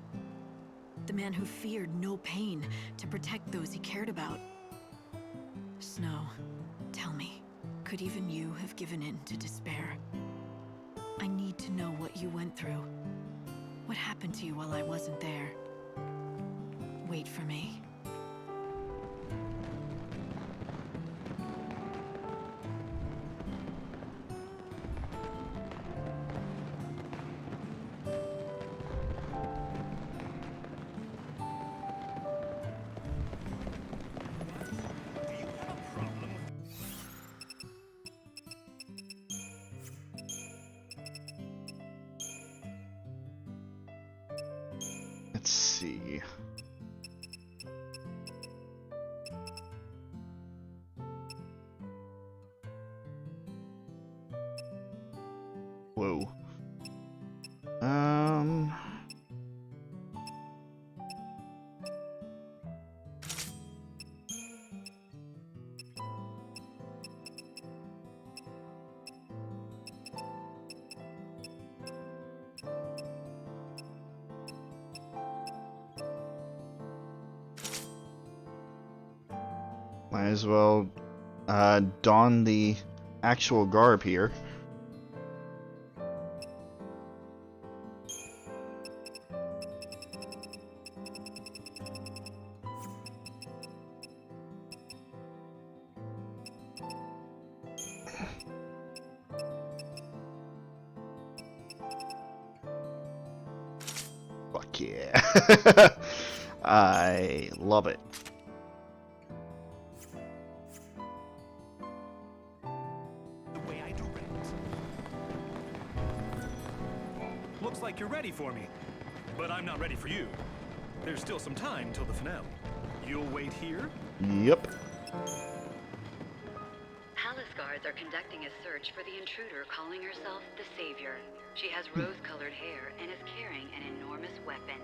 The man who feared no pain to protect those he cared about. Snow, tell me, could even you have given in to despair? I need to know what you went through. What happened to you while I wasn't there? Wait for me.
Let's see. Whoa. Might as well don the actual garb here. Fuck yeah. I love it.
Looks like you're ready for me, but I'm not ready for you. There's still some time till the finale. You'll wait here?
Yep.
Palace guards are conducting a search for the intruder calling herself the Savior. She has rose-colored hair and is carrying an enormous weapon.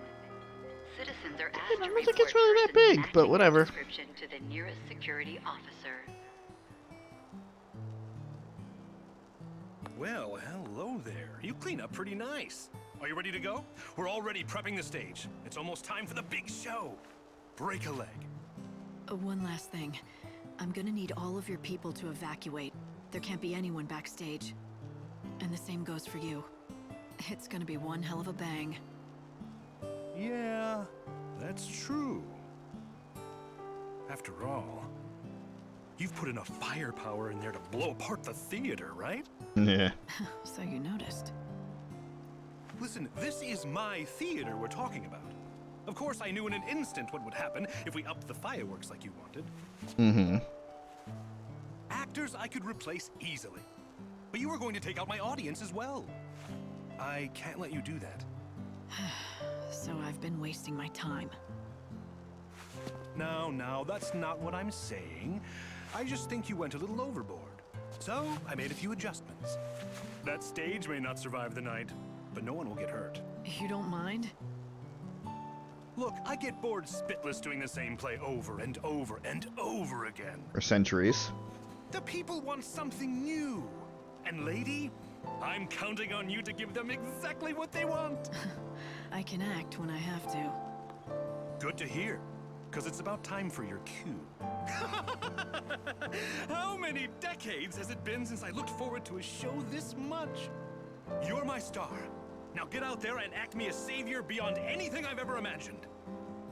Citizens are asked to
I don't
report
think it's really that
persons
big, but
matching
whatever.
the description to the nearest security officer.
Well, hello there. You clean up pretty nice. Are you ready to go? We're already prepping the stage. It's almost time for the big show. Break a leg.
One last thing. I'm gonna need all of your people to evacuate. There can't be anyone backstage. And the same goes for you. It's gonna be one hell of a bang.
Yeah, that's true. After all, you've put enough firepower in there to blow apart the theater, right?
Yeah.
So you noticed.
Listen, this is my theater we're talking about. Of course, I knew in an instant what would happen if we upped the fireworks like you wanted.
Mm-hmm.
Actors I could replace easily. But you were going to take out my audience as well. I can't let you do that.
So I've been wasting my time.
No, that's not what I'm saying. I just think you went a little overboard. So, I made a few adjustments. That stage may not survive the night, but no one will get hurt.
You don't mind?
Look, I get bored spitless doing the same play over and over and over again.
For centuries.
The people want something new. And lady, I'm counting on you to give them exactly what they want.
I can act when I have to.
Good to hear, because it's about time for your cue. How many decades has it been since I looked forward to a show this much? You're my star. Now get out there and act me a savior beyond anything I've ever imagined.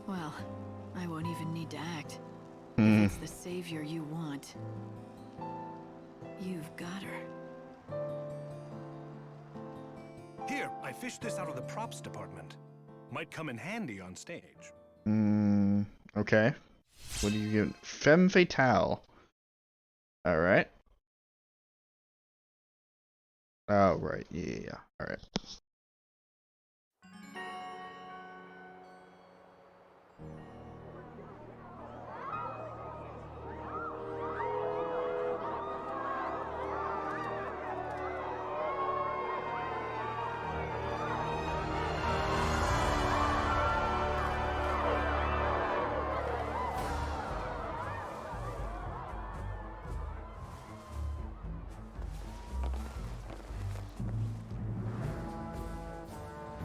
Well, I won't even need to act. If it's the savior you want, you've got her.
Here, I fished this out of the props department. Might come in handy on stage.
Okay. What are you giving? Femme fatale. Alright. Oh, right. Yeah. Alright.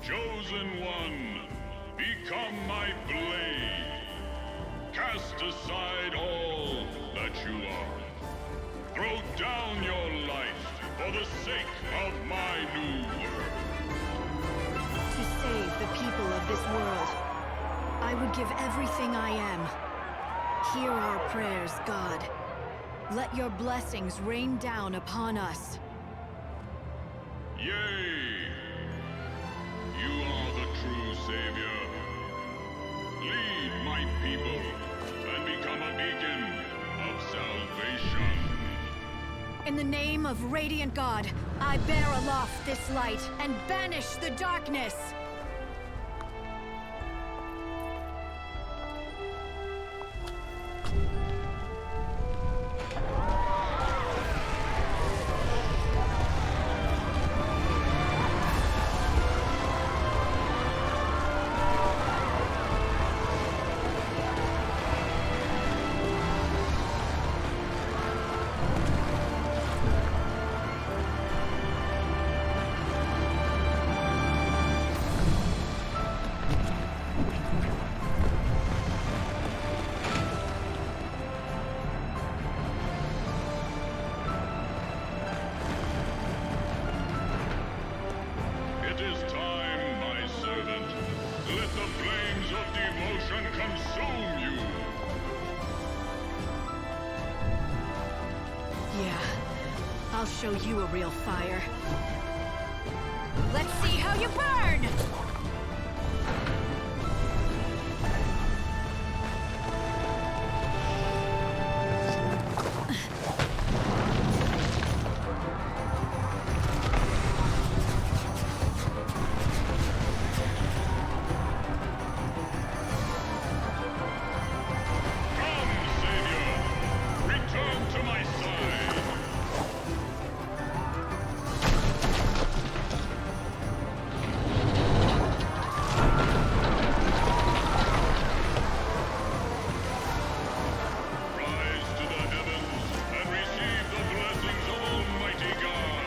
Chosen one, become my blade. Cast aside all that you are. Throw down your life for the sake of my new world.
To save the people of this world, I would give everything I am. Hear our prayers, God. Let your blessings rain down upon us.
Yea, you are the true savior. Lead my people and become a beacon of salvation.
In the name of Radiant God, I bear aloft this light and banish the darkness!
It is time, my servant. Let the flames of devotion consume you.
Yeah, I'll show you a real fire. Let's see how you burn!
Return to my side. Rise to the heavens and receive the blessings of Almighty God.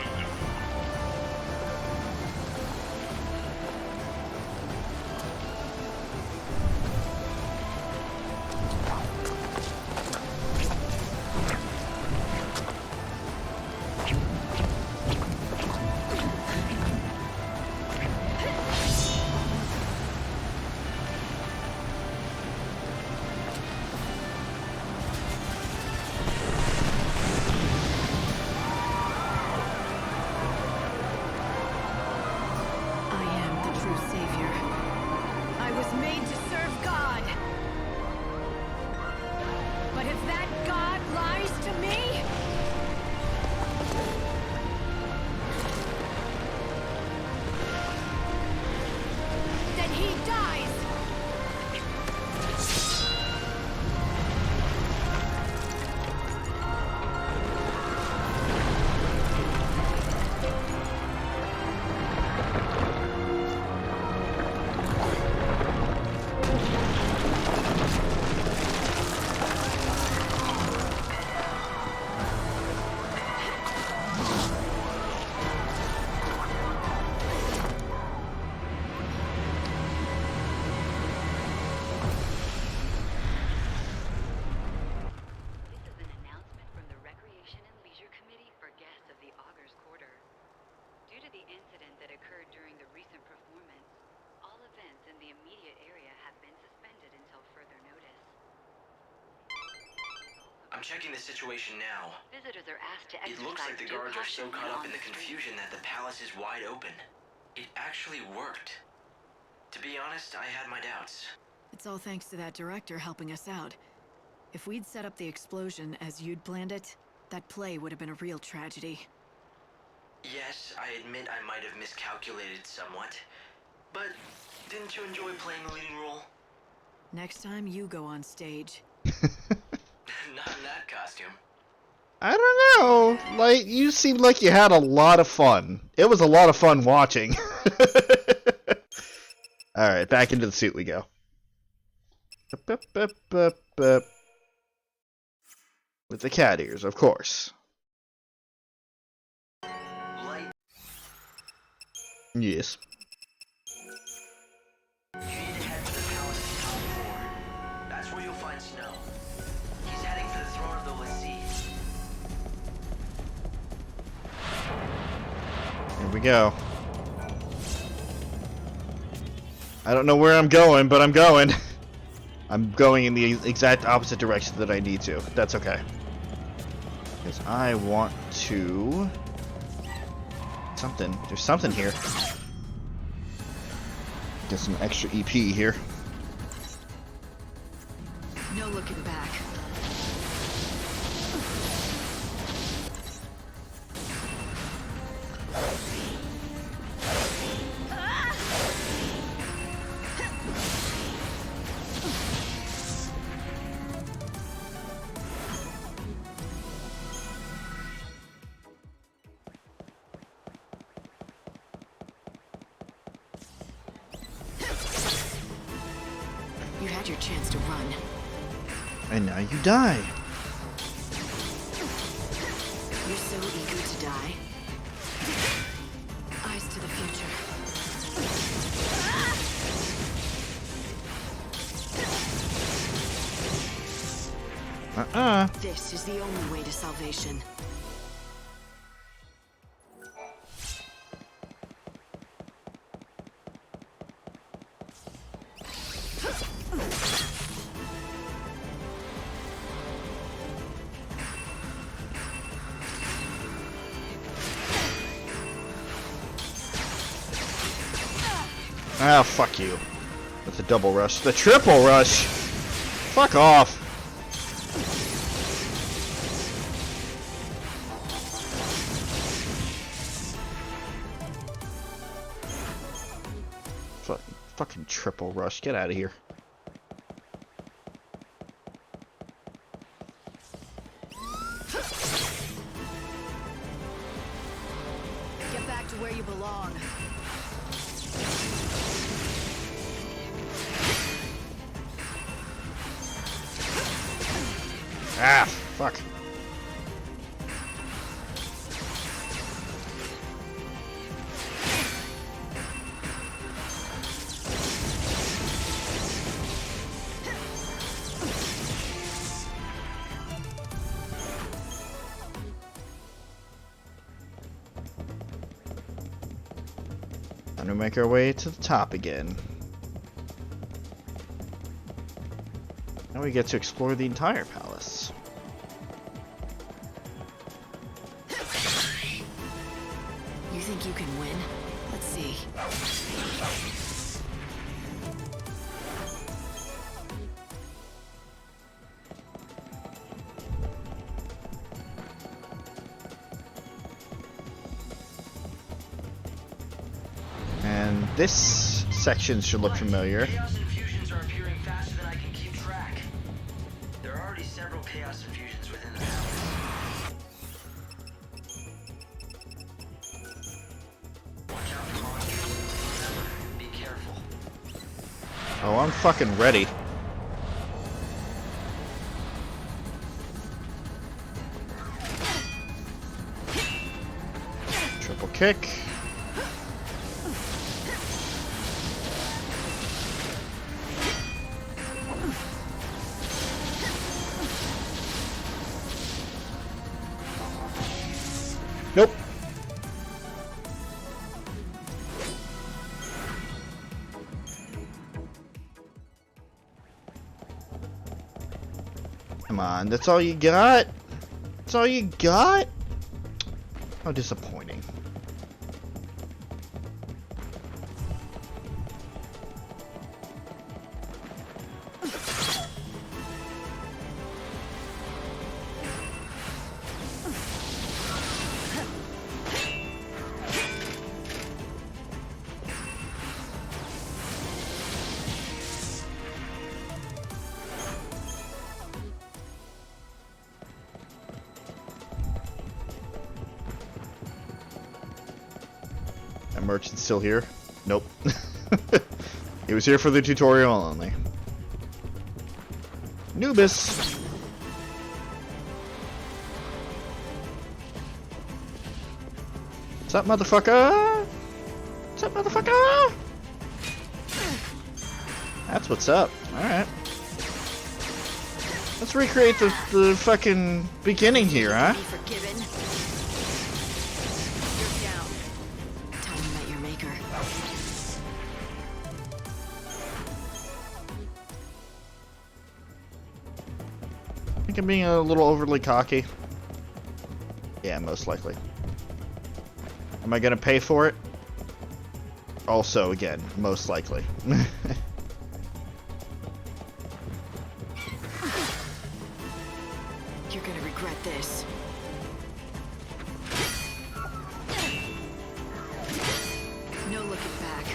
I am the true savior. I was made to serve God. But if that God lies to me, then he dies.
This is an announcement from the Recreation and Leisure Committee for guests of the Augur's Quarter. Due to the incident that occurred during the recent performance, all events in the immediate area have been suspended until further notice.
I'm checking the situation now.
Visitors are asked to
It
exercise
looks like the
due
guards are so
caution
caught up
on
in the
street.
confusion that the palace is wide open. It actually worked. To be honest, I had my doubts.
It's all thanks to that director helping us out. If we'd set up the explosion as you'd planned it, that play would have been a real tragedy.
Yes, I admit I might have miscalculated somewhat. But didn't you enjoy playing the leading role?
Next time you go on stage.
Not in that costume.
I don't know. Like, you seemed like you had a lot of fun. It was a lot of fun watching. Alright, back into the suit we go. With the cat ears, of course.
Light.
Yes.
You need to head to the palace's top floor. That's where you'll find Snow. He's heading for the throne of the Cie'th.
Here we go. I don't know where I'm going, but I'm going. I'm going in the exact opposite direction that I need to. That's okay. Because I want to... Something. There's something here. Get some extra EP here.
No looking back. You had your chance to run.
And now you die.
You're so eager to die. Eyes to the future. This is the only way to salvation.
Ah, fuck you. With the double rush. The triple rush! Fuck off! Fucking triple rush. Get out of here.
Get back to where you belong.
Ah, fuck. Time to make our way to the top again. Now we get to explore the entire palace.
You think you can win? Let's see.
And this section should look familiar.
Chaos infusions are appearing faster than I can keep track. There are already several chaos infusions within the palace. Watch out for monsters. Remember, be careful.
Oh, I'm fucking ready. Triple kick. Nope. Come on, that's all you got? That's all you got? How disappointing. merchant's still here. Nope. He was here for the tutorial only. Noobus! What's up, motherfucker? What's up, motherfucker? That's what's up. Alright. Let's recreate the fucking beginning here, huh?
Forgiven. You're down. Time you met your maker.
I think I'm being a little overly cocky. Yeah, most likely. Am I gonna pay for it? Also, again, most likely.
You're gonna regret this. No looking back.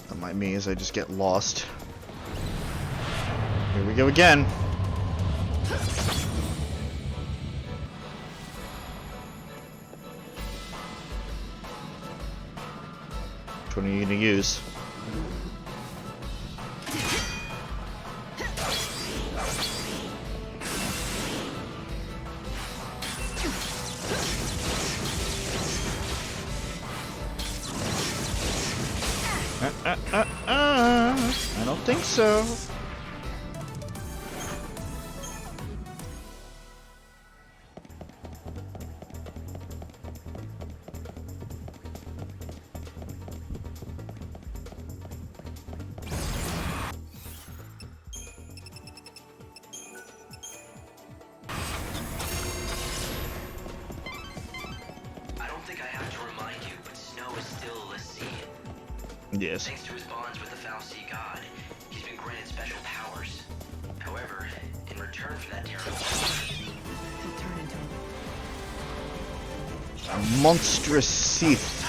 Don't mind me as I just get lost. Here we go again. Which one are you gonna use? I don't think so.
I don't think I have to remind you, but Snow is still a Luxerion.
Yes.
Thanks to his bonds with the Foul Sea God, he's been granted special powers. However, in return for that terrible
He'll turn into
A monstrous Cie'th.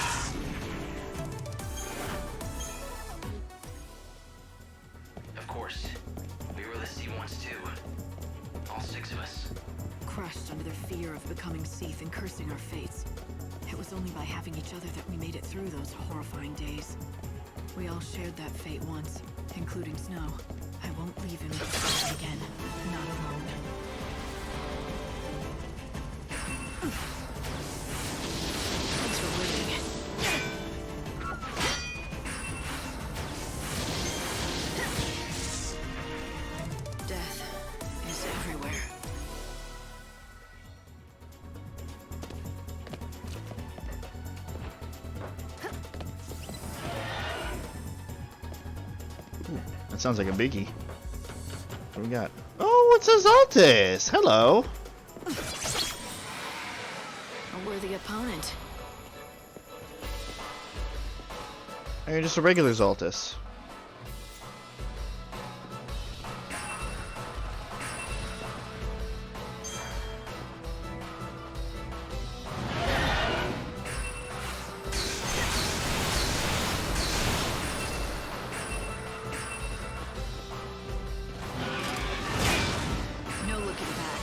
Of course, we were the sea once too. All 6 of us.
crushed under the fear of becoming Cie'th and cursing our fates. It was only by having each other that we made it through those horrifying days. We all shared that fate once, including Snow. I won't leave him again, not alone. Thanks for waiting. Death is everywhere.
That sounds like a biggie. What do we got? Oh, it's a Zaltis! Hello!
A worthy opponent.
Oh, you're just a regular Zaltis.
No looking back.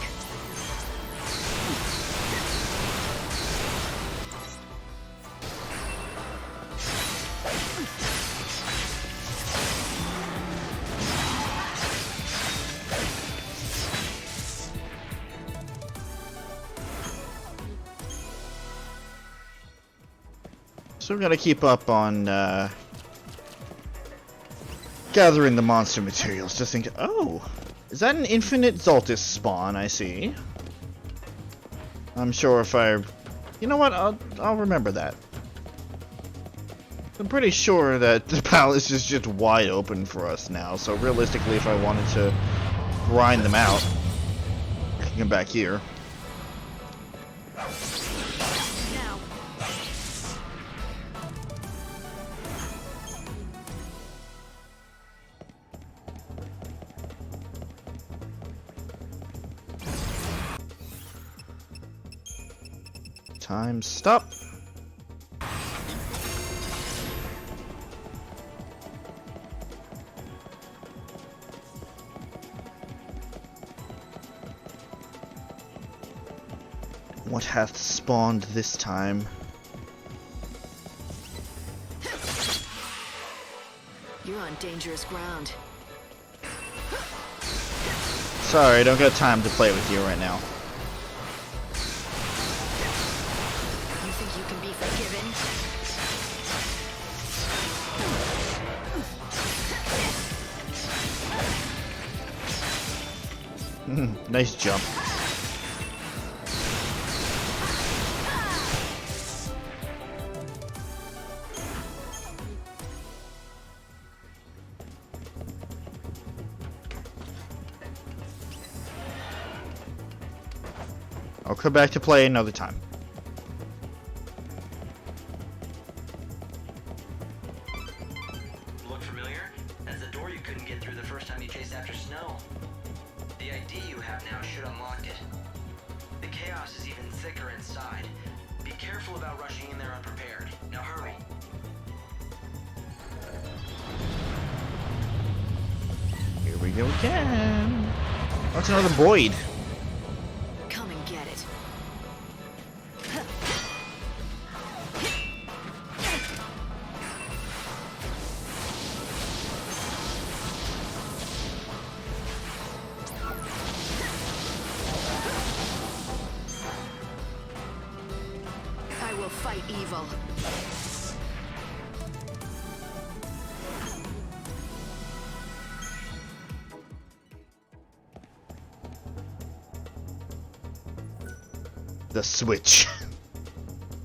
So we've got to keep up on gathering the monster materials. Just think, oh, is that an infinite Zaltis spawn? I see. I'm sure if I, you know what, I'll remember that. I'm pretty sure that the palace is just wide open for us now. So realistically, if I wanted to grind them out, I can come back here.
Now.
Time stop. What hath spawned this time?
You're on dangerous ground.
Sorry, I don't got time to play with you right now.
You think you can be forgiven?
Nice jump. I'll come back to play another time.
Look familiar? That's the door you couldn't get through the first time you chased after Snow. The ID you have now should unlock it. The chaos is even thicker inside. Be careful about rushing in there unprepared. Now hurry.
Here we go again. Oh, it's another Boyd.
Come and get it. I will fight evil.
The switch.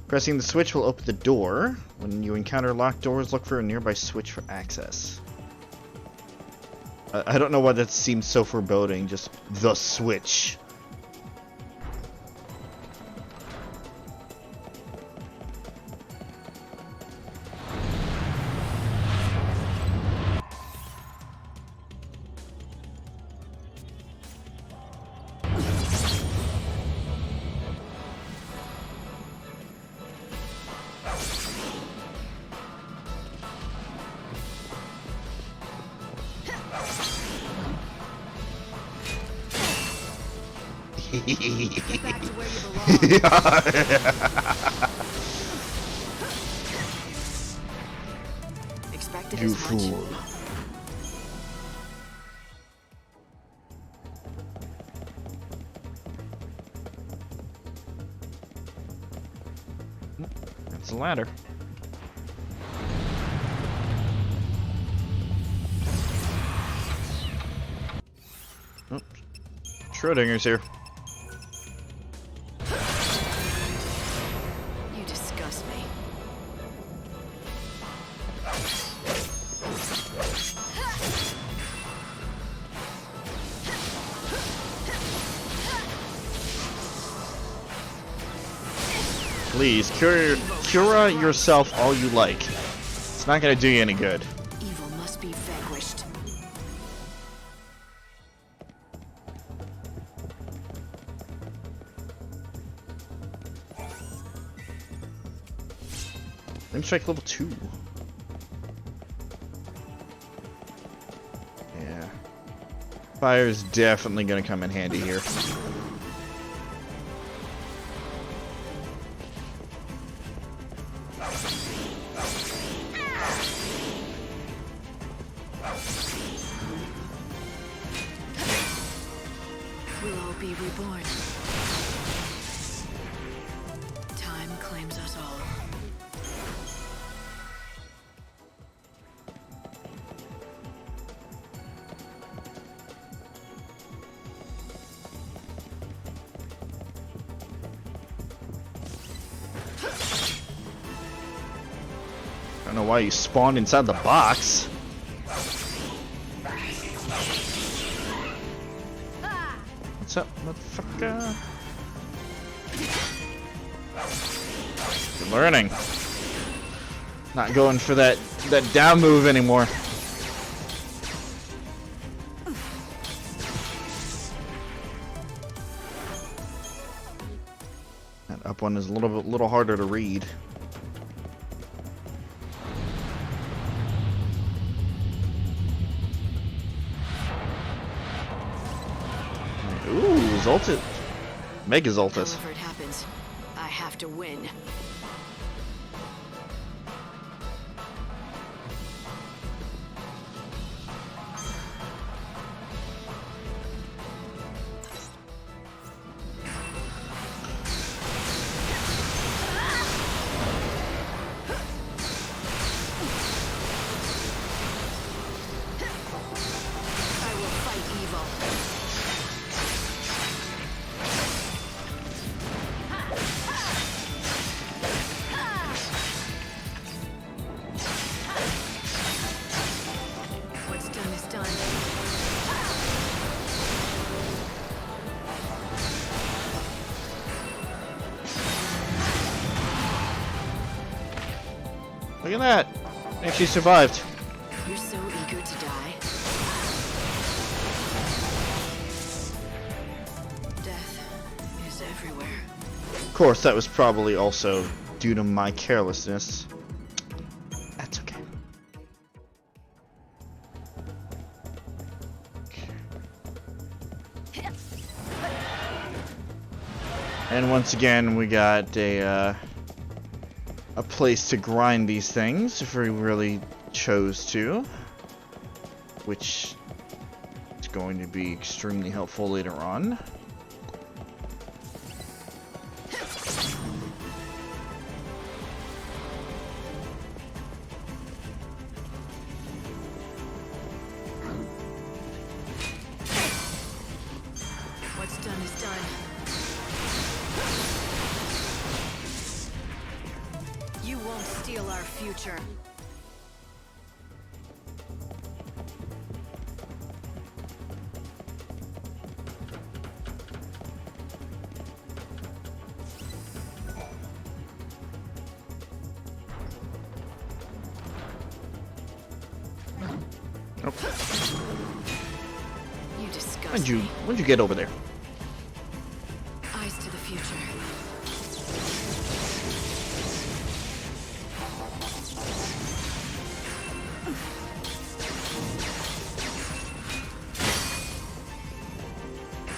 Pressing the switch will open the door. When you encounter locked doors, look for a nearby switch for access. I don't know why that seems so foreboding, just the switch.
Get back to where you belong. Expected
You
as much.
fool. That's the ladder. Oh, Schrodinger's here.
You disgust me.
Please, cura yourself all you like. It's not gonna do you any good.
Evil must be vanquished.
Flame strike level 2. Yeah. Fire is definitely gonna come in handy here.
We'll all be reborn. Time claims us all.
I don't know why you spawned inside the box. What's up, motherfucker? You're learning. Not going for that down move anymore. That up one is a little harder to read. Ooh, Zoltus. Mega Zoltus.
However it happens, I have to win.
Look at that! And she survived.
You're so eager to die. Death is everywhere.
Of course, that was probably also due to my carelessness. That's okay. And once again, we got a place to grind these things if we really chose to, which is going to be extremely helpful later on.
What's done is done. You won't steal our future.
Nope.
You disgust
When'd you get over there?
Eyes to the future.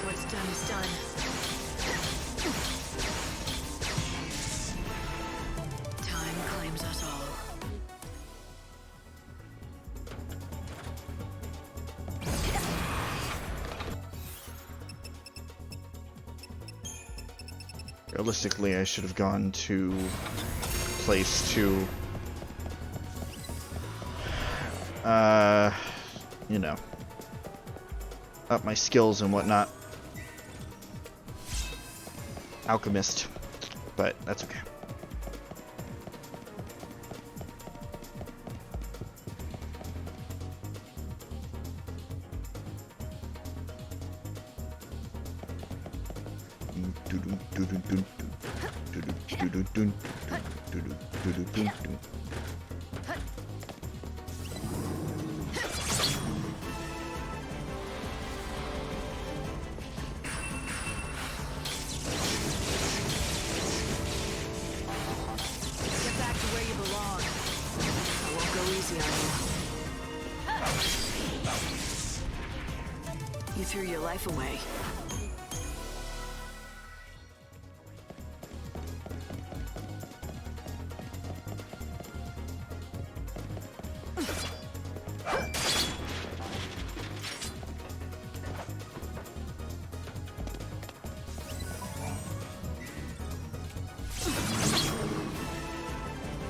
What's done is done. Time claims us all.
Realistically, I should have gone to place to, you know, up my skills and whatnot. Alchemist, but that's okay.
Get back to where you belong. I won't go easy on you. You threw your life away.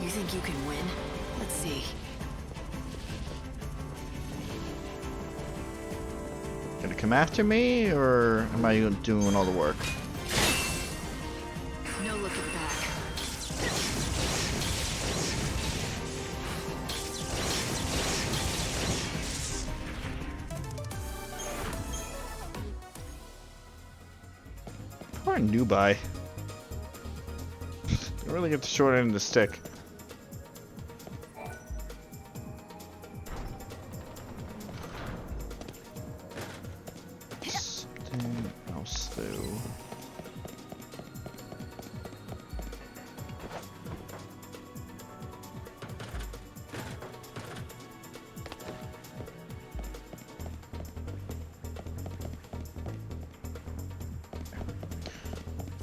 You think you can win? Let's see.
Gonna come after me, or am I doing all the work?
No looking back.
Poor Nubai. You really get the short end of the stick. Something else though.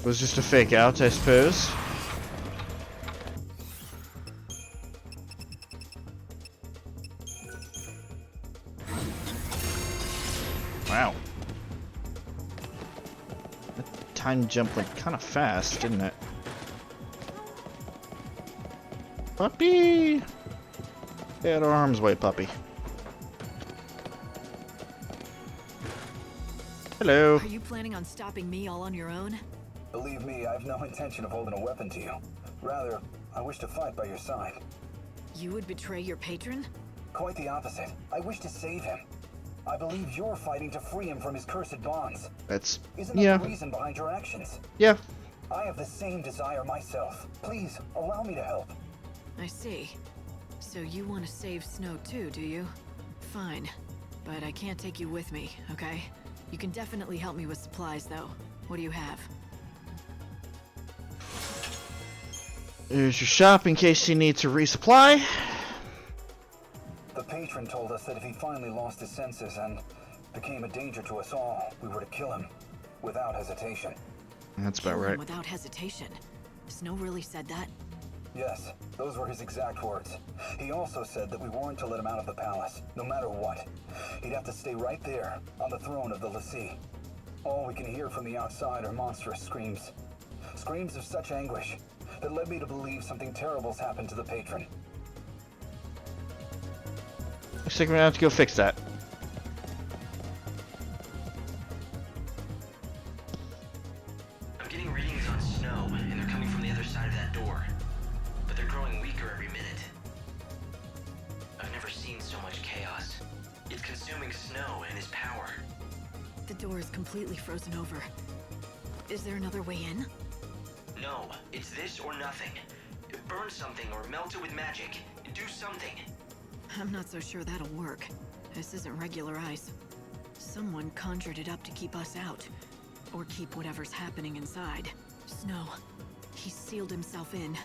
Was just a fake out, I suppose. Wow. That time jump went kind of fast, didn't it? Puppy! Get our arms away, puppy. Hello.
Are you planning on stopping me all on your own?
Believe me, I have no intention of holding a weapon to you. Rather, I wish to fight by your side.
You would betray your patron?
Quite the opposite. I wish to save him. I believe you're fighting to free him from his cursed bonds.
That's...
Isn't that the reason behind your actions?
Yeah.
I have the same desire myself. Please, allow me to help.
I see. So you want to save Snow too, do you? Fine. But I can't take you with me, okay? You can definitely help me with supplies, though. What do you have?
Here's your shop in case you need to resupply.
The patron told us that if he finally lost his senses and became a danger to us all, we were to kill him without hesitation.
That's about right.
Without hesitation. Snow really said that?
Yes, those were his exact words. He also said that we weren't to let him out of the palace, no matter what. He'd have to stay right there, on the throne of the Lassie. All we can hear from the outside are monstrous screams. Screams of such anguish that led me to believe something terrible's happened to the patron.
Looks like we're gonna have to go fix that.
I'm getting readings on Snow, and they're coming from the other side of that door. But they're growing weaker every minute. I've never seen so much chaos. It's consuming Snow and his power.
The door is completely frozen over. Is there another way in?
No, it's this or nothing. Burn something or melt it with magic. Do something.
I'm not so sure that'll work. This isn't regular ice. Someone conjured it up to keep us out. Or keep whatever's happening inside. Snow. He's sealed himself in.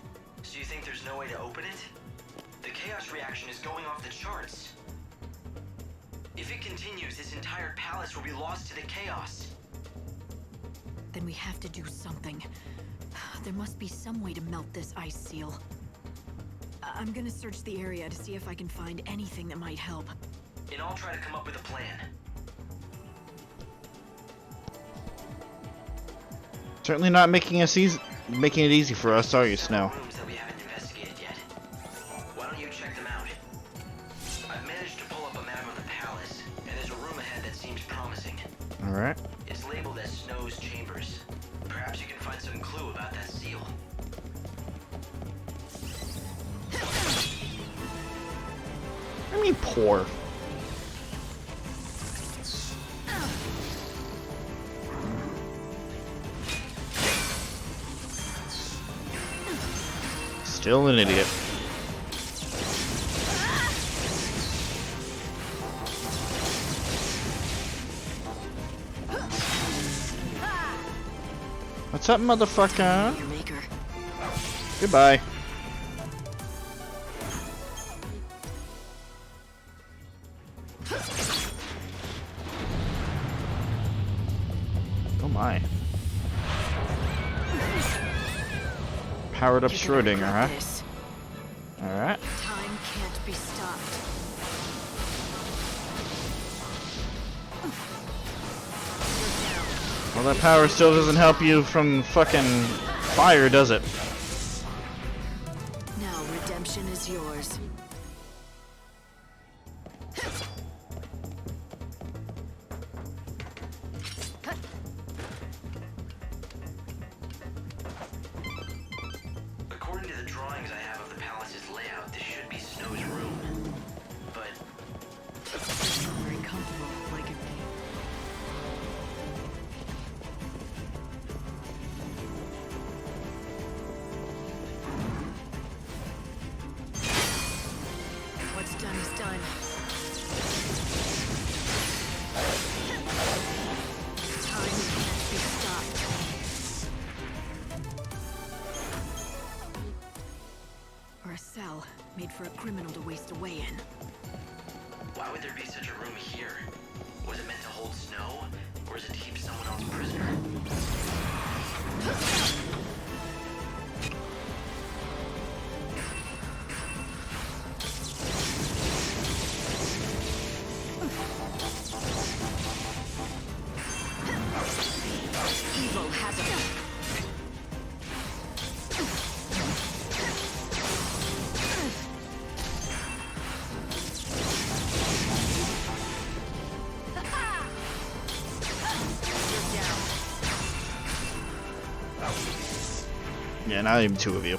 So you think there's no way to open it? The chaos reaction is going off the charts. If it continues, this entire palace will be lost to the chaos.
Then we have to do something. There must be some way to melt this ice seal. I'm gonna search the area to see if I can find anything that might help.
And I'll try to come up with a plan.
Certainly not making it easy for us, are you, Snow?
Rooms that we haven't investigated yet. Why don't you check them out? I've managed to pull up a map of the palace, and there's a room ahead that seems promising.
Alright.
It's labeled as Snow's Chambers. Perhaps you can find some clue about that seal.
I mean, poor. Still an idiot. What's up, motherfucker? Goodbye. Oh my. Powered up Schrodinger, huh? Alright.
Time can't be stopped.
Well, that power still doesn't help you from fucking fire, does it?
Now redemption is yours.
According to the drawings I have of the palace's layout, this should be Snow's room. But
It's not very comfortable, like it. What's done is done. Time can't be stopped. Or a cell made for a criminal to waste away in.
why would there be such a room here? Was it meant to hold Snow? Or is it to keep someone else prisoner?
Evo has it.
Yeah, not even two of you.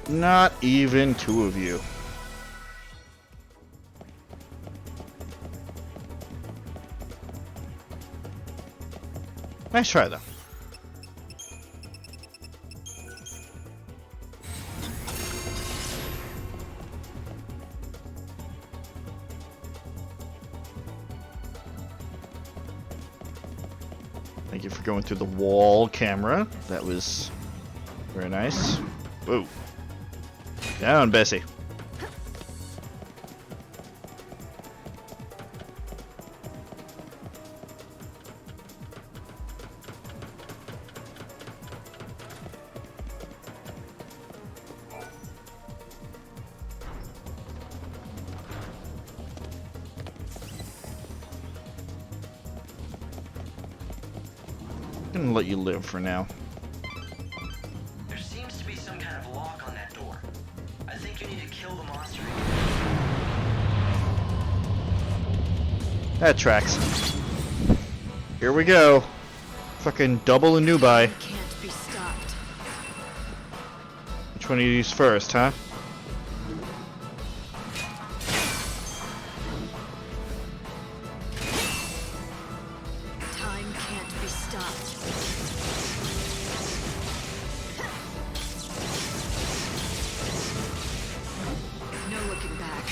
Not even two of you. Nice try, though. Thank you for going through the wall camera. That was very nice. Whoa. Down, Bessie. I'm gonna let you live for now.
There seems to be some kind of lock on that door. I think you need to kill the monster.
That tracks. Here we go. Fucking double a newbie.
Can't be stopped.
Which one do you use first, huh?
Time can't be stopped. No looking back.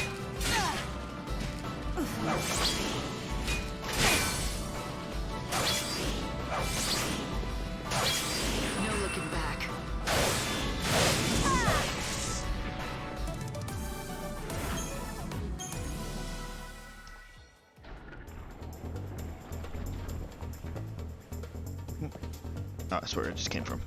No looking back.
Oh, that's where it just came from.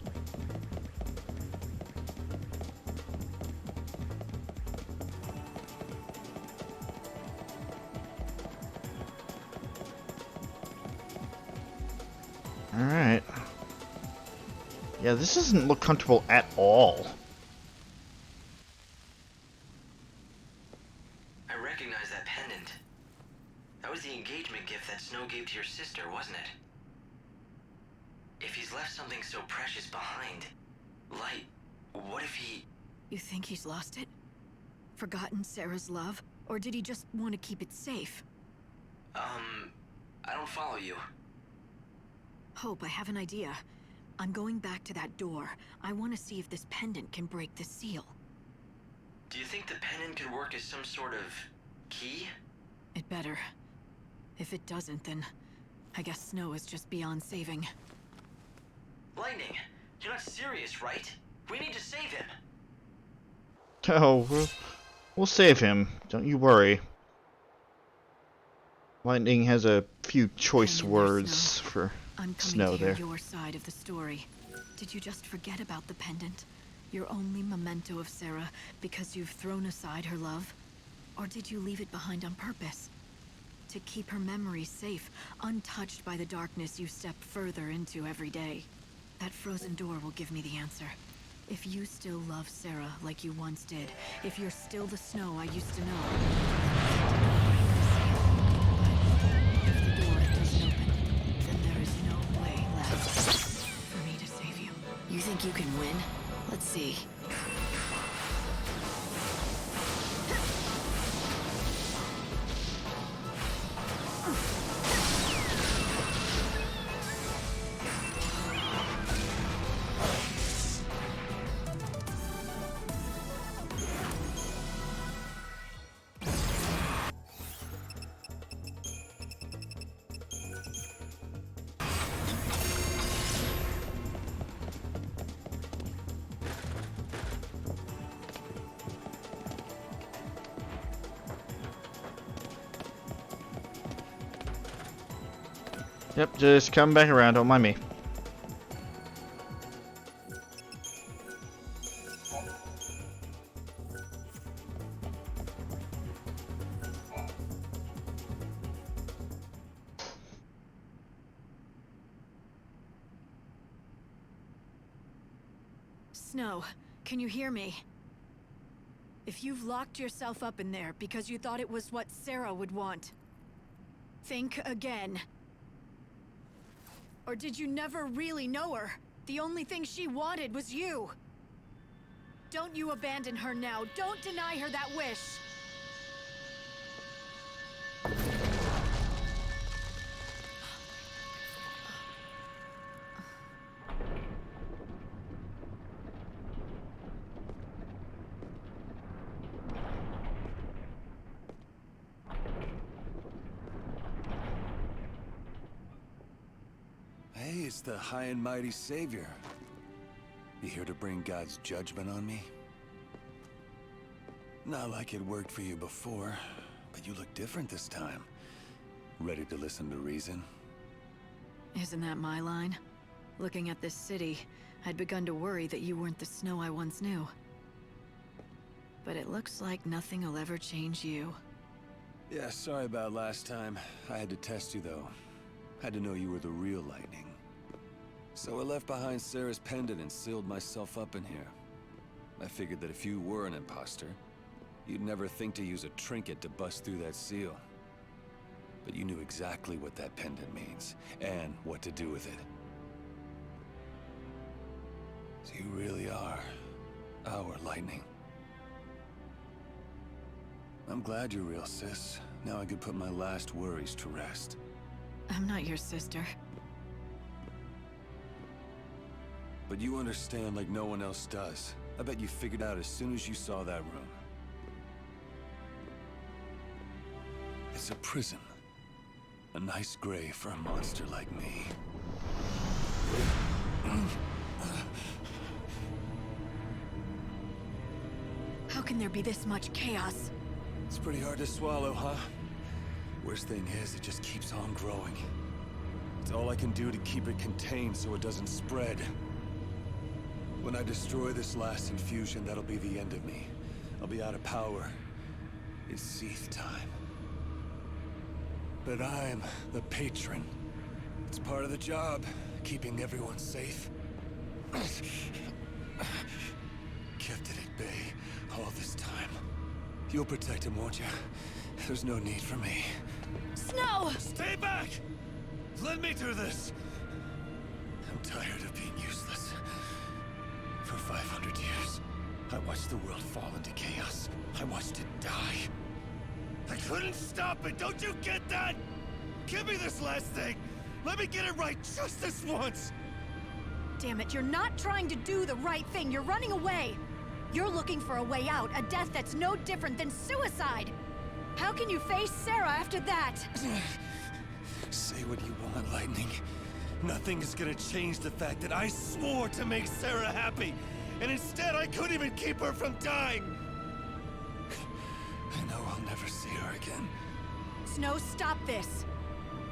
Alright. Yeah, this doesn't look comfortable at all.
I recognize that pendant. That was the engagement gift that Snow gave to your sister, wasn't it? If he's left something so precious behind, Light, what if he...
You think he's lost it? Forgotten Sarah's love? Or did he just want to keep it safe?
I don't follow you.
Hope, I have an idea. I'm going back to that door. I want to see if this pendant can break the seal.
Do you think the pendant could work as some sort of key?
It better. If it doesn't, then I guess Snow is just beyond saving.
Lightning, you're not serious, right? We need to save him.
Oh, we'll save him. Don't you worry. Lightning has a few choice words for
I'm coming
Snow
to hear
there.
your side of the story. Did you just forget about the pendant? Your only memento of Sarah because you've thrown aside her love? Or did you leave it behind on purpose? To keep her memory safe, untouched by the darkness you step further into every day. That frozen door will give me the answer. If you still love Sarah like you once did, if you're still the Snow I used to know, if the door doesn't open, then there is no way left for me to save you.
You think you can win? Let's see.
Yep, just come back around, don't mind me.
Snow, can you hear me? If you've locked yourself up in there because you thought it was what Sarah would want, think again. Or did you never really know her? The only thing she wanted was you. Don't you abandon her now. Don't deny her that wish.
Hey, it's the high and mighty Savior. You here to bring God's judgment on me? Not like it worked for you before, but you look different this time. Ready to listen to reason?
Isn't that my line? Looking at this city, I'd begun to worry that you weren't the Snow I once knew. But it looks like nothing will ever change you.
Yeah, sorry about last time. I had to test you, though. Had to know you were the real Lightning. So I left behind Sarah's pendant and sealed myself up in here. I figured that if you were an imposter, you'd never think to use a trinket to bust through that seal. But you knew exactly what that pendant means, and what to do with it. So you really are our Lightning. I'm glad you're real, sis. Now I can put my last worries to rest.
I'm not your sister.
But you understand like no one else does. I bet you figured out as soon as you saw that room. It's a prison. A nice grave for a monster like me.
How can there be this much chaos?
It's pretty hard to swallow, huh? Worst thing is, it just keeps on growing. It's all I can do to keep it contained so it doesn't spread. When I destroy this last infusion, that'll be the end of me. I'll be out of power. It's Cie'th time. But I'm the patron. It's part of the job, keeping everyone safe. Kept it at bay all this time. You'll protect him, won't you? There's no need for me.
Snow!
Stay back! Let me do this! I'm tired of being useless. For 500 years, I watched the world fall into chaos. I watched it die. I couldn't stop it, don't you get that? Give me this last thing! Let me get it right just this once!
Damn it, you're not trying to do the right thing. You're running away. You're looking for a way out, a death that's no different than suicide. How can you face Sarah after that?
Say what you want, Lightning. Nothing is gonna change the fact that I swore to make Sarah happy, and instead I couldn't even keep her from dying. I know I'll never see her again.
Snow, stop this.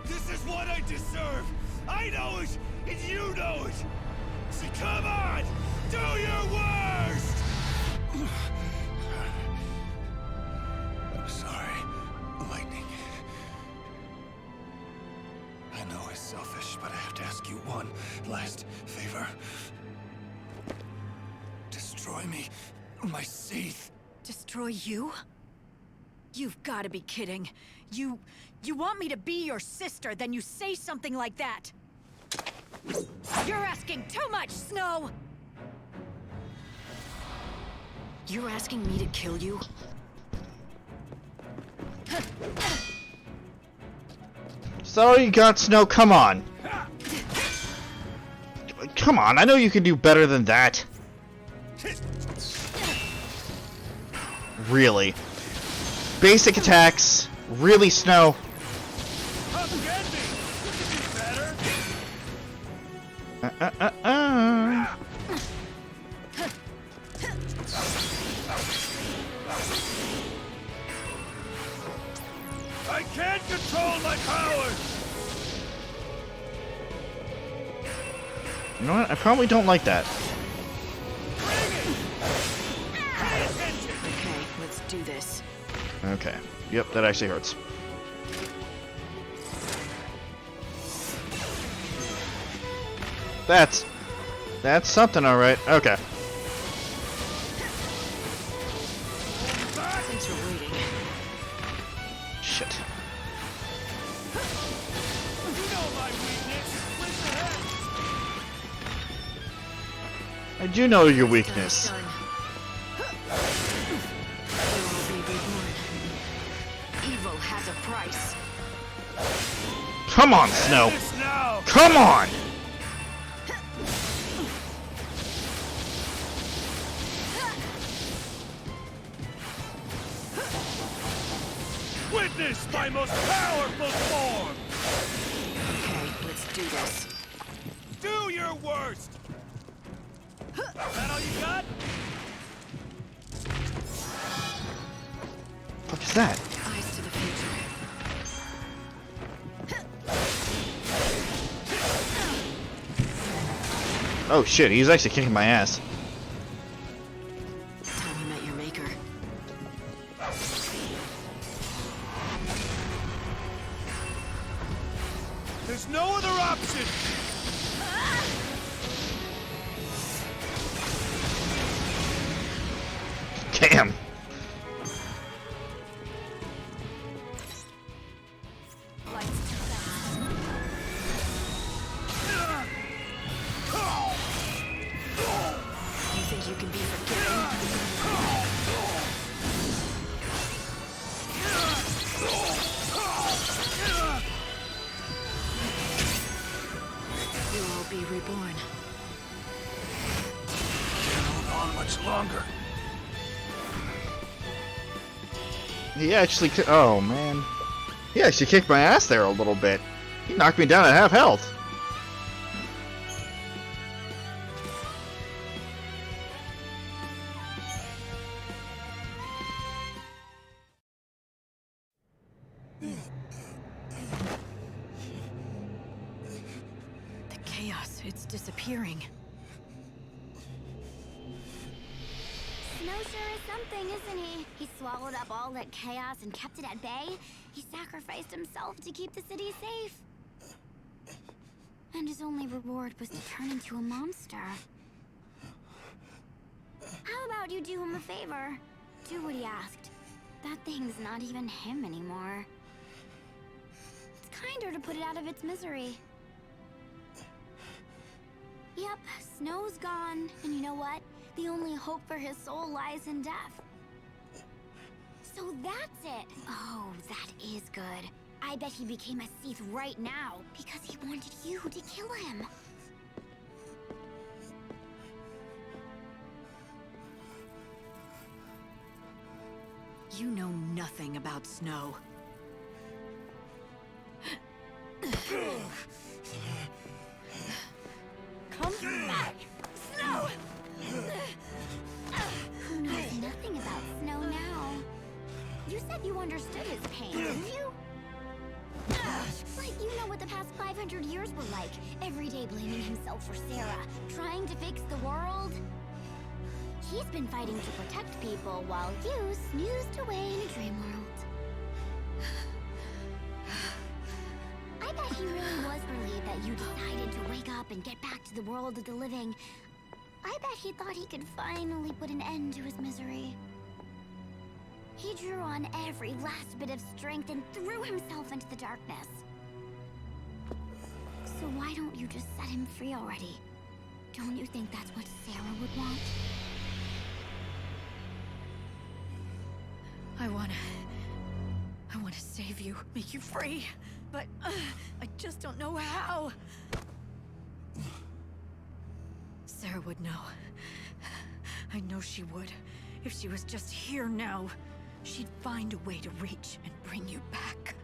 This is what I deserve! I know it, and you know it! So come on! Do your worst! I'm sorry, Lightning. I know it's selfish, but I have to ask you one last favor. Destroy me, my Cie'th.
Destroy you? You've got to be kidding. You want me to be your sister, then you say something like that. You're asking too much, Snow! You're asking me to kill you?
So you got Snow, come on. Come on, I know you can do better than that. Really. Basic attacks. Really, Snow.
I can't control my powers!
You know what? I probably don't like that.
Okay, let's do this.
Okay. Yep, that actually hurts. That's something, alright. Okay. shit.
You know my weakness. Where's the head?
I do know your weakness.
Evil has a price.
Come on, Snow. Come on.
Witness my most powerful form!
Okay, let's do this.
Do your worst! That all you got?
What is that?
Eyes to the future.
Oh shit, he's actually kicking my ass.
Time you met your maker.
There's no other option!
Damn.
You think you can be forgiven? You will be reborn.
Can't hold on much longer.
He actually oh man. He actually kicked my ass there a little bit. He knocked me down at half health.
The chaos, it's disappearing.
Snow sure is something, isn't he? He swallowed up all that chaos and kept it at bay. He sacrificed himself to keep the city safe. And his only reward was to turn into a monster. How about you do him a favor? Do what he asked. That thing's not even him anymore. It's kinder to put it out of its misery. Yep, Snow's gone, and you know what? The only hope for his soul lies in death. So that's it. Oh, that is good. I bet he became a Cie'th right now because he wanted you to kill him.
You know nothing about Snow.
Come back, Snow! Who knows nothing about Snow now? You said you understood his pain, didn't you? Like you know what the past 500 years were like. Every day blaming himself for Sarah, trying to fix the world. He's been fighting to protect people while you snoozed away in a dream world. I bet he really was relieved that you decided to wake up and get back to the world of the living. I bet he thought he could finally put an end to his misery. He drew on every last bit of strength and threw himself into the darkness. So why don't you just set him free already? Don't you think that's what Sarah would want?
I wanna save you, make you free, but I just don't know how. Sarah would know. I know she would. If she was just here now, she'd find a way to reach and bring you back.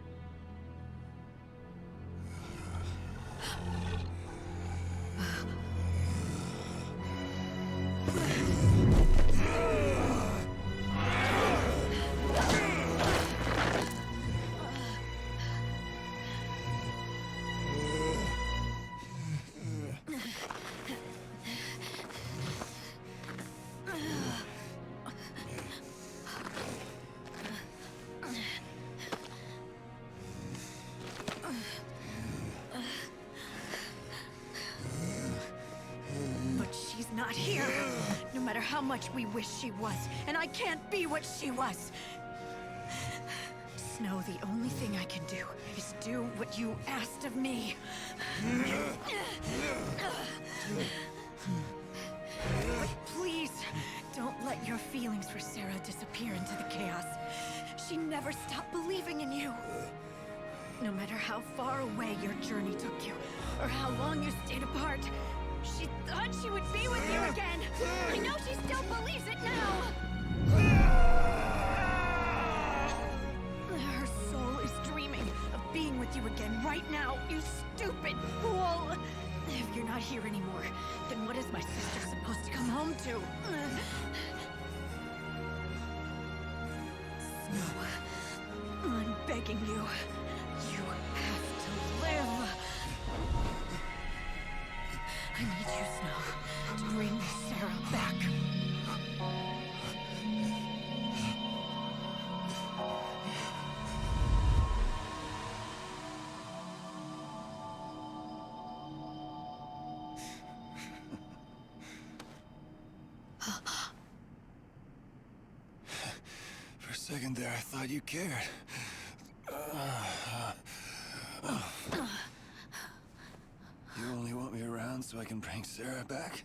Not here. No matter how much we wish she was, and I can't be what she was.
Snow, the only thing I can do is do what you asked of me. But please, don't let your feelings for Sarah disappear into the chaos. She never stopped believing in you. No matter how far away your journey took you, or how long you stayed apart, she thought she would be with you again. I know she still believes it now. Her soul is dreaming of being with you again right now, you stupid fool. If you're not here anymore, then what is my sister supposed to come home to? Snow, I'm begging you. You have to live. I need you, Snow, to bring Sarah back.
For a second there, I thought you cared. You only want me around so I can bring Sarah back?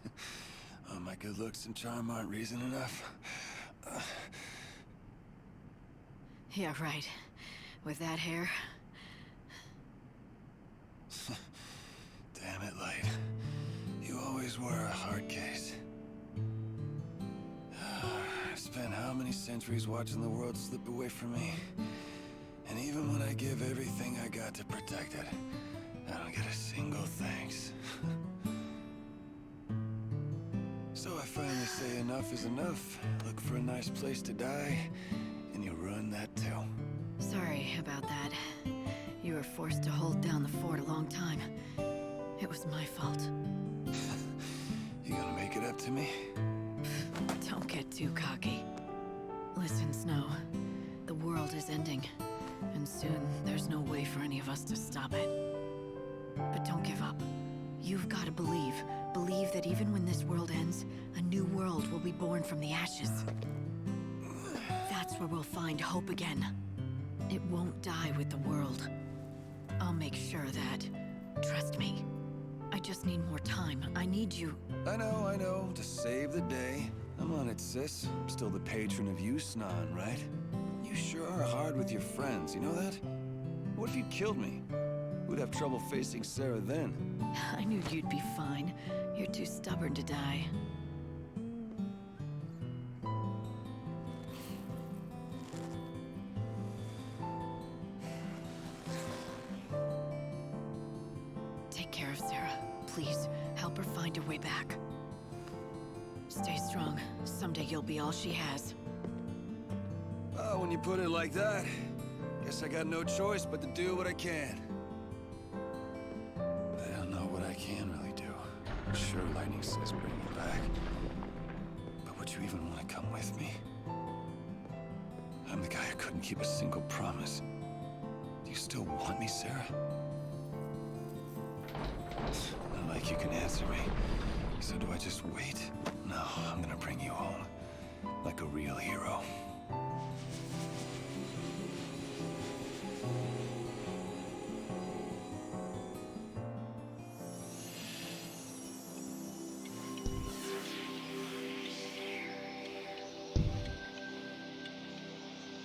Oh, my good looks and charm aren't reason enough.
Yeah, right. With that hair.
Damn it, Light. You always were a hard case. I've spent how many centuries watching the world slip away from me? And even when I give everything I got to protect it, I don't get a single thanks. So I finally say enough is enough. Look for a nice place to die, and you ruin that too.
Sorry about that. You were forced to hold down the fort a long time. It was my fault.
You gonna make it up to me?
Don't get too cocky. Listen, Snow. The world is ending. And soon, there's no way for any of us to stop it. But don't give up. You've got to believe. Believe that even when this world ends, a new world will be born from the ashes. That's where we'll find hope again. It won't die with the world. I'll make sure that. Trust me. I just need more time. I need you.
I know. To save the day. I'm on it, sis. I'm still the patron of you, Snan, right? You sure are hard with your friends, you know that? What if you killed me? We'd have trouble facing Sarah then.
I knew you'd be fine. You're too stubborn to die. Take care of Sarah. Please, help her find her way back. Stay strong. Someday you'll be all she has.
Oh, when you put it like that, guess I got no choice but to do what I can. I don't know what I can really do. Sure, Lightning says bring me back. But would you even want to come with me? I'm the guy who couldn't keep a single promise. Do you still want me, Sarah? Not like you can answer me. So do I just wait? No, I'm gonna bring you home. Like a real hero.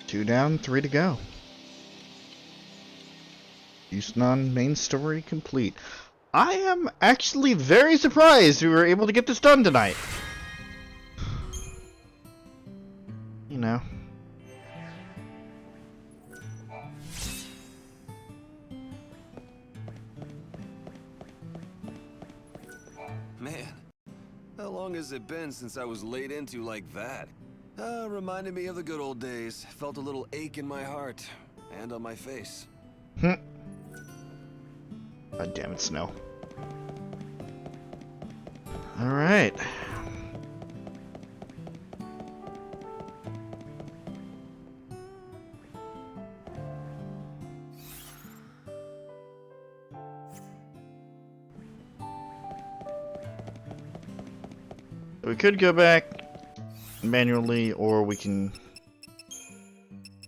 Two down, 3 to go. Yusnan main story complete. I am actually very surprised we were able to get this done tonight. You know.
Man, how long has it been since I was laid into like that? Reminded me of the good old days. Felt a little ache in my heart and on my face.
God damn it, Snow. Alright. We could go back manually, or we can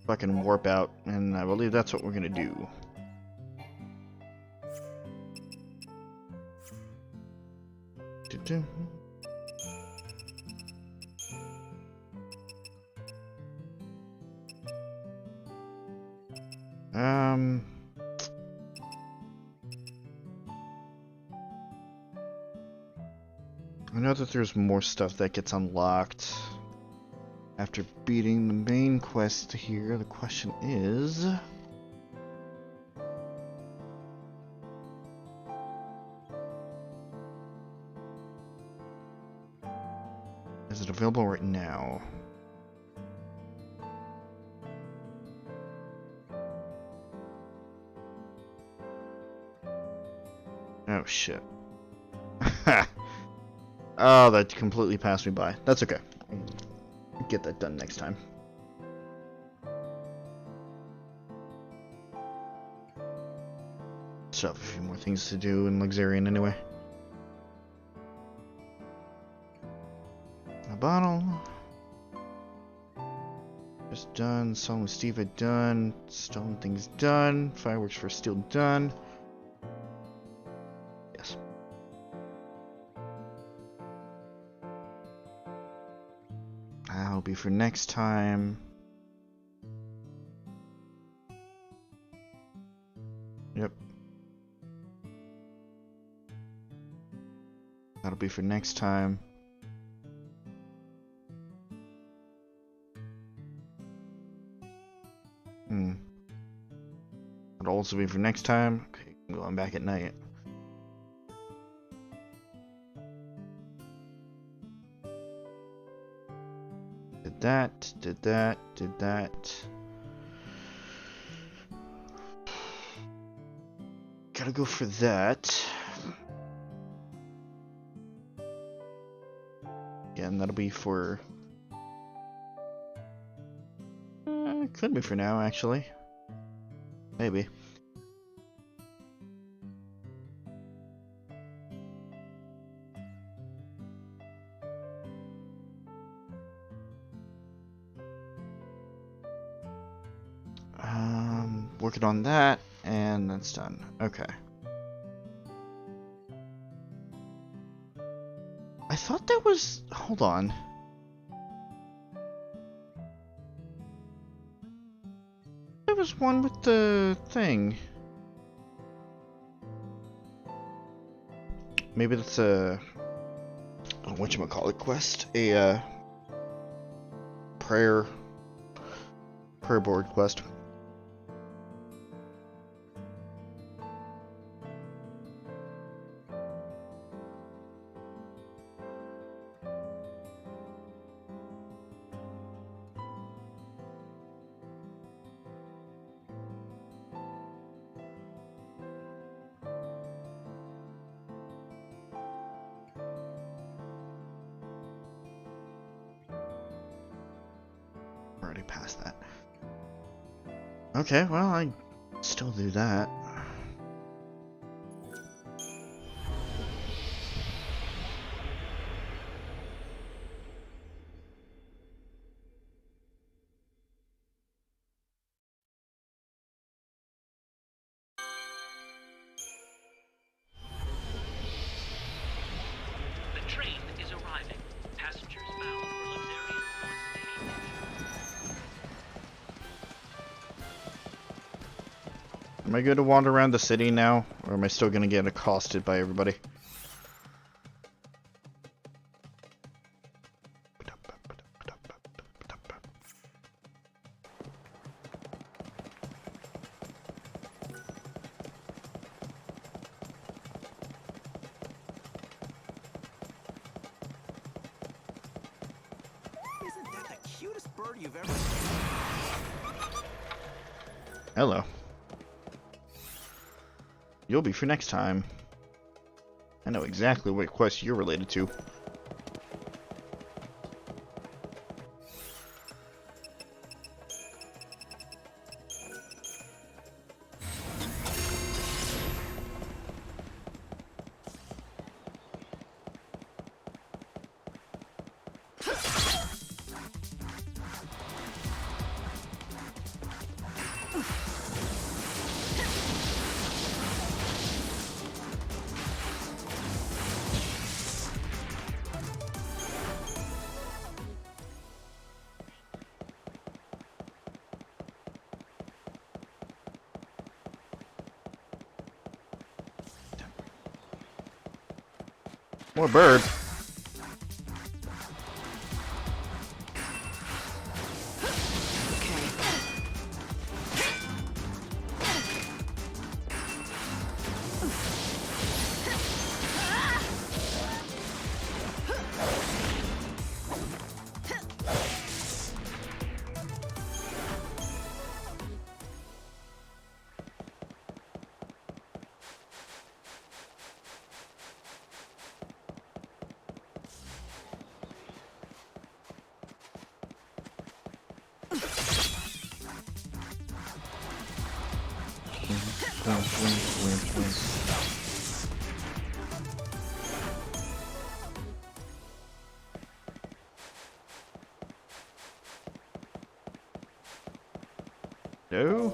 fucking warp out, and I believe that's what we're gonna do. I know that there's more stuff that gets unlocked after beating the main quest here. The question is... is it available right now? Oh shit. Oh, that completely passed me by. That's okay. Get that done next time. Still have a few more things to do in Luxerion anyway. A bottle. Just done. Song with Steve done. Stolen things done. Fireworks for Steel done. Yes. That'll be for next time. Yep. That'll be for next time. That'll also be for next time. Okay, I'm going back at night. Did that, did that, did that. Gotta go for that. Again, that'll be for... could be for now, actually. Maybe. Working on that, and that's done. Okay. I thought that was... hold on. There was one with the thing. Maybe that's a... whatchamacallit quest? A, prayer board quest. Already past that. Okay, well, I still do that.
The train is arriving. Passengers bound for Luxerion Port Station.
Am I good to wander around the city now, or am I still gonna get accosted by everybody?
Isn't that the cutest bird you've ever seen?
Hello. You'll be for next time. I know exactly what quest you're related to. More bird. No.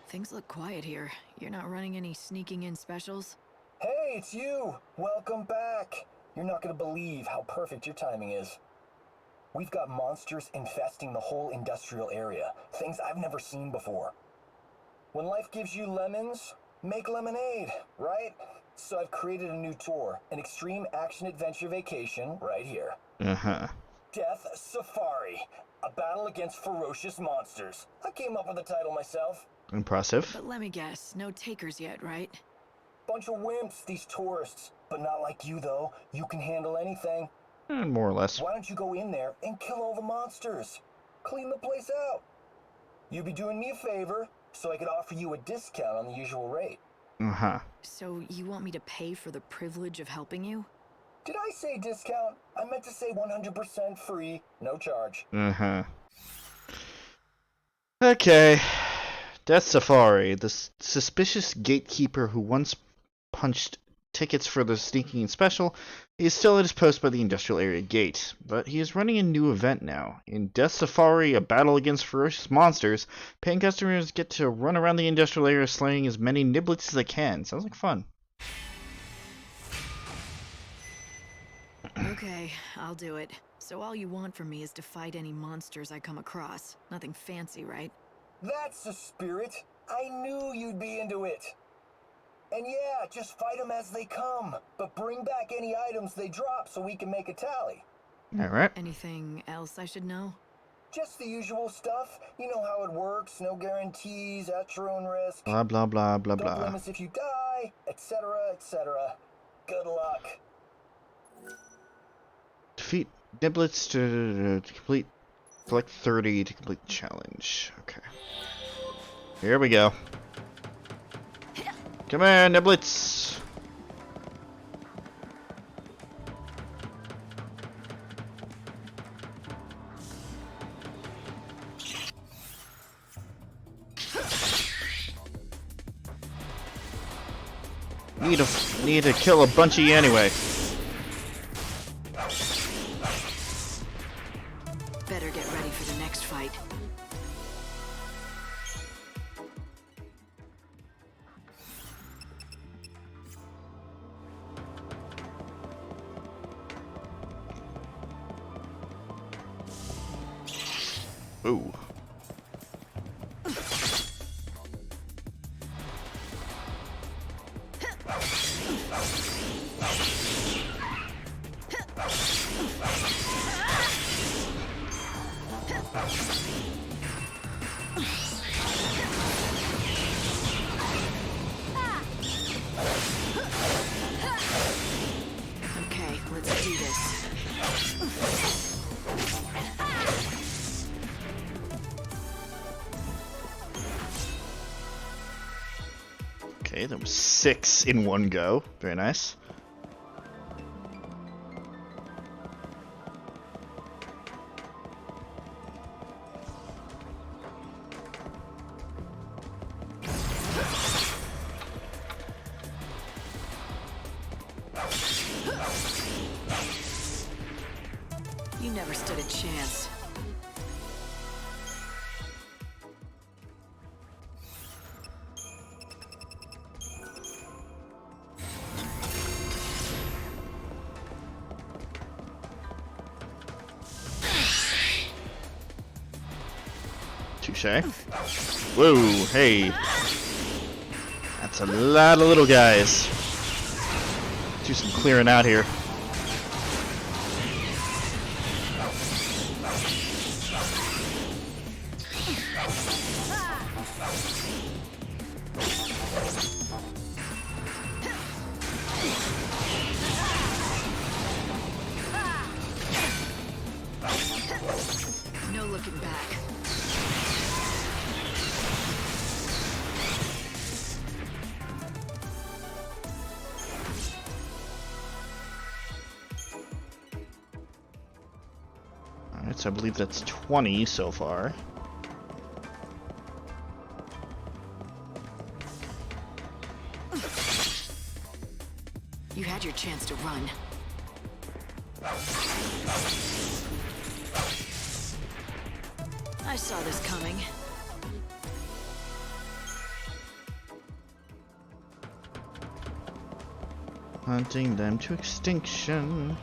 Things look quiet here. You're not running any sneaking in specials?
Hey, it's you! Welcome back! You're not gonna believe how perfect your timing is. We've got monsters infesting the whole industrial area. Things I've never seen before. When life gives you lemons, make lemonade, right? So I've created a new tour, an extreme action-adventure vacation right here.
Uh-huh.
Death Safari, a battle against ferocious monsters. I came up with the title myself.
Impressive.
But let me guess, no takers yet, right?
Bunch of wimps, these tourists. But not like you, though. You can handle anything.
More or less.
Why don't you go in there and kill all the monsters? Clean the place out. You'd be doing me a favor, so I could offer you a discount on the usual rate.
Uh-huh.
So you want me to pay for the privilege of helping you?
Did I say discount? I meant to say 100% free, no charge.
Uh-huh. Okay. Death Safari, the suspicious gatekeeper who once punched tickets for the sneaking in special, is still at his post by the industrial area gate, but he is running a new event now. In Death Safari, a battle against ferocious monsters, paying customers get to run around the industrial area slaying as many niblets as they can. Sounds like fun.
Okay, I'll do it. So all you want from me is to fight any monsters I come across. Nothing fancy, right?
That's the spirit. I knew you'd be into it. And yeah, just fight them as they come, but bring back any items they drop so we can make a tally.
Alright.
Anything else I should know?
Just the usual stuff. You know how it works. No guarantees, at your own risk.
Blah, blah, blah, blah,
Don't
blah.
blame us if you die, etc., etc. Good luck.
Defeat niblets to complete. Collect 30 to complete the challenge. Okay. Here we go. Come on, niblets! Need to kill a bunch of you anyway.
Better get ready for the next fight.
Ooh.
Okay, let's do this.
Okay, that was 6 in one go. Very nice.
You never stood a chance.
Touché. Whoa, hey. That's a lot of little guys. do some clearing out here.
No looking back.
Alright, so I believe that's 20 so far.
You had your chance to run. I saw this coming.
Hunting them to extinction.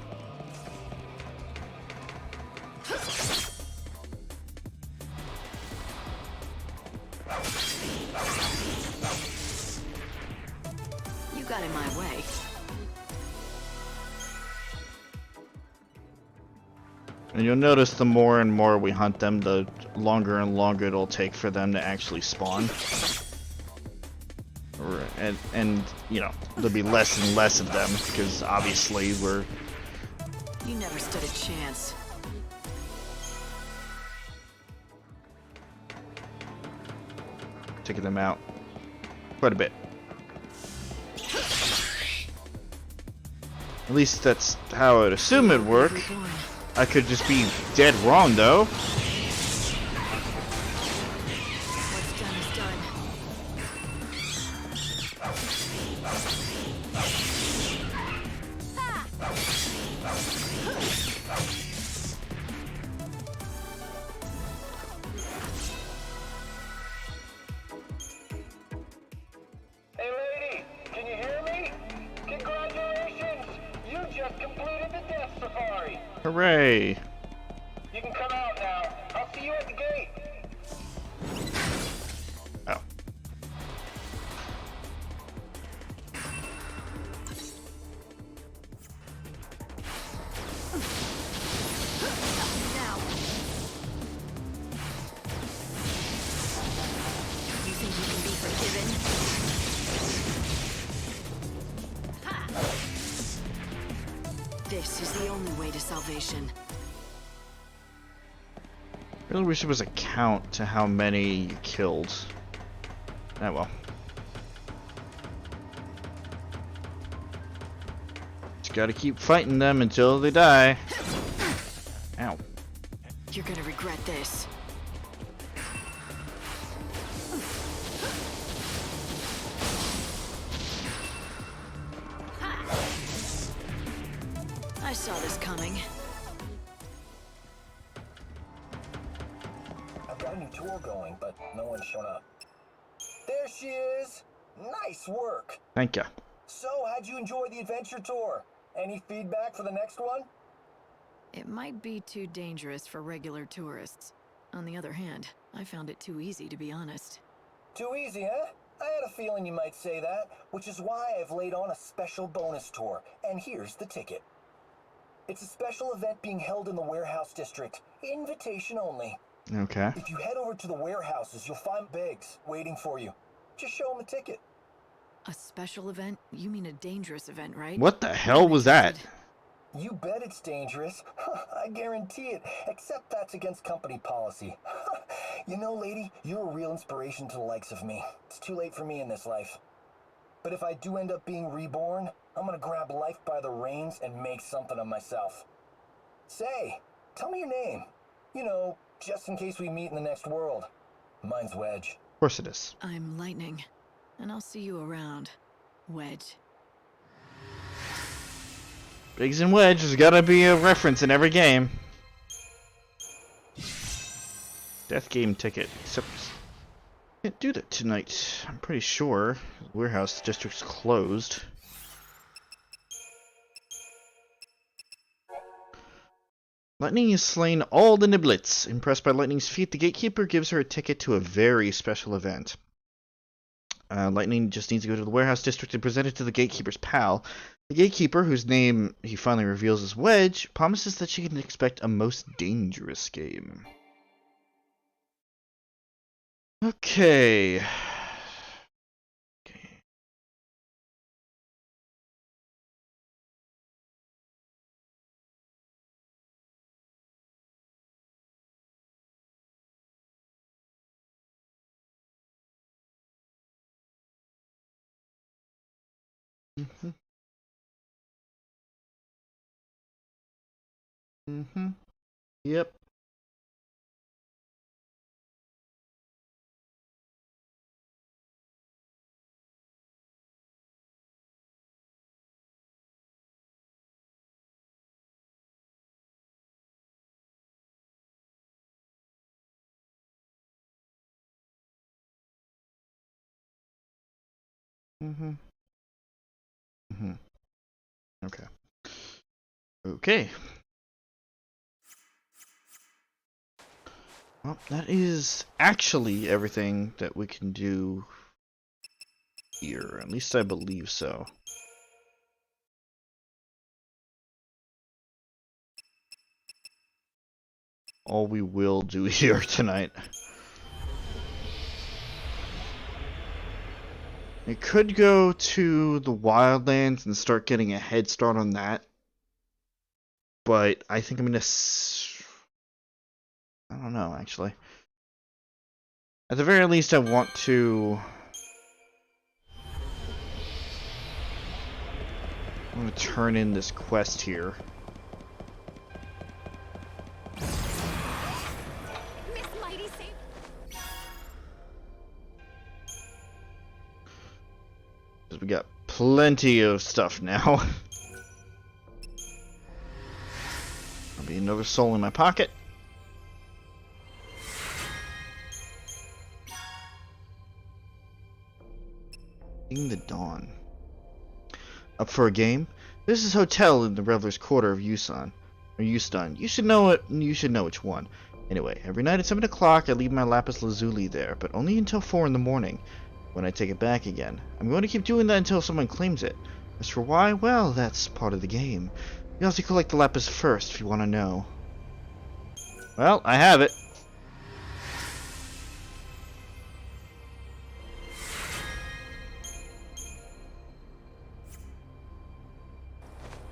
You got in my way.
And you'll notice the more and more we hunt them, the longer and longer it'll take for them to actually spawn. And you know, there'll be less and less of them, because obviously we're...
You never stood a chance.
taking them out quite a bit. At least that's how I'd assume it'd work. I could just be dead wrong, though.
What's done is done.
Hey lady, can you hear me? Congratulations! You just completed the Death Safari!
Hooray!
You can come out now. I'll see you at the gate.
Oh.
Now. You think you can be forgiven? This is the only way to salvation.
Really wish there was a count to how many you killed. Oh well. Just gotta keep fighting them until they die. Ow.
You're gonna regret this. I saw this coming.
I've got a new tour going, but no one's shown up. There she is! Nice work!
Thank ya.
So, how'd you enjoy the adventure tour? Any feedback for the next one?
It might be too dangerous for regular tourists. On the other hand, I found it too easy, to be honest.
Too easy, huh? I had a feeling you might say that, which is why I've laid on a special bonus tour, and here's the ticket. It's a special event being held in the warehouse district. Invitation only.
Okay.
If you head over to the warehouses, you'll find Biggs waiting for you. Just show him a ticket.
A special event? You mean a dangerous event, right?
What the hell was that?
You bet it's dangerous. I guarantee it. Except that's against company policy. You know, lady, you're a real inspiration to the likes of me. It's too late for me in this life. But if I do end up being reborn, I'm gonna grab life by the reins and make something of myself. Say, tell me your name. You know, just in case we meet in the next world. Mine's Wedge.
Of course it is.
I'm Lightning, and I'll see you around, Wedge.
Biggs and Wedge, there's gotta be a reference in every game. Death game ticket. Except can't do that tonight. I'm pretty sure the warehouse district's closed. Lightning has slain all the Niblets. Impressed by Lightning's feat, the gatekeeper gives her a ticket to a very special event. Lightning just needs to go to the warehouse district and present it to the gatekeeper's pal. The gatekeeper, whose name he finally reveals as Wedge, promises that she can expect a most dangerous game. Okay. Yep. Okay. Okay. Well, that is actually everything that we can do here. At least I believe so. All we will do here tonight. We could go to the Wildlands and start getting a head start on that. But I think I'm gonna... I don't know, actually. At the very least, I want to... I'm gonna turn in this quest here.
Miss Mighty saved.
Because we got plenty of stuff now. There'll be another soul in my pocket. In the dawn. Up for a game? This is hotel in the Revelers Quarter of Yusan. Or Euston. You should know it, you should know which one. Anyway, every night at 7 o'clock I leave my lapis lazuli there, but only until 4 in the morning, when I take it back again. I'm going to keep doing that until someone claims it. As for why, well, that's part of the game. You have to collect the lapis first if you want to know. Well, I have it.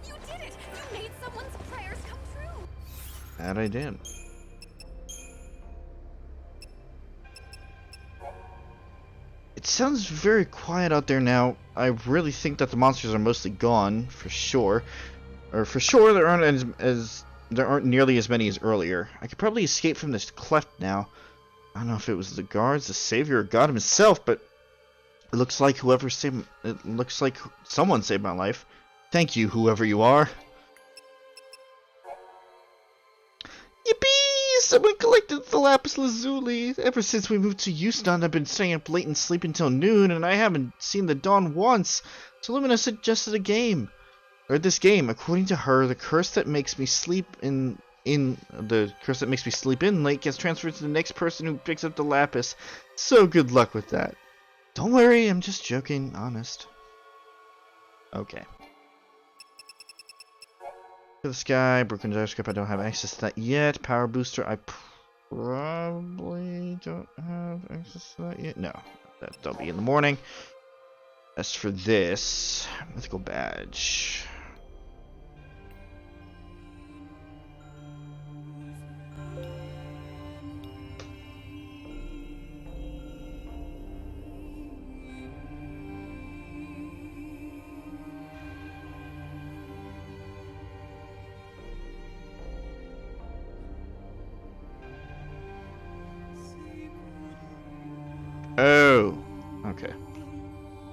You did it! You made someone's prayers come true!
That I did. It sounds very quiet out there now. I really think that the monsters are mostly gone, for sure. Or for sure there aren't nearly as many as earlier. I could probably escape from this cleft now. I don't know if it was the guards, the savior, or God himself, but it looks like someone saved my life. Thank you, whoever you are. Yippee! Someone collected the lapis lazuli. Ever since we moved to Euston, I've been staying up late and sleeping till noon, and I haven't seen the dawn once. So Lumina suggested a game. Or this game. According to her, the curse that makes me sleep in late gets transferred to the next person who picks up the lapis. So good luck with that. Don't worry, I'm just joking, honest. Okay. To the sky, broken gyroscope, I don't have access to that yet. Power booster, I probably don't have access to that yet. No, that'll be in the morning. As for this, mythical badge. Oh, okay.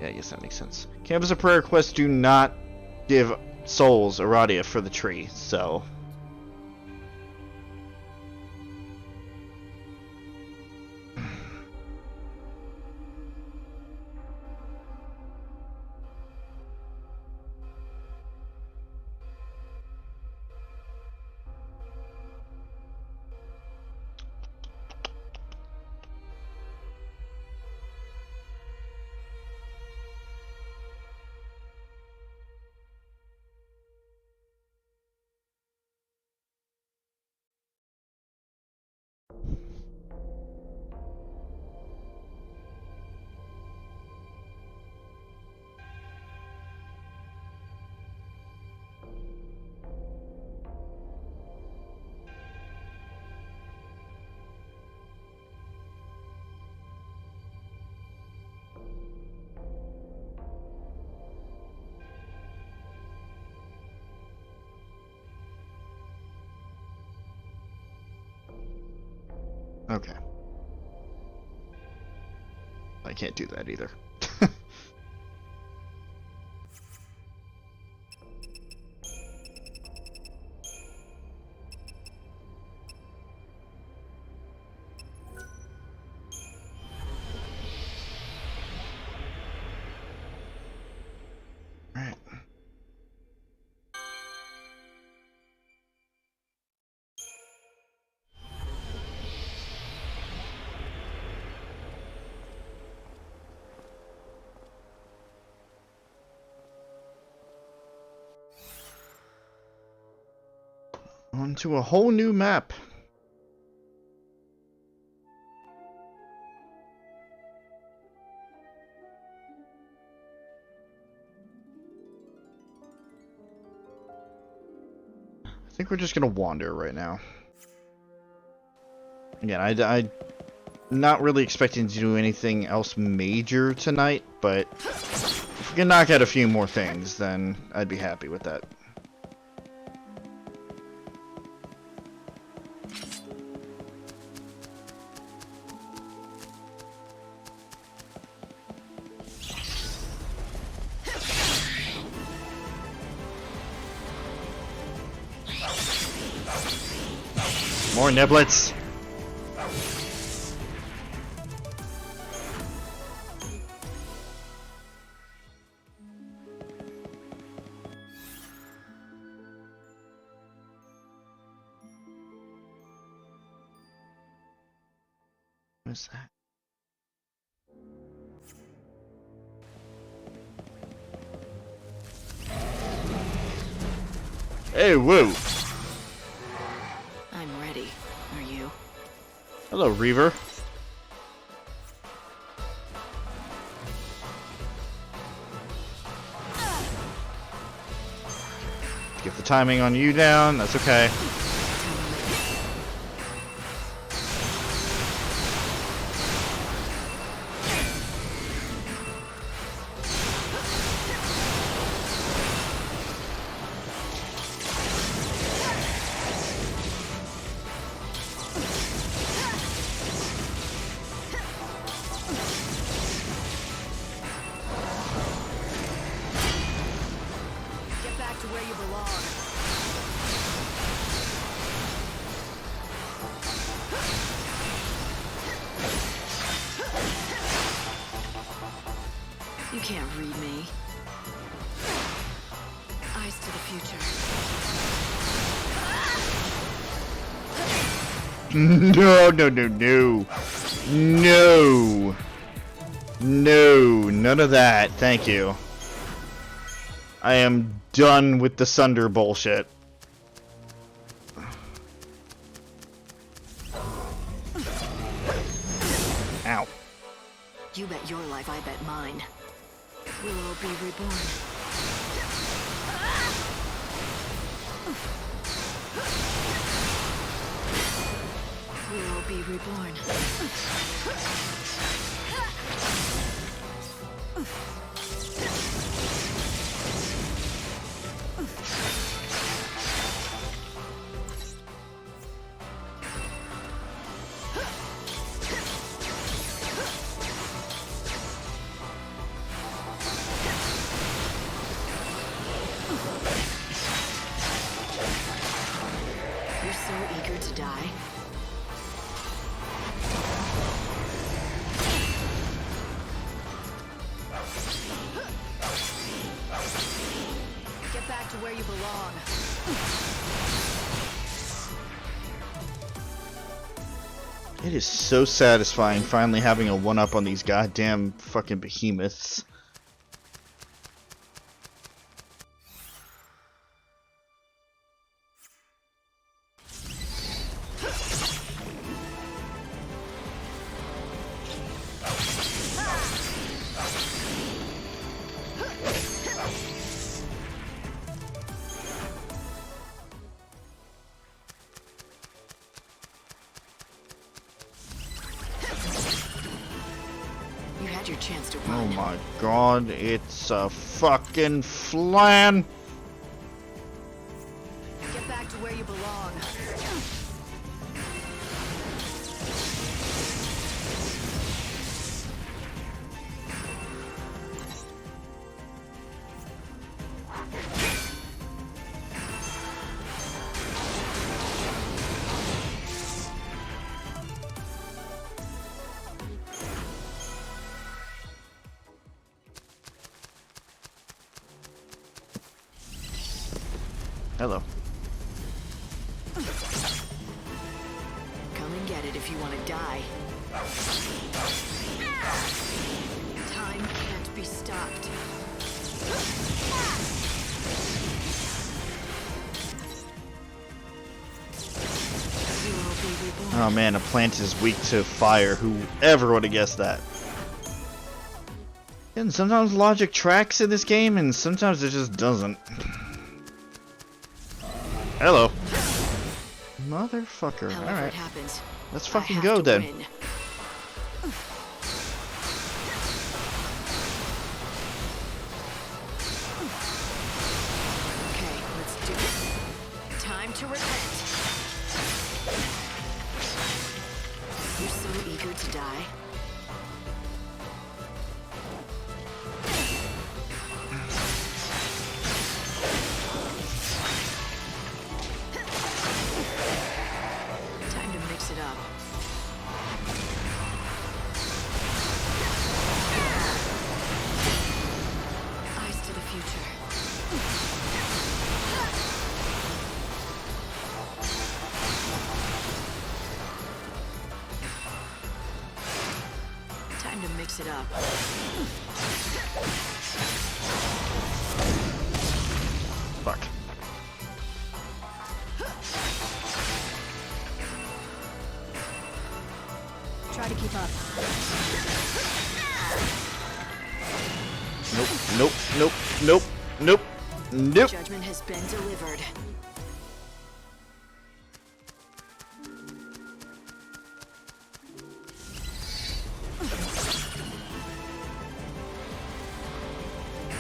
Yeah, I guess that makes sense. Canvas of prayer quests do not give souls Aradia for the tree, so... Okay. I can't do that either. Right. Onto a whole new map. I think we're just gonna wander right now. Again, I'm not really expecting to do anything else major tonight, but if we can knock out a few more things, then I'd be happy with that. More niblets. What's that? Hey, whoa.
I'm ready. Are you?
Hello, Reaver. Get the timing on you down, that's okay.
Get back to where you belong. You can't read me. Eyes to the future.
No, no, no, no. No. No, none of that. Thank you. I am done with the Sunder bullshit. Ow.
You bet your life, I bet mine. We'll all be reborn. We'll all be reborn. You're so eager to die. Get back to where you belong.
It is so satisfying finally having a one-up on these goddamn fucking behemoths.
You had your chance to
Oh
run.
my god, it's a fucking flan!
Get back to where you belong.
Hello.
Come and get it if you want to die. Time can't be stopped.
Oh man, a plant is weak to fire. Whoever would have guessed that? And sometimes logic tracks in this game, and sometimes it just doesn't. Hello. Motherfucker. Alright. Let's fucking go then.
Okay, let's do it. Time to repent. You're so eager to die. Time to mix it up. Eyes to the future. Time to mix it up.
Fuck.
Try to keep up.
Nope, nope, nope, nope, nope, nope.
Judgment has been delivered.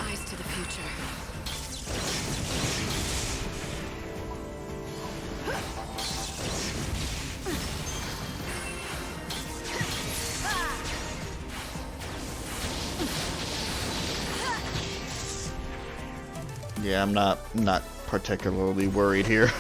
Eyes to the future.
Yeah, I'm not particularly worried here.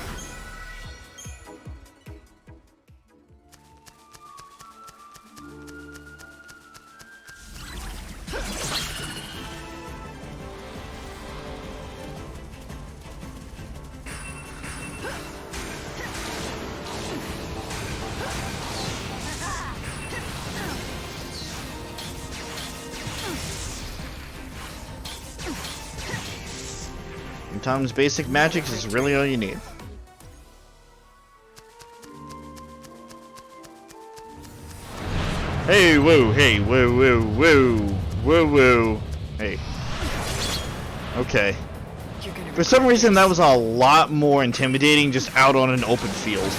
Sometimes basic magic is really all you need. Hey, woo, hey, woo, woo, woo, woo, woo. Hey. Okay. For some reason, that was a lot more intimidating just out on an open field.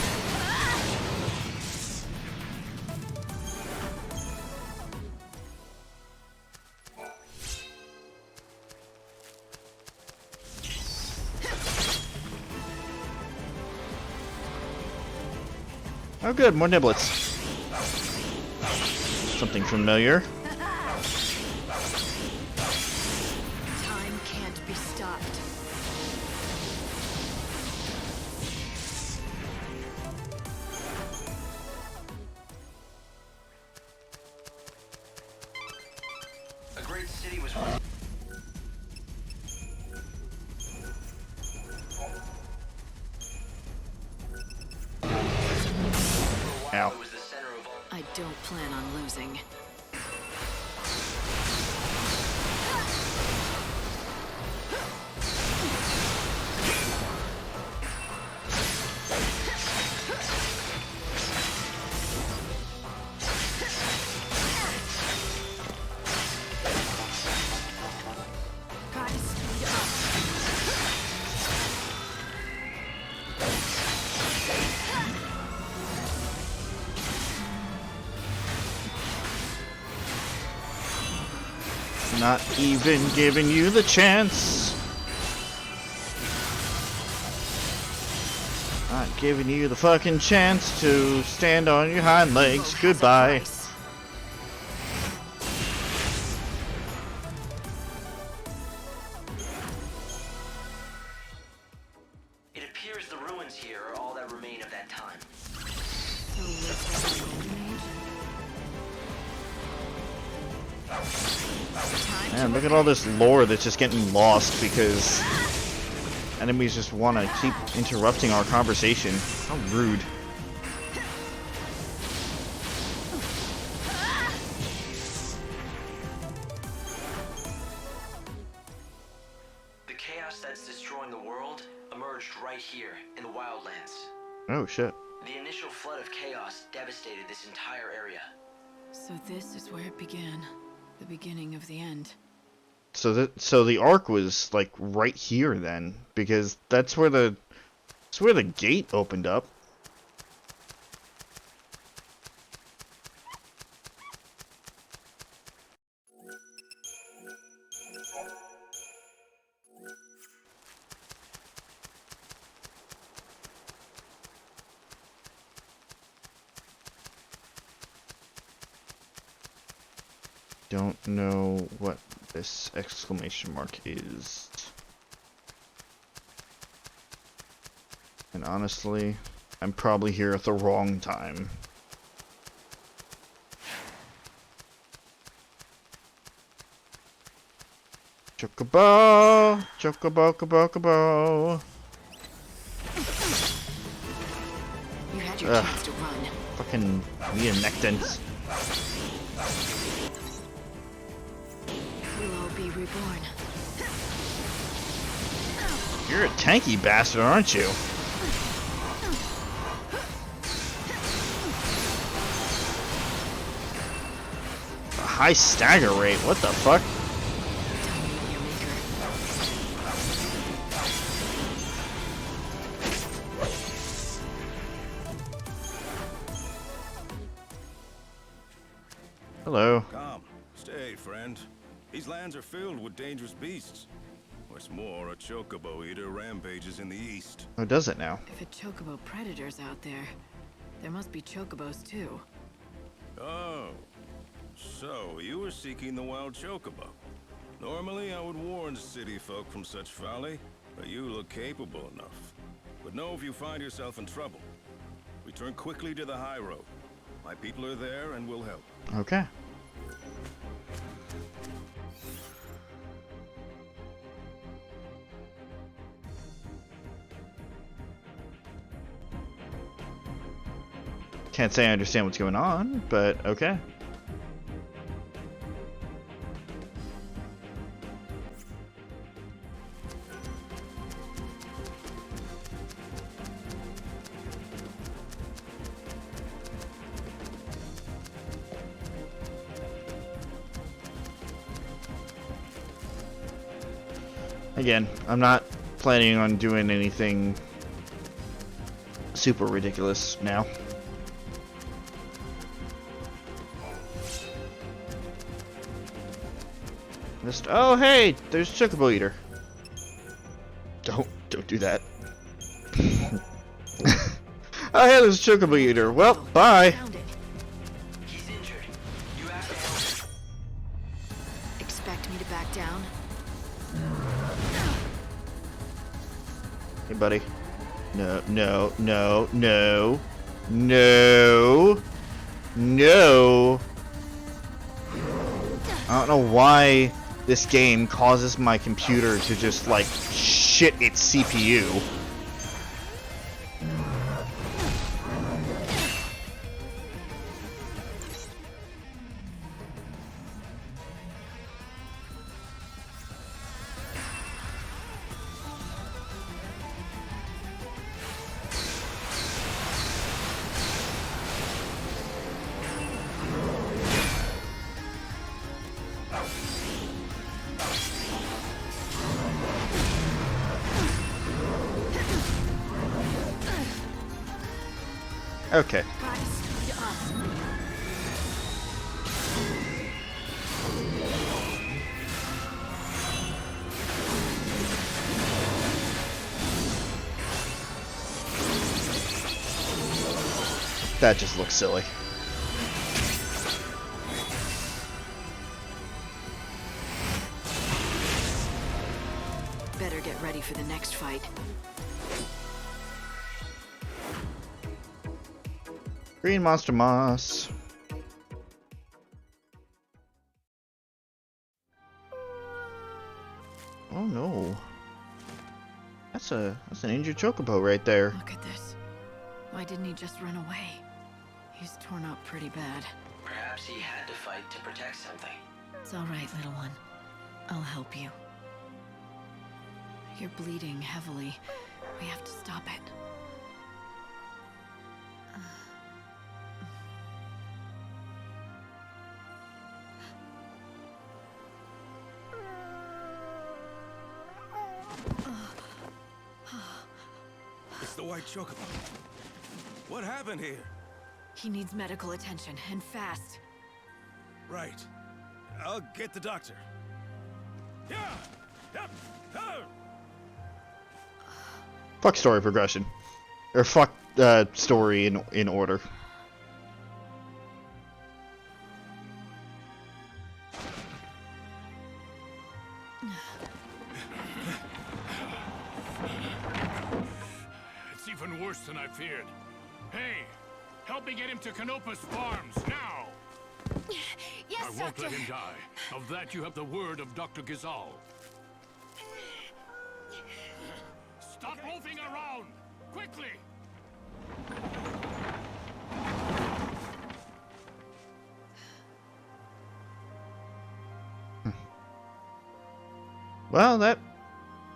Oh good, more niblets. Something familiar.
Time can't be stopped.
A great city was once.
Ow.
I don't plan on losing. Gotta speed up.
Not even giving you the chance. Not giving you the fucking chance to stand on your hind legs. Goodbye.
It appears the ruins here are all that remain of that time.
Man, look at all this lore that's just getting lost because enemies just want to keep interrupting our conversation. How rude.
The chaos that's destroying the world emerged right here in the Wildlands.
Oh shit.
The initial flood of chaos devastated this entire area.
So this is where it began. The beginning of the end.
So the Ark was like right here then, because that's where the gate opened up. Don't know what this exclamation mark is. And honestly, I'm probably here at the wrong time. Chocobo! Chocobo, cobo, cobo!
You had your chance to run.
Fucking Neonectants.
We'll all be reborn.
You're a tanky bastard, aren't you? A high stagger rate, what the fuck? Hello.
Come, stay, friend. These lands are filled with dangerous beasts. What's more, a chocobo eater rampages in the east.
Oh, does it now?
If a chocobo predator's out there, there must be chocobos too.
Oh, so you were seeking the wild chocobo. Normally, I would warn city folk from such folly, but you look capable enough. But know if you find yourself in trouble, return quickly to the high road. My people are there and will help.
Okay. Can't say I understand what's going on, but okay. Again, I'm not planning on doing anything super ridiculous now. Just, oh hey, there's Chocobo Eater. Don't do that. Oh hey, there's Chocobo Eater. Well, bye.
He's injured. You have to help him.
Expect me to back down?
Hey buddy. No, no, no, no. No. No. I don't know why this game causes my computer to just like shit its CPU. Okay. That just looks silly.
Better get ready for the next fight.
Green monster moss. Oh no. That's that's an injured chocobo right there.
Look at this. Why didn't he just run away? He's torn up pretty bad.
Perhaps he had to fight to protect something.
It's all right, little one. I'll help you. You're bleeding heavily. We have to stop it.
It's the white chocobo. What happened here?
He needs medical attention, and fast.
Right. I'll get the doctor. Yeah! Yep!
Fuck story progression. Or fuck story in order.
It's even worse than I feared. Hey, help me get him to Canopa's farms, now!
Yes,
I won't
Doctor.
let him die. Of that you have the word of Dr. Gizal. Stop moving around! Quickly!
Well, that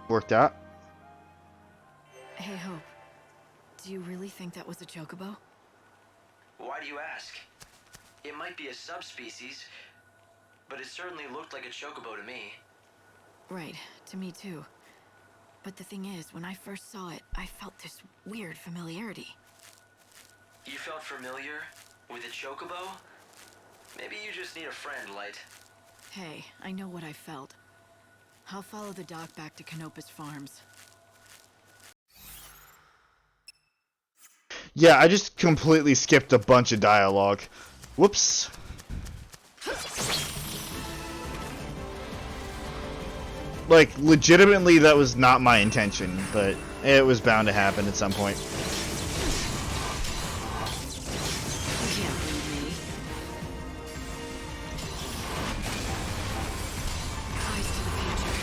worked out.
Hey, Hope. Do you really think that was a chocobo?
Why do you ask? It might be a subspecies, but it certainly looked like a chocobo to me.
Right, to me too. But the thing is, when I first saw it, I felt this weird familiarity.
You felt familiar with a chocobo? Maybe you just need a friend, Light.
Hey, I know what I felt. I'll follow the doc back to Canopa's farms.
Yeah, I just completely skipped a bunch of dialogue. Whoops. Like, legitimately, that was not my intention, but it was bound to happen at some point.
You can't bleed me. Eyes to the future.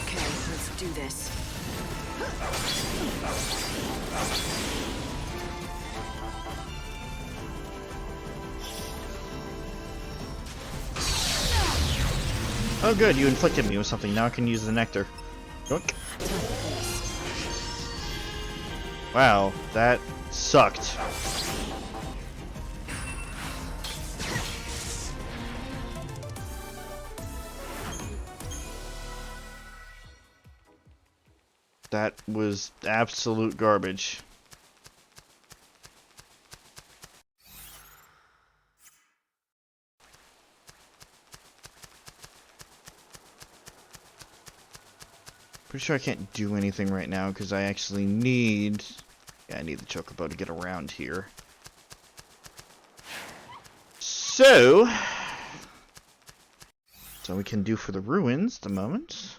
Okay, let's do this.
Oh good, you inflicted me with something. Now I can use the nectar. Yoink. Wow, that sucked. That was absolute garbage. Pretty sure I can't do anything right now because I actually need... Yeah, I need the chocobo to get around here. So we can do for the ruins at the moment.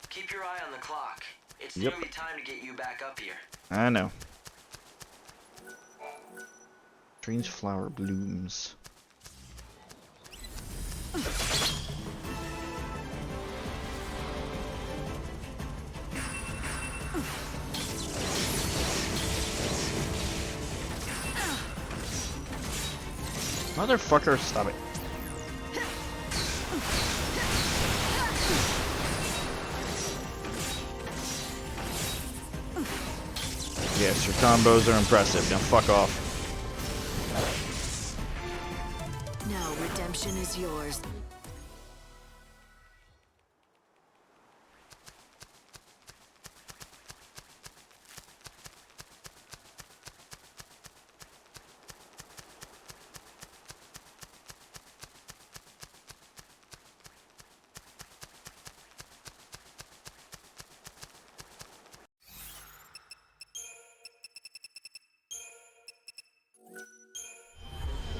Keep your eye on the clock. It's
Yep.
nearly time to get you back up here.
I know. Strange flower blooms. Motherfucker, stop it. Yes, your combos are impressive. Now fuck off.
Now redemption is yours.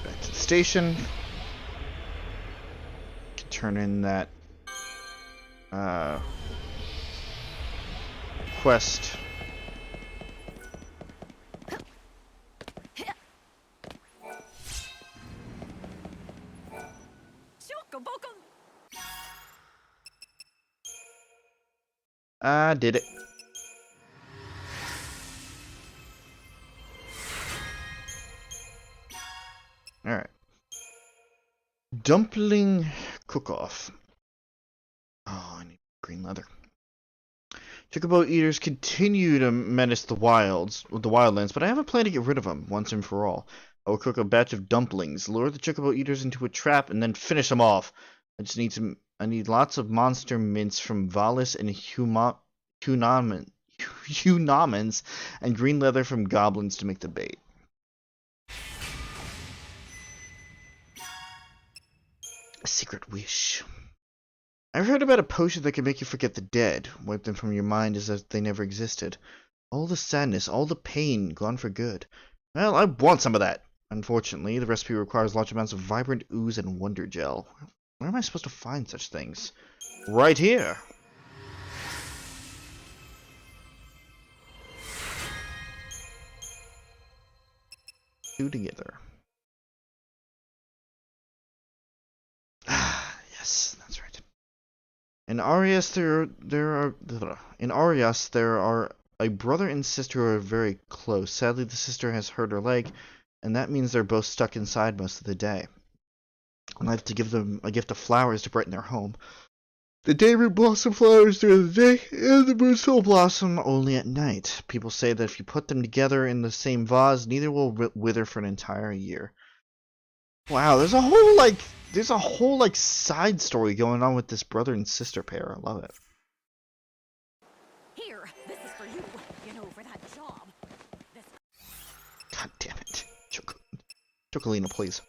Back to the station. Can turn in that quest I did it. Alright. Dumpling cook-off. Oh, I need green leather. Chocobo eaters continue to menace the wildlands, but I have a plan to get rid of them once and for all. I will cook a batch of dumplings, lure the chocobo eaters into a trap, and then finish them off. I need lots of monster mints from Valis and Hunamans, and green leather from goblins to make the bait. A secret wish. I've heard about a potion that can make you forget the dead, wipe them from your mind as if they never existed. All the sadness, all the pain, gone for good. Well, I want some of that. Unfortunately, the recipe requires large amounts of vibrant ooze and wonder gel. Where am I supposed to find such things? Right here! Two together. Ah, yes, that's right. In Arias, there are a brother and sister who are very close. Sadly, the sister has hurt her leg, and that means they're both stuck inside most of the day. And I have to give them a gift of flowers to brighten their home. The dayroot blossom flowers during the day, and the moonstone blossom only at night. People say that if you put them together in the same vase, neither will wither for an entire year. Wow, there's a whole side story going on with this brother and sister pair. I love it.
Here, this is for you. You know, for that job.
God damn it. Chocolina, please.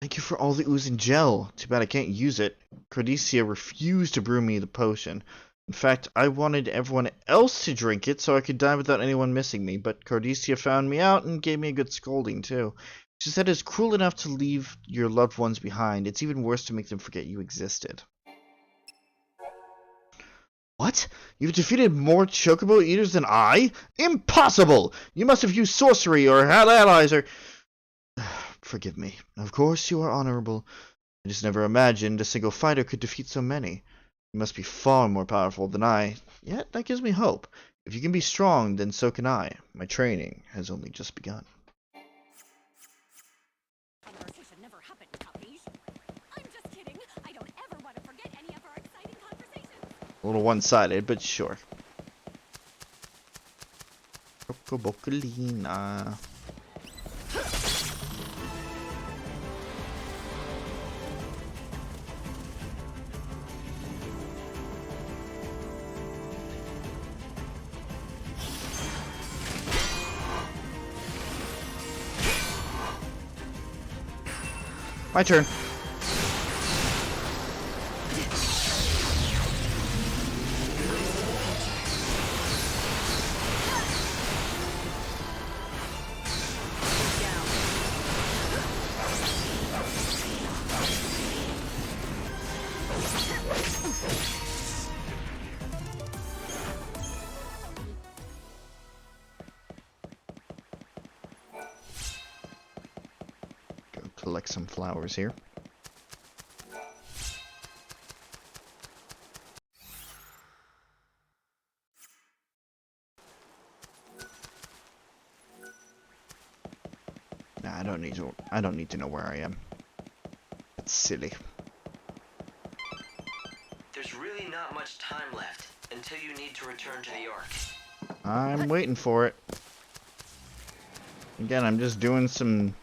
Thank you for all the ooze and gel. Too bad I can't use it. Cordesia refused to brew me the potion. In fact, I wanted everyone else to drink it so I could die without anyone missing me, but Cordesia found me out and gave me a good scolding, too. She said it's cruel enough to leave your loved ones behind. It's even worse to make them forget you existed. What? You've defeated more chocobo eaters than I? Impossible! You must have used sorcery or had allies or... Forgive me. Of course you are honorable. I just never imagined a single fighter could defeat so many. You must be far more powerful than I. Yet that gives me hope. If you can be strong, then so can I. My training has only just begun.
Conversation never happened, Capiche. I'm just kidding. I don't ever want to forget any of our exciting conversations.
A little one-sided, but sure. Chocobocolina. My turn. Collect some flowers here. Nah, I don't need to know where I am. It's silly.
There's really not much time left until you need to return to the Ark.
I'm waiting for it. Again, I'm just doing some,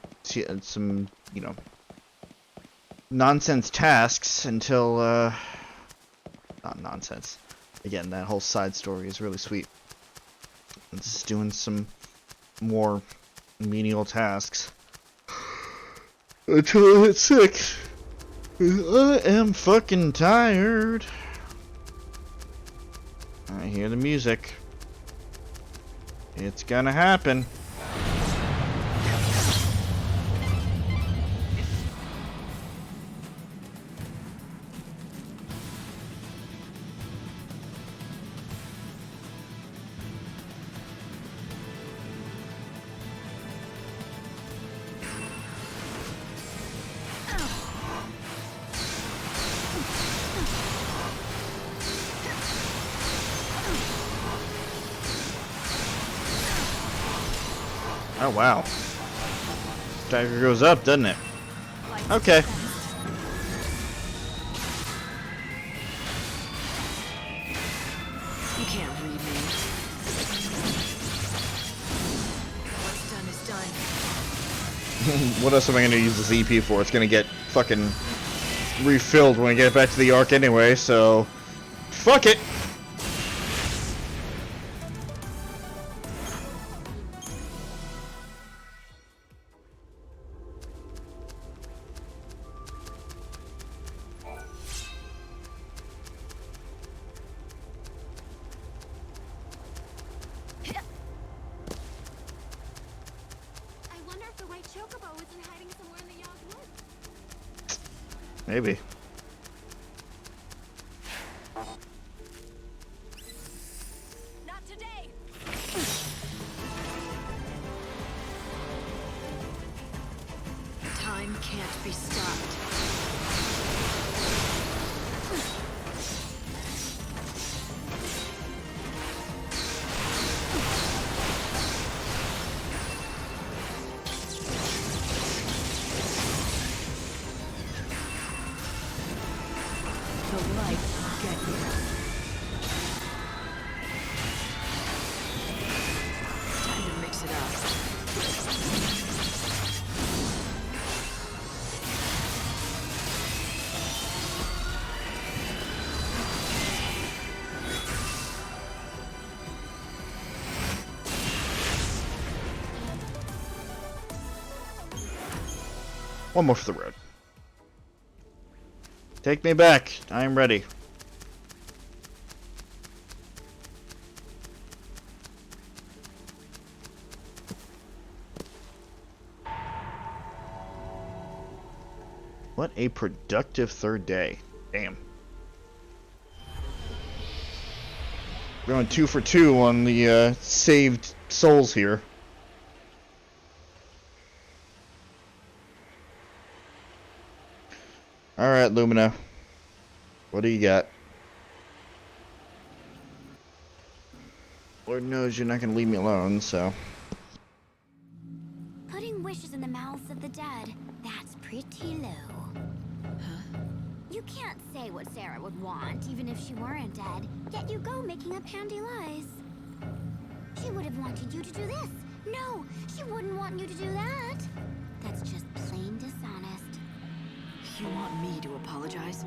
you know, nonsense tasks until, not nonsense. Again, that whole side story is really sweet. I'm just doing some more menial tasks until I hit 6. I am fucking tired. I hear the music. It's gonna happen. Oh wow. Dagger goes up, doesn't it? Okay.
You can't read me. What's done is done.
What else am I gonna use this EP for? It's gonna get fucking refilled when I get back to the Ark anyway, so fuck it.
I wonder if the white chocobo isn't hiding somewhere in the Yog Woods.
Maybe.
Not today.
Time can't be stopped. The light will get you. Time to mix it up.
One more for the road. Take me back. I am ready. What a productive third day. Damn. Going 2 for 2 on the saved souls here. Alright, Lumina. What do you got? Lord knows you're not going to leave me alone, so...
Putting wishes in the mouths of the dead, that's pretty low.
Huh?
You can't say what Sarah would want, even if she weren't dead, yet you go making up handy lies. She would have wanted you to do this. No, she wouldn't want you to do that. That's just plain dishonest.
You want me to apologize?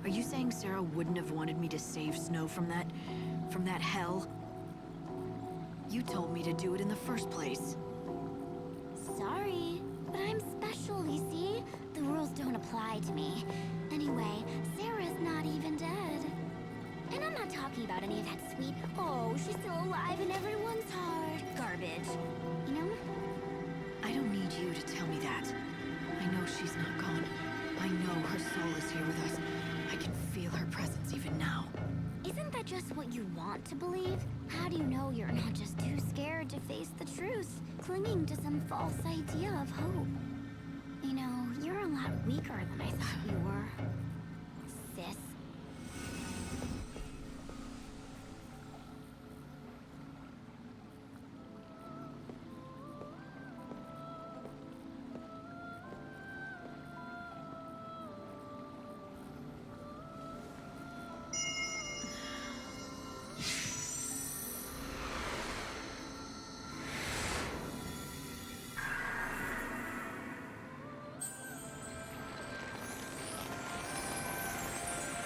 Are you saying Sarah wouldn't have wanted me to save Snow from that hell? You told me to do it in the first place.
Sorry, but I'm special, you see? The rules don't apply to me. Anyway, Sarah's not even dead. And I'm not talking about any of that sweet, oh, she's still alive in everyone's heart garbage. You know?
I don't need you to tell me that. I know she's not gone. I know her soul is here with us. I can feel her presence even now.
Isn't that just what you want to believe? How do you know you're not just too scared to face the truth, clinging to some false idea of hope? You know, you're a lot weaker than I thought you were, sis.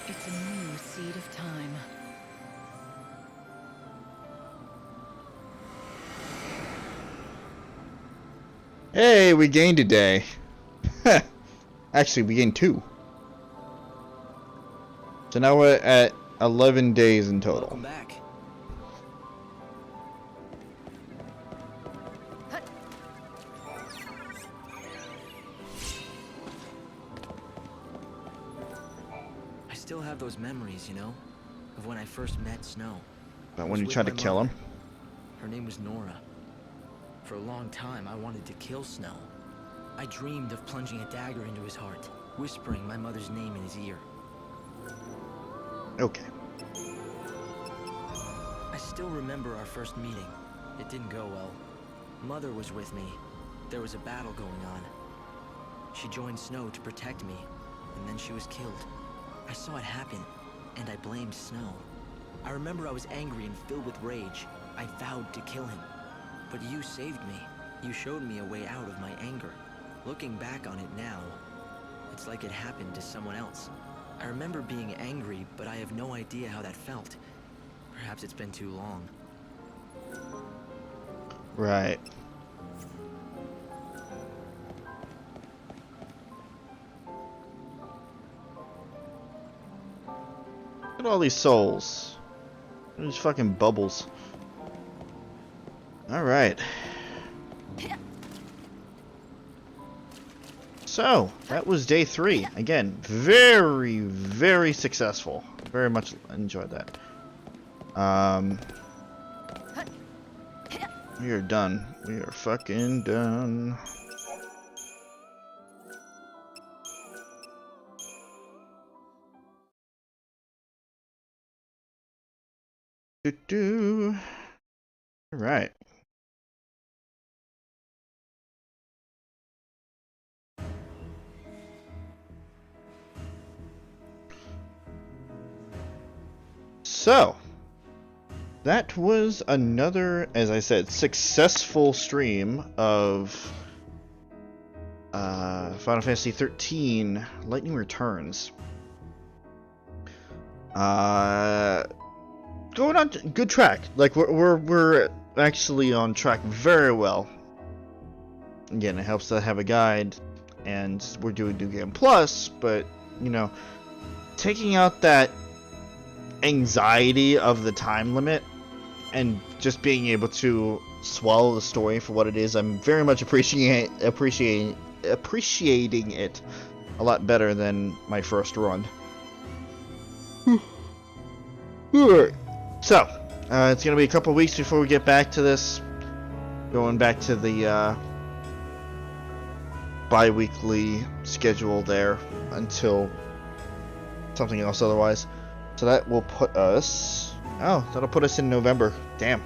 It's a new seed of time.
Hey, we gained a day. Actually, we gained 2. So now we're at 11 days in total.
Welcome back. I still have those memories, you know, of when I first met Snow.
But when you tried to kill him?
Her name was Nora. For a long time, I wanted to kill Snow. I dreamed of plunging a dagger into his heart, whispering my mother's name in his ear.
Okay.
I still remember our first meeting. It didn't go well. Mother was with me. There was a battle going on. She joined Snow to protect me, and then she was killed. I saw it happen, and I blamed Snow. I remember I was angry and filled with rage. I vowed to kill him. But you saved me. You showed me a way out of my anger. Looking back on it now, it's like it happened to someone else. I remember being angry, but I have no idea how that felt. Perhaps it's been too long.
Right. Look at all these souls. These fucking bubbles. Alright. So, that was day 3. Again, very, very successful. Very much enjoyed that. We are done. We are fucking done. Alright. So, that was another, as I said, successful stream of Final Fantasy 13 Lightning Returns. Going on good track. Like we're actually on track very well. Again, it helps to have a guide, and we're doing New Game Plus, but you know, taking out that anxiety of the time limit and just being able to swallow the story for what it is, I'm very much appreciating it a lot better than my first run. Alright, so it's gonna be a couple weeks before we get back to this, going back to the bi-weekly schedule there until something else otherwise. So that will put us, that'll put us in November. Damn.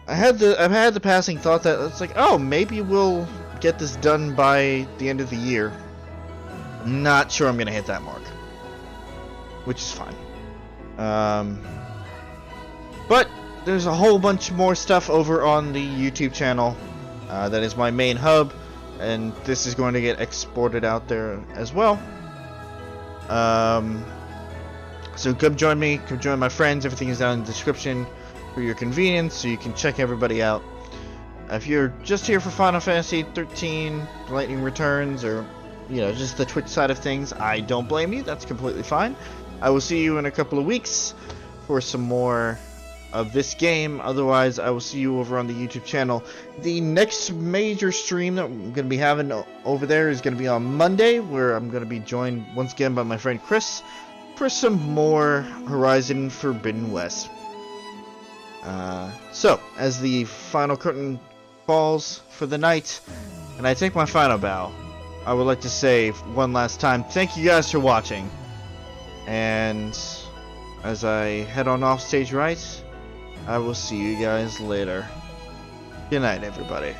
I've had the passing thought that it's like, oh, maybe we'll get this done by the end of the year. Not sure I'm gonna hit that mark, which is fine. But there's a whole bunch more stuff over on the YouTube channel. That is my main hub, and this is going to get exported out there as well. So come join me, come join my friends. Everything is down in the description for your convenience, so you can check everybody out. If you're just here for Final Fantasy 13 Lightning Returns, or you know, just the Twitch side of things, I don't blame you. That's completely fine. I will see you in a couple of weeks for some more of this game. Otherwise, I will see you over on the YouTube channel. The next major stream that I'm going to be having over there is going to be on Monday, where I'm going to be joined once again by my friend Chris for some more Horizon Forbidden West. So, as the final curtain falls for the night, and I take my final bow, I would like to say one last time, thank you guys for watching. And as I head on off stage right, I will see you guys later. Good night, everybody.